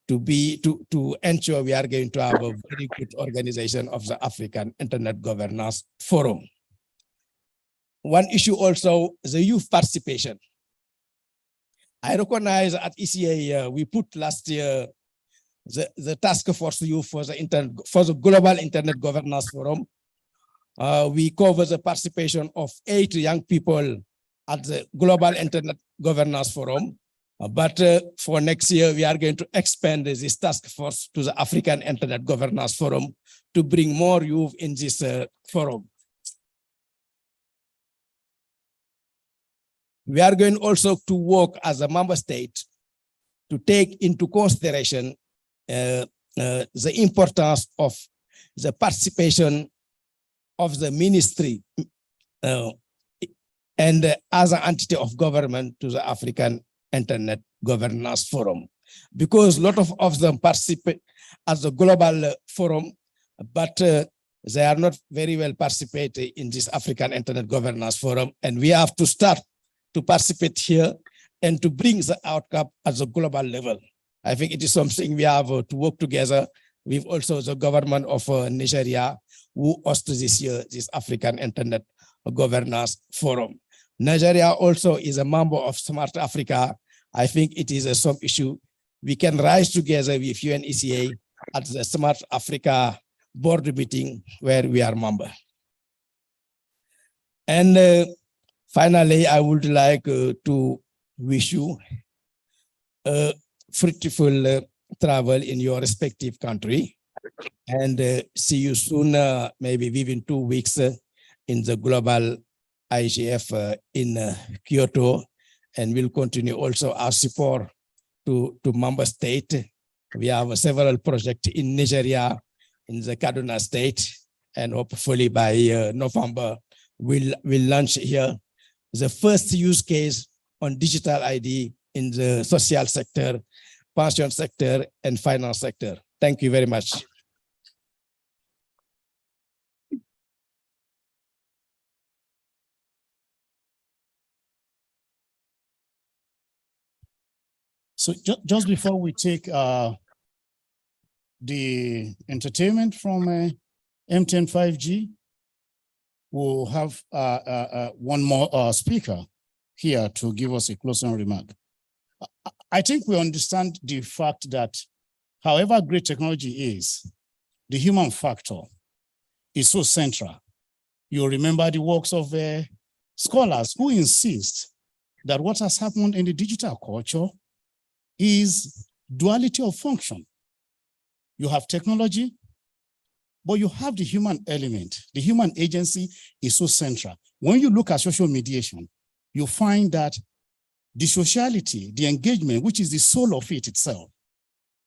to ensure we are going to have a very good organization of the African Internet Governance Forum. One issue also, the youth participation. I recognize at ECA, we put last year the task force youth for the Global Internet Governance Forum. We cover the participation of 8 young people at the Global Internet Governance Forum. But for next year, we are going to expand this task force to the African Internet Governance Forum to bring more youth in this forum. We are going also to work as a member state to take into consideration the importance of the participation of the ministry and as an entity of government to the African Internet Governance Forum, because a lot of them participate as a global forum, but they are not very well participating in this African Internet Governance Forum, and we have to start to participate here and to bring the outcome at the global level. I think it is something we have to work together with also the government of Nigeria, who hosts this year, this African Internet Governance Forum. Nigeria also is a member of Smart Africa. I think it is some issue. We can rise together with UNECA at the Smart Africa board meeting where we are member. And finally, I would like to wish you a fruitful travel in your respective country and see you soon, maybe within 2 weeks in the global IGF in Kyoto, and we'll continue also our support to member state. We have several projects in Nigeria, in the Kaduna state, and hopefully by November, we'll launch here the first use case on digital ID in the social sector, pension sector, and finance sector. Thank you very much. So just before we take the entertainment from MTN 5G, we'll have one more speaker here to give us a closing remark. I think we understand the fact that however great technology is, the human factor is so central. You remember the works of scholars who insist that what has happened in the digital culture is duality of function. You have technology but you have the human element. The human agency is so central. When you look at social mediation, you find that the sociality, the engagement, which is the soul of it itself,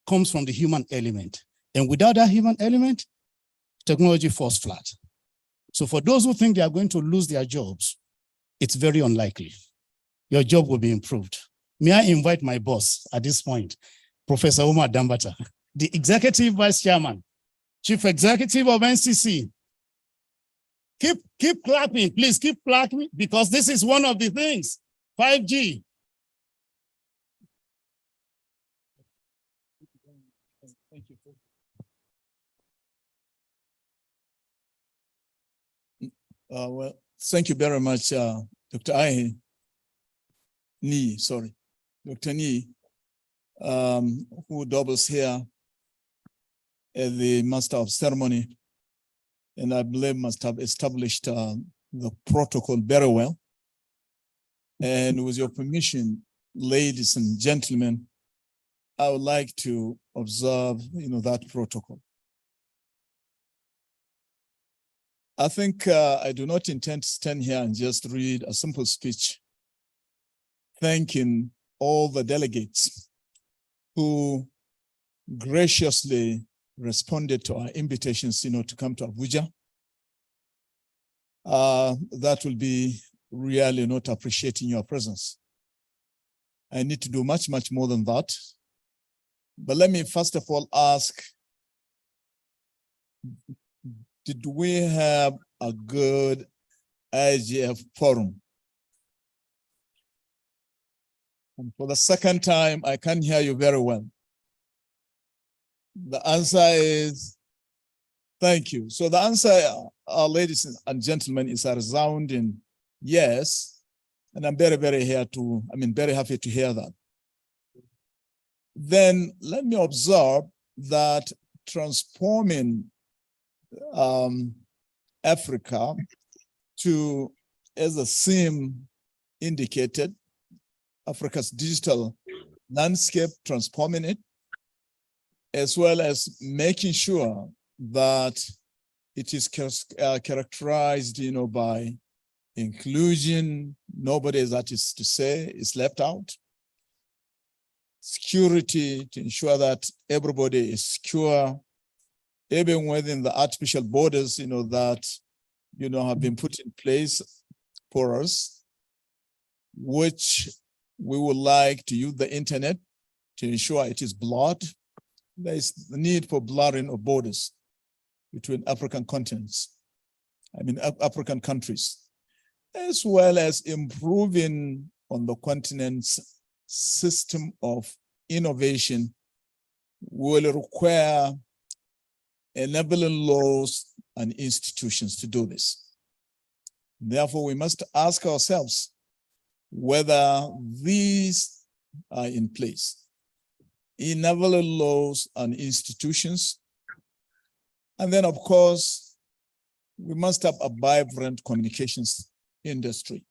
comes from the human element. And without that human element, technology falls flat. So for those who think they are going to lose their jobs, it's very unlikely. Your job will be improved. May I invite my boss at this point, Professor Omar Dambata, the Executive Vice Chairman, Chief Executive of NCC. Keep clapping, please keep clapping, because this is one of the things, 5G. Well, thank you very much, Dr. Dr. Nee, who doubles here as the Master of Ceremony, and I believe must have established the protocol very well. And with your permission, ladies and gentlemen, I would like to observe, that protocol. I think I do not intend to stand here and just read a simple speech thanking all the delegates who graciously responded to our invitations, to come to Abuja. That will be really not appreciating your presence. I need to do much, much more than that. But let me first of all ask, did we have a good IGF forum? And for the second time, I can't hear you very well. The answer is thank you. So the answer, ladies and gentlemen, is a resounding yes. And I'm very, very very happy to hear that. Then let me observe that transforming Africa to, as the theme indicated, Africa's digital landscape, transforming it, as well as making sure that it is characterized, by inclusion. Nobody, that is to say, is left out. Security, to ensure that everybody is secure, even within the artificial borders, that, have been put in place for us, which we would like to use the internet to ensure it is blurred. There is the need for blurring of borders between African continents, African countries, as well as improving on the continent's system of innovation will require enabling laws and institutions to do this. Therefore, we must ask ourselves whether these are in place. Enabling laws and institutions. And then, of course, we must have a vibrant communications industry.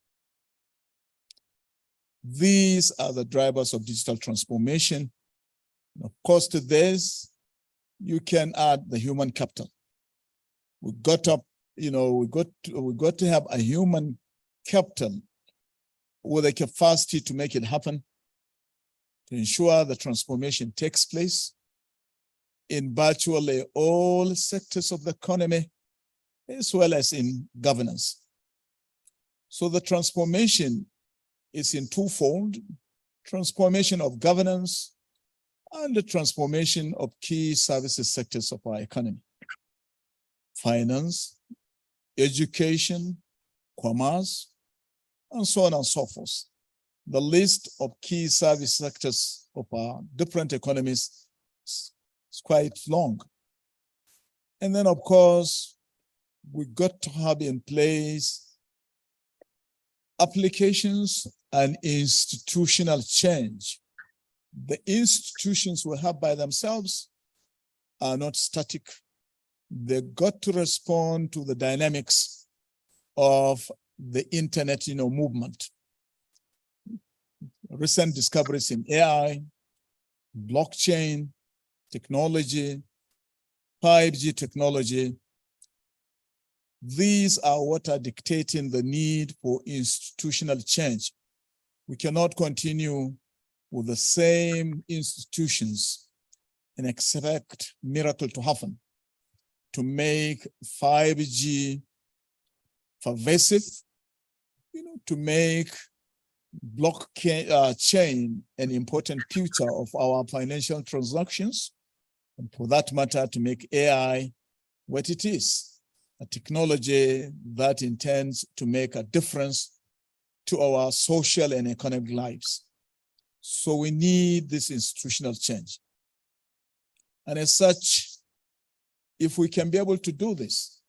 These are the drivers of digital transformation. And of course, to this, you can add the human capital. We got to have a human capital with a capacity to make it happen, to ensure the transformation takes place in virtually all sectors of the economy, as well as in governance. So the transformation is in twofold: transformation of governance and the transformation of key services sectors of our economy. Finance, education, commerce, and so on and so forth. The list of key service sectors of our different economies is quite long. And then, of course, we got to have in place applications and institutional change. The institutions we have by themselves are not static. They got to respond to the dynamics of the internet, movement. Recent discoveries in AI, blockchain, technology, 5G technology. These are what are dictating the need for institutional change. We cannot continue with the same institutions and expect miracle to happen to make 5G pervasive, to make blockchain an important feature of our financial transactions, and for that matter, to make AI what it is, a technology that intends to make a difference to our social and economic lives. So we need this institutional change. And as such, if we can be able to do this,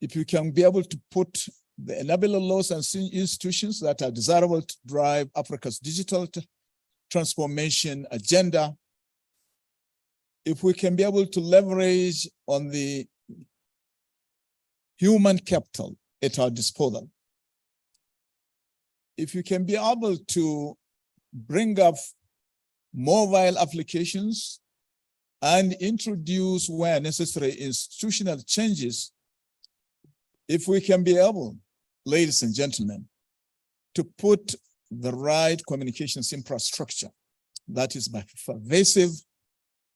if we can be able to put the enabling laws and institutions that are desirable to drive Africa's digital transformation agenda, if we can be able to leverage on the human capital at our disposal, if you can be able to bring up mobile applications and introduce where necessary institutional changes, if we can be able, ladies and gentlemen, to put the right communications infrastructure that is pervasive,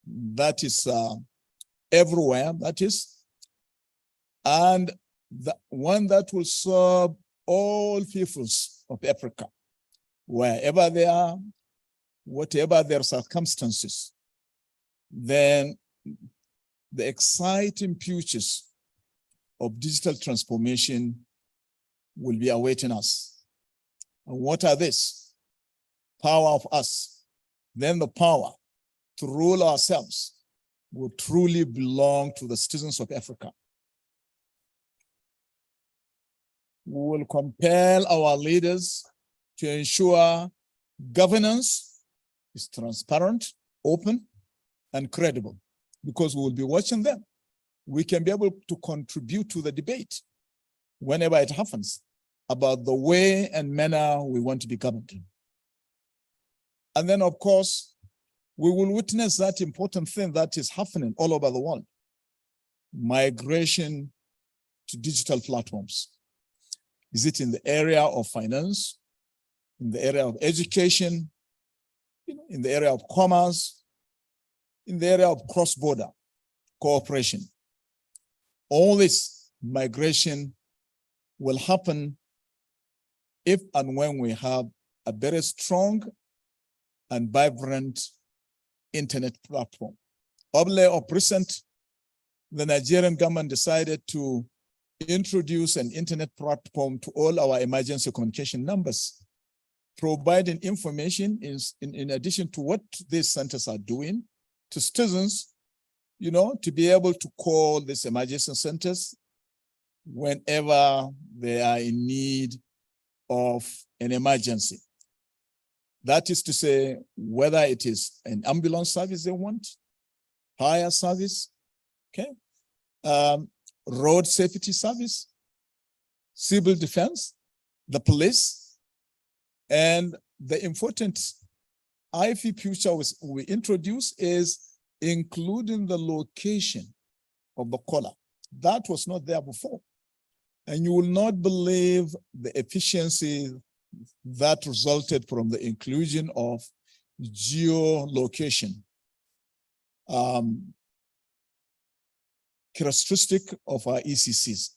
that is everywhere, that is, and the one that will serve all peoples of Africa, wherever they are, whatever their circumstances, then the exciting futures of digital transformation will be awaiting us. And what are these? Power of us. Then the power to rule ourselves will truly belong to the citizens of Africa. We will compel our leaders to ensure governance is transparent, open, and credible, because we will be watching them. We can be able to contribute to the debate whenever it happens about the way and manner we want to be governed. And then, of course, we will witness that important thing that is happening all over the world, migration to digital platforms. Is it in the area of finance, in the area of education, in the area of commerce, in the area of cross-border cooperation? All this migration will happen if and when we have a very strong and vibrant internet platform. Of recent, the Nigerian government decided to introduce an internet platform to all our emergency communication numbers, providing information in addition to what these centers are doing to citizens, to be able to call these emergency centers whenever they are in need of an emergency. That is to say, whether it is an ambulance service they want, fire service, okay, road safety service, civil defense, the police, and the important IFE feature we introduce is including the location of the caller. That was not there before. And you will not believe the efficiency that resulted from the inclusion of geolocation, characteristic of our ECCs.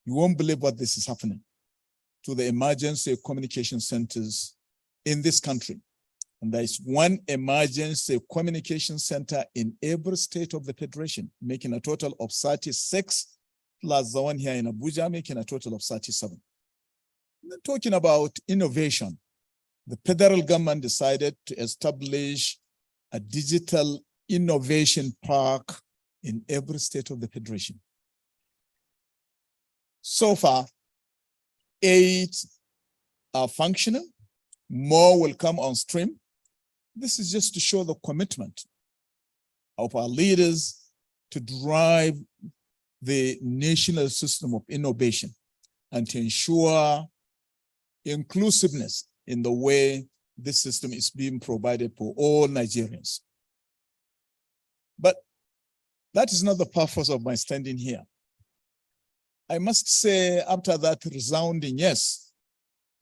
You won't believe what this is happening to the emergency communication centers in this country. And there is one emergency communication center in every state of the Federation, making a total of 36, plus the one here in Abuja, making a total of 37. Then talking about innovation, the federal government decided to establish a digital innovation park in every state of the Federation. So far, 8 are functional, more will come on stream. This is just to show the commitment of our leaders to drive the national system of innovation and to ensure inclusiveness in the way this system is being provided for all Nigerians. But That is not the purpose of my standing here. I must say, after that resounding yes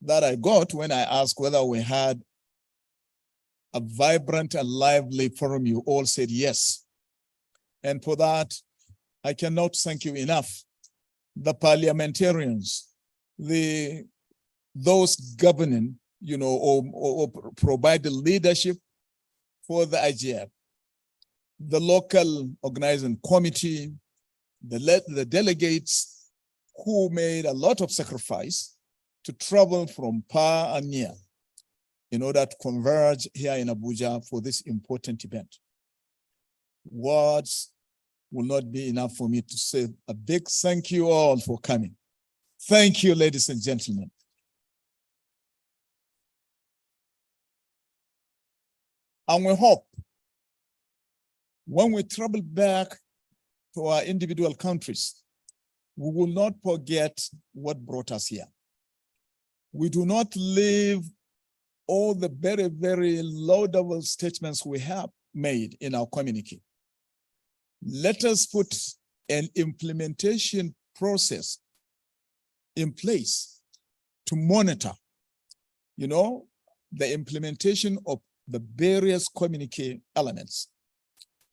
that I got when I asked whether we had a vibrant and lively forum, you all said yes. And for that, I cannot thank you enough. The parliamentarians, those governing, or provide the leadership for the IGF, the local organizing committee, the delegates who made a lot of sacrifice to travel from far and near in order to converge here in Abuja for this important event. Words will not be enough for me to say a big thank you all for coming. Thank you, ladies and gentlemen. And we hope when we travel back to our individual countries, we will not forget what brought us here. We do not leave all the very, very laudable statements we have made in our communique. Let us put an implementation process in place to monitor, the implementation of the various communique elements,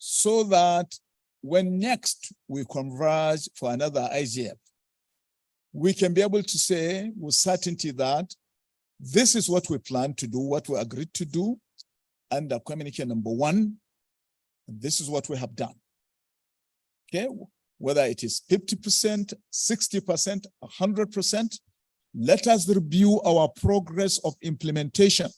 so that when next we converge for another IGF, we can be able to say with certainty that this is what we plan to do, what we agreed to do under communique number 1, and this is what we have done. Okay, whether it is 50%, 60%, 100%, let us review our progress of implementation.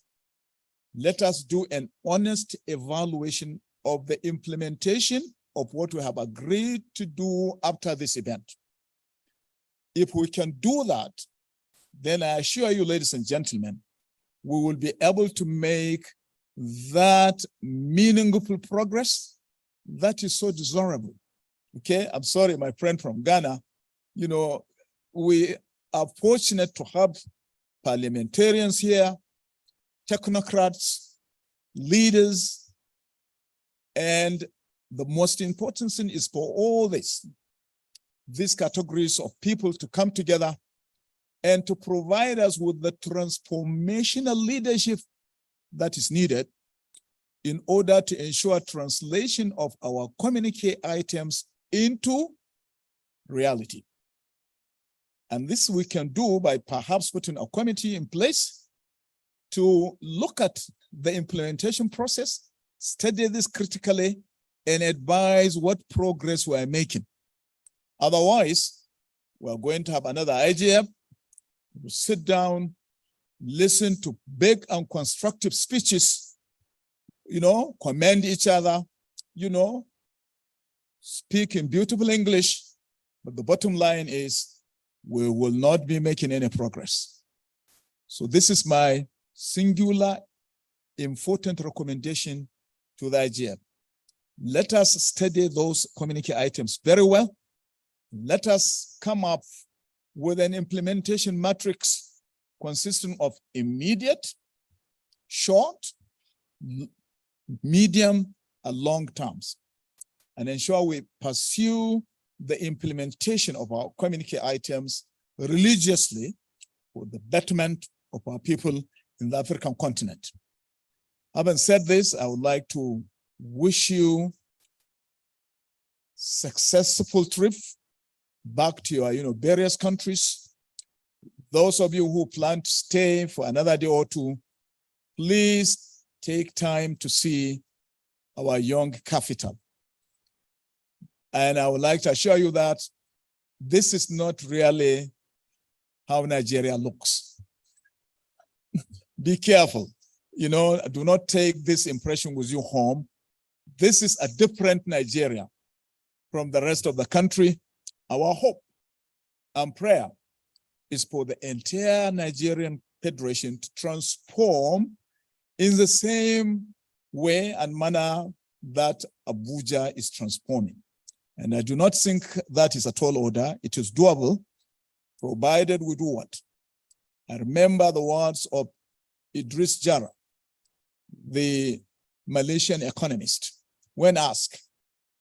Let us do an honest evaluation of the implementation of what we have agreed to do after this event. If we can do that, then I assure you, ladies and gentlemen, we will be able to make that meaningful progress that is so desirable. Okay, I'm sorry, my friend from Ghana, we are fortunate to have parliamentarians here, technocrats, leaders, and the most important thing is for all these categories of people to come together and to provide us with the transformational leadership that is needed in order to ensure translation of our communique items into reality. And this we can do by perhaps putting a committee in place to look at the implementation process, study this critically, and advise what progress we are making. Otherwise, we're going to have another IGF, we'll sit down, listen to big and constructive speeches, commend each other, speak in beautiful English, but the bottom line is we will not be making any progress. So this is my singular important recommendation to the IGF. Let us study those communique items very well. Let us come up with an implementation matrix consisting of immediate, short, medium, and long terms, and ensure we pursue the implementation of our communique items religiously for the betterment of our people in the African continent. Having said this, I would like to wish you successful trip back to your various countries. Those of you who plan to stay for another day or two, please take time to see our young capital. And I would like to assure you that this is not really how Nigeria looks. Be careful, do not take this impression with you home. This is a different Nigeria from the rest of the country. Our hope and prayer is for the entire Nigerian Federation to transform in the same way and manner that Abuja is transforming. And I do not think that is a tall order. It is doable, provided we do what? I remember the words of Idris Jara, the Malaysian economist, when asked,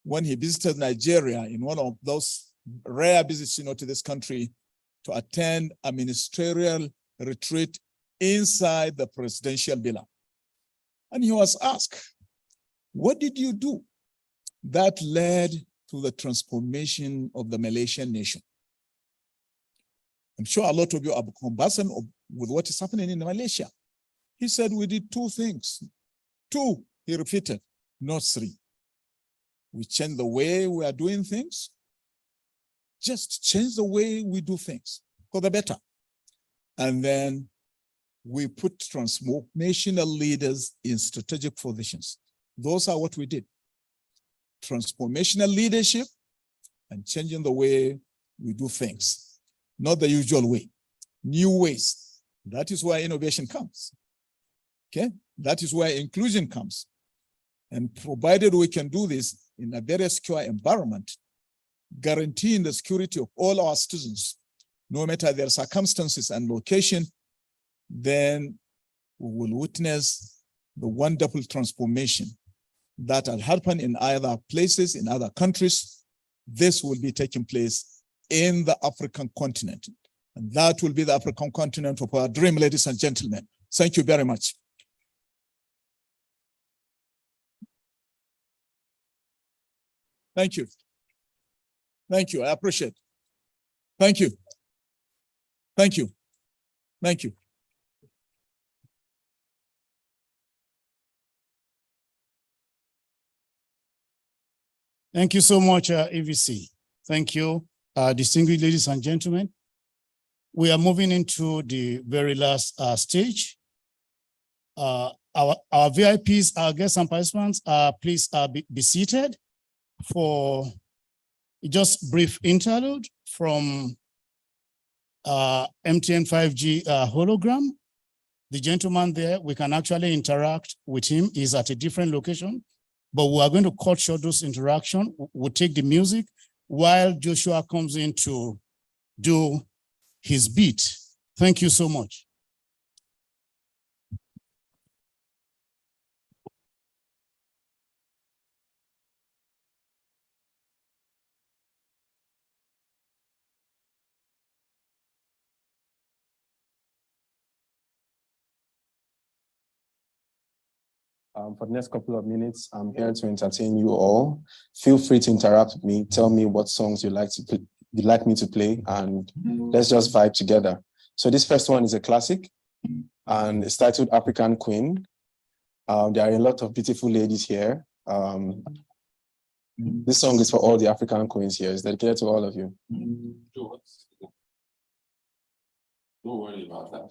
when he visited Nigeria in one of those rare visits, to this country, to attend a ministerial retreat inside the presidential villa. And he was asked, what did you do that led to the transformation of the Malaysian nation? I'm sure a lot of you are conversant with what is happening in Malaysia. He said, we did two things. Two, he repeated, not three. We changed the way we are doing things. Just change the way we do things for the better. And then we put transformational leaders in strategic positions. Those are what we did. Transformational leadership and changing the way we do things. Not the usual way, new ways. That is where innovation comes. Okay, that is where inclusion comes. And provided we can do this in a very secure environment, guaranteeing the security of all our students, no matter their circumstances and location, then we will witness the wonderful transformation that will happen in other places, in other countries. This will be taking place in the African continent. And that will be the African continent of our dream, ladies and gentlemen. Thank you very much. Thank you. Thank you. I appreciate it. Thank you. Thank you. Thank you. Thank you so much, AVC. Thank you, distinguished ladies and gentlemen. We are moving into the very last stage. Our VIPs, our guests and participants, please be seated for just brief interlude from MTN 5G hologram. The gentleman there, we can actually interact with him. He's at a different location, but we are going to cut short those interaction. We'll take the music while Joshua comes in to do his beat. Thank you so much. For the next couple of minutes, I'm here to entertain you all. Feel free to interact with me. Tell me what songs you'd like me to play, and let's just vibe together. So this first one is a classic, and it's titled African Queen. There are a lot of beautiful ladies here. This song is for all the African queens here. It's dedicated to all of you. Don't worry about that.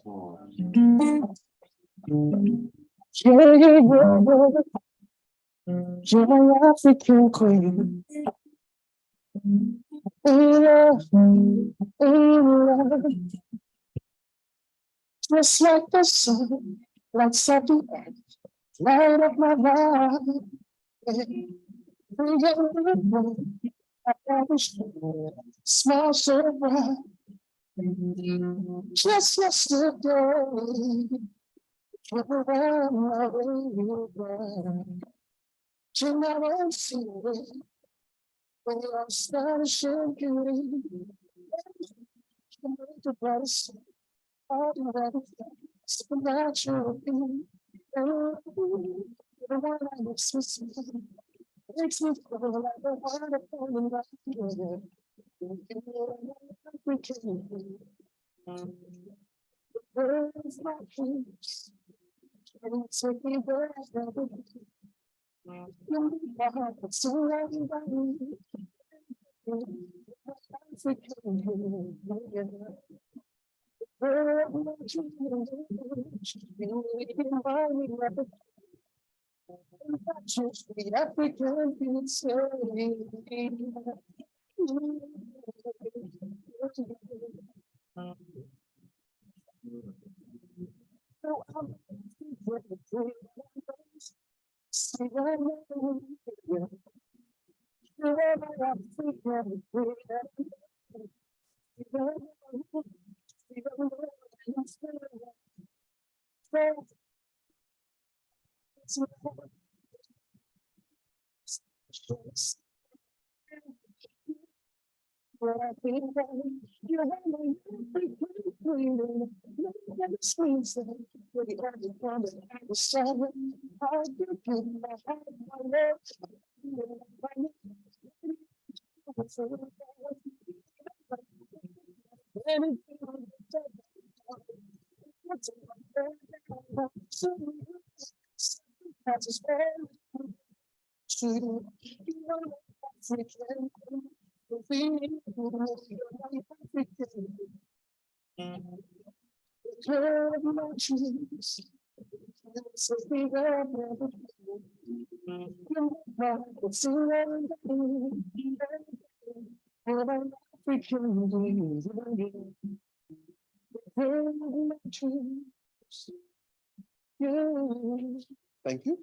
You're my African queen. Just like the sun, like something light up my life. Smile so bright. Just yesterday. You never see it. When you're astonishing beauty, the brightest, all the everything, supernatural being. The one that makes me smile, makes me feel like a wonderful and lucky. Where's my peace? And it's taking where I've never been. My heart is so everybody. African Thank you.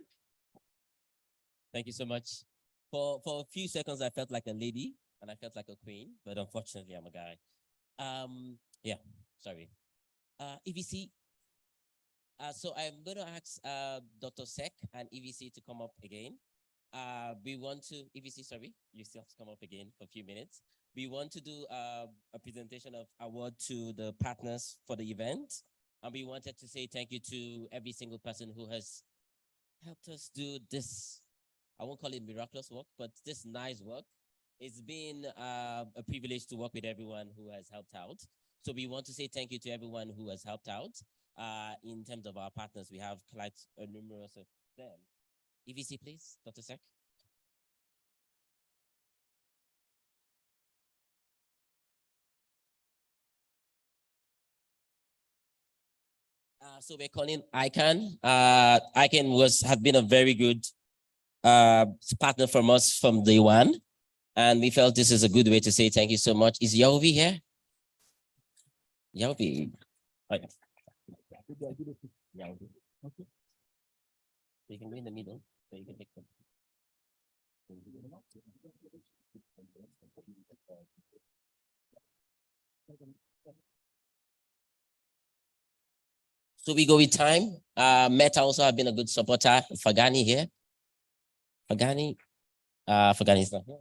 Thank you so much. For a few seconds, I felt like a lady and I felt like a queen, but unfortunately, I'm a guy. Yeah, sorry. EVC. So I'm going to ask Dr. Sek and EVC to come up again. We want to, EVC, sorry, you still have to come up again for a few minutes. We want to do a presentation of award to the partners for the event. And we wanted to say thank you to every single person who has helped us do this. I won't call it miraculous work, but this nice work. It's been a privilege to work with everyone who has helped out. So we want to say thank you to everyone who has helped out. In terms of our partners, we have quite a numerous of them. EVC, please, Dr. Sek. So we're calling ICANN. ICANN have been a very good partner from us from day one. And we felt this is a good way to say thank you so much. Is Yovi here? Yovi. Oh, yeah. Yovi. Okay. So you can go in the middle, so you can take them. So we go with time. Meta also have been a good supporter. Fagani here. Fagani. Fagani is not here.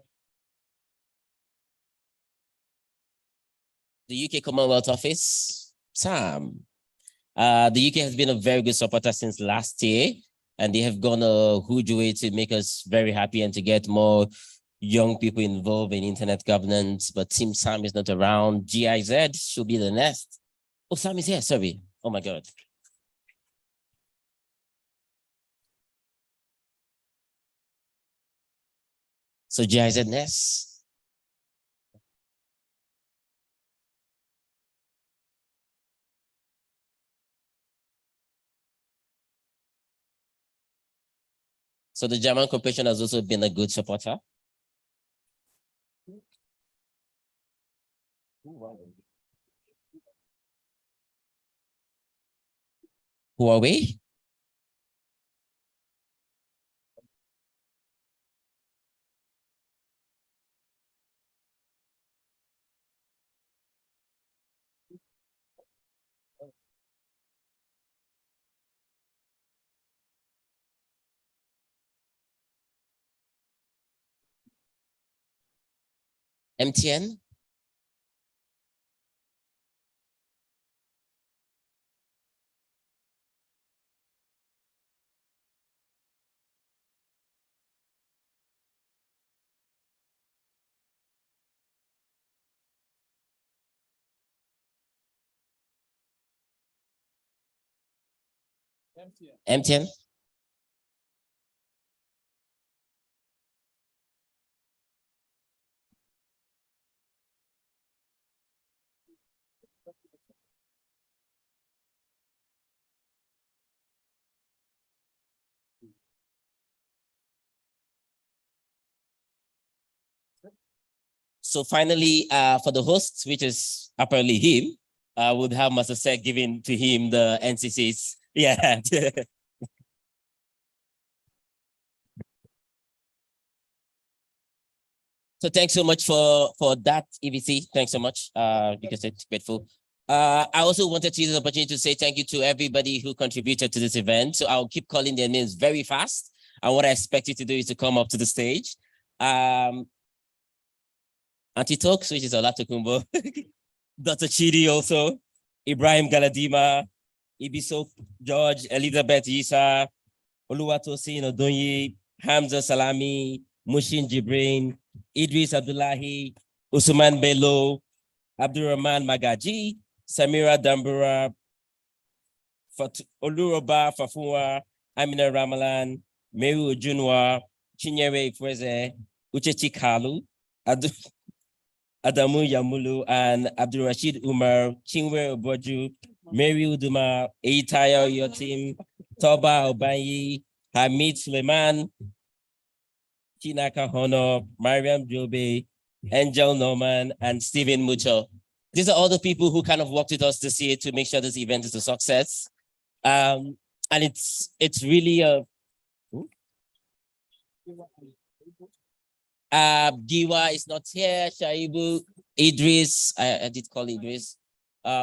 The UK Commonwealth Office. Sam. The UK has been a very good supporter since last year, and they have gone a huge way to make us very happy and to get more young people involved in internet governance. But Team Sam is not around. GIZ should be the next. Oh, Sam is here. Sorry. Oh my God. So GIZ next. So the German Corporation has also been a good supporter. Huawei. MTN. MTN. So finally, for the host, which is apparently him, would have Master Sek giving to him the NCCs. Yeah. So thanks so much for that, EVC. Thanks so much, because it's grateful. I also wanted to use the opportunity to say thank you to everybody who contributed to this event. So I'll keep calling their names very fast. And what I expect you to do is to come up to the stage. Auntie Talks, which is Olatokunbo, Dr. Chidi also, Ibrahim Galadima, Ibiso George, Elizabeth Yisa, Oluwatosin Odonyi, Hamza Salami, Mushin Jibrin, Idris Abdullahi, Usman Bello, Abdurrahman Magaji, Samira Dambura, Oluroba Fafua, Amina Ramalan, Meru Junwa, Chinyere Ifweze, Uchechi Kalu, Adamu Yamulu, and Abdul Rashid Umar, Chinwe Oboju, Mary Uduma, Eitaya Yotim, Toba Obanyi, Hamid Suleiman, Chinaka Hono, Mariam Jobe, Angel Norman, and Stephen Mucho. These are all the people who kind of worked with us this year to make sure this event is a success. And it's really a Giwa is not here. Shaibu, Idris, I did call Idris.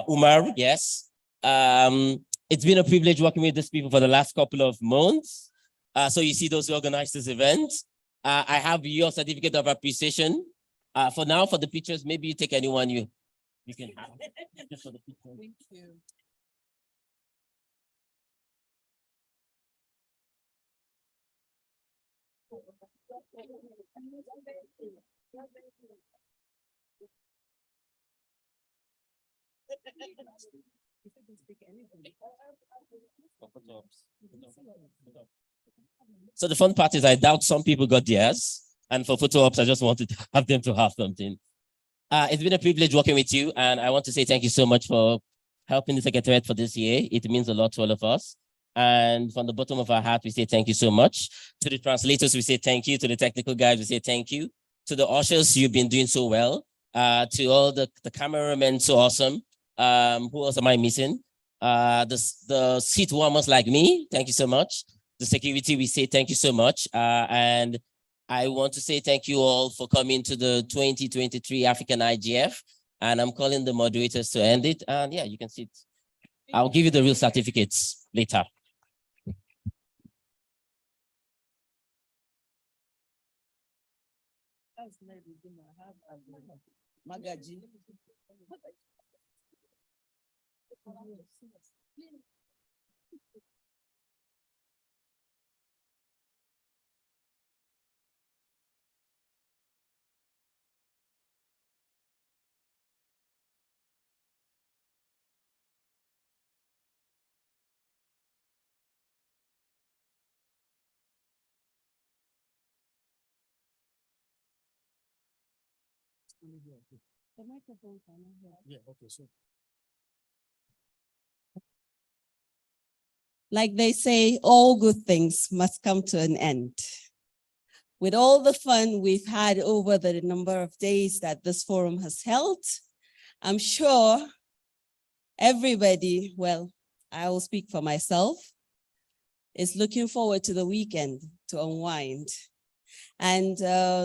Umar, yes. It's been a privilege working with these people for the last couple of months. So you see those who organized this event. I have your certificate of appreciation. For now, for the pictures, maybe you take anyone you can have. Just for the picture. Thank you. So the fun part is I doubt some people got theirs. And for photo ops, I just wanted to have them to have something. It's been a privilege working with you. And I want to say thank you so much for helping the Secretariat for this year. It means a lot to all of us. And from the bottom of our heart, we say thank you so much. To the translators, we say thank you. To the technical guys, we say thank you. To the ushers, you've been doing so well. To all the cameramen, so awesome. Who else am I missing? The seat warmers like me, thank you so much. The security, we say thank you so much. And I want to say thank you all for coming to the 2023 African IGF. And I'm calling the moderators to end it. And yeah, you can see it. I'll give you the real certificates later. Magaji. The microphones are not here. Yeah, okay, so. Like they say, all good things must come to an end. With all the fun we've had over the number of days that this forum has held, I'm sure everybody, well, I will speak for myself, is looking forward to the weekend to unwind. And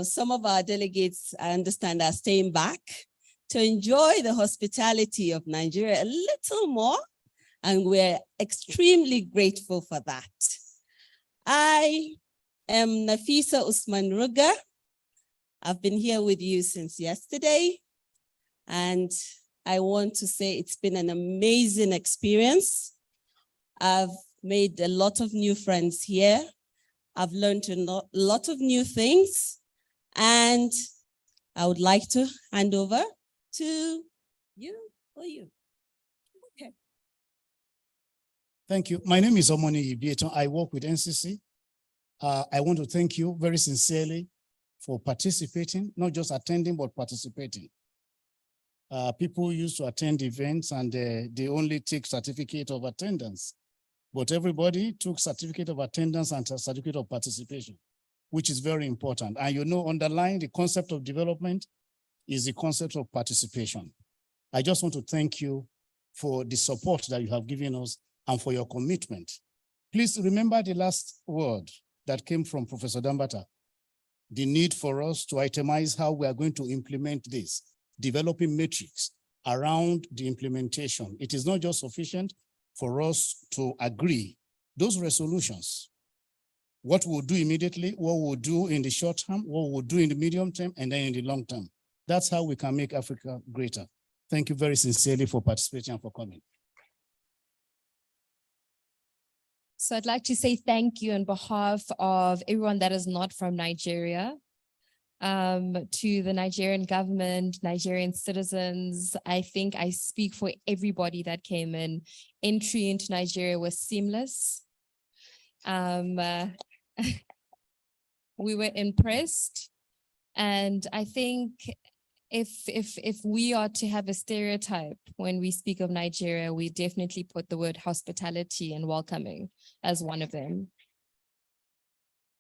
some of our delegates, I understand, are staying back to enjoy the hospitality of Nigeria a little more. And we're extremely grateful for that. I am Nafisa Usman Ruga. I've been here with you since yesterday. And I want to say it's been an amazing experience. I've made a lot of new friends here. I've learned a lot of new things. And I would like to hand over to you or you. Okay. Thank you. My name is Omoni Ibieton. I work with NCC. I want to thank you very sincerely for participating, not just attending, but participating. People used to attend events and they only take certificate of attendance, but everybody took certificate of attendance and a certificate of participation, which is very important. And you know, underlying the concept of development is the concept of participation. I just want to thank you for the support that you have given us and for your commitment. Please remember the last word that came from Professor Dambata, the need for us to itemize how we are going to implement this, developing metrics around the implementation. It is not just sufficient for us to agree those resolutions, what we'll do immediately, what we'll do in the short term, what we'll do in the medium term, and then in the long term. That's how we can make Africa greater. Thank you very sincerely for participating and for coming. So I'd like to say thank you on behalf of everyone that is not from Nigeria, to the Nigerian government, Nigerian citizens. I think I speak for everybody that came in. Entry into Nigeria was seamless. We were impressed. And I think if we are to have a stereotype when we speak of Nigeria, we definitely put the word hospitality and welcoming as one of them.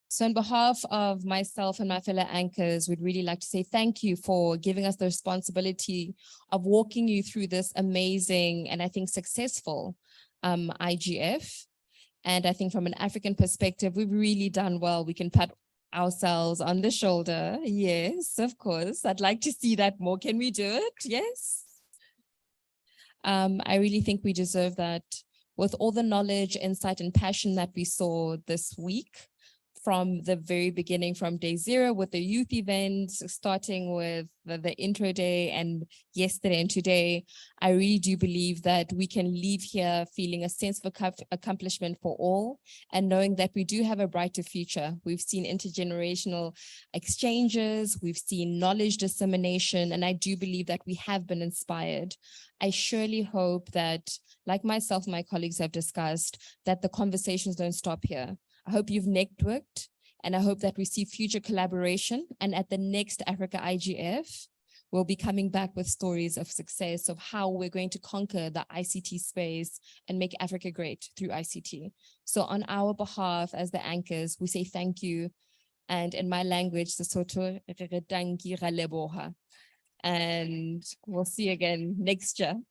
So on behalf of myself and my fellow anchors, we'd really like to say thank you for giving us the responsibility of walking you through this amazing and I think successful IGF. And I think from an African perspective, we've really done well. We can pat ourselves on the shoulder. Yes, of course. I'd like to see that more. Can we do it? Yes. I really think we deserve that with all the knowledge, insight, and passion that we saw this week from the very beginning, from day zero with the youth events, starting with the intro day and yesterday and today. I really do believe that we can leave here feeling a sense of accomplishment for all and knowing that we do have a brighter future. We've seen intergenerational exchanges, we've seen knowledge dissemination, and I do believe that we have been inspired. I surely hope that, like myself and my colleagues have discussed, that the conversations don't stop here. I hope you've networked, and I hope that we see future collaboration. And at the next Africa IGF, we'll be coming back with stories of success of how we're going to conquer the ICT space and make Africa great through ICT. So on our behalf as the anchors, we say thank you. And in my language, Sesotho, and we'll see you again next year.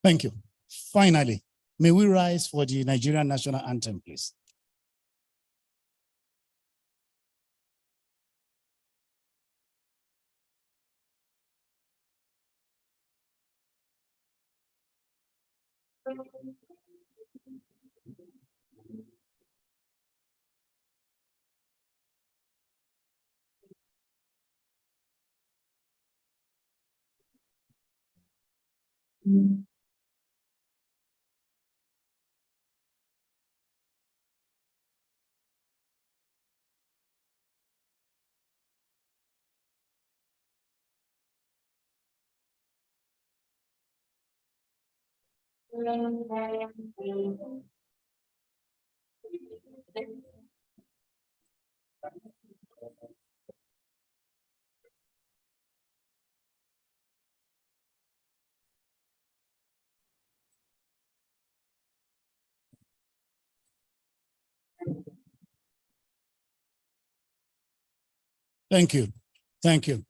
Thank you. Finally, may we rise for the Nigerian national anthem, please. Thank you. Thank you.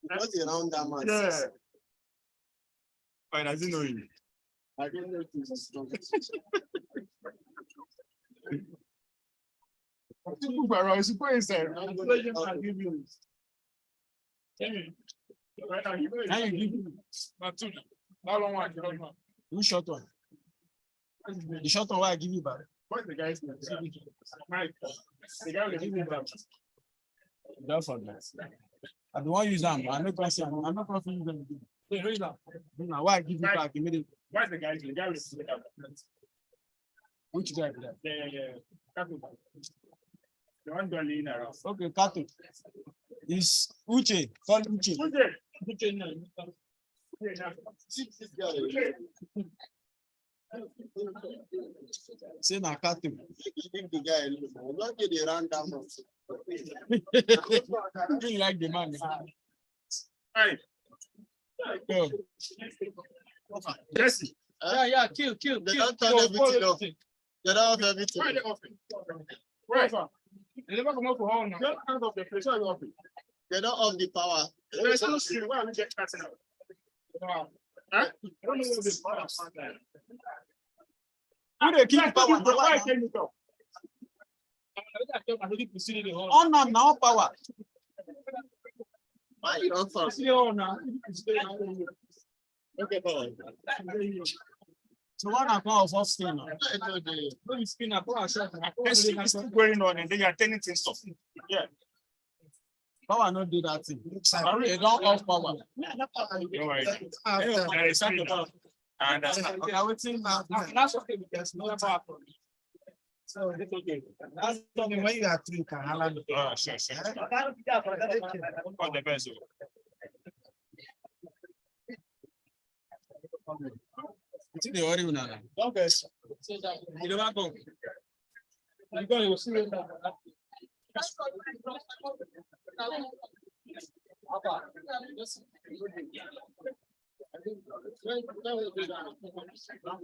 What's around that man? Yeah. Fine, I didn't know you. I didn't know it was strong. I suppose I'm going to give you. Now you give me. Not two. How long one? Who short one? The short one, why I give you back? What's the guy's name? Mike. The guy will give me back. That's all that. I don't want to use them. I'm not going to I'm not going to use them. Hey, raise that. Now, why I give you back immediately? What's the guy's name? The guy will see that. Which guy? Yeah. The one going in around. Okay, Kato. Is Uche. Call Uche. Uche, no. Say na Kato. Leave the guy alone. I'm not getting around that much. You like the man. Hey. Go. Jesse. Yeah, kill. They don't turn everything off. They don't have everything. Why they off it? Where? They never come up for home now. Just hands off the place. Why off it? They don't off the power. There's no screen. Why are we get cutting out? Wow. Huh? I don't know what this power is. Who they keep the power? Why can't you go? On now power. Why you don't fall? Okay, power. So one account of spin. When spin up, there's still going on and they are turning things off. Yeah. Power not do that thing. They don't off power. Don't worry. There is something. I understand. Okay, I will think now. That's okay because no power. So it's okay. That's something when you are three can handle it. Oh, sure. All the best. It's in the order now. Okay. You don't want to go. You go, you see it.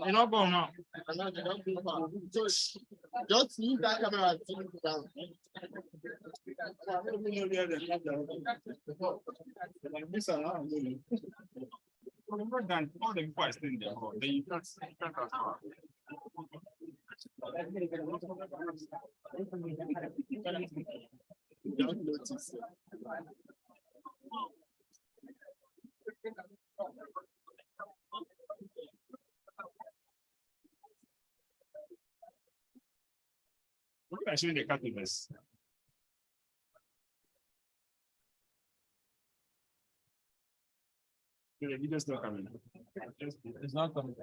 You're not going now. Just leave that camera down. All the requests in there, then you can't Don't notice. Look at showing the calculus. The video's not coming. It's not coming.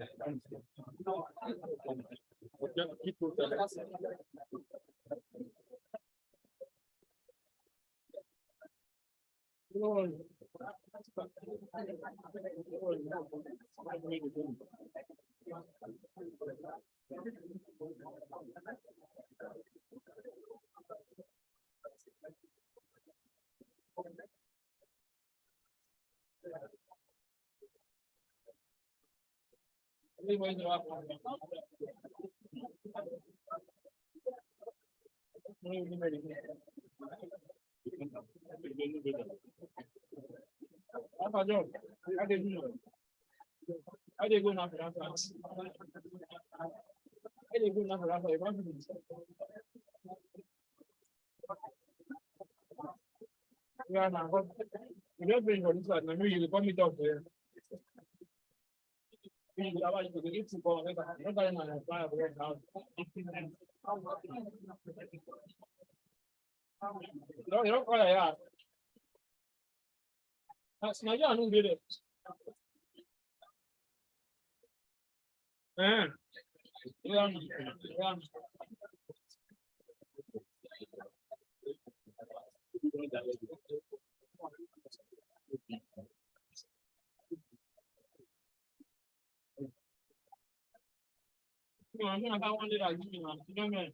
Yeah, man. You don't bring for this one. I know you will come it up there. No, you don't call it out. That's not you, I don't get it. Yeah. I'm gonna one that I give you, man. You know me.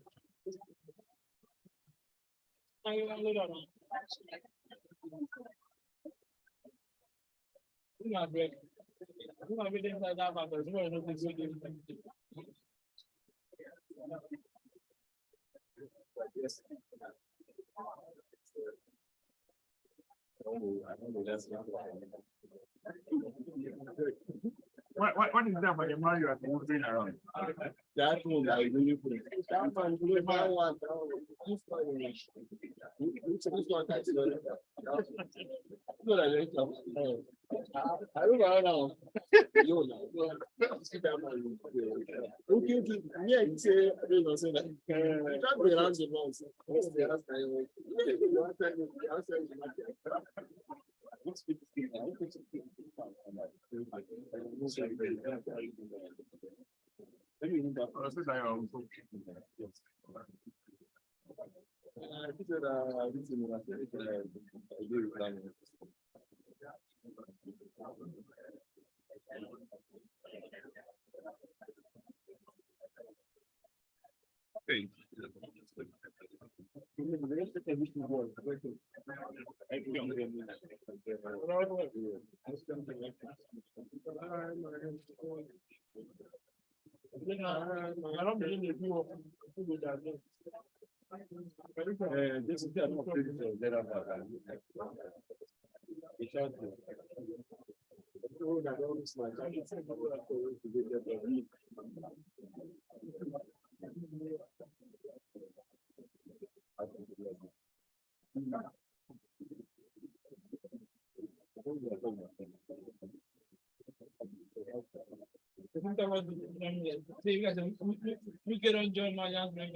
What is that by the man you are moving around? That one that is really good. That one, that one. I don't know. You know. Okay, me I say, I don't know, say that. That way around the months. We get on John my young man.